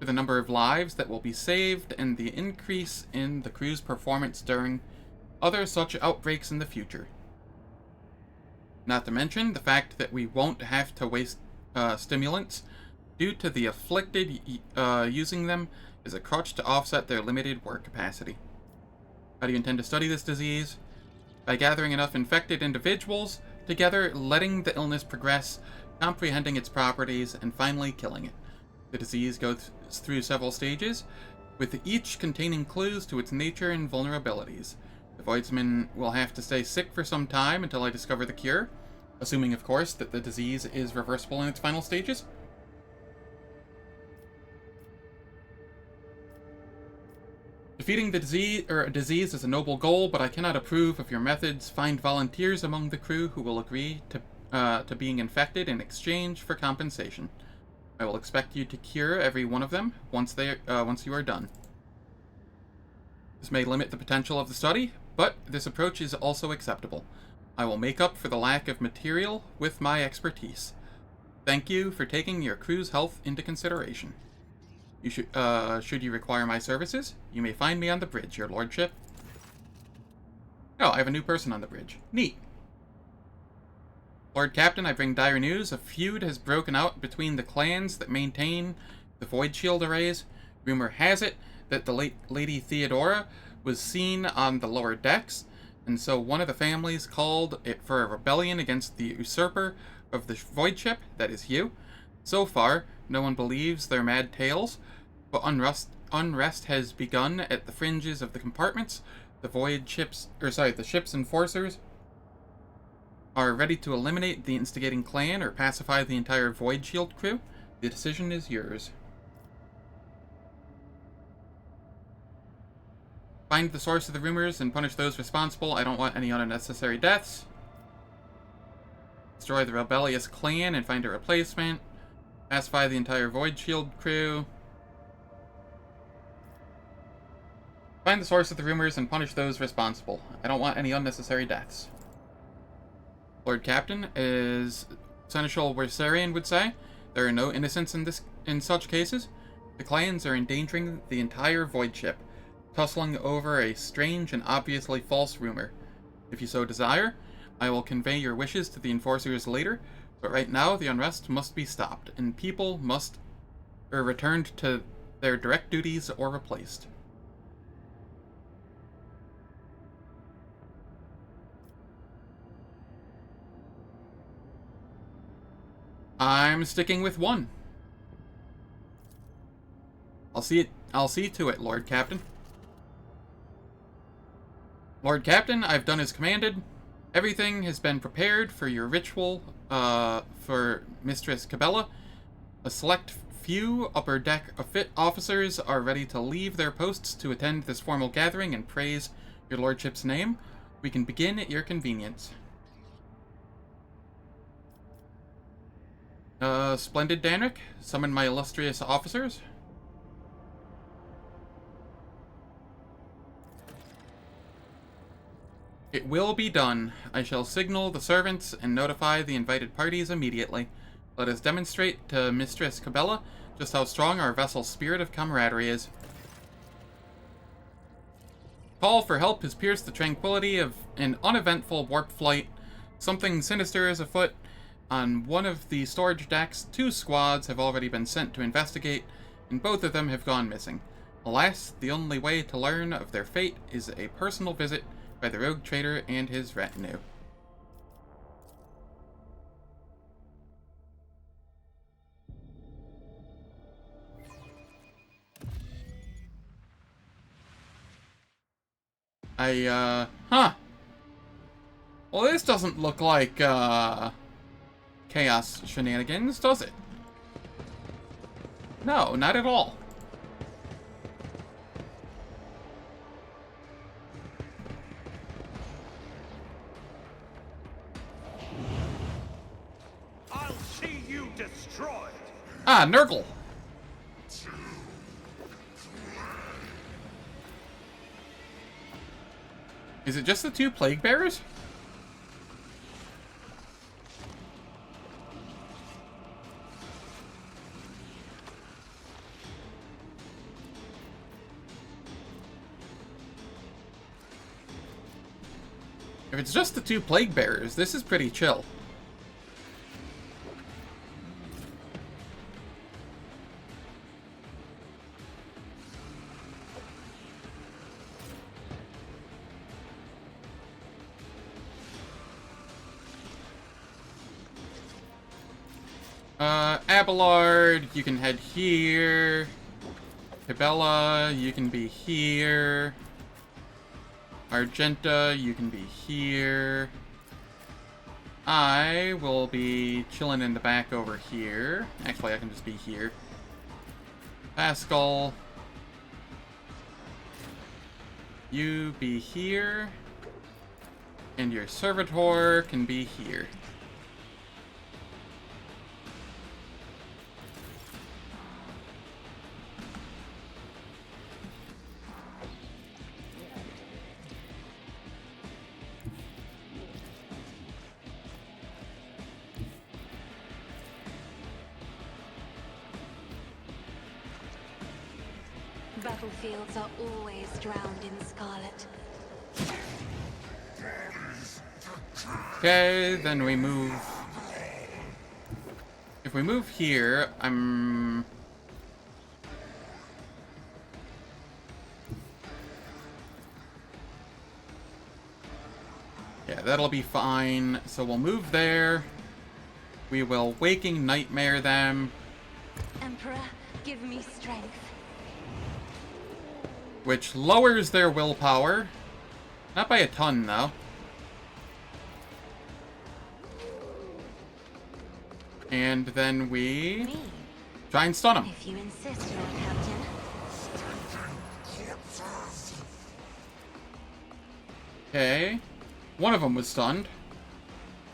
for the number of lives that will be saved and the increase in the crew's performance during other such outbreaks in the future. Not to mention the fact that we won't have to waste stimulants due to the afflicted using them as a crutch to offset their limited work capacity. How do you intend to study this disease? by gathering enough infected individuals together, letting the illness progress, comprehending its properties, and finally killing it. The disease goes through several stages, with each containing clues to its nature and vulnerabilities. The Voidsman will have to stay sick for some time until I discover the cure, assuming, of course, that the disease is reversible in its final stages. Defeating the disease is a noble goal, but I cannot approve of your methods. Find volunteers among the crew who will agree to being infected in exchange for compensation. I will expect you to cure every one of them once you are done. This may limit the potential of the study, but this approach is also acceptable. I will make up for the lack of material with my expertise. Thank you for taking your crew's health into consideration. You should you require my services, you may find me on the bridge, your lordship. Oh, I have a new person on the bridge. Neat. Lord Captain, I bring dire news. A feud has broken out between the clans that maintain the Void Shield arrays. Rumor has it that the late Lady Theodora was seen on the lower decks, and so one of the families called it for a rebellion against the usurper of the Void Ship, that is you. So far, no one believes their mad tales, but unrest has begun at the fringes of the compartments. The ship's enforcers are ready to eliminate the instigating clan or pacify the entire Void Shield crew. The decision is yours. Find the source of the rumors and punish those responsible. I don't want any unnecessary deaths. Destroy the rebellious clan and find a replacement. Pacify the entire Void Shield crew. Find the source of the rumors and punish those responsible. I don't want any unnecessary deaths. Lord Captain, as Seneschal Wersarian would say, there are no innocents in such cases. The clans are endangering the entire Void Ship, tussling over a strange and obviously false rumor. If you so desire, I will convey your wishes to the enforcers later, but right now the unrest must be stopped, and people must be returned to their direct duties or replaced. I'm sticking with one. I'll see to it, Lord Captain. Lord Captain, I've done as commanded. Everything has been prepared for your ritual, for Mistress Cabela. A select few upper deck officers are ready to leave their posts to attend this formal gathering and praise your lordship's name. We can begin at your convenience. Splendid Danric, summon my illustrious officers. It will be done. I shall signal the servants and notify the invited parties immediately. Let us demonstrate to Mistress Cabela just how strong our vessel's spirit of camaraderie is. Call for help has pierced the tranquility of an uneventful warp flight. Something sinister is afoot. On one of the storage decks, 2 squads have already been sent to investigate, and both of them have gone missing. Alas, the only way to learn of their fate is a personal visit by the rogue trader and his retinue. Well, this doesn't look like, chaos shenanigans, does it? No, not at all. I'll see you destroyed. Ah, Nurgle. Is it just the 2 plague bearers? If it's just the 2 plague bearers, this is pretty chill. Abelard, you can head here. Hibella, you can be here. Argenta, you can be here. I will be chilling in the back over here. Actually, I can just be here. Pascal, you be here. And your servitor can be here. Battlefields are always drowned in scarlet. Okay, then we move. If we move here, yeah, that'll be fine. So we'll move there. We will Waking Nightmare them. Emperor, give me strength. Which lowers their willpower. Not by a ton, though. And then we Me, try and stun them. if you insist, Lord Captain. Okay. One of them was stunned.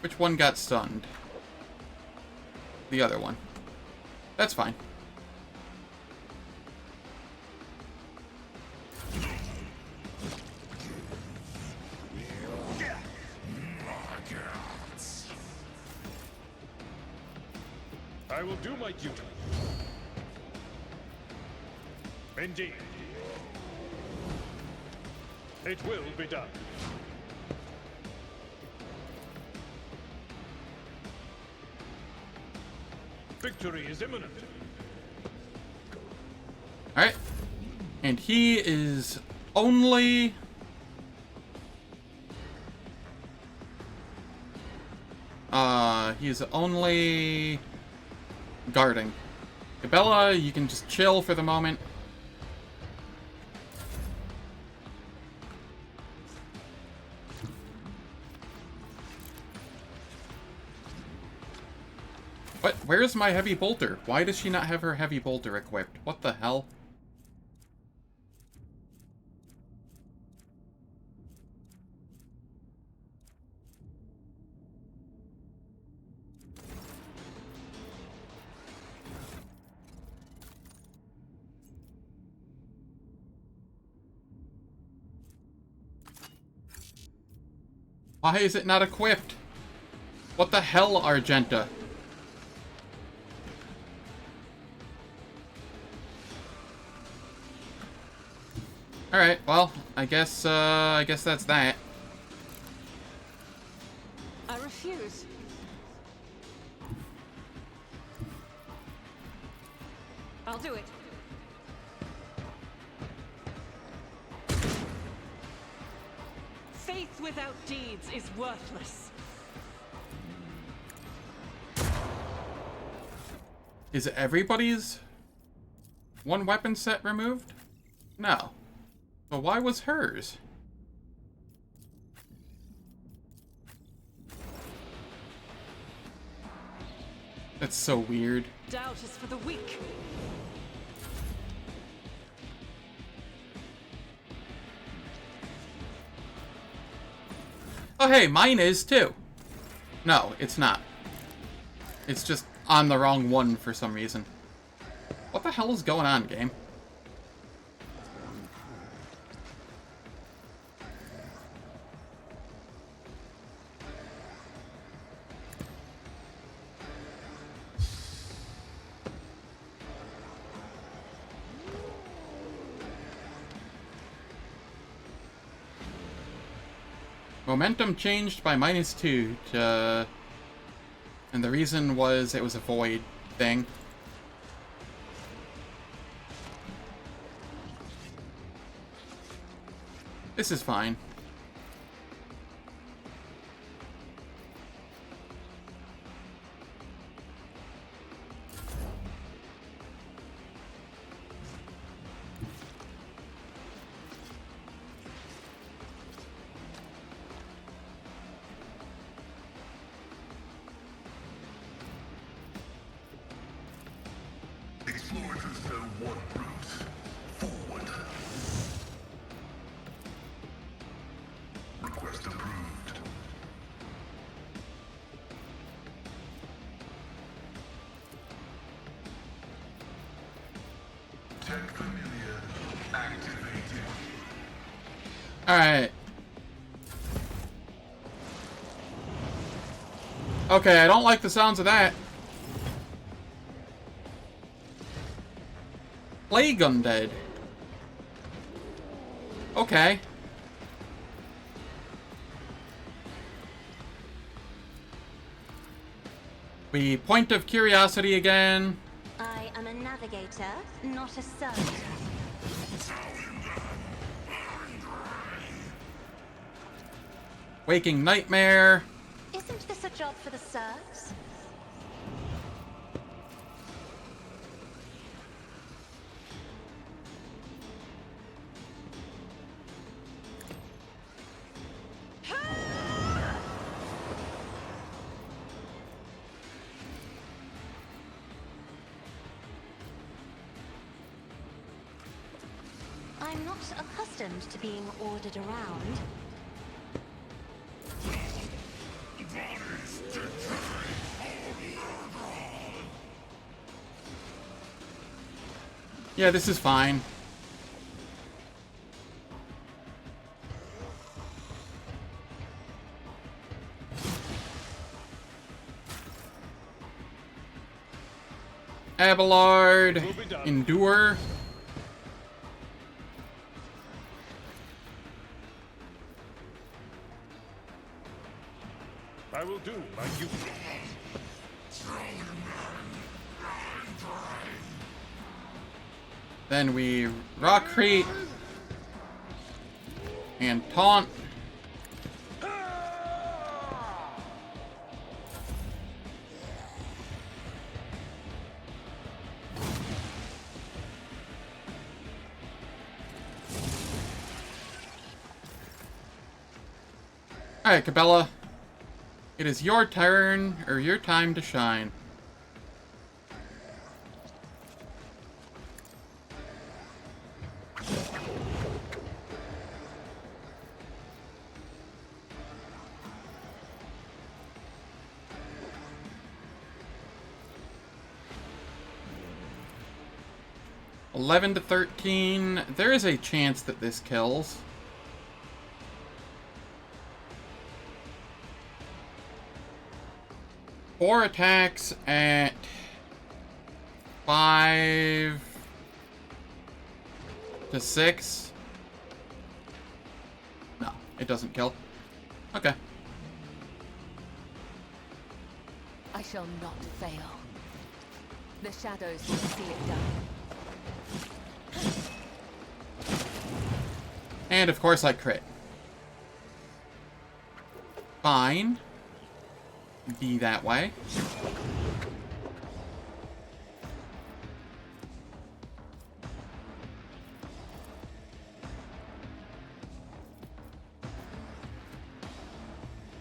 Which one got stunned? The other one. That's fine. I will do my duty. Indeed. It will be done. Victory is imminent. Alright. And he is only... he's only... guarding. Bella, you can just chill for the moment. What? Where's my heavy bolter? Why does she not have her heavy bolter equipped? What the hell? Why is it not equipped? What the hell, Argenta? Alright, well, I guess that's that. I refuse. I'll do it. Faith without deeds is worthless. Is everybody's one weapon set removed? No. So why was hers? That's so weird. Doubt is for the weak. Oh hey, mine is too. No, it's not. It's just on the wrong one for some reason. What the hell is going on, game? Momentum changed by -2 to... And the reason was it was a void thing. This is fine. There's no one route. Forward. Request approved. Tech familiar activated. Alright. Okay, I don't like the sounds of that. Plague undead. Okay. We point of curiosity again. I am a navigator, not a servant. Waking nightmare. Isn't this a job for the serfs? I'm not accustomed to being ordered around. Yeah, this is fine. Abelard, endure. I will do like you. Then we rockcrete and taunt. Alright, Cabela. It is your turn, or your time to shine. $11 to $13. There is a chance that this kills. Four attacks at 5 to 6. No, it doesn't kill. Okay. I shall not fail. The shadows will see it done. And of course I crit. Fine. Be that way.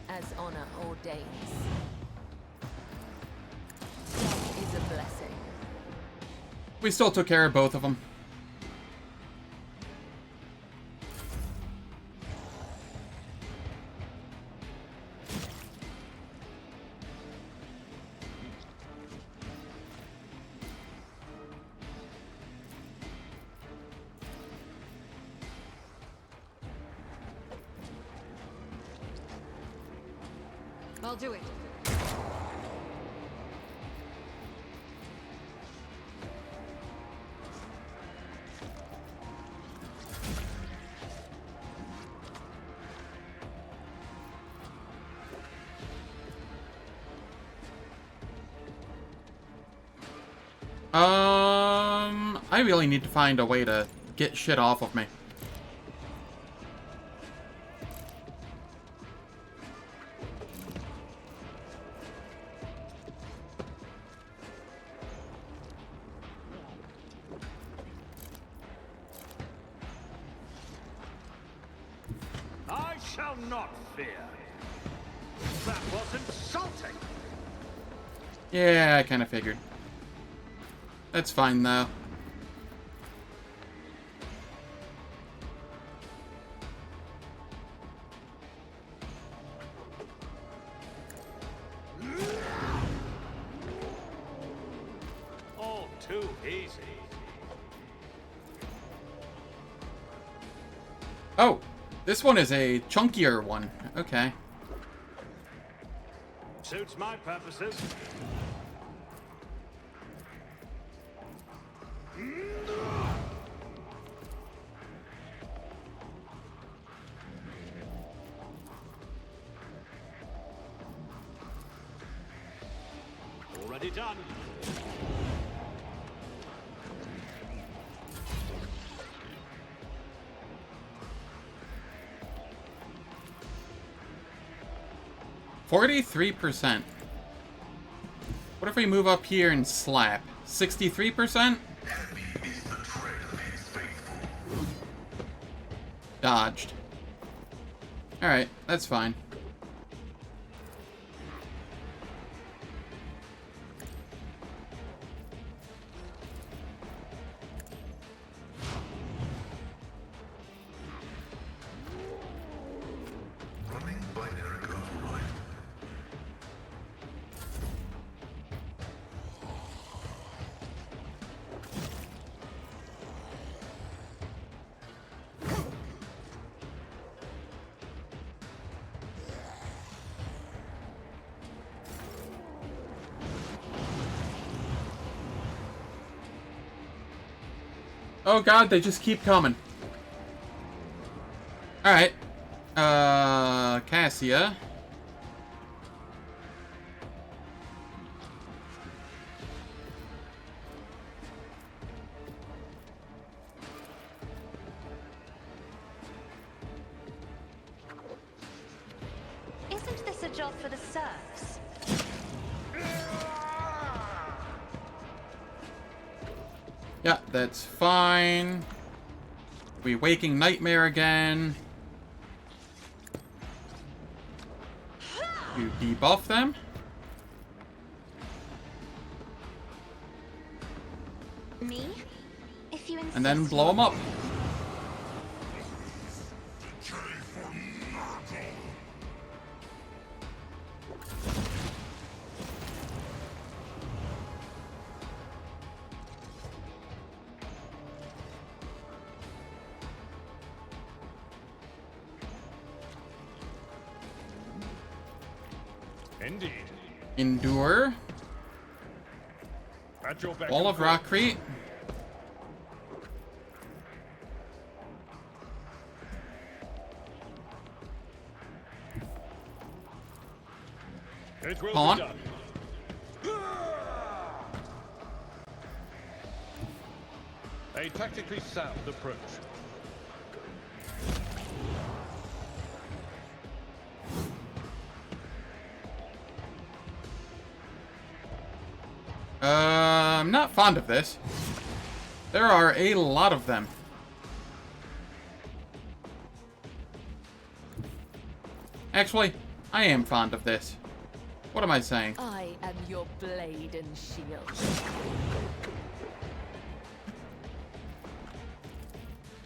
As honor ordains. Death is a blessing. We still took care of both of them. I'll do it. I really need to find a way to get shit off of me. I shall not fear. That was insulting. Yeah, I kind of figured. That's fine, though. Easy. Oh, this one is a chunkier one. Okay. Suits my purposes. Already done. %43%. What if we move up here and slap? 63%? Heavy is the tread of his faithful. Dodged. Alright, that's fine. Running binary override. Oh god, they just keep coming. Alright. Cassia. Isn't this a job for the serfs? Yeah, that's fine. We waking nightmare again. You debuff them. Me? If you insist. And then blow them up. Indeed. Endure. At your beck Wall and of Rockcrete. call. It will Hold be on. done. A tactically sound approach. I'm not fond of this. There are a lot of them. Actually, I am fond of this. What am I saying? I am your blade and shield.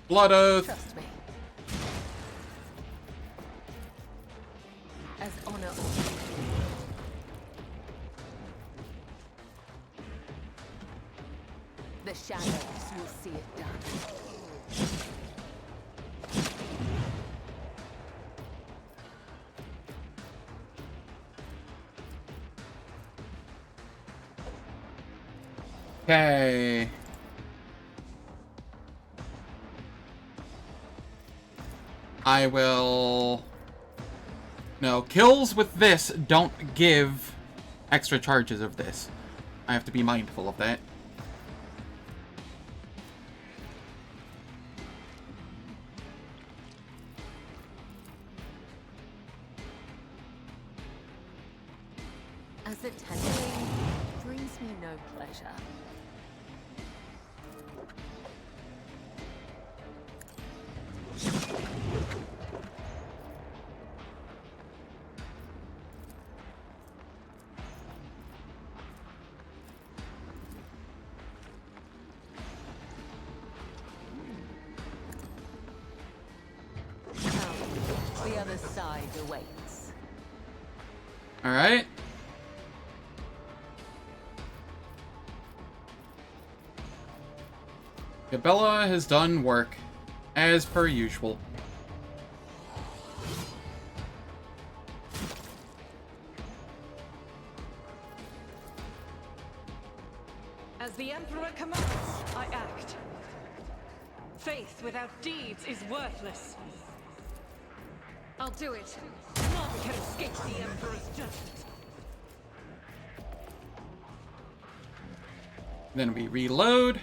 Blood Oath. Trust me. As honor. The shadows will see it done. Okay. I will... No, kills with this don't give extra charges of this. I have to be mindful of that. As a tendering brings me no pleasure. The other side awaits. All right. Gabella has done work, as per usual. As the Emperor commands, I act. Faith without deeds is worthless. I'll do it. None can escape the Emperor's justice. Then we reload.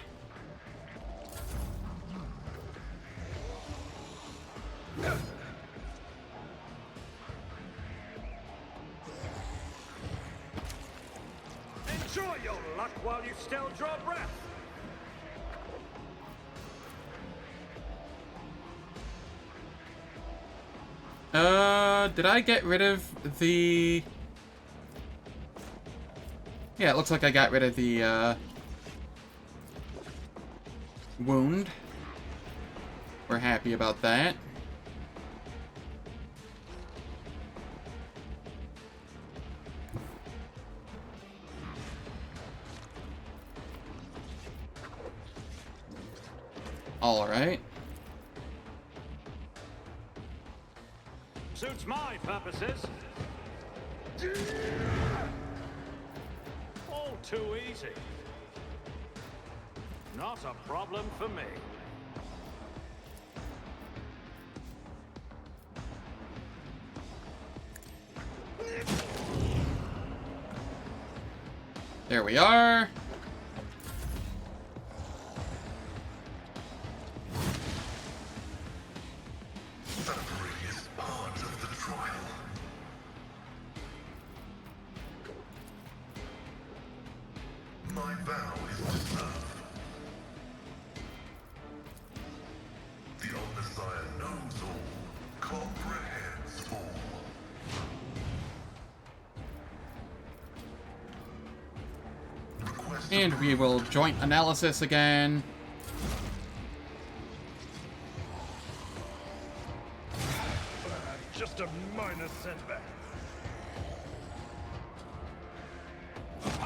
Enjoy your luck while you still draw breath. Did I get rid of the... Yeah, it looks like I got rid of the, wound. We're happy about that. All right. Suits my purposes. All too easy. Not a problem for me. There we are. Suffering is part of the trial. My vow is to serve. The Omnissiah knows all, comprehends all. Request And we will joint analysis again. Just a minor setback.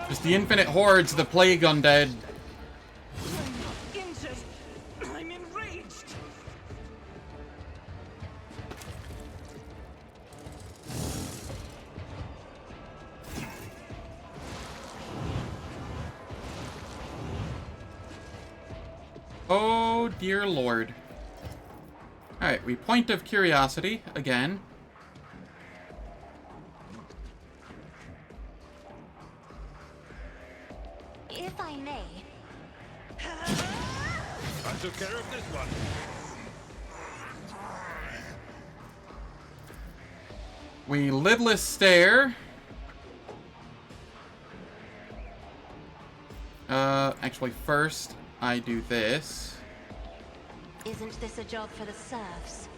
Just the infinite hordes of the plague undead. I'm not injured. I'm enraged. Oh dear lord. Alright, we point of curiosity again. If I may, I took care of this one. We lidless stare. Actually first I do this isn't this a job for the serfs?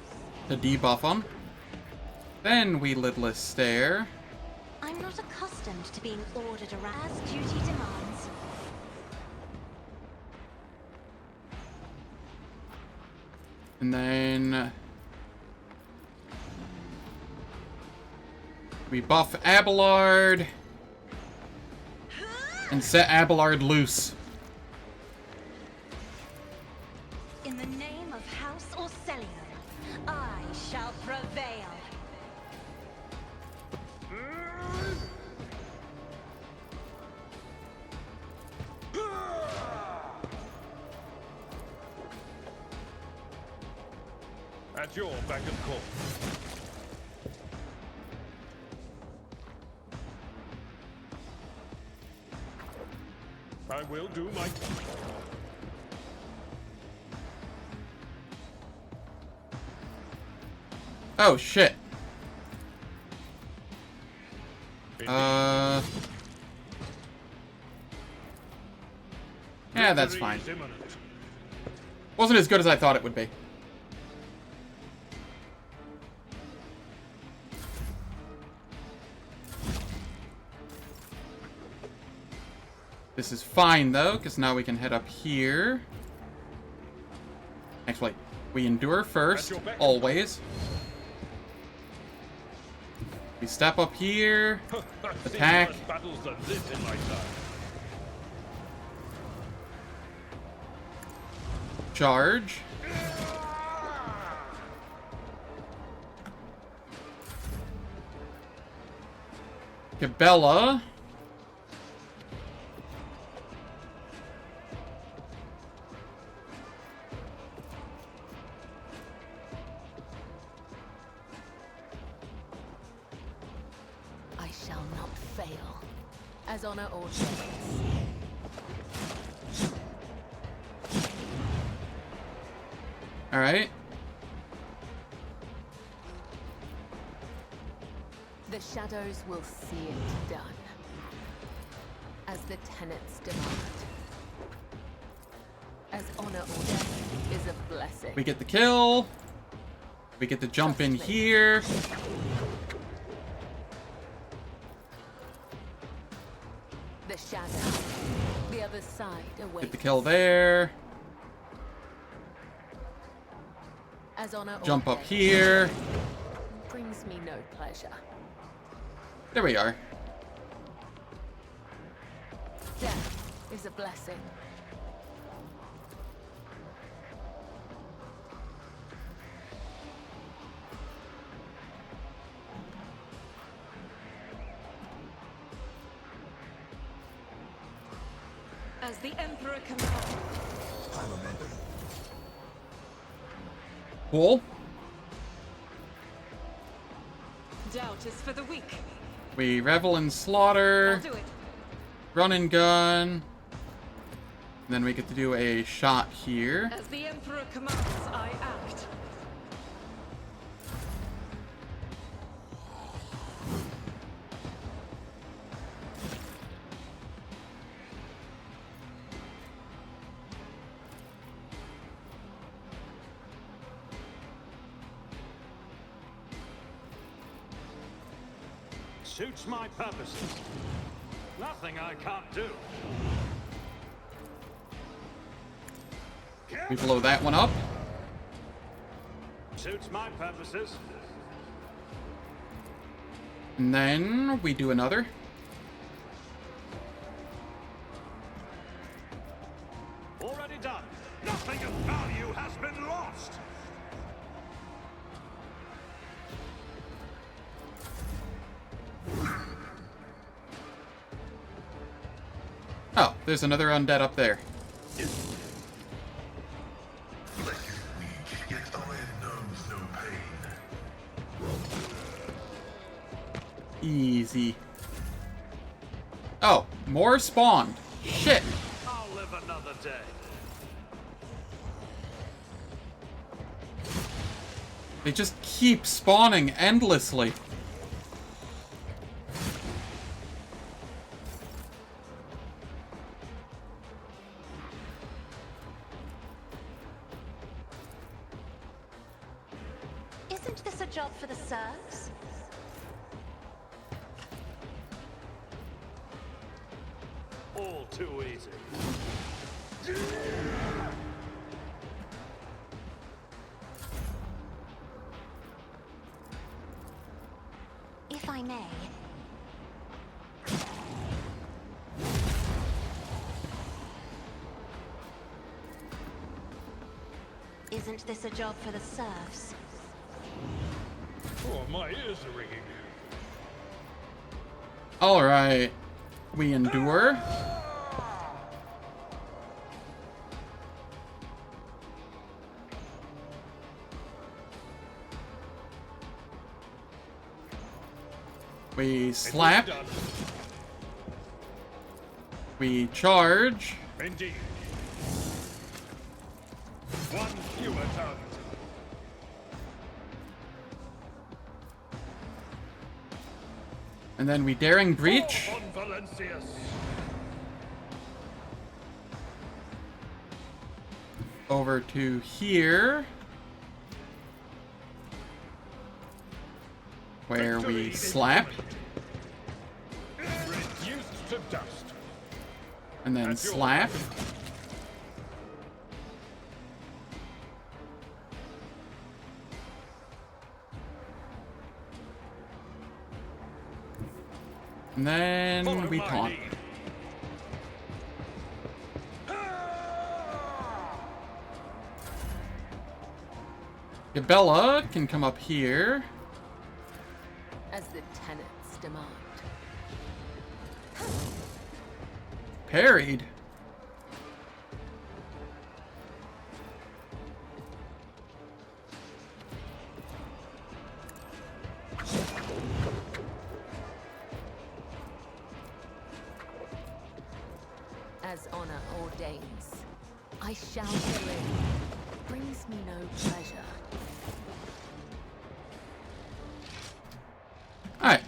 to debuff them. Then we lidless stare. I'm not accustomed to being ordered around as duty demands. And then we buff Abelard and set Abelard loose. In the name of House Orcelion, I shall prevail. At your beck and call. I will do my... Oh shit. Yeah, that's fine. Wasn't as good as I thought it would be. This is fine, though, because now we can head up here. Actually, we endure first, always. We step up here, attack. Battles than this in my time. charge. Cabela. I shall not fail, as honor ordains. All right. The shadows will see it done, as the tenets demand. As honor ordained is a blessing. We get the kill. We get to jump in here. The shadow, the other side awaits. Get the kill there. As honor Jump up ordained. here. Brings me no pleasure. There we are. Death is a blessing. As the Emperor commands. Cool. Doubt is for the weak. We revel in I'll slaughter. do it. Run and gun. And then we get to do a shot here. As the Emperor commands, I act. Suits my purposes. Nothing I can't do. We blow that one up. Suits my purposes. And then we do another. Already done. Nothing of value has been lost. Oh, there's another undead up there. Flesh is weak, yet iron knows no pain. Easy. Oh, more spawned. Shit. I'll live another day. They just keep spawning endlessly. Isn't this a job for the serfs? All too easy. If I may. Isn't this a job for the serfs? Oh, my ears are ringing. All right. We endure. We slap. We charge. Indeed. One fewer target. And then we daring breach. On Valencius. Over to here. Where we slap. Reduced to dust. And then slap. And then we taunt. Gabella can come up here. As the tenants demand. Parried. As honor ordains, I shall kill it. Brings me no pleasure. Alright.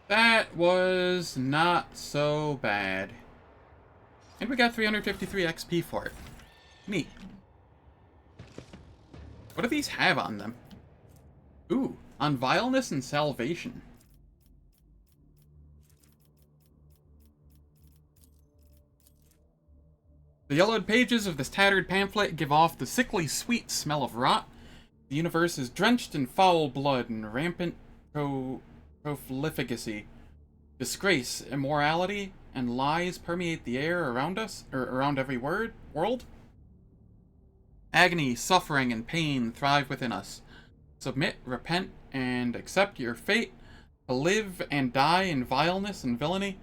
That was not so bad. And we got 353 XP for it. Neat. What do these have on them? Ooh, on vileness and salvation. The yellowed pages of this tattered pamphlet give off the sickly sweet smell of rot. The universe is drenched in foul blood and rampant profligacy. Disgrace, immorality, and lies permeate the air around us, or around every world. Agony, suffering, and pain thrive within us. Submit, repent, and accept your fate, to live and die in vileness and villainy.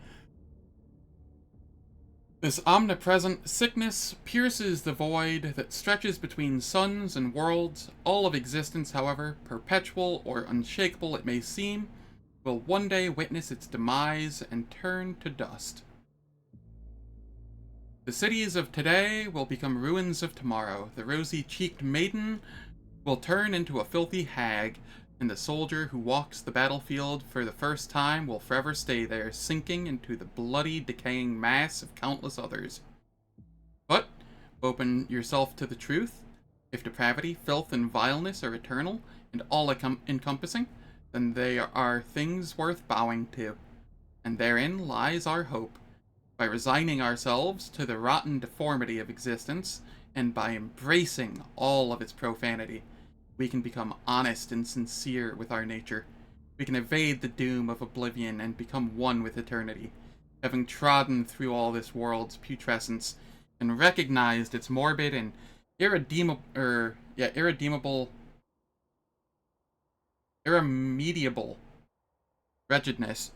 This omnipresent sickness pierces the void that stretches between suns and worlds. All of existence, however perpetual or unshakable it may seem, will one day witness its demise and turn to dust. The cities of today will become ruins of tomorrow. The rosy-cheeked maiden will turn into a filthy hag, and the soldier who walks the battlefield for the first time will forever stay there, sinking into the bloody, decaying mass of countless others. But open yourself to the truth. If depravity, filth, and vileness are eternal and all-encompassing, then they are things worth bowing to. And therein lies our hope. By resigning ourselves to the rotten deformity of existence, and by embracing all of its profanity, we can become honest and sincere with our nature. We can evade the doom of oblivion and become one with eternity. Having trodden through all this world's putrescence and recognized its morbid and irremediable wretchedness,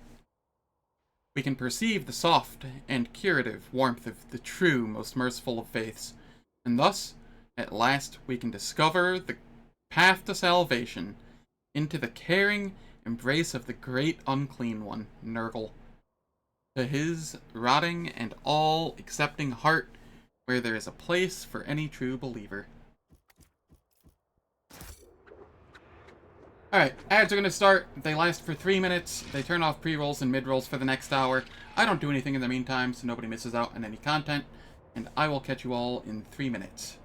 we can perceive the soft and curative warmth of the true, most merciful of faiths, and thus, at last, we can discover the path to salvation into the caring embrace of the great unclean one, Nurgle, to his rotting and all-accepting heart, where there is a place for any true believer. Alright, ads are going to start. They last for 3 minutes. They turn off pre-rolls and mid-rolls for the next hour. I don't do anything in the meantime, so nobody misses out on any content. And I will catch you all in 3 minutes.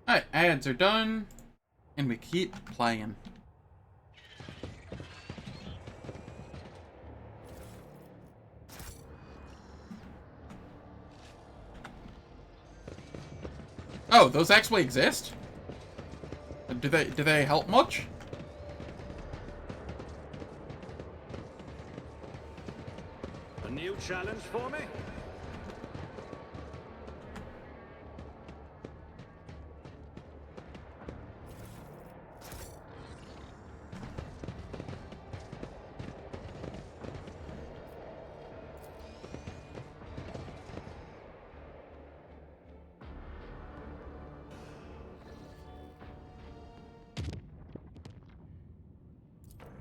Alright, ads are done. And we keep playing. Oh, those actually exist? Do they help much? A new challenge for me?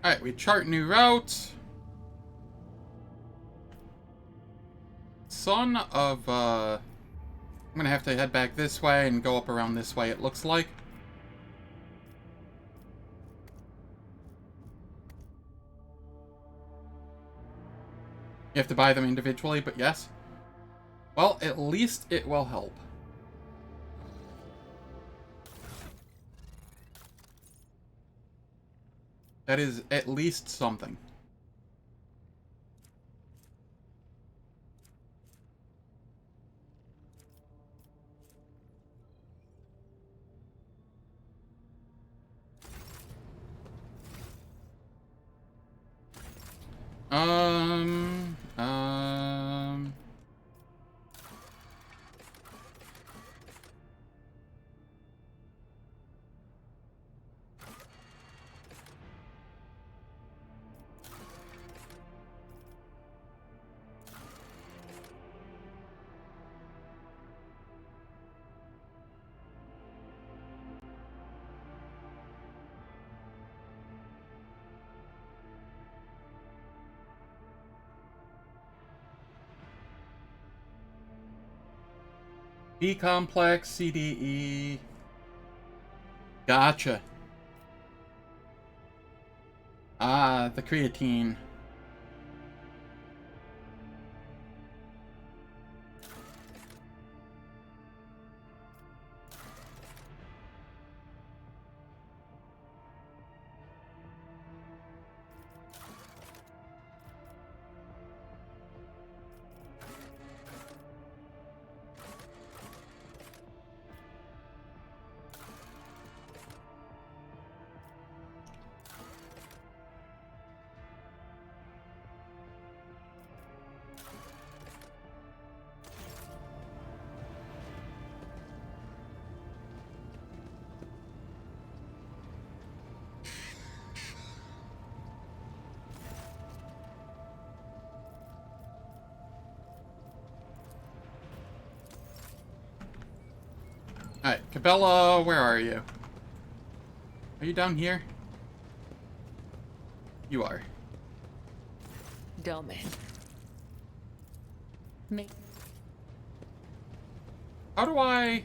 Alright, we chart new routes. Son of, I'm gonna have to head back this way and go up around this way, it looks like. You have to buy them individually, but yes. Well, at least it will help. That is at least something. Um... B complex, CDE. Gotcha. Ah, the creatine. Alright, Cabela, where are you? Are you down here? You are. Domin. Me. How do I...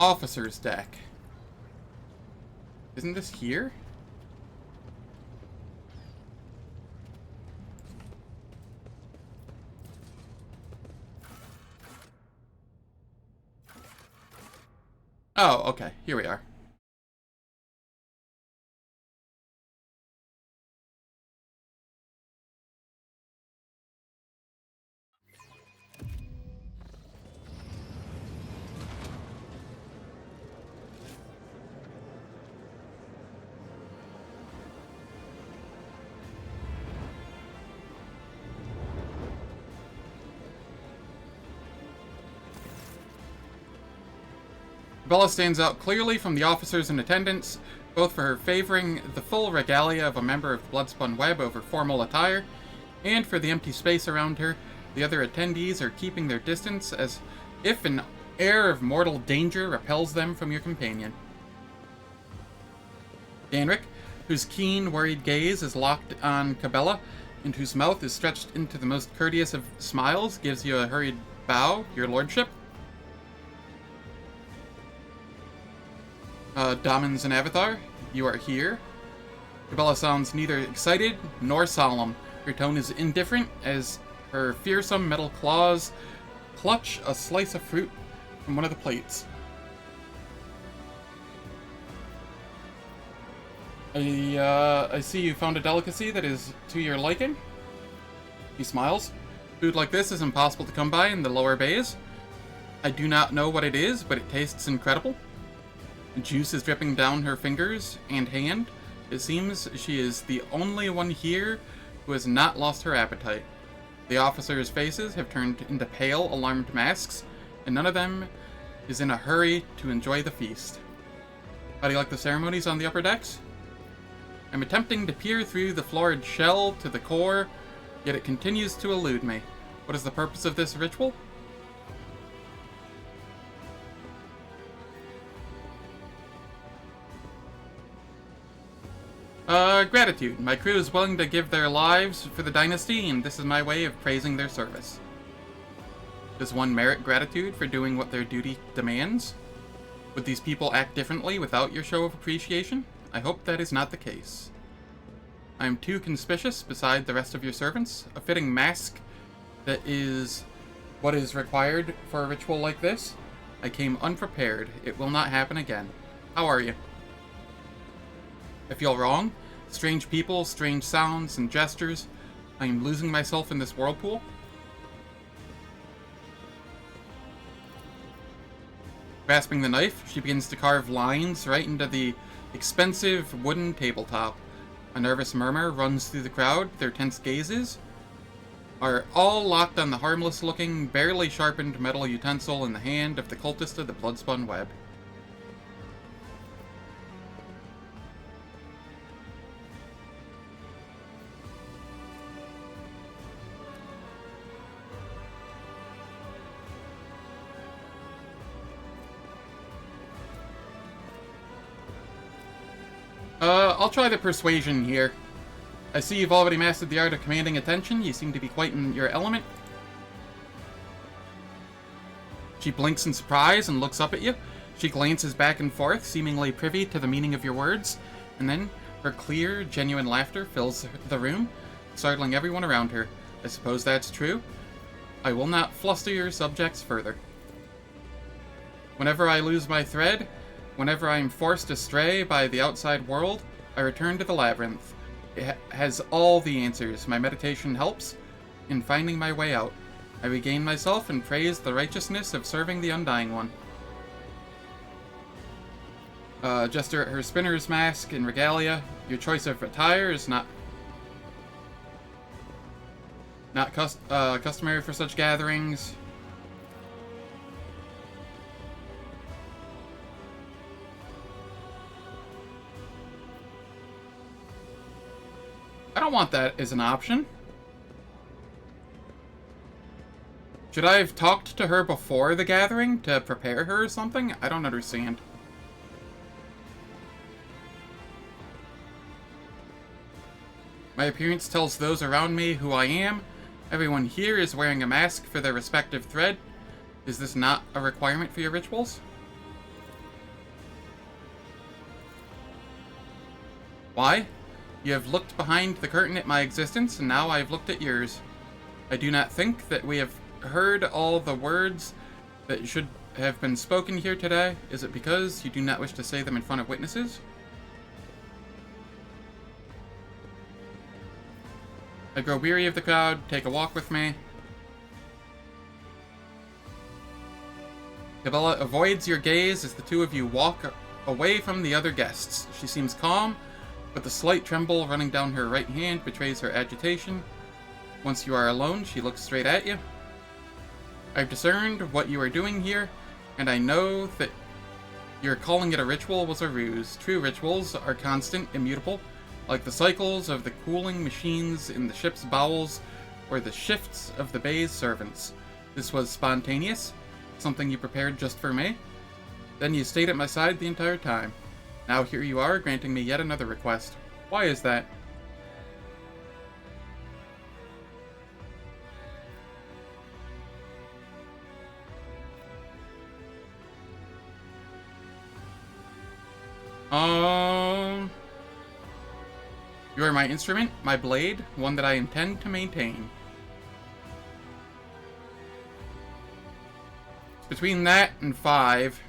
Officer's deck. Isn't this here? Oh, okay. Here we are. Bella stands out clearly from the officers in attendance, both for her favoring the full regalia of a member of Bloodspun Web over formal attire, and for the empty space around her. The other attendees are keeping their distance, as if an air of mortal danger repels them from your companion. Danric, whose keen, worried gaze is locked on Cabela, and whose mouth is stretched into the most courteous of smiles, gives you a hurried bow, your lordship. Domins and Avatar, you are here. Cabela sounds neither excited nor solemn. Her tone is indifferent as her fearsome metal claws clutch a slice of fruit from one of the plates. I see you found a delicacy that is to your liking. He smiles. Food like this is impossible to come by in the lower bays. I do not know what it is, but it tastes incredible. Juice is dripping down her fingers and hand. It seems she is the only one here who has not lost her appetite. The officers' faces have turned into pale, alarmed masks, and none of them is in a hurry to enjoy the feast. How do you like the ceremonies on the upper decks? I'm attempting to peer through the florid shell to the core, yet it continues to elude me. What is the purpose of this ritual? Gratitude. My crew is willing to give their lives for the dynasty, and this is my way of praising their service. Does one merit gratitude for doing what their duty demands? Would these people act differently without your show of appreciation? I hope that is not the case. I am too conspicuous beside the rest of your servants. A fitting mask that is what is required for a ritual like this. I came unprepared. It will not happen again. How are you? I feel wrong. Strange people, strange sounds and gestures. I am losing myself in this whirlpool. Grasping the knife, she begins to carve lines right into the expensive wooden tabletop. A nervous murmur runs through the crowd. Their tense gazes are all locked on the harmless-looking, barely sharpened metal utensil in the hand of the cultist of the Bloodspun Web. I'll try the persuasion here. I see you've already mastered the art of commanding attention. You seem to be quite in your element. She blinks in surprise and looks up at you. She glances back and forth, seemingly privy to the meaning of your words, and then her clear, genuine laughter fills the room, startling everyone around her. I suppose that's true. I will not fluster your subjects further. Whenever I lose my thread, whenever I am forced astray by the outside world, I return to the labyrinth. It has all the answers. My meditation helps in finding my way out. I regain myself and praise the righteousness of serving the Undying One. Gesture at her spinner's mask and regalia. Your choice of attire is not customary for such gatherings. I don't want that as an option. Should I have talked to her before the gathering to prepare her or something? I don't understand. My appearance tells those around me who I am. Everyone here is wearing a mask for their respective thread. Is this not a requirement for your rituals? Why? You have looked behind the curtain at my existence, and now I have looked at yours. I do not think that we have heard all the words that should have been spoken here today. Is it because you do not wish to say them in front of witnesses? I grow weary of the crowd. Take a walk with me. Cabela avoids your gaze as the two of you walk away from the other guests. She seems calm, but the slight tremble running down her right hand betrays her agitation. Once you are alone, she looks straight at you. I've discerned what you are doing here, and I know that your calling it a ritual was a ruse. True rituals are constant, immutable, like the cycles of the cooling machines in the ship's bowels or the shifts of the bay's servants. This was spontaneous, something you prepared just for me. Then you stayed at my side the entire time. Now here you are, granting me yet another request. Why is that? You are my instrument, my blade, one that I intend to maintain. Between that and 5,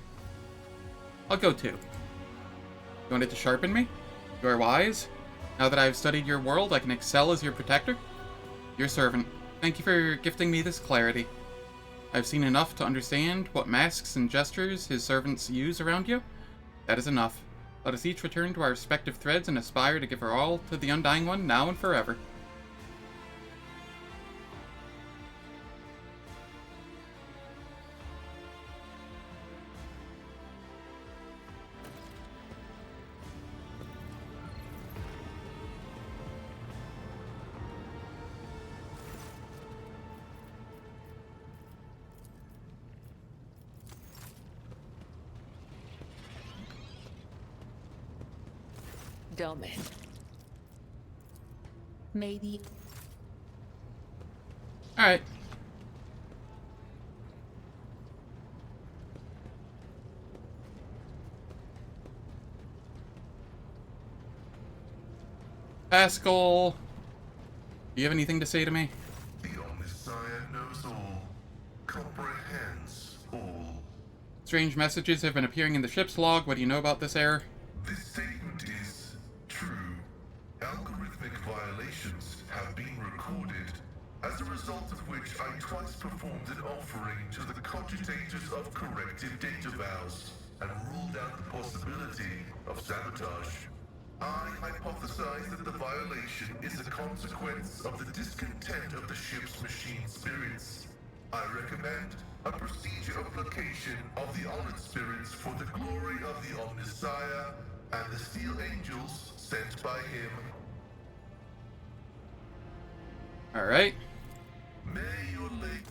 I'll go 2. You want it to sharpen me? You are wise. Now that I have studied your world, I can excel as your protector. Your servant. Thank you for gifting me this clarity. I've seen enough to understand what masks and gestures his servants use around you. That is enough. Let us each return to our respective threads and aspire to give our all to the Undying One, now and forever. Domin. Maybe. Alright. Pascal, do you have anything to say to me? The Omnissiah knows all, comprehends all. Strange messages have been appearing in the ship's log. What do you know about this error? This statement is true. Algorithmic violations have been recorded, as a result of which I twice performed an offering to the cogitators of corrected data vows and ruled out the possibility of sabotage. I hypothesize that the violation is a consequence of the discontent of the ship's machine spirits. I recommend a procedure of placation of the honored spirits for the glory of the Omnissiah and the steel angels sent by him. Alright. May your late...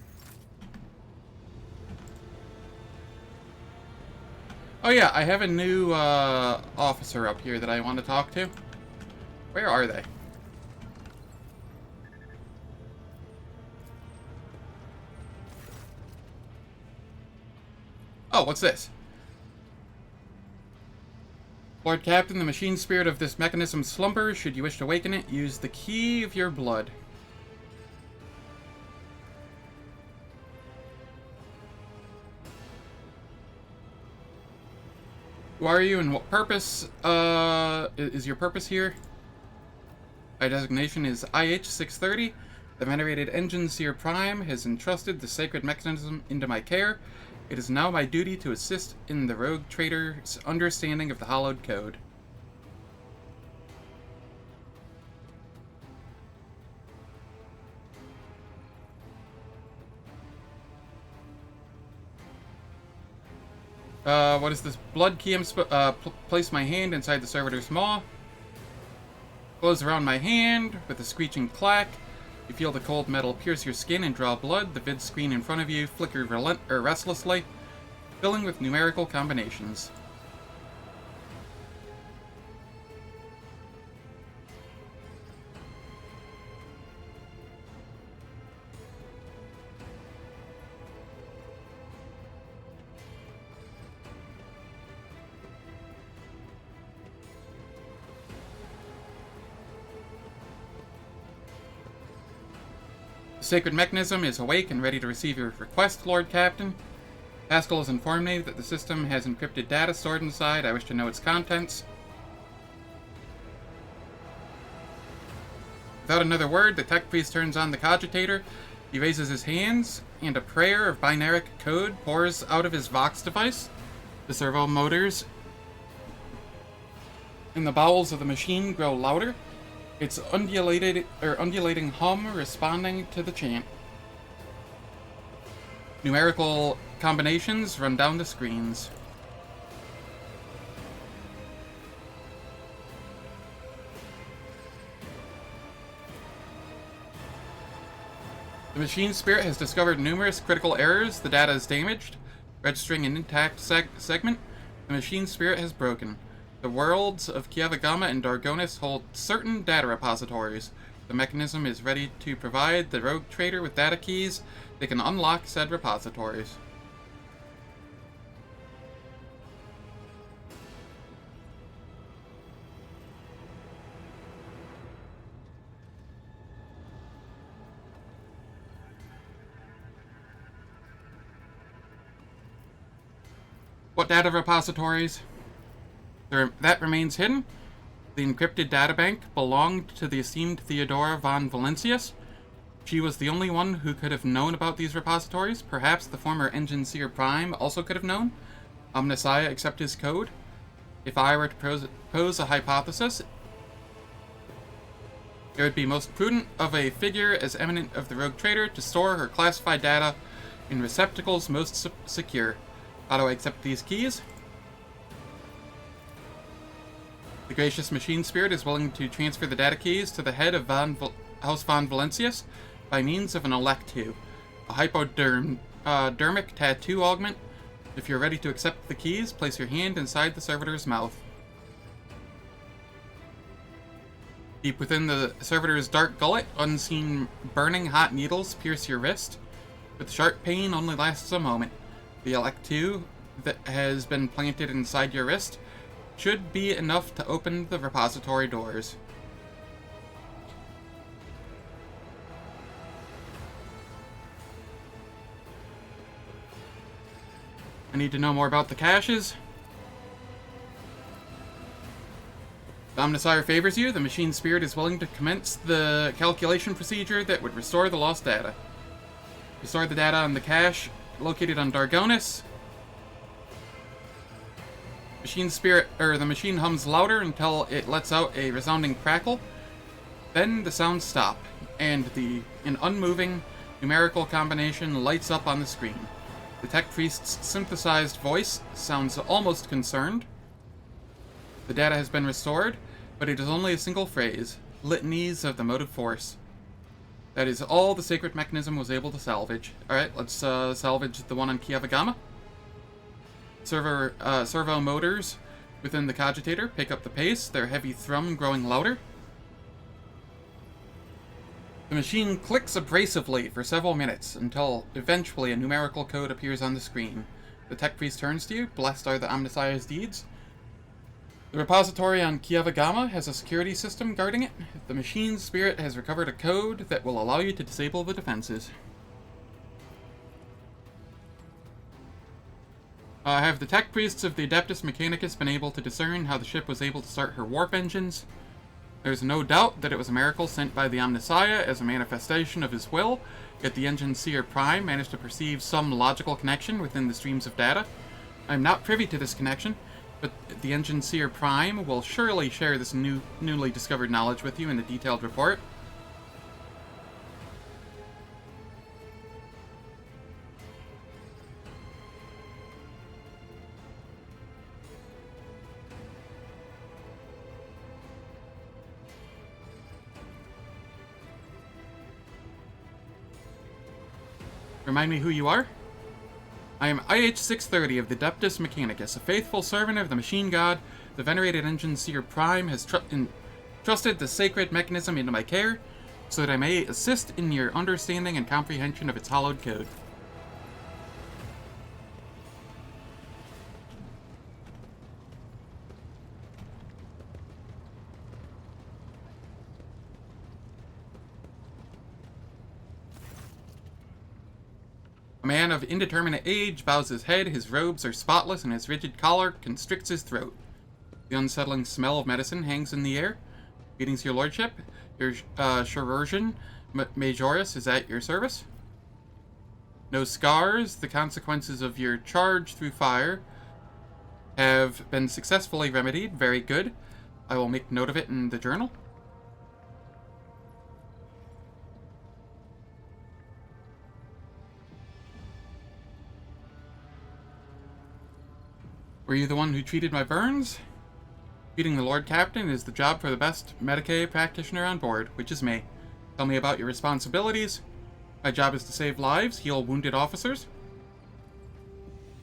Oh yeah, I have a new officer up here that I want to talk to. Where are they? Oh, what's this? Lord Captain, the machine spirit of this mechanism slumbers. Should you wish to awaken it, use the key of your blood. Who are you and what purpose is your purpose here? My designation is IH-630. The venerated Engine Seer Prime has entrusted the sacred mechanism into my care. It is now my duty to assist in the rogue trader's understanding of the hallowed code. What is this blood key? Place my hand inside the servitor's maw. Close around my hand with a screeching clack. You feel the cold metal pierce your skin and draw blood. The vid screen in front of you flickers restlessly, filling with numerical combinations. The sacred mechanism is awake and ready to receive your request, Lord Captain. Pascal has informed me that the system has encrypted data stored inside. I wish to know its contents. Without another word, the tech priest turns on the cogitator. He raises his hands, and a prayer of binaric code pours out of his Vox device. The servo motors in the bowels of the machine grow louder. Its undulating hum responding to the chant. Numerical combinations run down the screens. The machine spirit has discovered numerous critical errors. The data is damaged, registering an intact segment. The machine spirit has broken. The worlds of Kiavagama and Dargonus hold certain data repositories. The mechanism is ready to provide the rogue trader with data keys that can unlock said repositories. What data repositories? That remains hidden. The encrypted databank belonged to the esteemed Theodora von Valentius. She was the only one who could have known about these repositories. Perhaps the former Engine Seer Prime also could have known. Omnissiah accept his code. If I were to pose a hypothesis, it would be most prudent of a figure as eminent of the rogue trader to store her classified data in receptacles most secure. How do I accept these keys? The gracious machine spirit is willing to transfer the data keys to the head of House von Valentius by means of an Elect-2, a hypodermic tattoo augment. If you're ready to accept the keys, place your hand inside the servitor's mouth. Deep within the servitor's dark gullet, unseen burning hot needles pierce your wrist, but the sharp pain only lasts a moment. The Elect-2 that has been planted inside your wrist should be enough to open the repository doors. I need to know more about the caches. The Omnissiah favors you. The machine spirit is willing to commence the calculation procedure that would restore the lost data. Restore the data on the cache located on Dargonus. The machine hums louder until it lets out a resounding crackle. Then the sounds stop, and an unmoving numerical combination lights up on the screen. The tech priest's synthesized voice sounds almost concerned. The data has been restored, but it is only a single phrase: litanies of the motive force. That is all the sacred mechanism was able to salvage. Alright, let's salvage the one on Kiavagama. Servo motors within the cogitator pick up the pace, their heavy thrum growing louder. The machine clicks abrasively for several minutes until eventually a numerical code appears on the screen. The tech priest turns to you. Blessed are the Omnissiah's deeds. The repository on Kiavagama has a security system guarding it. The machine spirit has recovered a code that will allow you to disable the defenses. Have the tech priests of the Adeptus Mechanicus been able to discern how the ship was able to start her warp engines? There's no doubt that it was a miracle sent by the Omnissiah as a manifestation of his will, yet the Engine Seer Prime managed to perceive some logical connection within the streams of data. I am not privy to this connection, but the Engine Seer Prime will surely share this newly discovered knowledge with you in a detailed report. Remind me who you are? I am IH-630 of the Adeptus Mechanicus, a faithful servant of the machine god. The venerated Engine Seer Prime has trusted the sacred mechanism into my care, so that I may assist in your understanding and comprehension of its hallowed code. A man of indeterminate age bows his head, his robes are spotless, and his rigid collar constricts his throat. The unsettling smell of medicine hangs in the air. Greetings, your lordship. Your chirurgeon, Majoris, is at your service. No scars. The consequences of your charge through fire have been successfully remedied. Very good. I will make note of it in the journal. Were you the one who treated my burns? Treating the Lord Captain is the job for the best Medicae practitioner on board, which is me. Tell me about your responsibilities. My job is to save lives, heal wounded officers,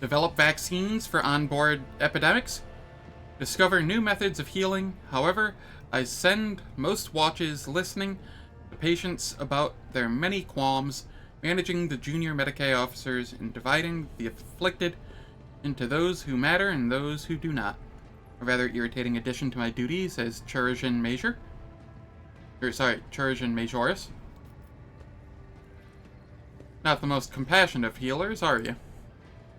develop vaccines for onboard epidemics, discover new methods of healing. However, I send most watches listening to patients about their many qualms, managing the junior Medicae officers, and dividing the afflicted into those who matter and those who do not. A rather irritating addition to my duties as Chirurgeon Major. Chirurgeon Majoris. Not the most compassionate of healers, are you?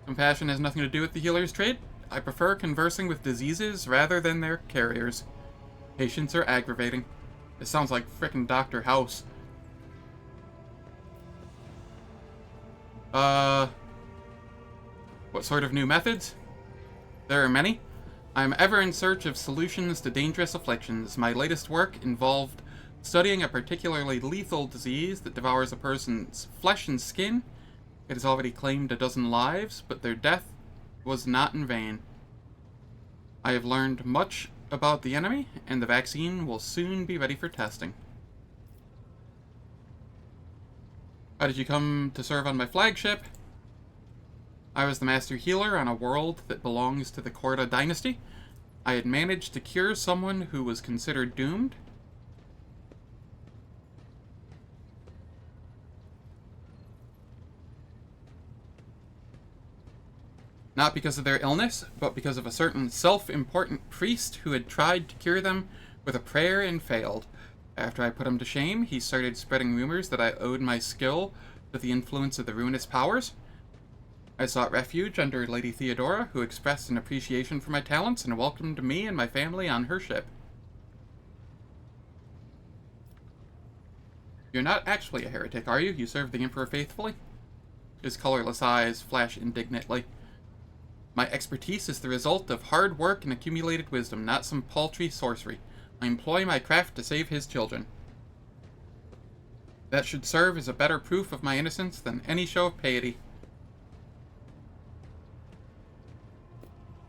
Compassion has nothing to do with the healer's trade. I prefer conversing with diseases rather than their carriers. Patients are aggravating. It sounds like frickin' Dr. House. What sort of new methods? There are many. I am ever in search of solutions to dangerous afflictions. My latest work involved studying a particularly lethal disease that devours a person's flesh and skin. It has already claimed 12 lives, but their death was not in vain. I have learned much about the enemy, and the vaccine will soon be ready for testing. How did you come to serve on my flagship? I was the master healer on a world that belongs to the Korda dynasty. I had managed to cure someone who was considered doomed. Not because of their illness, but because of a certain self-important priest who had tried to cure them with a prayer and failed. After I put him to shame, he started spreading rumors that I owed my skill to the influence of the ruinous powers. I sought refuge under Lady Theodora, who expressed an appreciation for my talents and welcomed me and my family on her ship. You're not actually a heretic, are you? You serve the Emperor faithfully? His colorless eyes flash indignantly. My expertise is the result of hard work and accumulated wisdom, not some paltry sorcery. I employ my craft to save his children. That should serve as a better proof of my innocence than any show of piety.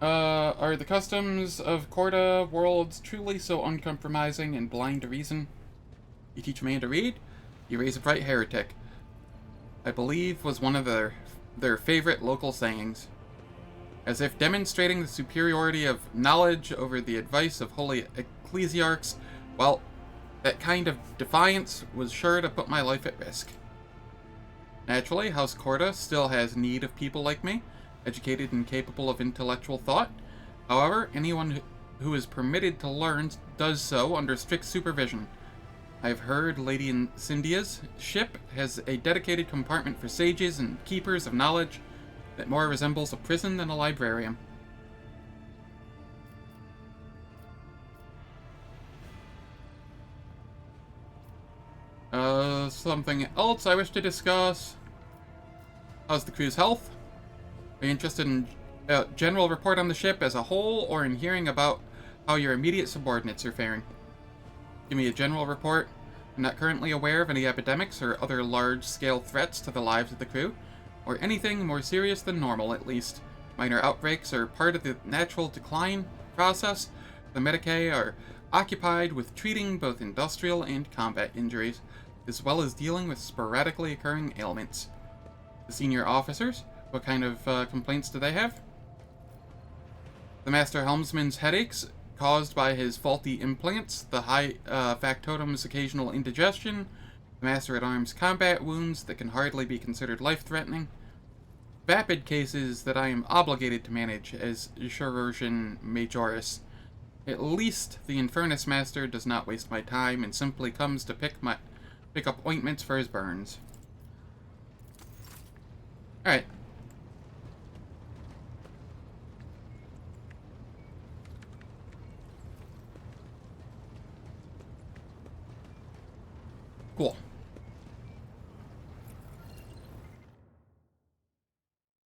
Are the customs of Korda worlds truly so uncompromising and blind to reason? You teach a man to read, you raise a bright heretic. I believe was one of their favorite local sayings. As if demonstrating the superiority of knowledge over the advice of holy ecclesiarchs, well, that kind of defiance was sure to put my life at risk. Naturally, House Korda still has need of people like me, educated and capable of intellectual thought. However, anyone who is permitted to learn does so under strict supervision. I've heard Lady Incendia's ship has a dedicated compartment for sages and keepers of knowledge that more resembles a prison than a librarium. Something else I wish to discuss. How's the crew's health? Are you interested in a general report on the ship as a whole, or in hearing about how your immediate subordinates are faring? Give me a general report. I'm not currently aware of any epidemics or other large-scale threats to the lives of the crew, or anything more serious than normal, at least. Minor outbreaks are part of the natural decline process. The Medicae are occupied with treating both industrial and combat injuries, as well as dealing with sporadically occurring ailments. The senior officers, what kind of complaints do they have? The Master Helmsman's headaches, caused by his faulty implants, the High Factotum's occasional indigestion, the Master-at-Arms' combat wounds that can hardly be considered life-threatening, vapid cases that I am obligated to manage as Chirurgeon Majoris. At least the Infernus Master does not waste my time and simply comes to pick up ointments for his burns. Alright. Cool.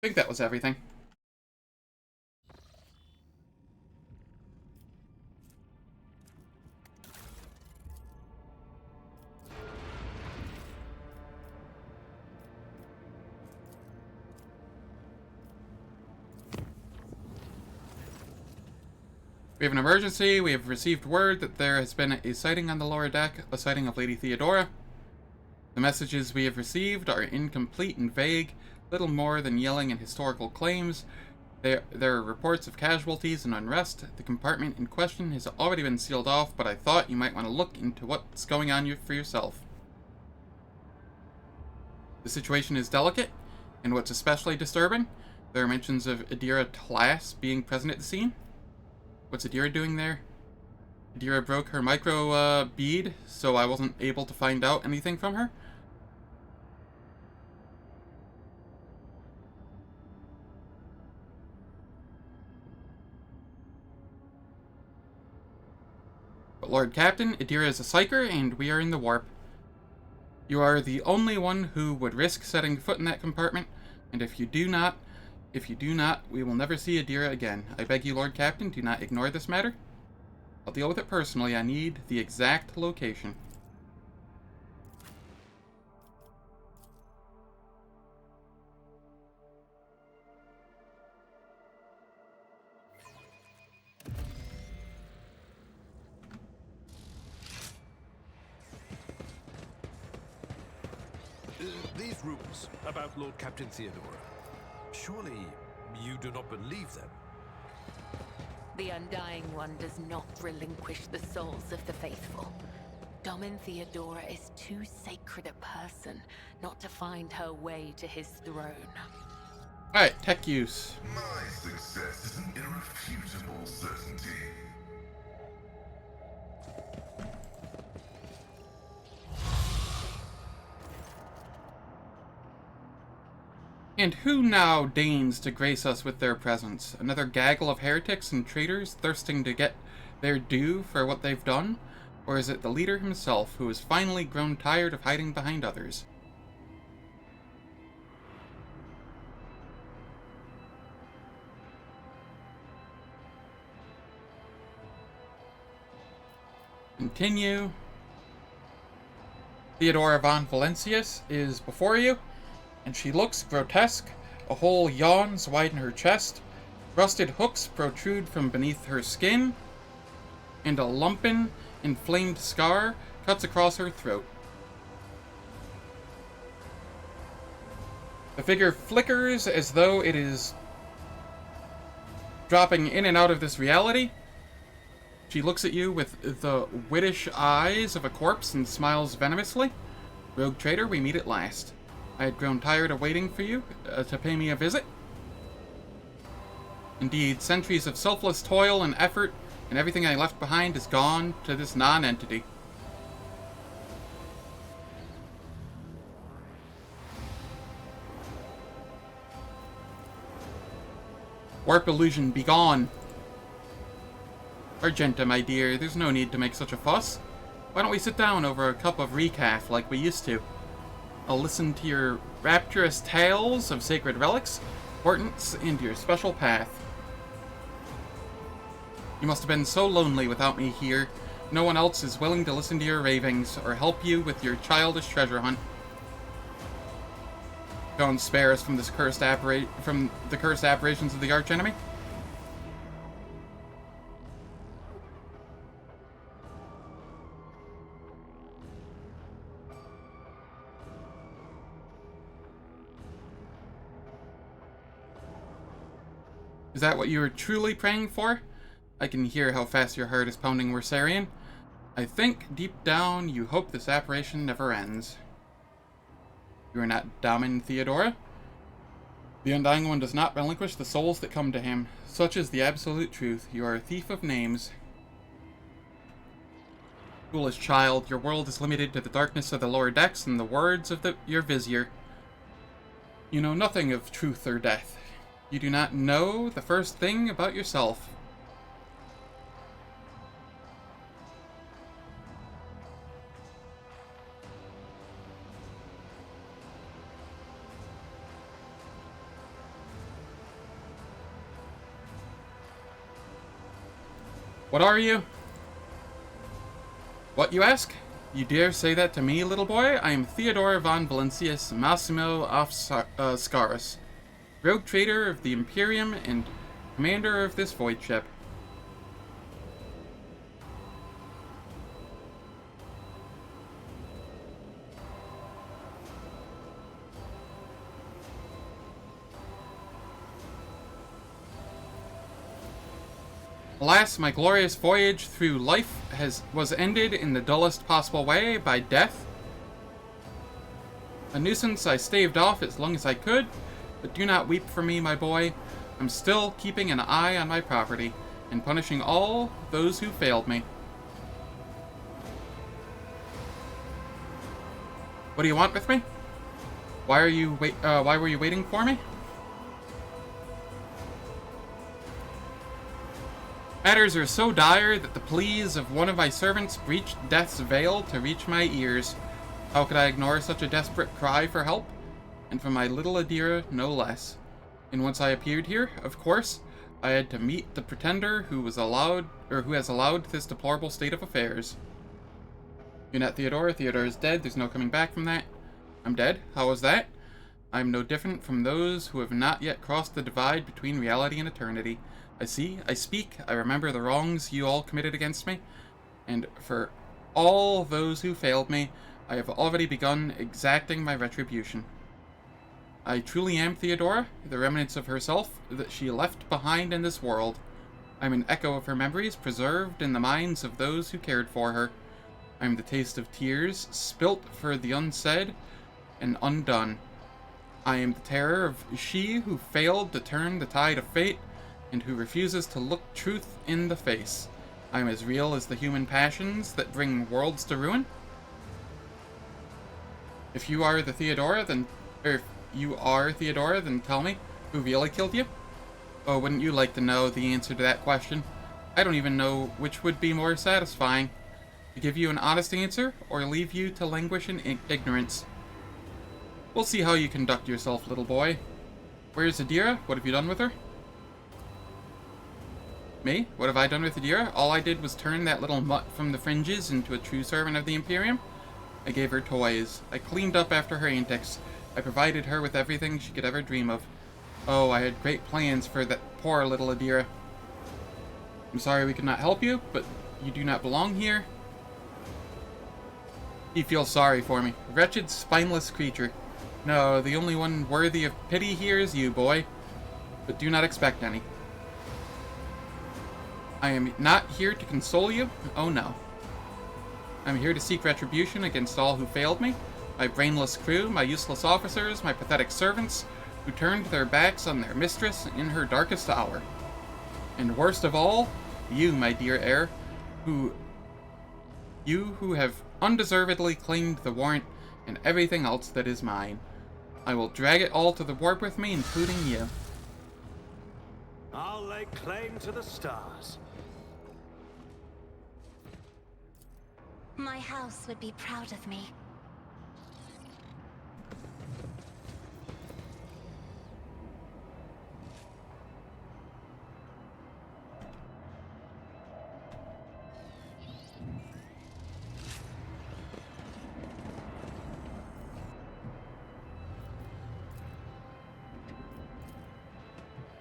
I think that was everything. We have an emergency. We have received word that there has been a sighting on the lower deck, a sighting of Lady Theodora. The messages we have received are incomplete and vague, little more than yelling and historical claims. There are reports of casualties and unrest. The compartment in question has already been sealed off, but I thought you might want to look into what's going on for yourself. The situation is delicate, and what's especially disturbing, there are mentions of Adira Tlass being present at the scene. What's Adira doing there? Adira broke her micro bead, so I wasn't able to find out anything from her. Lord Captain, Adira is a psyker, and we are in the warp. You are the only one who would risk setting foot in that compartment, and if you do not, we will never see Adira again. I beg you, Lord Captain, do not ignore this matter. I'll deal with it personally. I need the exact location. These rumors about Lord Captain Theodora, surely you do not believe them? The Undying One does not relinquish the souls of the faithful. Domin Theodora is too sacred a person not to find her way to his throne. Alright, tech use. My success is an irrefutable certainty. And who now deigns to grace us with their presence? Another gaggle of heretics and traitors thirsting to get their due for what they've done? Or is it the leader himself who has finally grown tired of hiding behind others? Continue. Theodora von Valencius is before you, and she looks grotesque. A hole yawns wide in her chest, rusted hooks protrude from beneath her skin, and a lumpen, inflamed scar cuts across her throat. The figure flickers as though it is dropping in and out of this reality. She looks at you with the whitish eyes of a corpse and smiles venomously. Rogue traitor, we meet at last. I had grown tired of waiting for you to pay me a visit. Indeed, centuries of selfless toil and effort, and everything I left behind is gone to this non-entity. Warp illusion, be gone. Argenta, my dear, there's no need to make such a fuss. Why don't we sit down over a cup of recaf like we used to? I'll listen to your rapturous tales of sacred relics, portents, and your special path. You must have been so lonely without me here. No one else is willing to listen to your ravings or help you with your childish treasure hunt. Don't spare us from this from the cursed aberrations of the archenemy. Is that what you were truly praying for? I can hear how fast your heart is pounding, Wersarian. I think, deep down, you hope this apparition never ends. You are not Damin Theodora? The Undying One does not relinquish the souls that come to him. Such is the absolute truth. You are a thief of names. Foolish child, your world is limited to the darkness of the lower decks and the words of your vizier. You know nothing of truth or death. You do not know the first thing about yourself. What are you? What, you ask? You dare say that to me, little boy? I am Theodora von Valencius Massimo of Scaris, rogue trader of the Imperium and commander of this void ship. Alas, my glorious voyage through life was ended in the dullest possible way, by death. A nuisance I staved off as long as I could, but do not weep for me, my boy. I'm still keeping an eye on my property, and punishing all those who failed me. What do you want with me? Why were you waiting for me? Matters are so dire that the pleas of one of my servants breached death's veil to reach my ears. How could I ignore such a desperate cry for help? And from my little Adira, no less. And once I appeared here, of course, I had to meet the pretender who has allowed this deplorable state of affairs. You're not Theodora. Theodora's dead. There's no coming back from that. I'm dead? How was that? I'm no different from those who have not yet crossed the divide between reality and eternity. I see, I speak, I remember the wrongs you all committed against me, and for all those who failed me, I have already begun exacting my retribution. I truly am Theodora, the remnants of herself that she left behind in this world. I'm an echo of her memories, preserved in the minds of those who cared for her. I'm the taste of tears, spilt for the unsaid and undone. I am the terror of she who failed to turn the tide of fate, and who refuses to look truth in the face. I am as real as the human passions that bring worlds to ruin. If you are Theodora, then tell me, who really killed you? Oh, wouldn't you like to know the answer to that question? I don't even know which would be more satisfying. To give you an honest answer, or leave you to languish in ignorance. We'll see how you conduct yourself, little boy. Where's Adira? What have you done with her? Me? What have I done with Adira? All I did was turn that little mutt from the fringes into a true servant of the Imperium. I gave her toys. I cleaned up after her antics. I provided her with everything she could ever dream of. Oh, I had great plans for that poor little Adira. I'm sorry we could not help you, but you do not belong here. He feels sorry for me. Wretched, spineless creature. No, the only one worthy of pity here is you, boy. But do not expect any. I am not here to console you. Oh no. I'm here to seek retribution against all who failed me. My brainless crew, my useless officers, my pathetic servants, who turned their backs on their mistress in her darkest hour. And worst of all, you, my dear heir, who have undeservedly claimed the warrant and everything else that is mine. I will drag it all to the warp with me, including you. I'll lay claim to the stars. My house would be proud of me.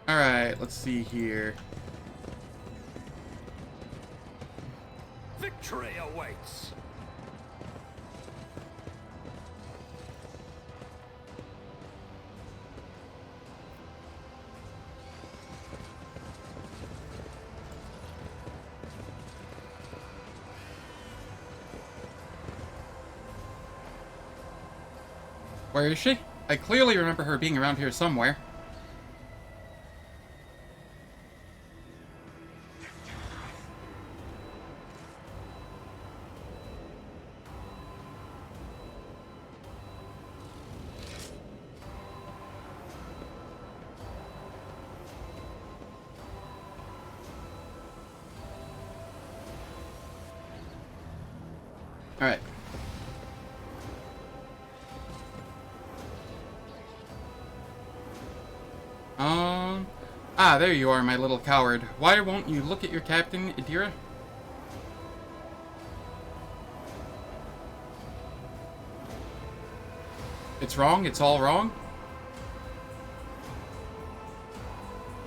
Alright, let's see here. Victory awaits! Where is she? I clearly remember her being around here somewhere. Alright. There you are, my little coward. Why won't you look at your captain, Adira? It's wrong, it's all wrong.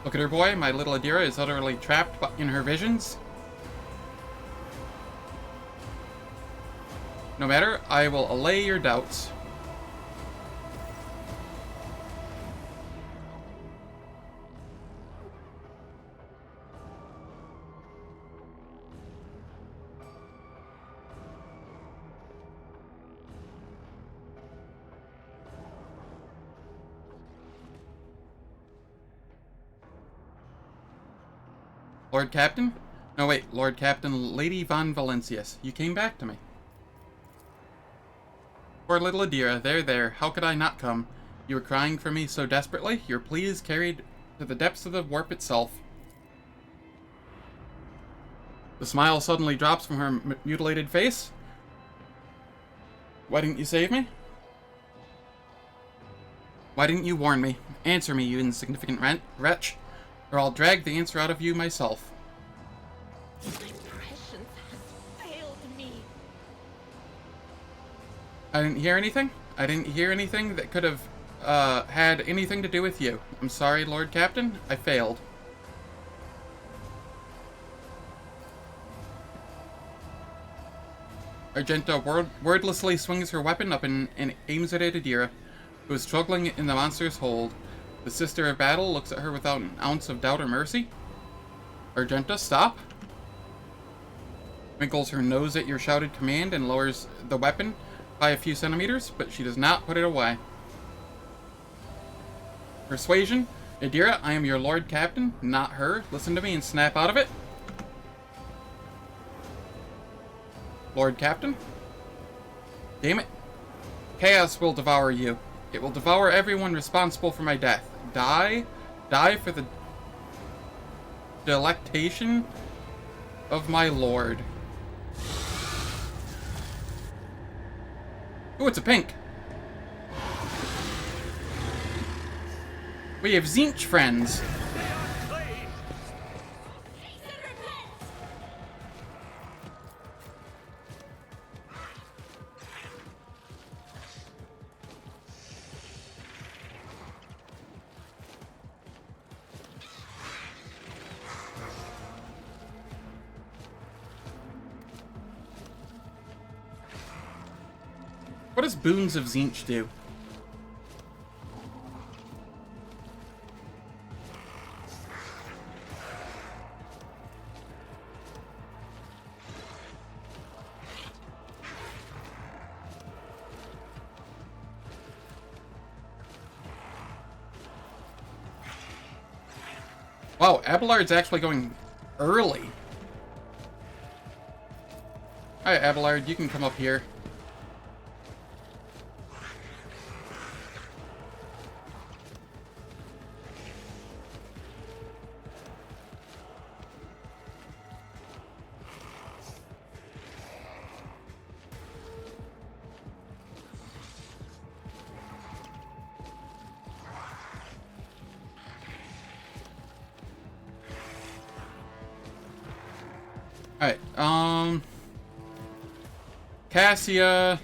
Look at her, boy. My little Adira is utterly trapped in her visions. No matter, I will allay your doubts. Lord Captain? No, wait, Lord Captain, Lady Von Valencius. You came back to me. Poor little Adira, there, how could I not come? You were crying for me so desperately, your pleas carried to the depths of the warp itself. The smile suddenly drops from her mutilated face. Why didn't you save me? Why didn't you warn me? Answer me, you insignificant wretch, or I'll drag the answer out of you myself. My prescience has failed me. I didn't hear anything? I didn't hear anything that could have had anything to do with you. I'm sorry, Lord Captain. I failed. Argenta wordlessly swings her weapon up and aims it at Adira, who is struggling in the monster's hold. The Sister of Battle looks at her without an ounce of doubt or mercy. Argenta, stop. Wrinkles her nose at your shouted command and lowers the weapon by a few centimeters, but she does not put it away. Persuasion? Adira, I am your Lord Captain, not her. Listen to me and snap out of it. Lord Captain? Damn it. Chaos will devour you. It will devour everyone responsible for my death. Die? Die for the delectation of my lord. Oh, it's a pink. We have Zinch friends. What does Boons of Zinch do? Wow, Abelard's actually going early. Alright, Abelard, you can come up here. Alright, Cassia.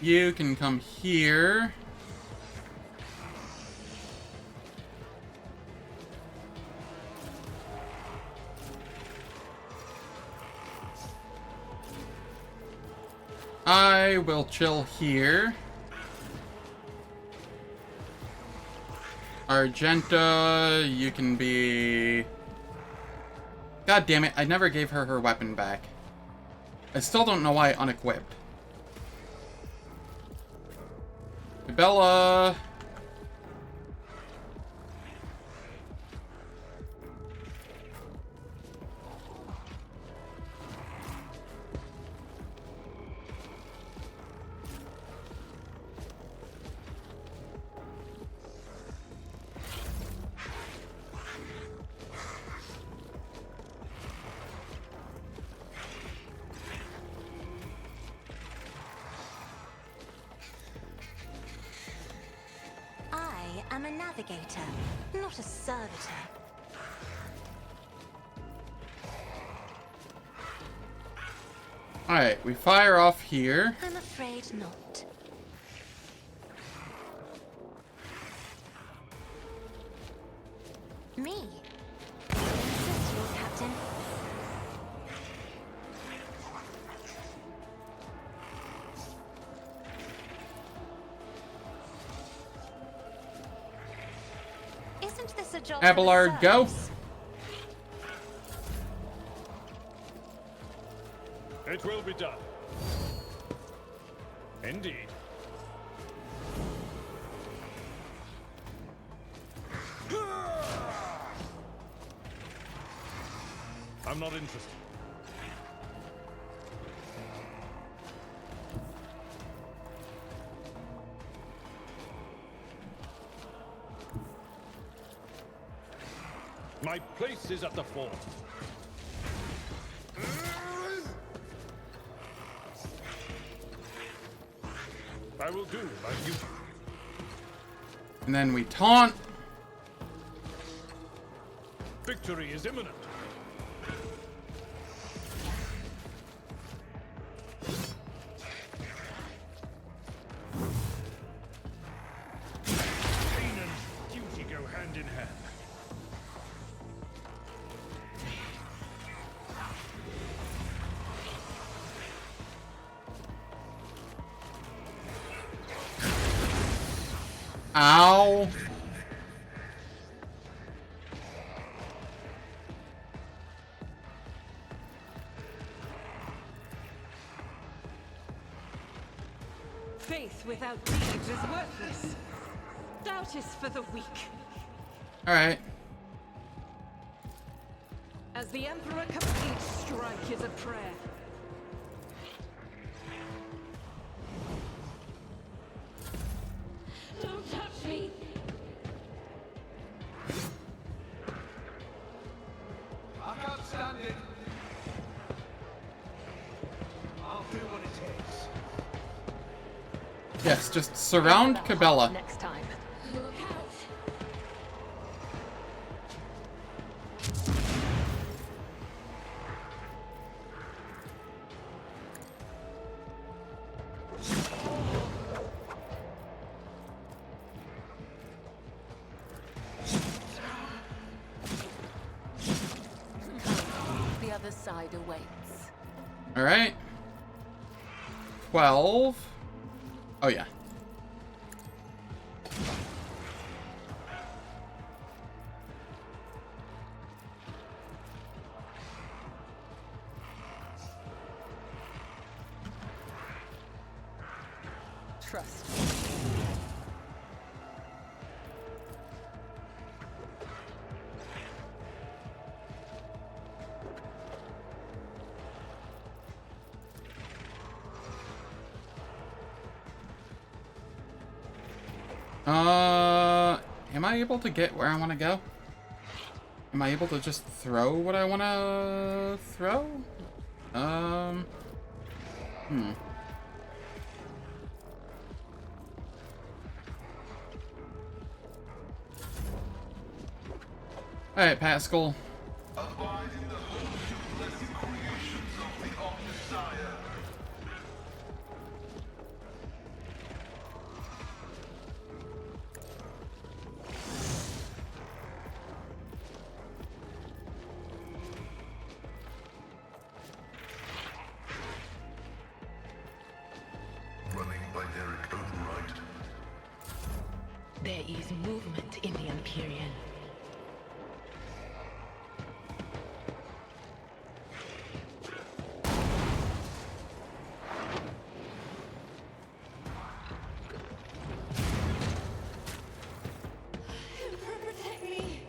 You can come here. I will chill here. Argenta, you can be... God damn it, I never gave her her weapon back. I still don't know why unequipped. Bella... I'm a navigator, not a servitor. Alright, we fire off here. I'm afraid not. Me? Insist, Lord Captain. Isn't this a job for the Abelard, go. serfs? It will be done. Indeed. I'm not interested. My place is at the fore. I will do my duty. And then we taunt. Victory is imminent. Pain and duty go hand in hand. Ow. Faith without deeds is worthless. Doubt is for the weak. Alright. As the Emperor comes, each strike is a prayer. Don't touch me! I can't stand it. I'll do what it takes. Yes, just surround Cabela. Next time. Look out! The other side awaits. Alright. 12. Oh, yeah. Trust. Am I able to get where I want to go? Am I able to just throw what I want to throw? Alright, Pascal. Abide in the holy blessed creations of the Omnissiah. Running by Derek Override. There is movement in the Empyrean. Protect me!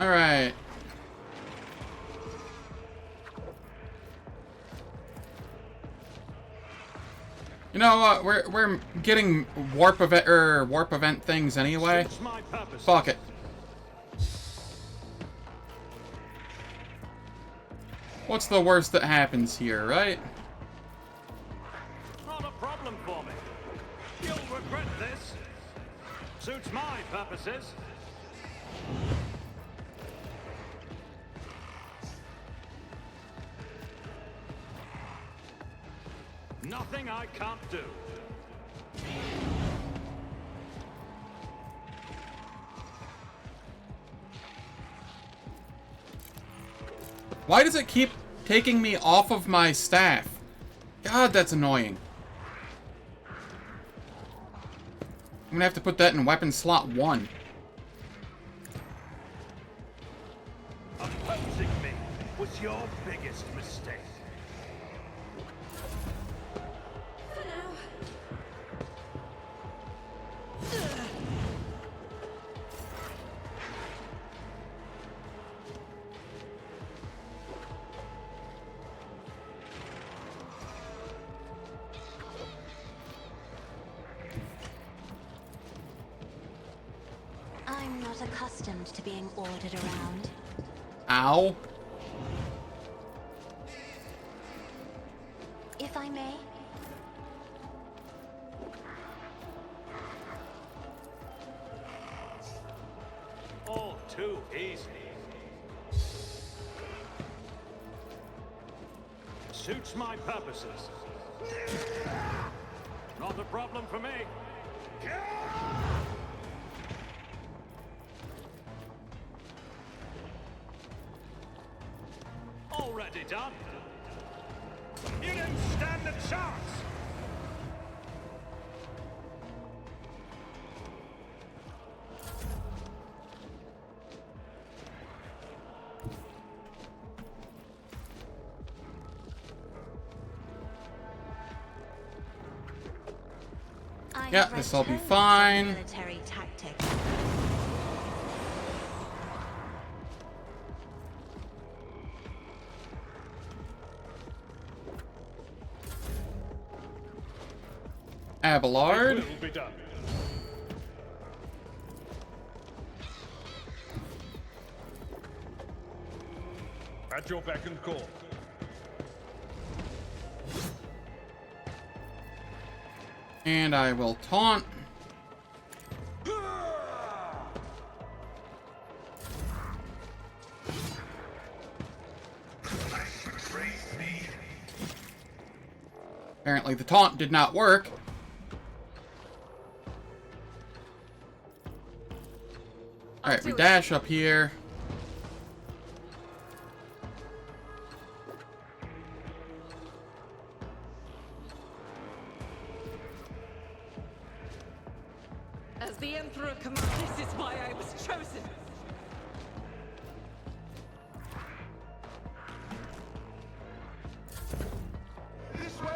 Alright. You know what? We're getting warp event things anyway. Suits my purpose. Fuck it. What's the worst that happens here, right? Not a problem for me. You'll regret this. Suits my purposes. Nothing I can't do. Why does it keep taking me off of my staff? God, that's annoying. I'm gonna have to put that in weapon slot 1. Opposing me was your biggest mistake. For now. accustomed to being ordered around. Ow. If I may? All too easy. Suits my purposes. Not a problem for me. Already done. You didn't stand a chance. Yeah, this'll be fine. Military tactic. Abelard. It will be done. At your beck and call. And I will taunt. Apparently the taunt did not work. Alright, we dash up here. As the Emperor commands, this is why I was chosen. This way!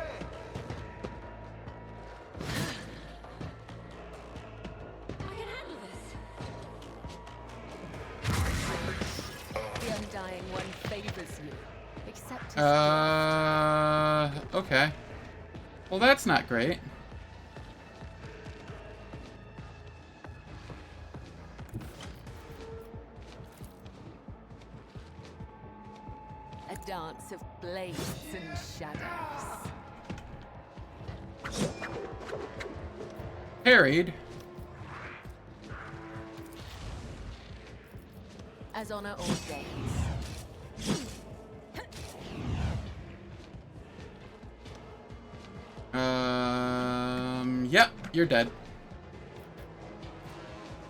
I can handle this. The Undying One favors you. Accept his Okay. Well, that's not great. a dance of blades and shadows. Parried. As on our old days. Yep, you're dead.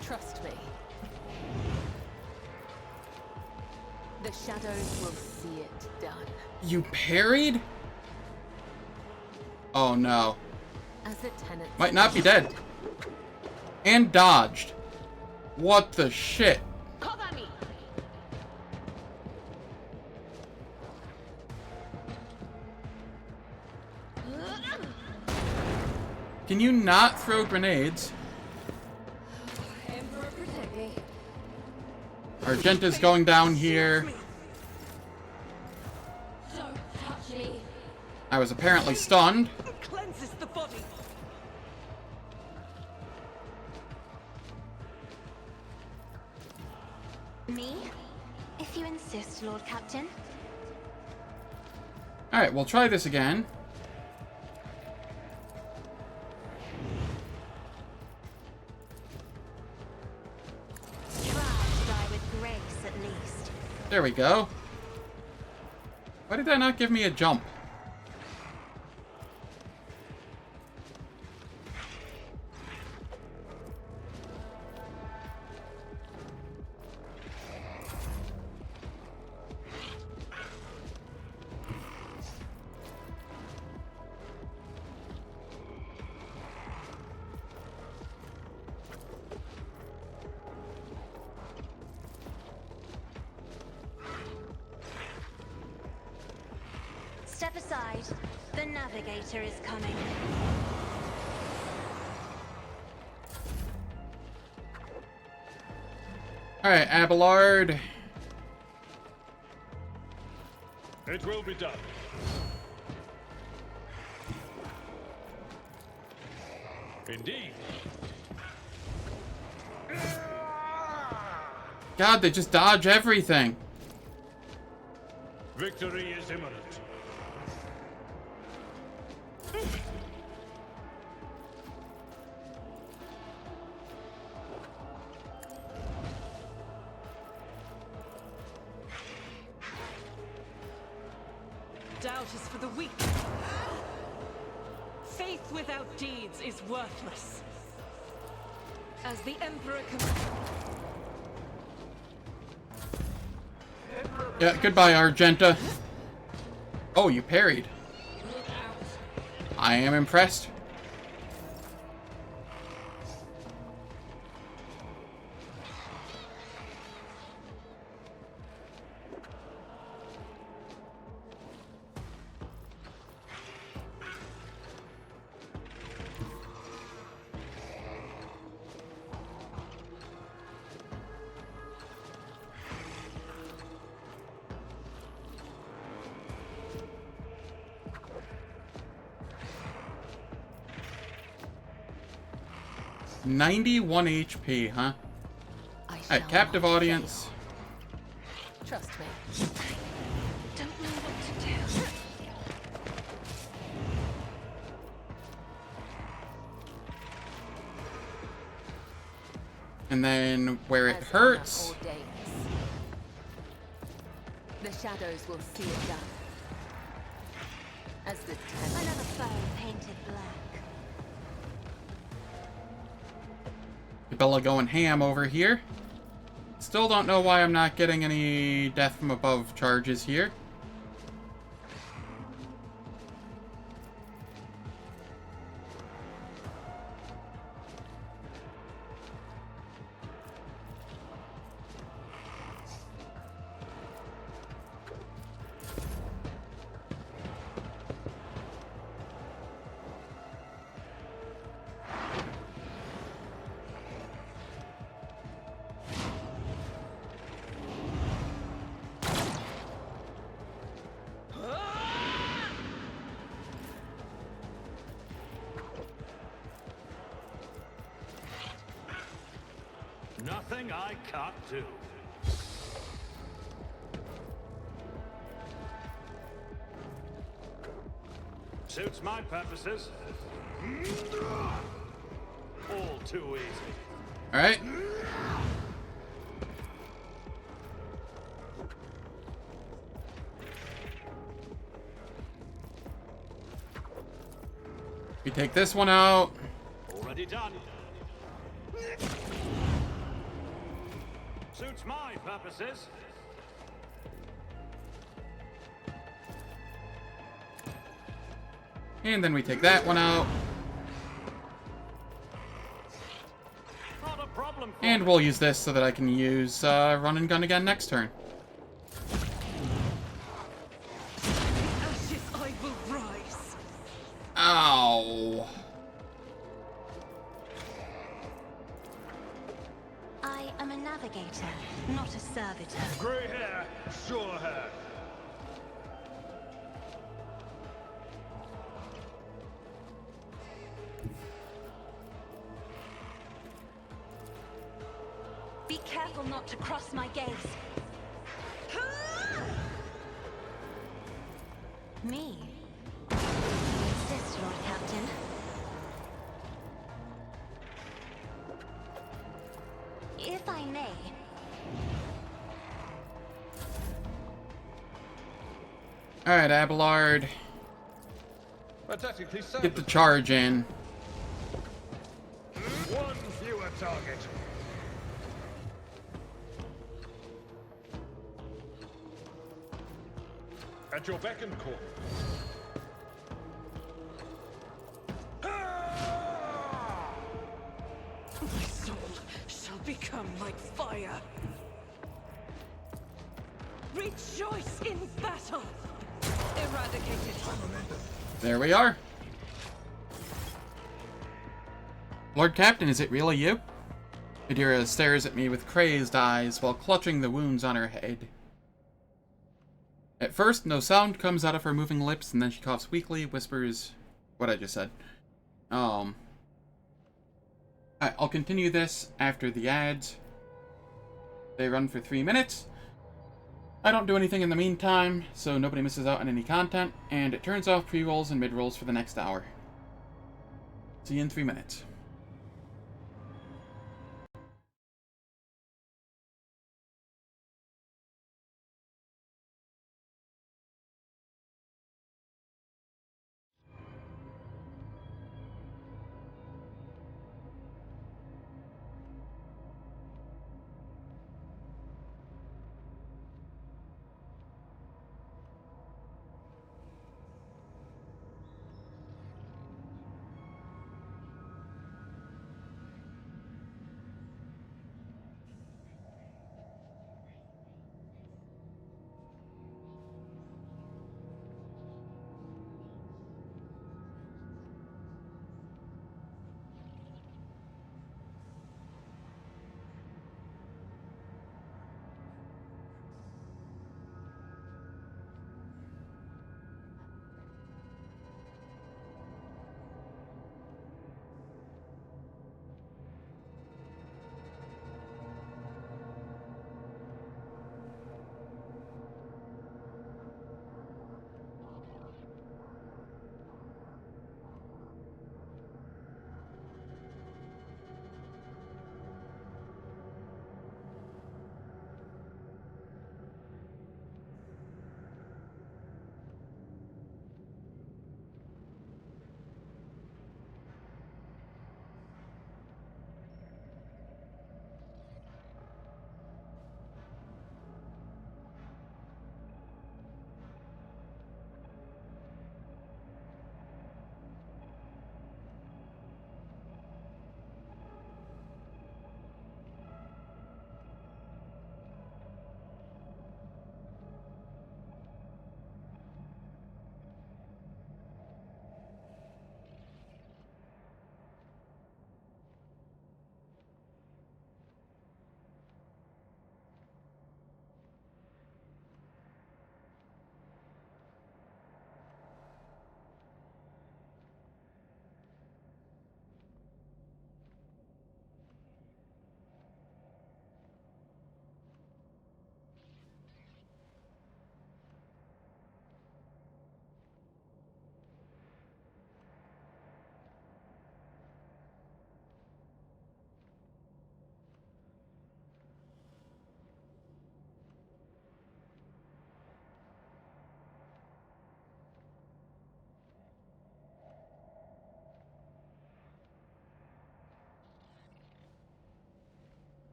Trust me. The shadows will see it done. You parried? Oh no. As a tenant. Might not be dead. And dodged. What the shit? Cover me. Can you not throw grenades? Emperor protect me. Argenta's going down here. Don't touch me. I was apparently stunned. Cleanses the body. Me? If you insist, Lord Captain. Alright, we'll try this again. Try to die with grace, at least. There we go. Why did that not give me a jump? Step aside. The navigator is coming. Alright, Abelard. It will be done. Indeed. God, they just dodge everything. Victory is imminent. Doubt is for the weak. Faith without deeds is worthless. As the Emperor commands. Yeah, goodbye, Argenta. Oh, you parried. I am impressed. $91 HP, huh? Alright, captive audience. Trust me. Don't know what to do. And then where it As hurts. Anna ordains, the shadows will see it done. As the Another foe painted black. Bella going ham over here. Still don't know why I'm not getting any death from above charges here. Nothing I can't do. Suits my purposes. All too easy. Alright. We take this one out. Already done. Suits my purposes. And then we take that one out. Not a problem for And me. we'll use this so that I can use run and gun again next turn. Ashes I will rise. Ow. I am a navigator, not a servitor. Grey hair, sure hair. Be careful not to cross my gaze. Me? You insist, Lord Captain. If I may, Alright, Abelard. Pathetically so. Get the charge in. One fewer target. At your beck and call. My soul shall become like fire. Rejoice in battle. Eradicated. There we are. Lord Captain, is it really you? Adira stares at me with crazed eyes while clutching the wounds on her head. At first, no sound comes out of her moving lips, and then she coughs weakly, whispers what I just said. Alright, I'll continue this after the ads. They run for 3 minutes. I don't do anything in the meantime, so nobody misses out on any content, and it turns off pre-rolls and mid-rolls for the next hour. See you in 3 minutes.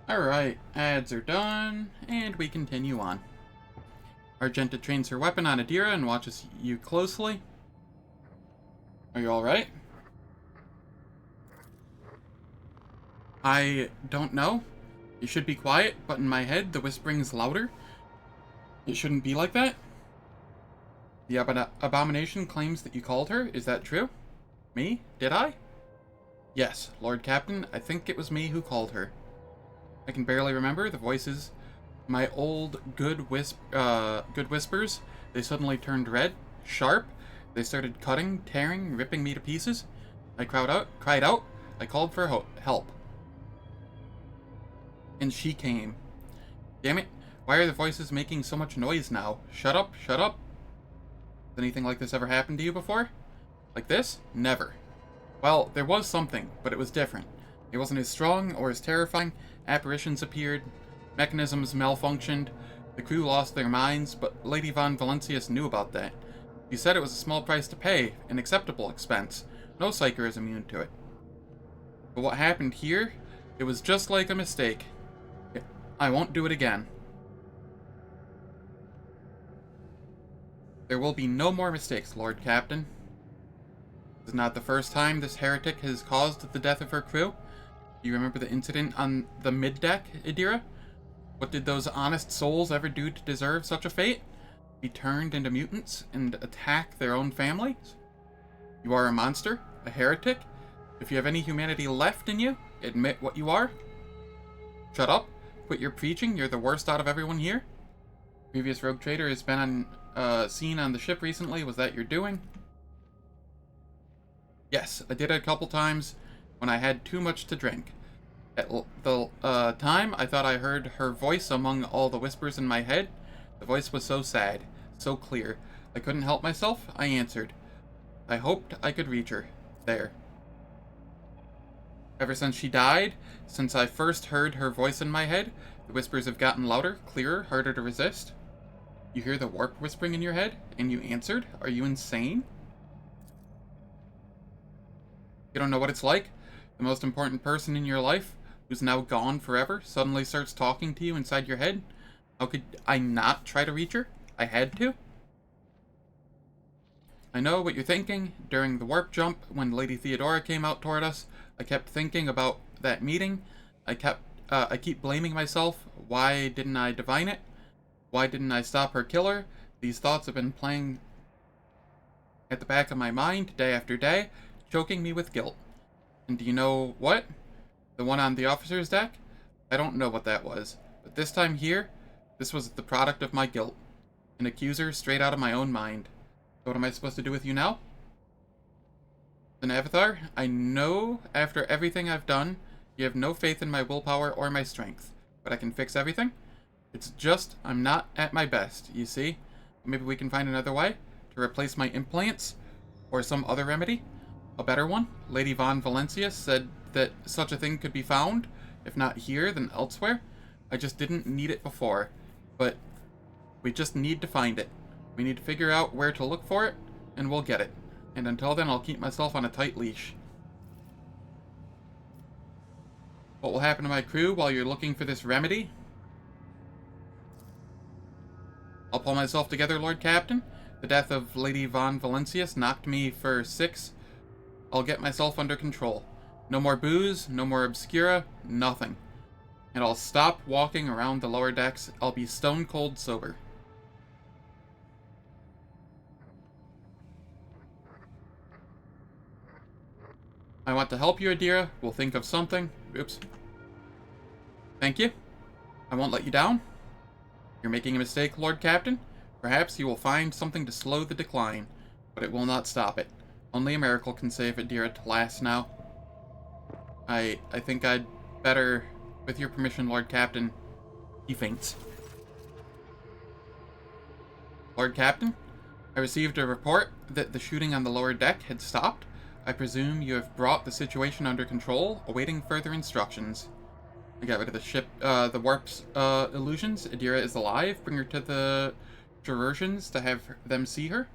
Alright, ads are done, and we continue on. Argenta trains her weapon on Adira and watches you closely. Are you alright? I don't know. You should be quiet, but in my head, the whispering's louder. It shouldn't be like that. The abomination claims that you called her. Is that true? Me? Did I? Yes, Lord Captain, I think it was me who called her. I can barely remember the voices. My old good whispers. They suddenly turned red, sharp. They started cutting, tearing, ripping me to pieces. I cried out. I called for help. And she came. Damn it, why are the voices making so much noise now? Shut up, shut up. Has anything like this ever happened to you before? Like this? Never. Well, there was something, but it was different. It wasn't as strong or as terrifying. Apparitions appeared, mechanisms malfunctioned, the crew lost their minds, but Lady Von Valencius knew about that. She said it was a small price to pay, an acceptable expense. No psyker is immune to it. But what happened here, it was just like a mistake. I won't do it again. There will be no more mistakes, Lord Captain. This is not the first time this heretic has caused the death of her crew. Do you remember the incident on the mid-deck, Adira? What did those honest souls ever do to deserve such a fate? be turned into mutants and attack their own families? You are a monster, a heretic. If you have any humanity left in you, admit what you are. Shut up. Quit your preaching. You're the worst out of everyone here. Previous rogue trader has been seen on the ship recently. Was that your doing? Yes, I did it a couple times when I had too much to drink. At the time, I thought I heard her voice among all the whispers in my head. The voice was so sad, so clear. I couldn't help myself. I answered. I hoped I could reach her. There. Ever since she died, since I first heard her voice in my head, the whispers have gotten louder, clearer, harder to resist. You hear the warp whispering in your head, and you answered? Are you insane? You don't know what it's like? The most important person in your life, who's now gone forever, suddenly starts talking to you inside your head? How could I not try to reach her? I had to? I know what you're thinking. During the warp jump, when Lady Theodora came out toward us, I kept thinking about that meeting. I keep blaming myself. Why didn't I divine it? Why didn't I stop her killer? These thoughts have been playing at the back of my mind day after day, choking me with guilt. And do you know what? The one on the officer's deck? I don't know what that was. But this time here, this was the product of my guilt. An accuser straight out of my own mind. So what am I supposed to do with you now? An Avatar, I know after everything I've done, you have no faith in my willpower or my strength. But I can fix everything? It's just I'm not at my best, you see? Maybe we can find another way to replace my implants? Or some other remedy? A better one? Lady Von Valencia said that such a thing could be found. If not here, then elsewhere. I just didn't need it before. But we just need to find it. We need to figure out where to look for it, and we'll get it. And until then, I'll keep myself on a tight leash. What will happen to my crew while you're looking for this remedy? I'll pull myself together, Lord Captain. The death of Lady Von Valencius knocked me for 6. I'll get myself under control. No more booze, no more obscura, nothing. And I'll stop walking around the lower decks. I'll be stone cold sober. I want to help you, Adira. We'll think of something. Oops. Thank you. I won't let you down. You're making a mistake, Lord Captain. Perhaps you will find something to slow the decline, but it will not stop it. Only a miracle can save Adira to last now. I think I'd better, with your permission, Lord Captain. He faints. Lord Captain, I received a report that the shooting on the lower deck had stopped. I presume you have brought the situation under control, awaiting further instructions. I got rid of the ship, the warp's illusions. Adira is alive. Bring her to the Gerusians to have them see her.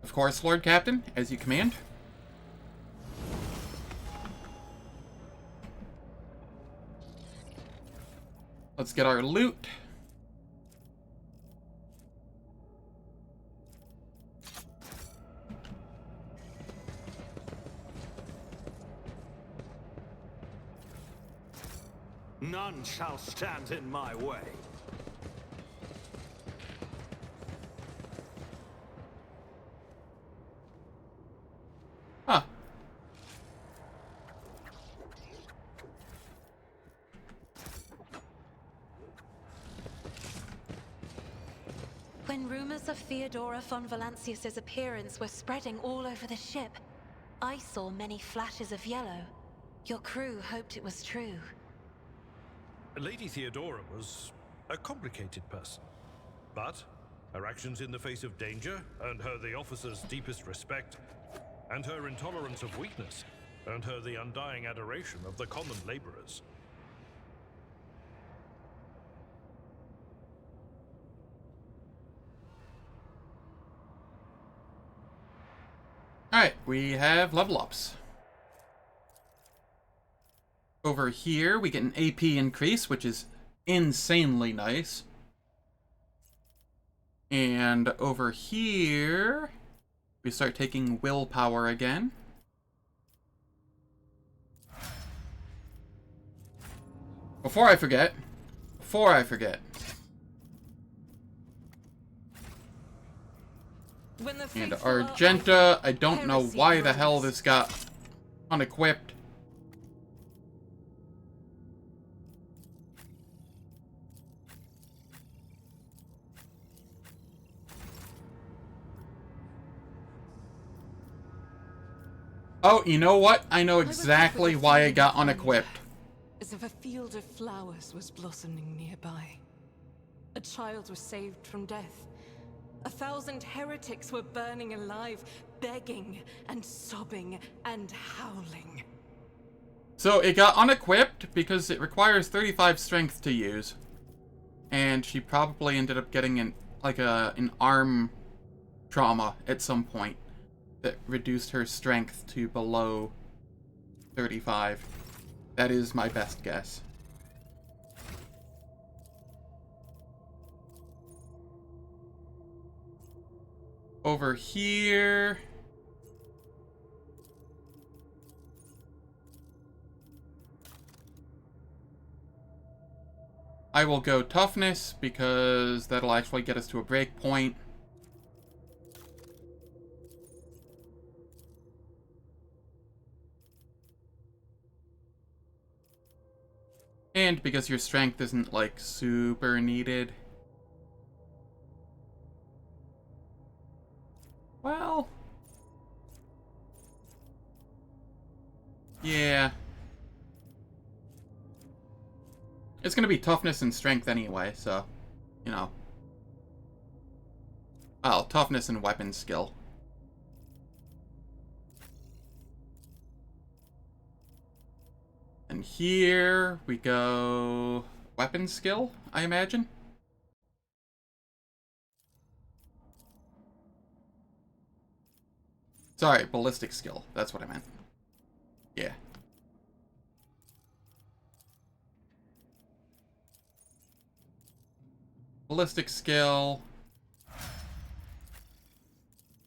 Of course, Lord Captain, as you command. Let's get our loot. None shall stand in my way. Huh. When rumors of Theodora von Valancius's appearance were spreading all over the ship, I saw many flashes of yellow. Your crew hoped it was true. Lady Theodora was a complicated person, but her actions in the face of danger earned her the officer's deepest respect, and her intolerance of weakness earned her the undying adoration of the common laborers. Alright, we have level ups. Over here, we get an AP increase, which is insanely nice. And over here, we start taking willpower again. Before I forget. When the And faithful are Argenta, I don't know heresy why the hell grows. this got unequipped. Oh, you know what? I know exactly why it got unequipped. As if a field of flowers was blossoming nearby. A child was saved from death. 1,000 heretics were burning alive, begging and sobbing and howling. So it got unequipped because it requires 35 strength to use. And she probably ended up getting an arm trauma at some point that reduced her strength to below 35. That is my best guess. Over here... I will go toughness because that'll actually get us to a break point. And because your strength isn't, like, super needed. Well... yeah. It's gonna be toughness and strength anyway, so... you know. Well, toughness and weapon skill. And here we go... weapon skill, I imagine? Sorry, ballistic skill. That's what I meant. Yeah. Ballistic skill.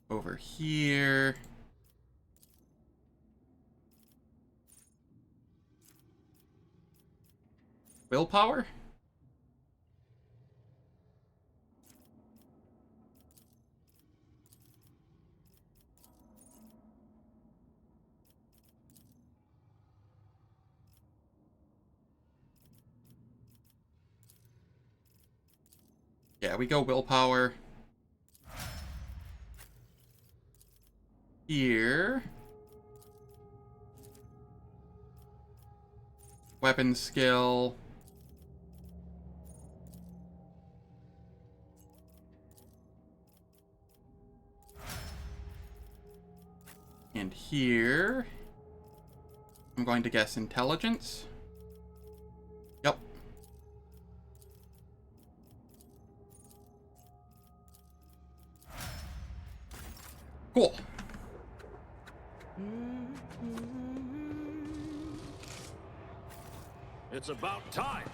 Over here. Willpower? Yeah, we go willpower. Here. Weapon skill. And here, I'm going to guess intelligence. Yep. Cool. It's about time.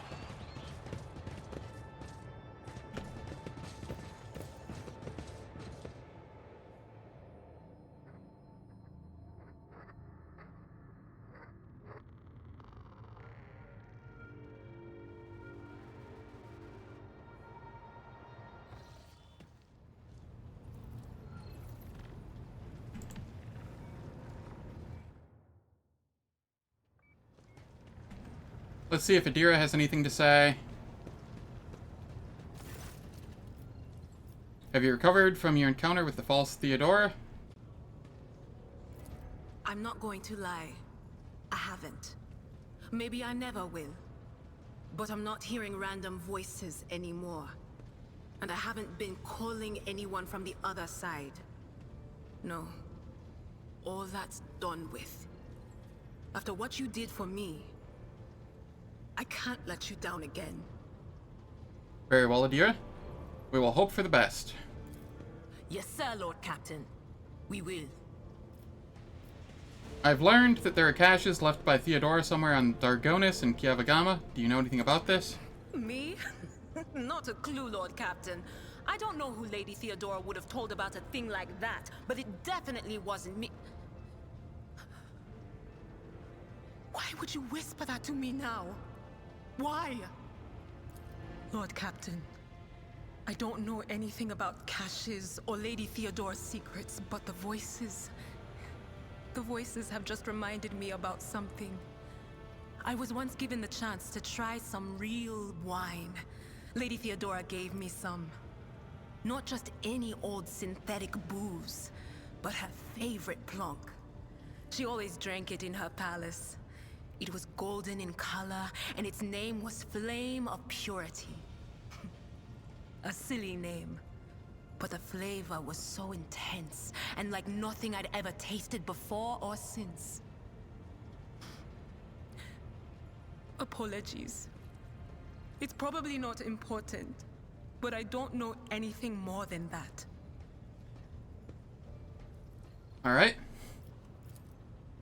Let's see if Adira has anything to say. Have you recovered from your encounter with the false Theodora? I'm not going to lie. I haven't. Maybe I never will. But I'm not hearing random voices anymore. And I haven't been calling anyone from the other side. No. All that's done with. After what you did for me, I can't let you down again. Very well, Adira. We will hope for the best. Yes, sir, Lord Captain. We will. I've learned that there are caches left by Theodora somewhere on Dargonus and Kiavagama. Do you know anything about this? Me? Not a clue, Lord Captain. I don't know who Lady Theodora would have told about a thing like that, but it definitely wasn't me. Why would you whisper that to me now? Why? Lord Captain, I don't know anything about caches or Lady Theodora's secrets, but the voices have just reminded me about something. I was once given the chance to try some real wine. Lady Theodora gave me some. Not just any old synthetic booze, but her favorite plonk. She always drank it in her palace. It was golden in color, and its name was Flame of Purity. A silly name, but the flavor was so intense, and like nothing I'd ever tasted before or since. Apologies. It's probably not important, but I don't know anything more than that. Alright.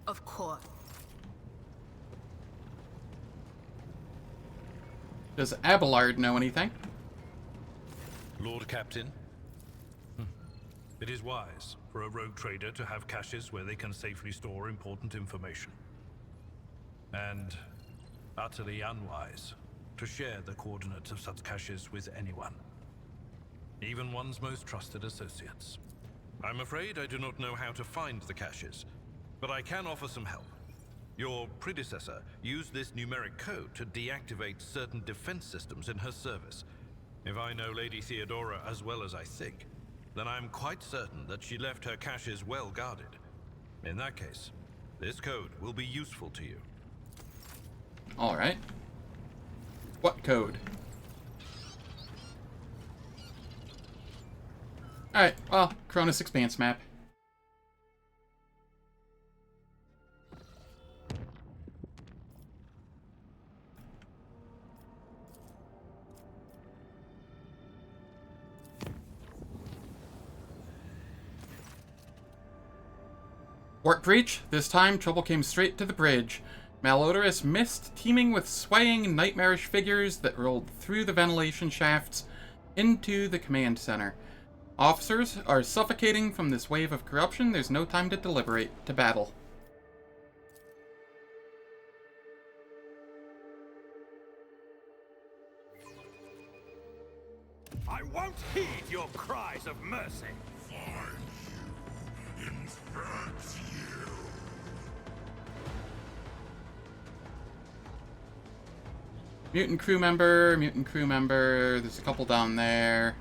Of course. Does Abelard know anything? Lord Captain, it is wise for a rogue trader to have caches where they can safely store important information. And utterly unwise to share the coordinates of such caches with anyone, even one's most trusted associates. I'm afraid I do not know how to find the caches, but I can offer some help. Your predecessor used this numeric code to deactivate certain defense systems in her service. If I know Lady Theodora as well as I think, then I'm quite certain that she left her caches well guarded. In that case, this code will be useful to you. Alright. What code? Alright, well, Cronus Expanse map. Warp breach. This time, trouble came straight to the bridge. Malodorous mist teeming with swaying, nightmarish figures that rolled through the ventilation shafts into the command center. Officers are suffocating from this wave of corruption. There's no time to deliberate. To battle. I won't heed your cries of mercy. Mutant crew member, mutant crew member. There's a couple down there.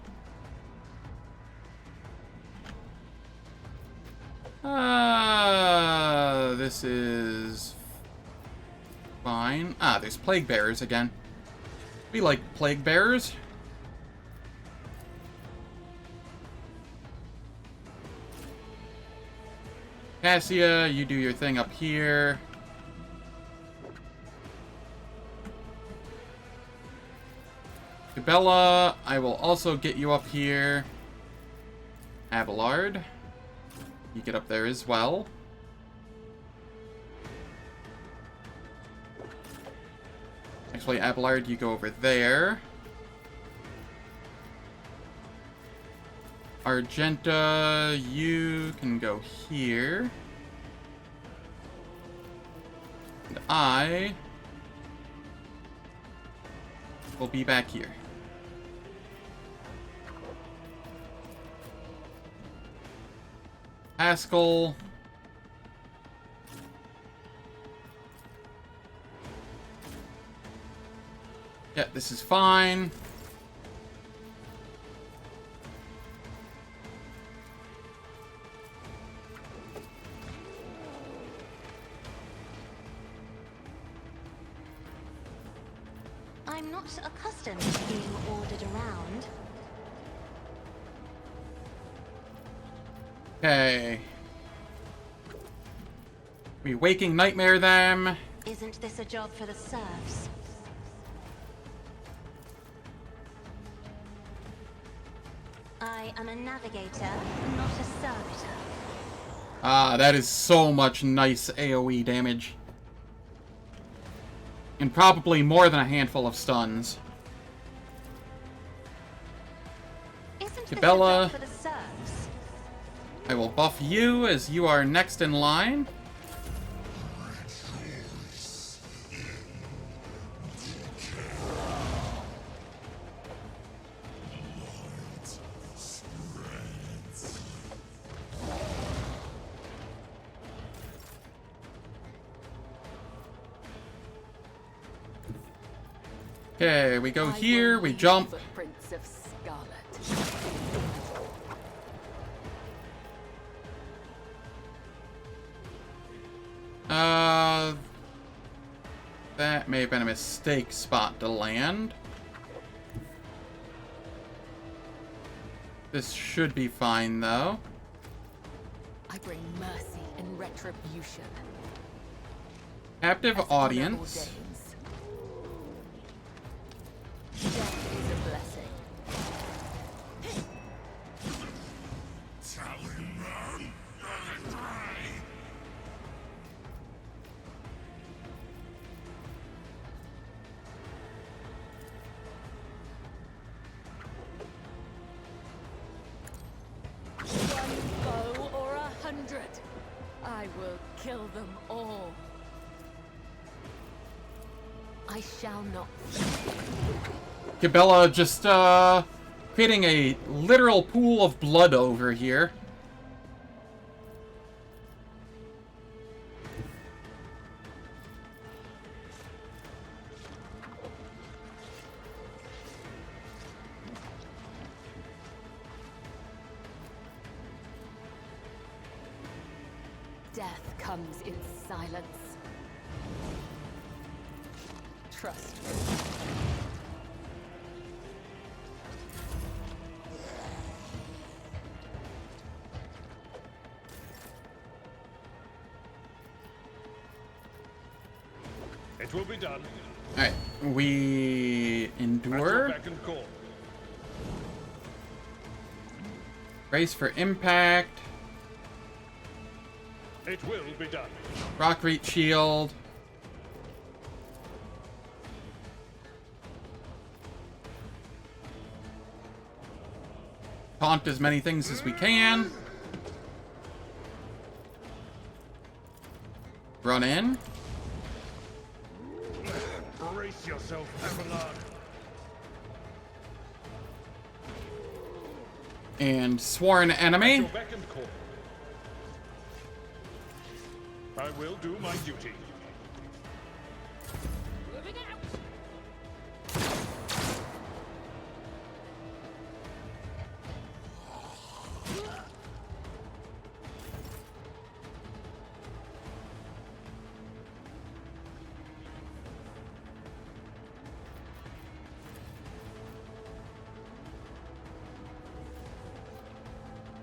This is fine. Ah, there's plague bearers again. We like plague bearers. Cassia, you do your thing up here. Bella, I will also get you up here. Abelard, you get up there as well. Actually, Abelard, you go over there. Argenta, you can go here. And I will be back here. Haskell. Yeah, this is fine. I'm not accustomed to being ordered around. Okay. We waking nightmare them. Isn't this a job for the serfs? I am a navigator, not a servitor. Ah, that is so much nice AoE damage. And probably more than a handful of stuns. Isn't this a Bella, job for the serfs? I will buff you as you are next in line. Okay, we go here, we jump. Footprints of scarlet. That may have been a mistake spot to land. This should be fine, though. I bring mercy and retribution. Captive As audience. ordains. Death is a blessing. One foe or 100. I will kill them all. I shall not. Cabela just, creating a literal pool of blood over here. Death comes in silence. Trust me. It will be done. Alright, we At your endure. beck and call. Brace for impact. It will be done. Rock Reach Shield. Taunt as many things as we can. Run in. Brace yourself, Abelard. And Sworn Enemy. Your beck and call. I will do my duty. Moving out.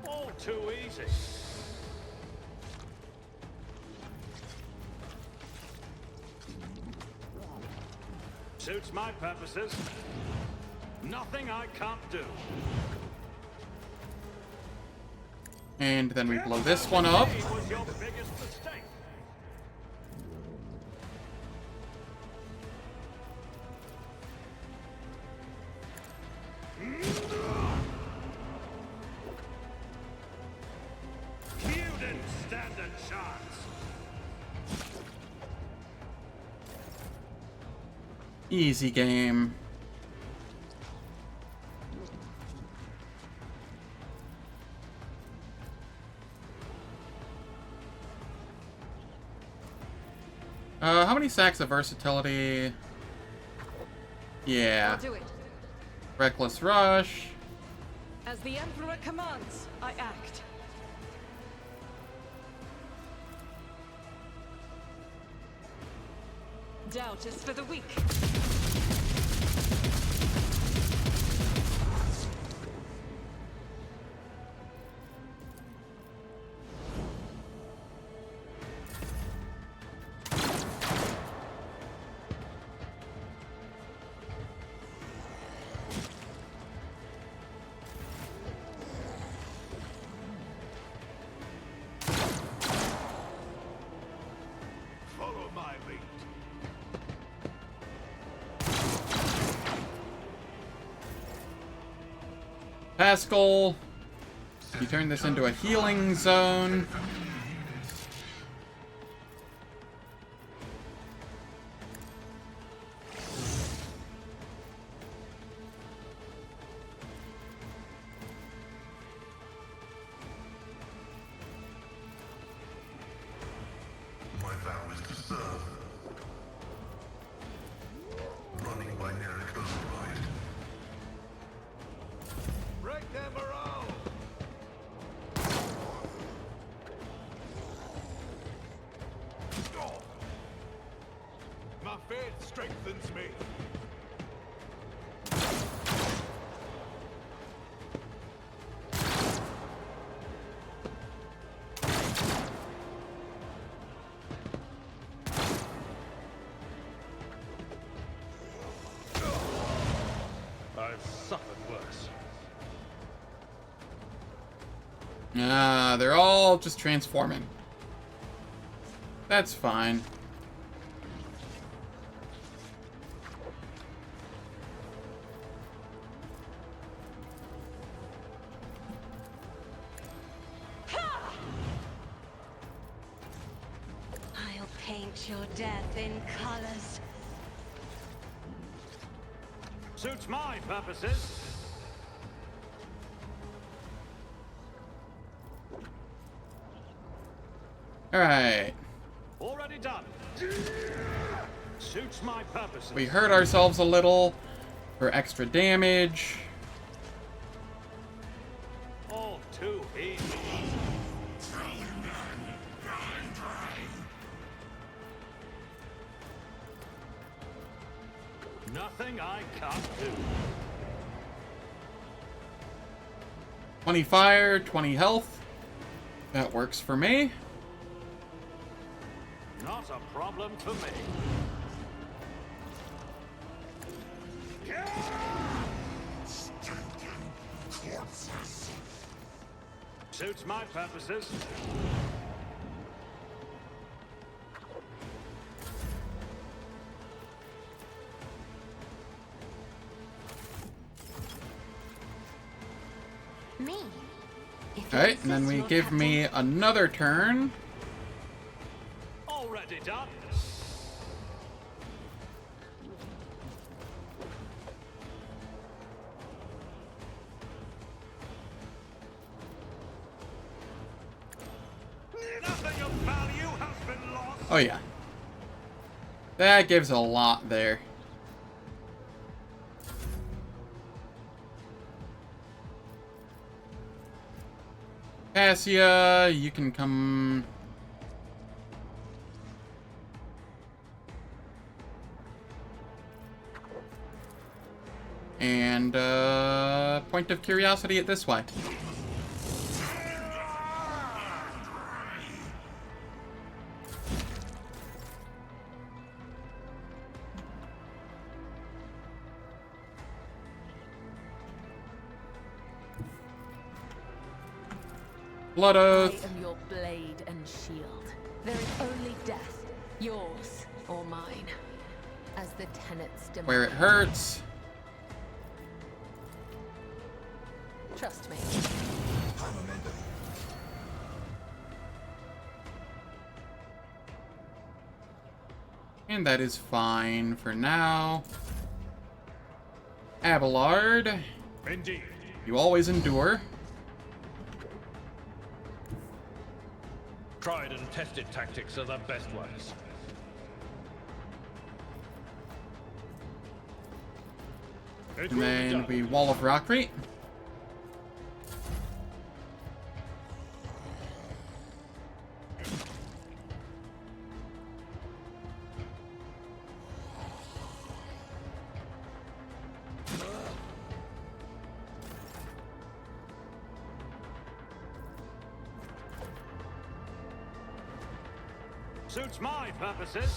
All too easy. Suits my purposes. Nothing I can't do. And then we blow this one up. What was your biggest mistake? You didn't stand a chance. Easy game. How many stacks of versatility? Yeah. I'll do it. Reckless Rush. As the Emperor commands, I act. Doubt is for the weak. Follow my lead. Pascal. You turn this into a healing zone. My vow is to serve. Running by Nerek faith strengthens me. I've suffered worse. They're all just transforming. That's fine. I'll paint your death in colors. Suits my purposes. Alright. Already done. Suits my purposes. We hurt ourselves a little for extra damage. All too easy. Nothing I can't do. 20 fire, 20 health. That works for me. Not a problem for me. Suits my purposes. Me. Alright, and then we give me another turn. Already done. Nothing of value has been lost. Oh yeah. That gives a lot there. Cassia, you can come... And, point of curiosity at this way. Blood Oath. I am your blade and shield. There is only death, yours or mine, as the tenets demand. Where it hurts. Trust me. And that is fine for now. Abelard. Indeed. You always endure. Tried and tested tactics are the best ones. And then we Wall of Rockry. Suits my purposes.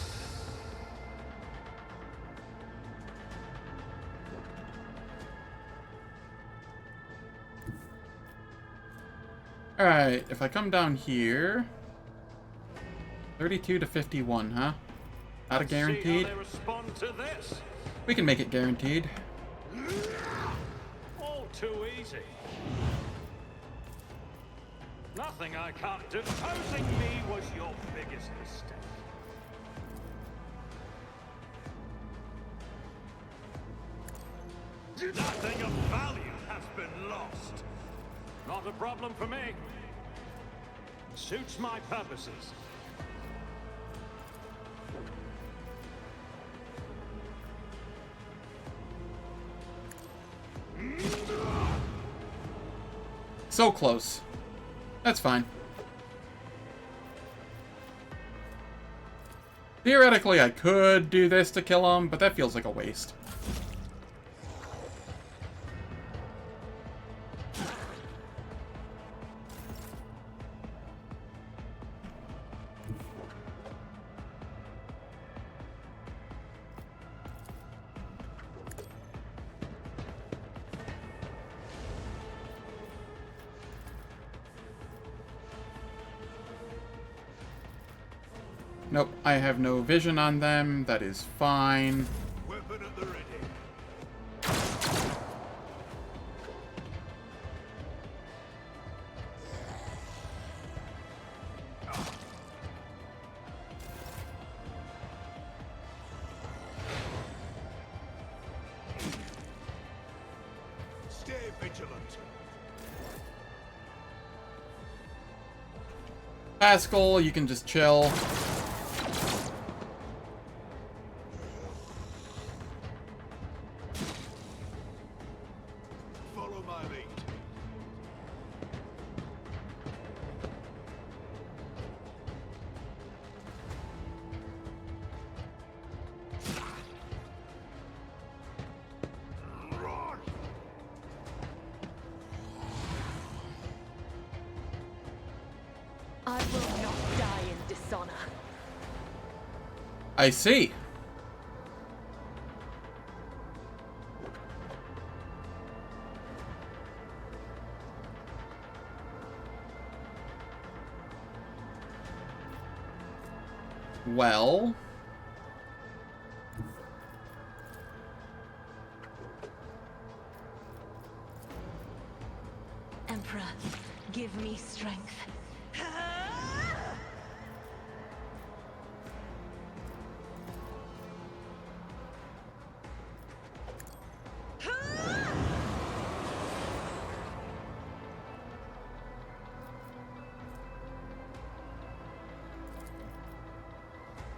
Alright, if I come down here... 32 to 51, huh? Not a guaranteed? See how they respond to this. We can make it guaranteed. All too easy. Nothing I can't do. Opposing me was your biggest mistake. Nothing of value has been lost. Not a problem for me. Suits my purposes. So close. That's fine. Theoretically, I could do this to kill him, but that feels like a waste. Nope, I have no vision on them. That is fine. Weapon at the ready. Stay vigilant. Pascal, you can just chill. Follow my lead. Run! I will not die in dishonor. I see. Well... Emperor, give me strength.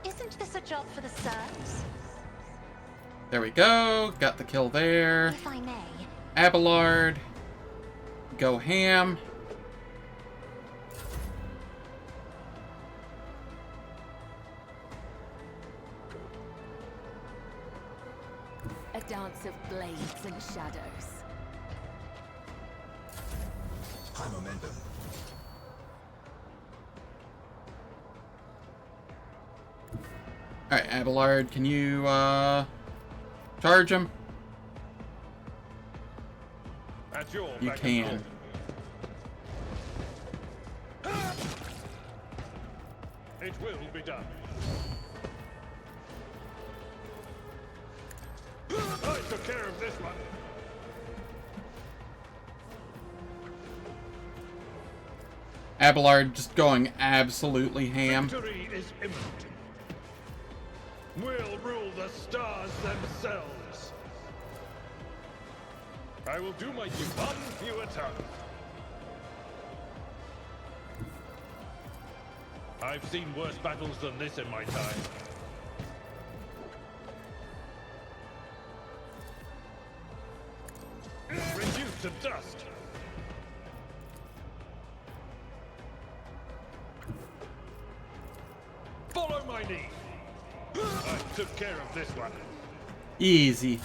Isn't this a job for the serfs? There we go. Got the kill there. If I may. Abelard. Go ham. A dance of blades and shadows. High momentum. Alright, Abelard, can you, charge him? At your You beck and can. call. It will be done. I took care of this one. Abelard just going absolutely ham. Victory is imminent. We'll rule the stars themselves. I will do my duty one few at a time. I've seen worse battles than this in my time. Reduced to dust. Follow my lead. I took care of this one. Easy.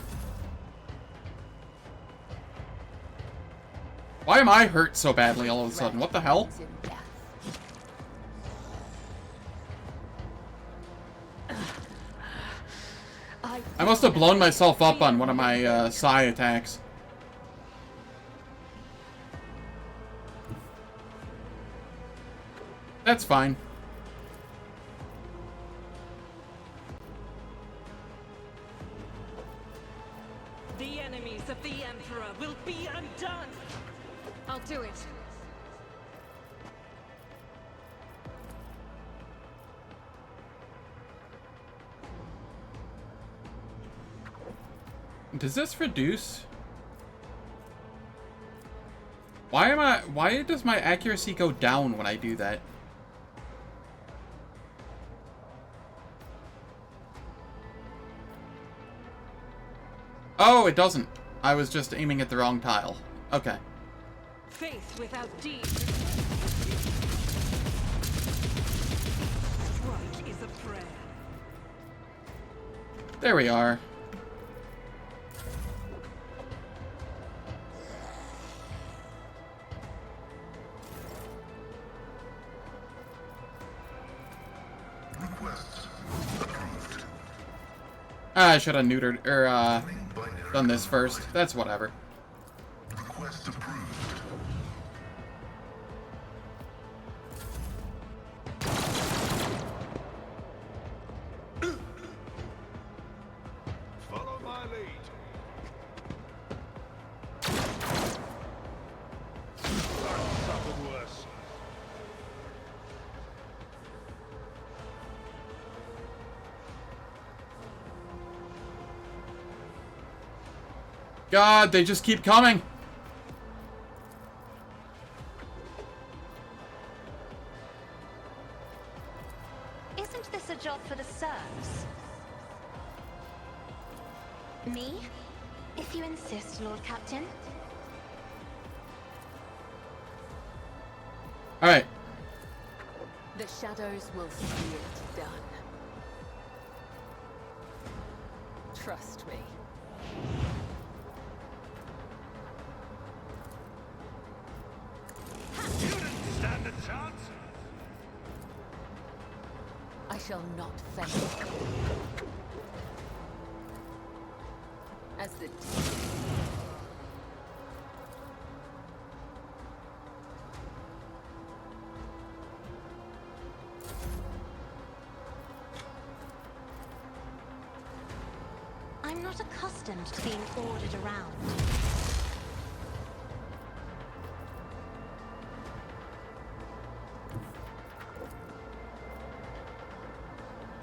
Why am I hurt so badly all of a sudden? What the hell? I must have blown myself up on one of my psi attacks. That's fine. The enemies of the Emperor will be undone! I'll do it. Does this reduce? Why does my accuracy go down when I do that? Oh, it doesn't. I was just aiming at the wrong tile. Okay. Faith without deeds. Strike is a prayer. There we are. Request approved. I should have neutered, or, done this first. That's whatever. Request approved. Follow my lead. I've suffered worse. God, they just keep coming. Isn't this a job for the serfs? Me? If you insist, Lord Captain. All right. The shadows will see it done. Trust me. You didn't stand a chance. I shall not fail. As the I'm not accustomed to being ordered around.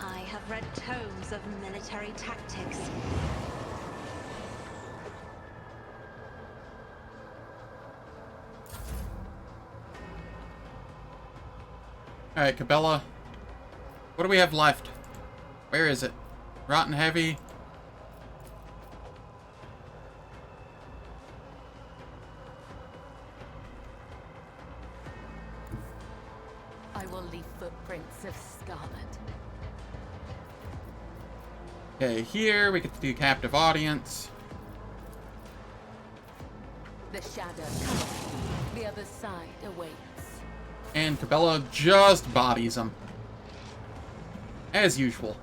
I have read tomes of military tactics. All right, Cabela. What do we have left? Where is it? Rotten Heavy. I will leave footprints of scarlet. Okay, here we get to do captive audience. The shadow comes. The other side awaits. And Cabela just bodies him. As usual.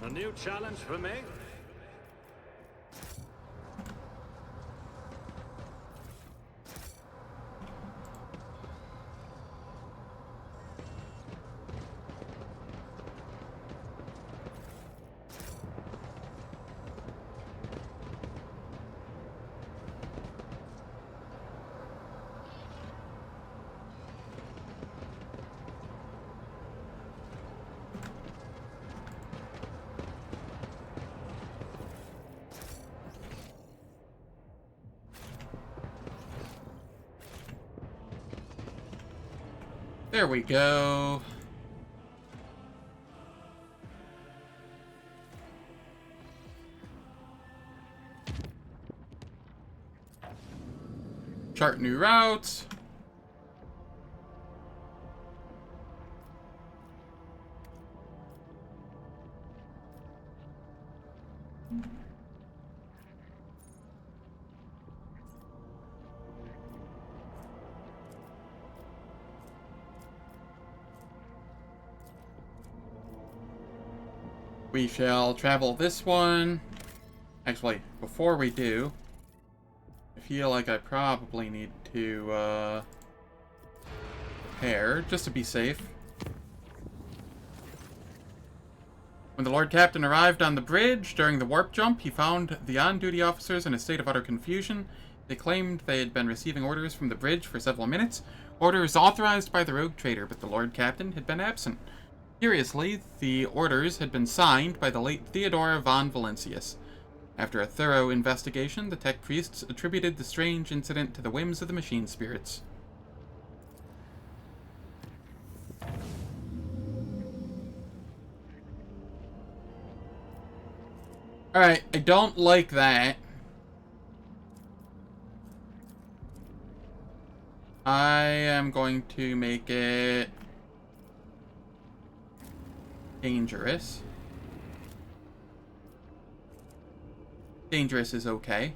A new challenge for me? There we go. Chart new routes. We shall travel this one. Actually, before we do, I feel like I probably need to prepare, just to be safe. When the Lord Captain arrived on the bridge during the warp jump, he found the on-duty officers in a state of utter confusion. They claimed they had been receiving orders from the bridge for several minutes, orders authorized by the rogue trader, but the Lord Captain had been absent. Curiously, the orders had been signed by the late Theodora von Valentius. After a thorough investigation, the tech priests attributed the strange incident to the whims of the machine spirits. Alright, I don't like that. I am going to make it Dangerous. Dangerous is okay.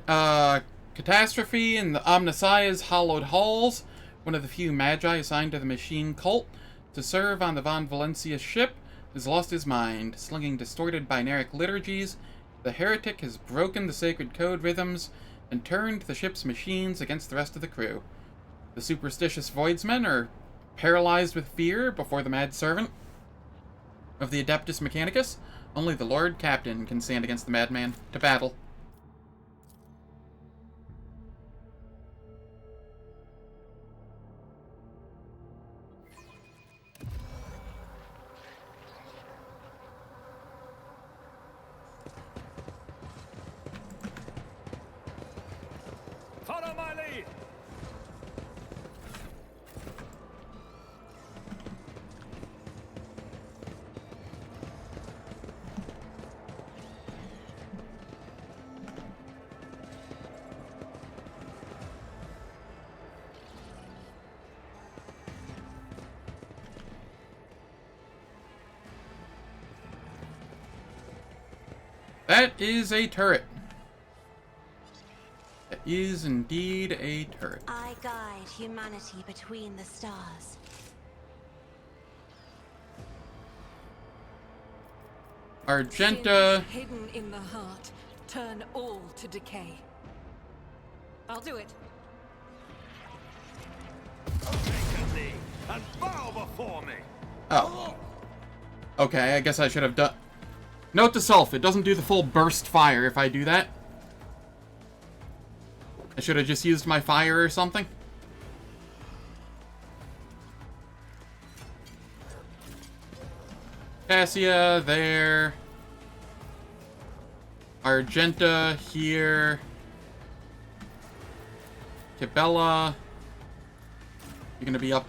A catastrophe in the Omnissiah's hallowed halls. One of the few magi assigned to the machine cult to serve on the Von Valencia ship has lost his mind. Slinging distorted binaric liturgies, the heretic has broken the sacred code rhythms and turned the ship's machines against the rest of the crew. The superstitious voidsmen are paralyzed with fear before the mad servant of the Adeptus Mechanicus. Only the Lord Captain can stand against the madman. To battle. Follow my lead! That is a turret. That is indeed a turret. I guide humanity between the stars. Argenta. Sins hidden in the heart turn all to decay. I'll do it. Take a knee and bow before me! Oh. Okay, I guess I should have done... Note to self, it doesn't do the full burst fire if I do that. I should have just used my fire or something. Cassia there. Argenta here. Kibella. You're gonna be up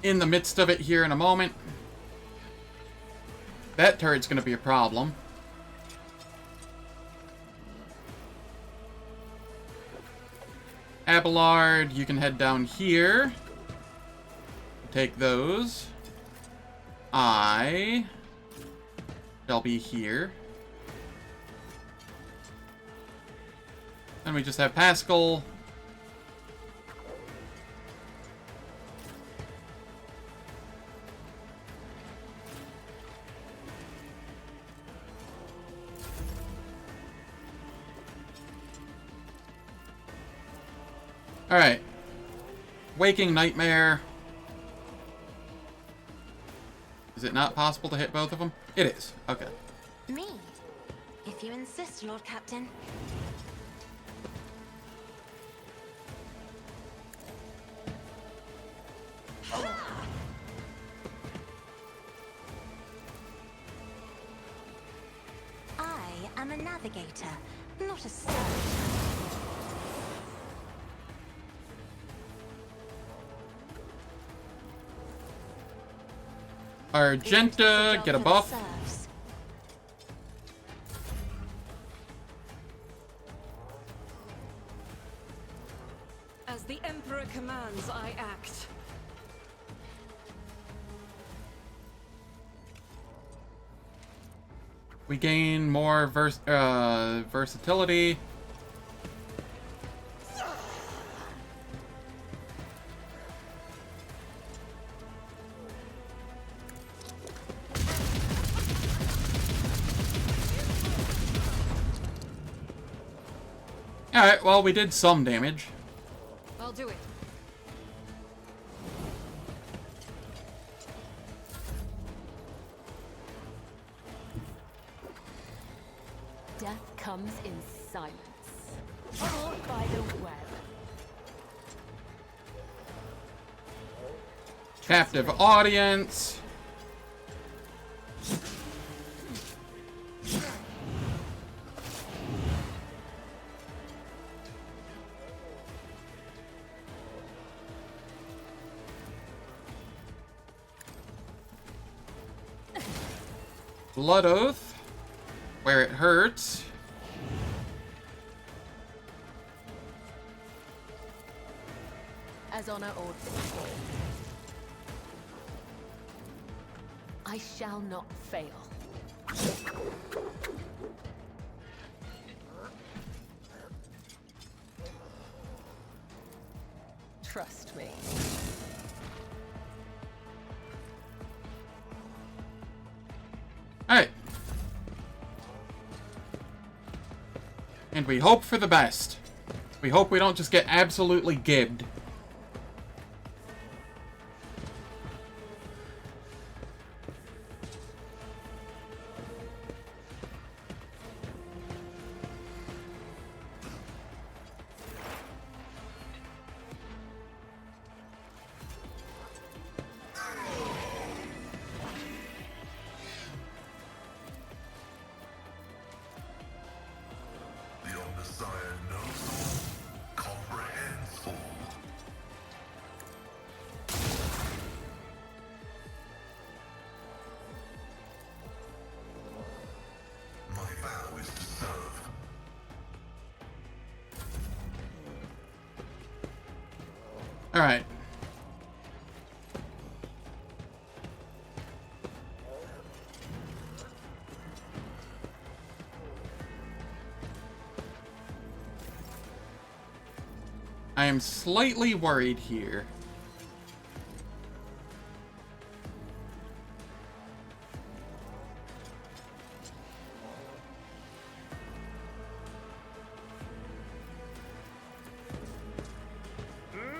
in the midst of it here in a moment. That turret's gonna be a problem. Abelard, you can head down here. Take those. I shall be here. Then we just have Pascal. Alright. Waking Nightmare. Is it not possible to hit both of them? It is. Okay. Me? If you insist, Lord Captain. I am a navigator, not a surgeon. Argenta, get a buff. As the Emperor commands, I act. We gain more versatility. Alright, well, we did some damage. I'll do it. Death comes in silence, followed by the web. Captive audience. Blood Oath, where it hurts. Empire's honor or Footfall. I shall not fail. Trust me. Alright. And we hope for the best. We hope we don't just get absolutely gibbed. The Omnissiah knows all, comprehends all. My vow is to serve. Alright. I am slightly worried here.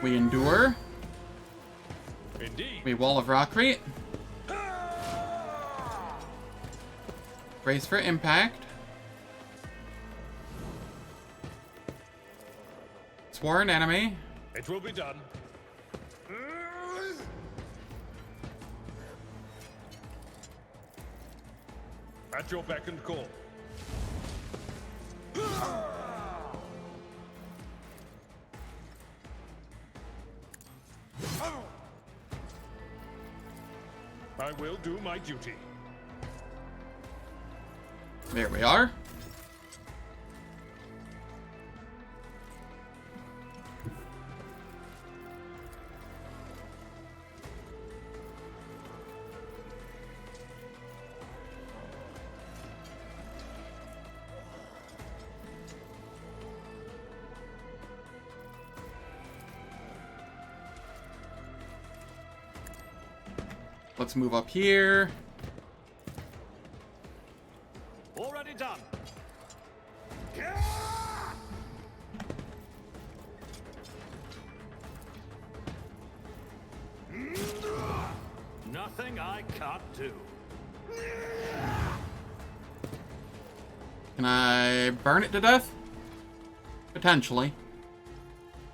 We endure. Indeed. We wall of rockry. Brace for impact. Sworn enemy. It will be done. At your beck and call. I will do my duty. There we are. Let's move up here. Already done. Nothing I can't do. Can I burn it to death? Potentially.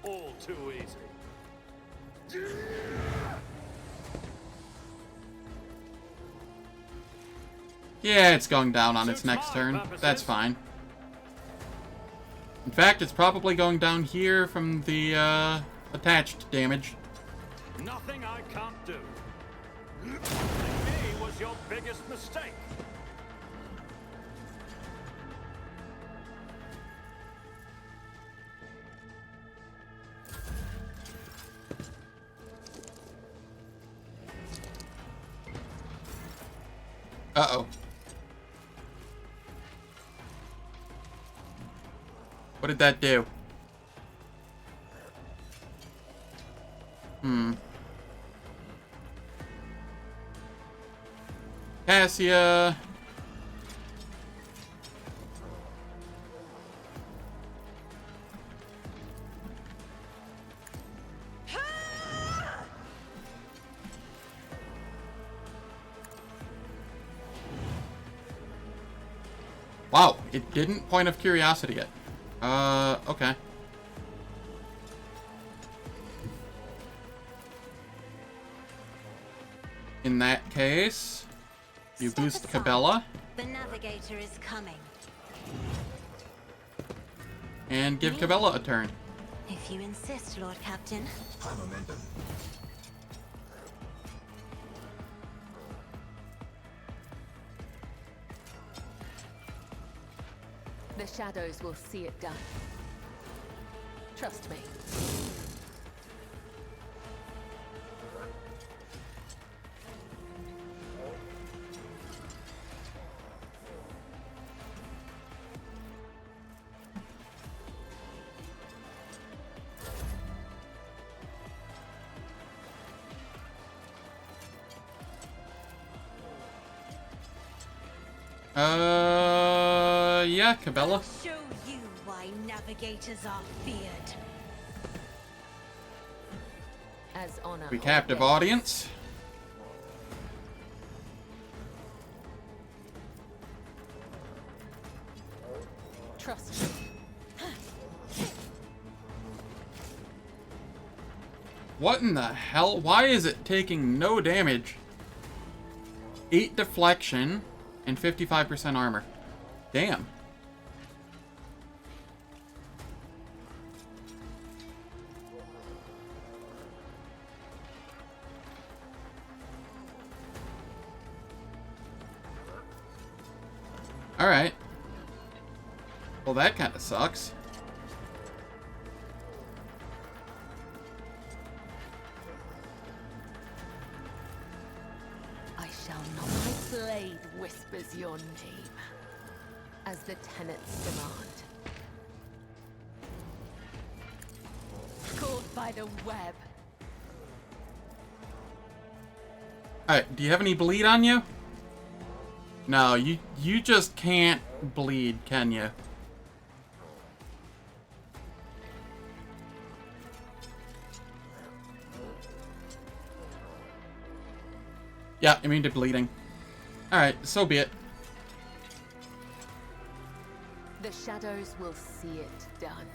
All too easy. Yeah, it's going down on its Suits next my turn. purposes. That's fine. In fact, it's probably going down here from the attached damage. Nothing I can't do. Killing me was your biggest mistake. Uh-oh. What did that do? Cassia. Wow, it didn't point of curiosity yet. Okay. In that case, you Step boost aside. Cabela The navigator is coming. and give Cabela a turn. If you insist, Lord Captain. High momentum. The shadows will see it done. Trust me. Yeah, Cabela. I'll show you why navigators are feared. As honor. We captive audience. Trust me. What in the hell? Why is it taking no damage? 8 deflection and 55% armor. Damn. Alright. Well, that kind of sucks. I shall not. My blade whispers your name, as the tenets demand. Caught by the web. Alright, do you have any bleed on you? No, you just can't bleed, can you? Yeah, immune to bleeding. Alright, so be it. The shadows will see it done.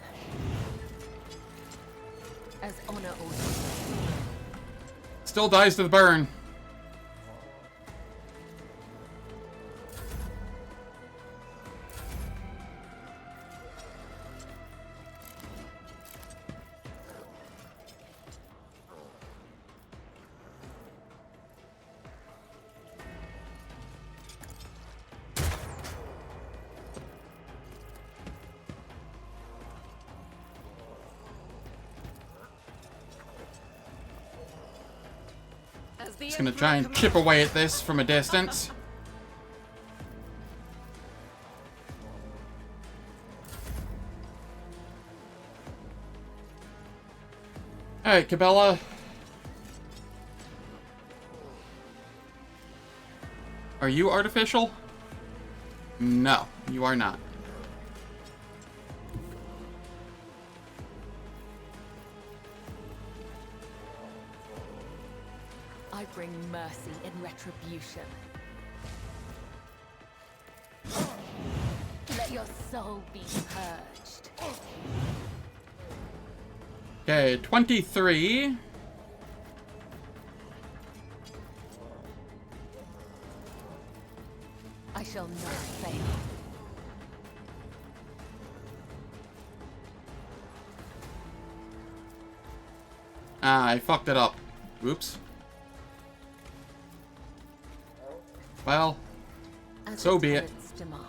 As honor orders. Still dies to the burn. Just gonna try and chip away at this from a distance. Alright, Cabela. Are you artificial? No, you are not. I bring mercy in retribution. Let your soul be purged. Okay, 23. I shall not fail. Ah, I fucked it up. Oops. Well, so be it. Demand.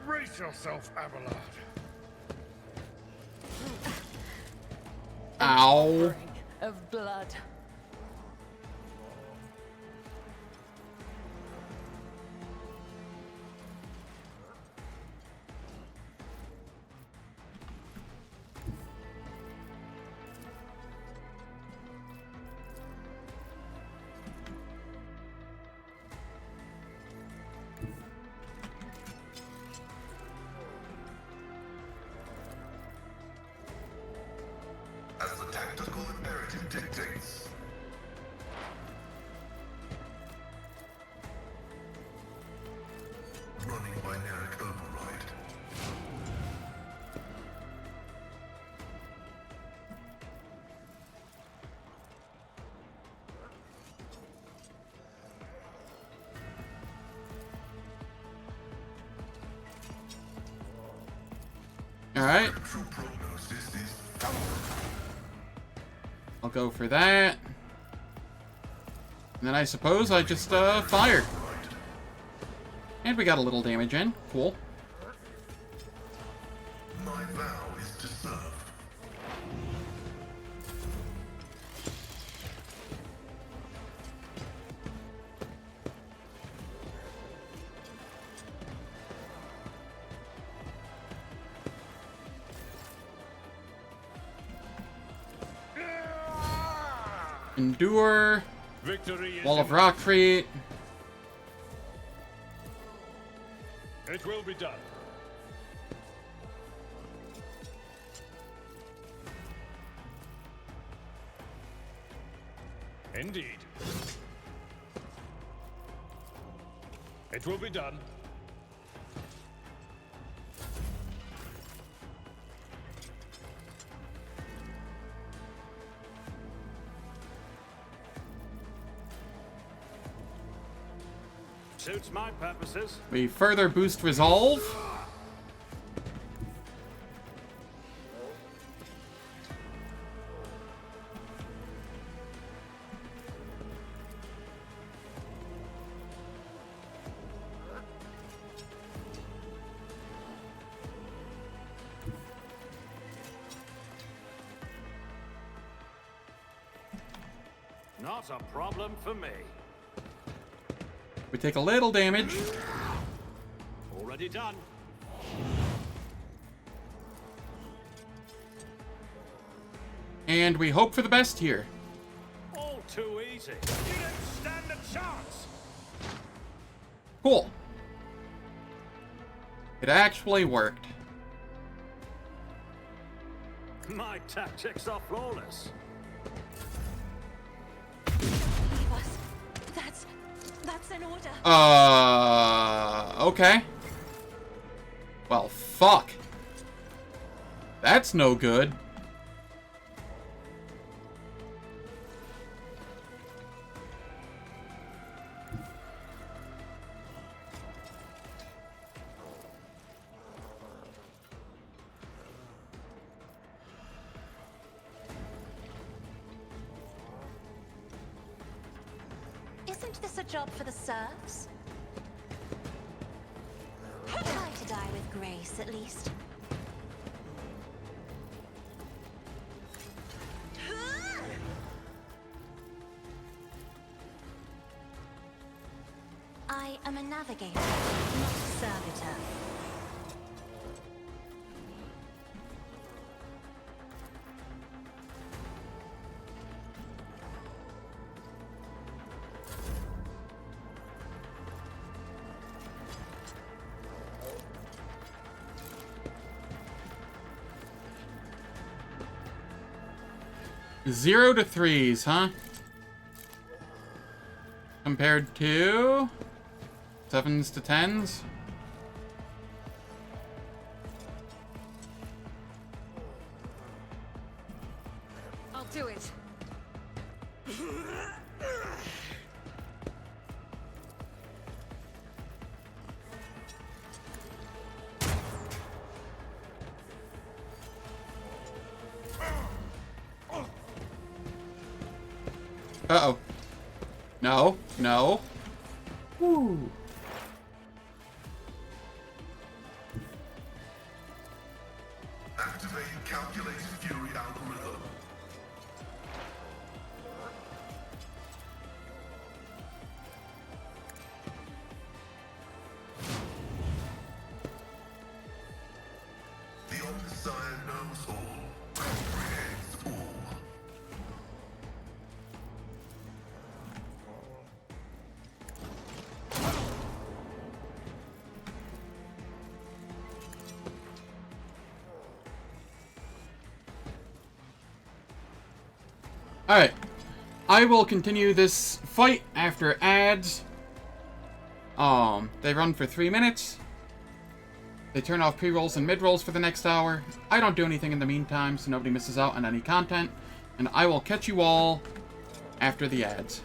Brace yourself, Abelard. Ow. Of blood. As the tactical imperative dictates. Running binaric override. All right. True prognosis is I'll go for that. And then I suppose I just fire. And we got a little damage in. Cool. my vow is to serve. Endure. Victory is Wall of Rockfree. It will be done. Indeed. It will be done. Suits my purposes. We further boost resolve. Not a problem for me. We take a little damage. Already done. And we hope for the best here. All too easy. You don't stand a chance. Cool. It actually worked. My tactics are flawless. Leave us. That's an order. Okay. Well, fuck. That's no good. Isn't this a job for the serfs? Try to die with grace, at least. I am a navigator, not a servitor. Zero to threes, huh? Compared to sevens to tens. I'll do it. Uh-oh. No, no. Woo. Activate calculated fury algorithm. The Omniscient knows all, comprehends all. Alright. I will continue this fight after ads. They run for 3 minutes. They turn off pre-rolls and mid-rolls for the next hour. I don't do anything in the meantime, so nobody misses out on any content. And I will catch you all after the ads.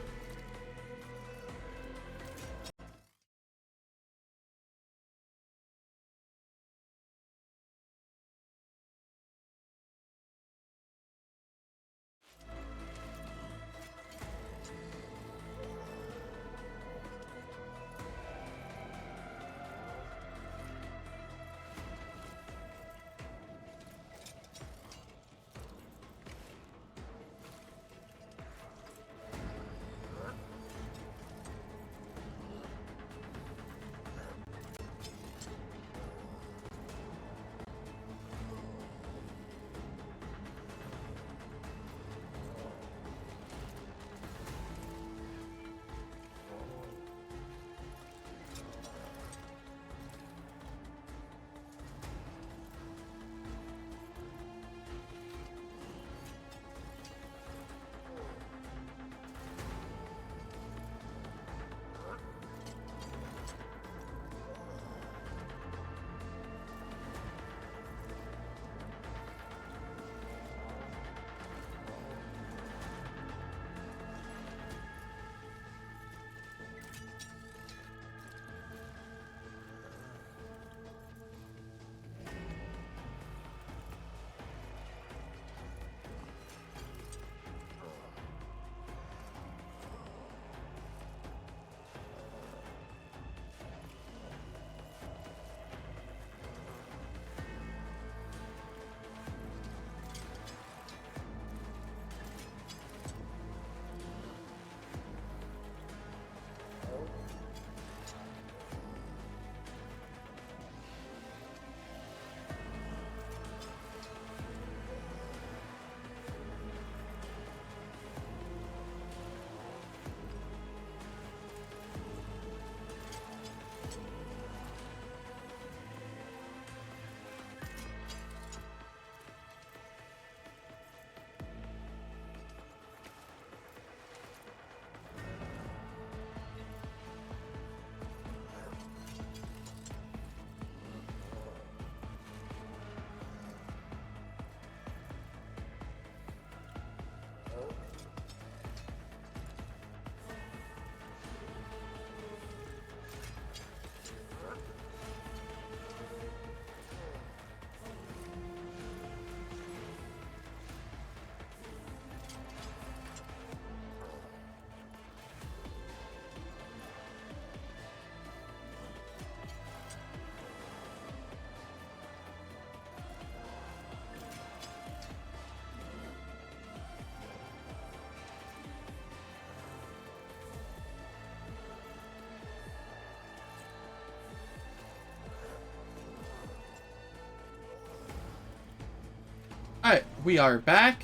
we are back.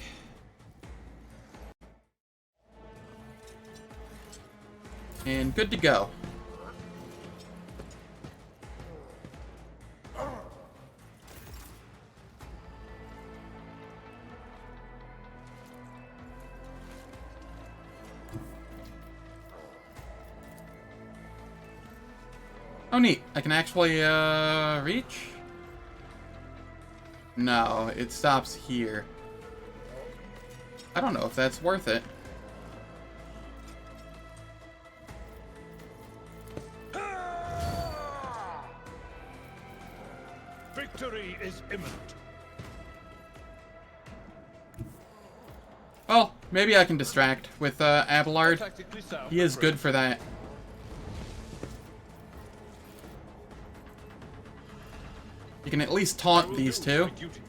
And good to go. Oh, neat. I can actually, reach? No, it stops here. I don't know if that's worth it. Victory is imminent. Well, maybe I can distract with, Abelard. Tactically sound, He is my good friend. for that. You can at least I taunt will these do two. my duty.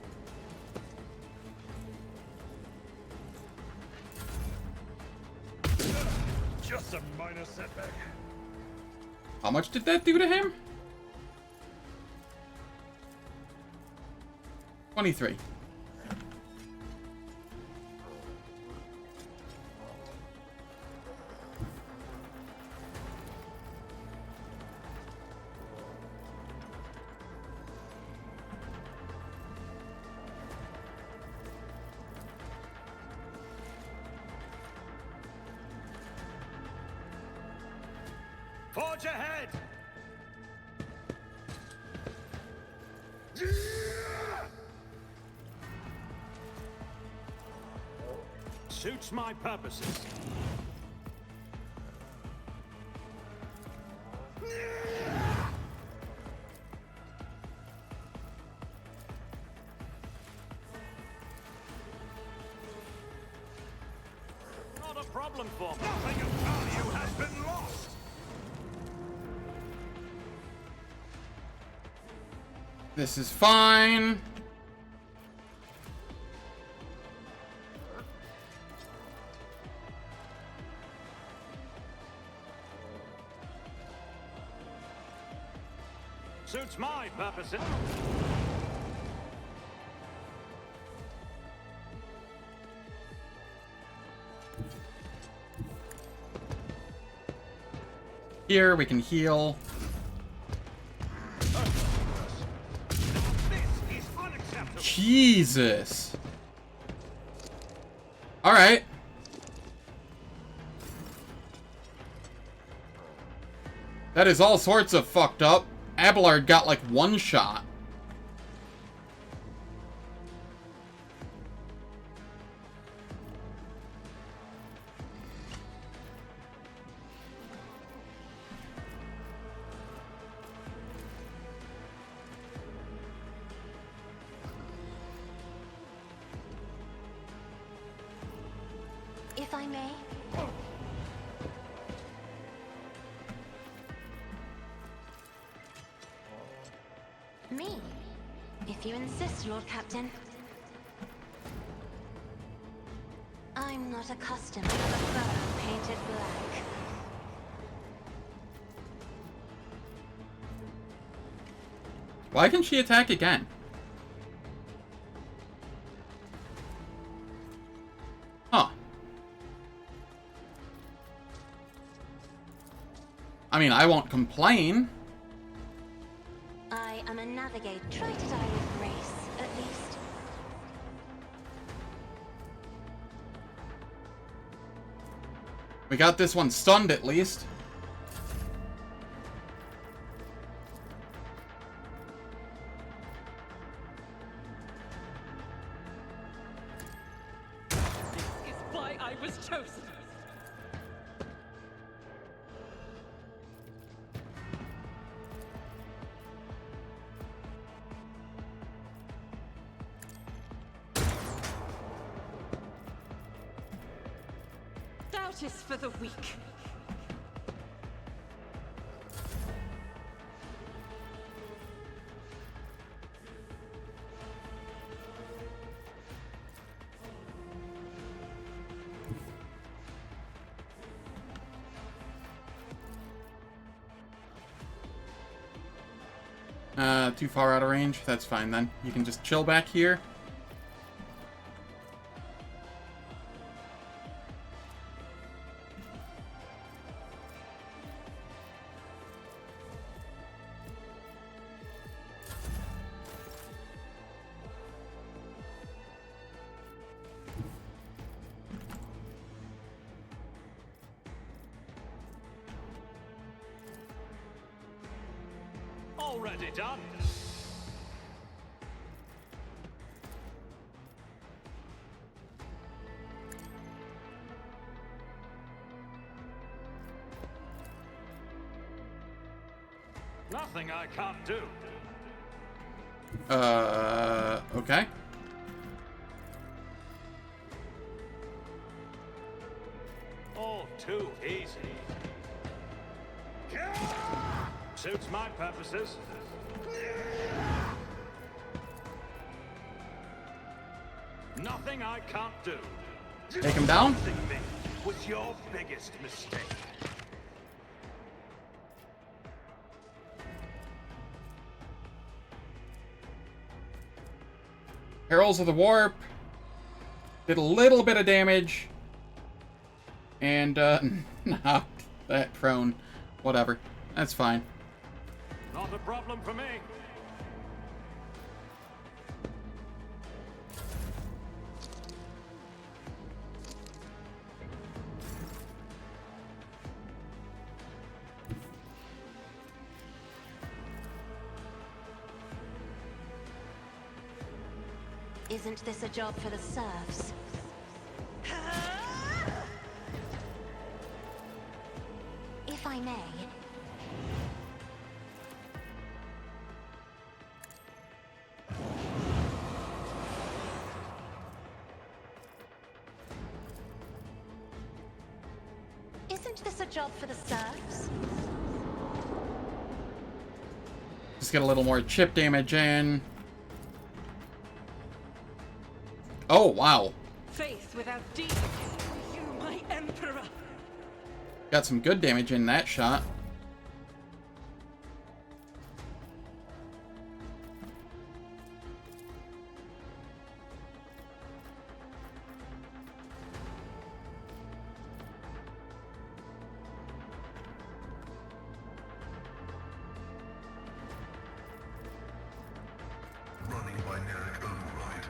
Just a minor setback. How much did that do to him? 23. Forge ahead! Suits my purposes. Not a problem for me. Nothing of value has been lost. This is fine. Suits my purposes. Here we can heal. This is unacceptable. Jesus. All right. That is all sorts of fucked up. Abelard got like one shot. If I may. Me? If you insist, Lord Captain. I'm not accustomed to the fur painted black. Why can she attack again? Huh. I mean, I won't complain. I am a navigator. Try to die with grace, at least. We got this one stunned at least. This is why I was chosen. Doubt is for the weak. Too far out of range? That's fine then. You can just chill back here. already done. Nothing I can't do. Okay. All too easy. Suits my purposes. Nothing I can't do. Take him down. Trusting me was your biggest mistake. Heralds of the Warp. Did a little bit of damage. And, knocked that prone. Whatever. That's fine. Not a problem for me. Isn't this a job for the serfs? If I may. Isn't this a job for the serfs? Just get a little more chip damage in. Oh, wow. Faith without deeds. You, my emperor. Got some good damage in that shot. Running binaric override.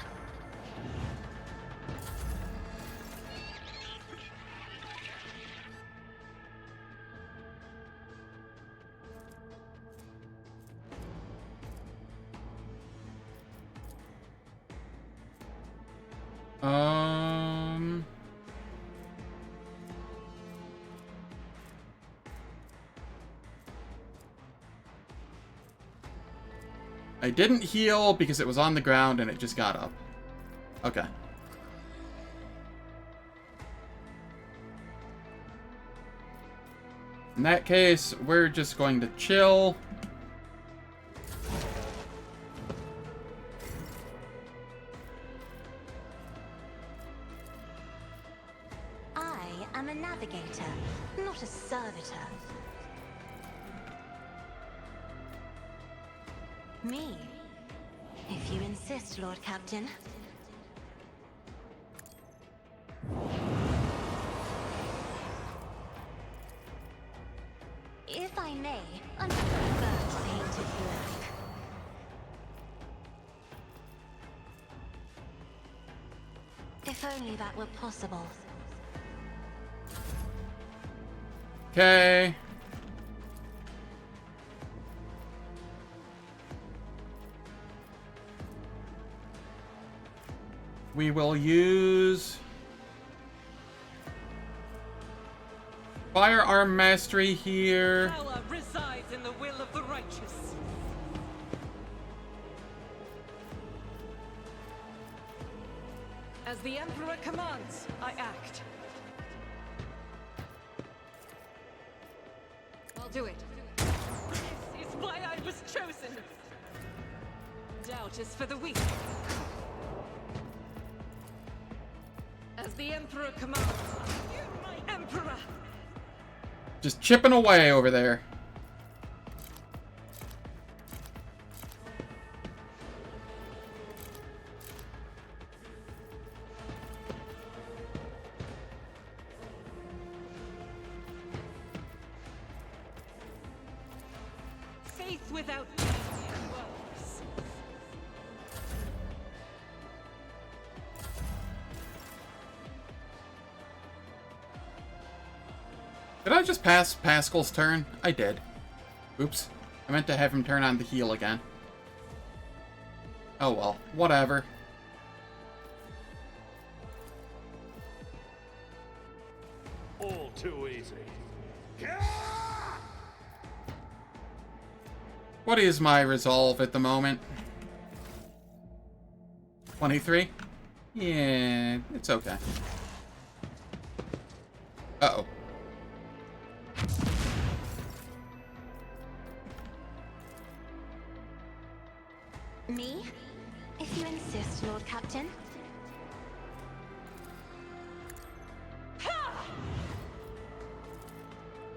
I didn't heal because it was on the ground and it just got up. Okay. In that case, we're just going to chill. I am a navigator, not a servitor. Me? If you insist, Lord Captain. If I may, I prefer painted black. If only that were possible. Okay. We will use Firearm Mastery here. Power resides in the will of the righteous. As the Emperor commands, I act. I'll do it. This is why I was chosen. Doubt is for the weak. As the Emperor commands, you, my Emperor! Just chipping away over there. Faith without deeds is worthless. Did I just pass Pascal's turn? I did. Oops. I meant to have him turn on the heal again. Oh well, whatever. All too easy. What is my resolve at the moment? 23? Yeah, it's okay. Uh-oh. Me? If you insist, Lord Captain.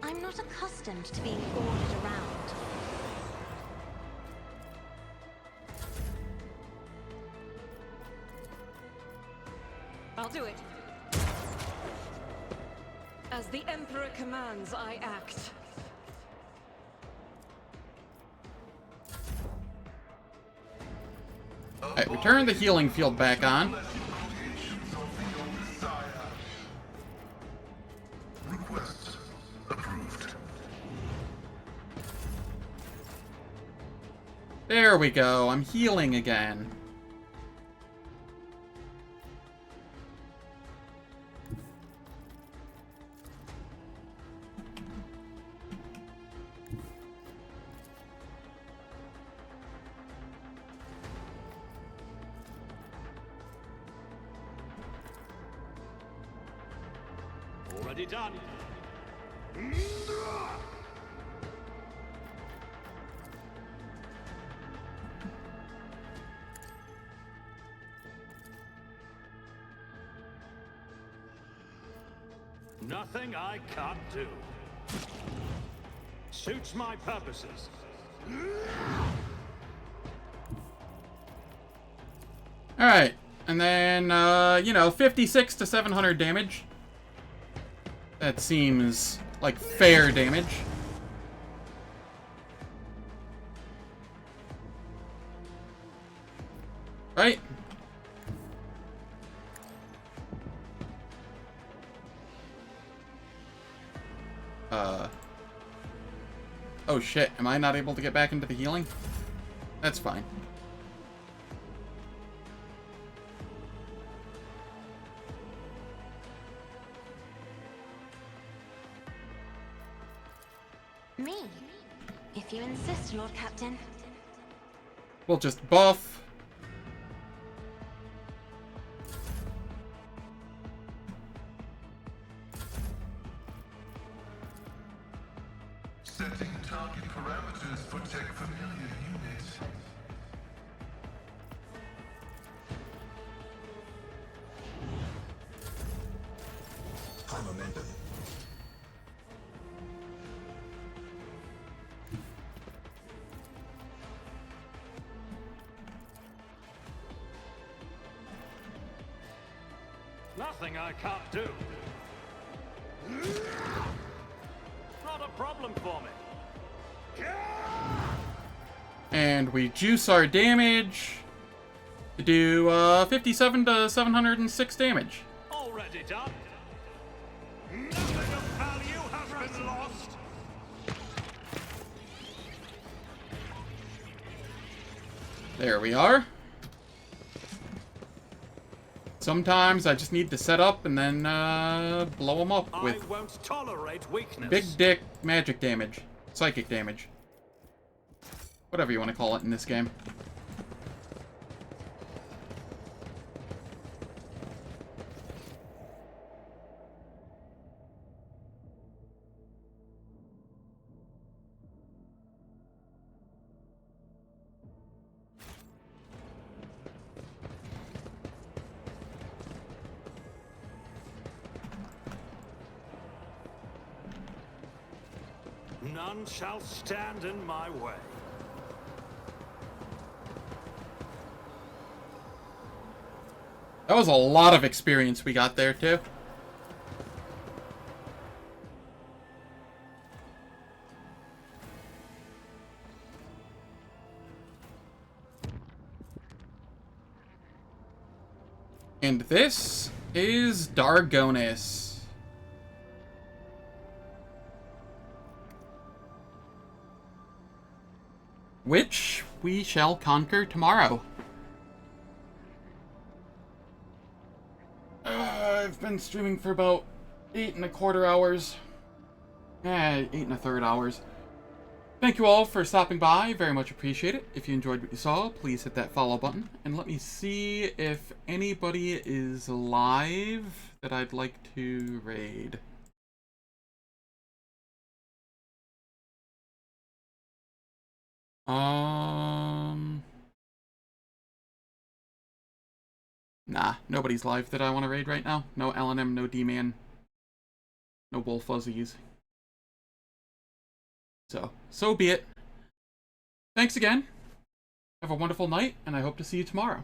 I'm not accustomed to being ordered around. I'll do it. As the Emperor commands, I act. Alright, we turn the healing field back on. Request approved. There we go, I'm healing again. Already done. Nothing I can't do. Suits my purposes. Alright, and then, you know, 56 to 700 damage. That seems like fair damage. Right? Oh shit, am I not able to get back into the healing? That's fine. Me? If you insist, Lord Captain. We'll just buff. Setting target parameters for tech familiar unit. High momentum. Nothing I can't do. Not a problem for me. And we juice our damage to do 57 to 706 damage. Already done. Nothing of value has been lost. There we are. Sometimes I just need to set up and then blow them up I with won't tolerate weakness. big dick magic damage. Psychic damage. Whatever you want to call it in this game. None shall stand in my way. That was a lot of experience we got there, too. And this is Dargonus. which we shall conquer tomorrow. I've been streaming for about 8.25 hours. 8.33 hours. Thank you all for stopping by. Very much appreciate it. If you enjoyed what you saw, please hit that follow button. And let me see if anybody is live that I'd like to raid. Nah, nobody's live that I want to raid right now. No LNM, no D-Man, no Bull Fuzzies. So be it. Thanks again. Have a wonderful night, and I hope to see you tomorrow.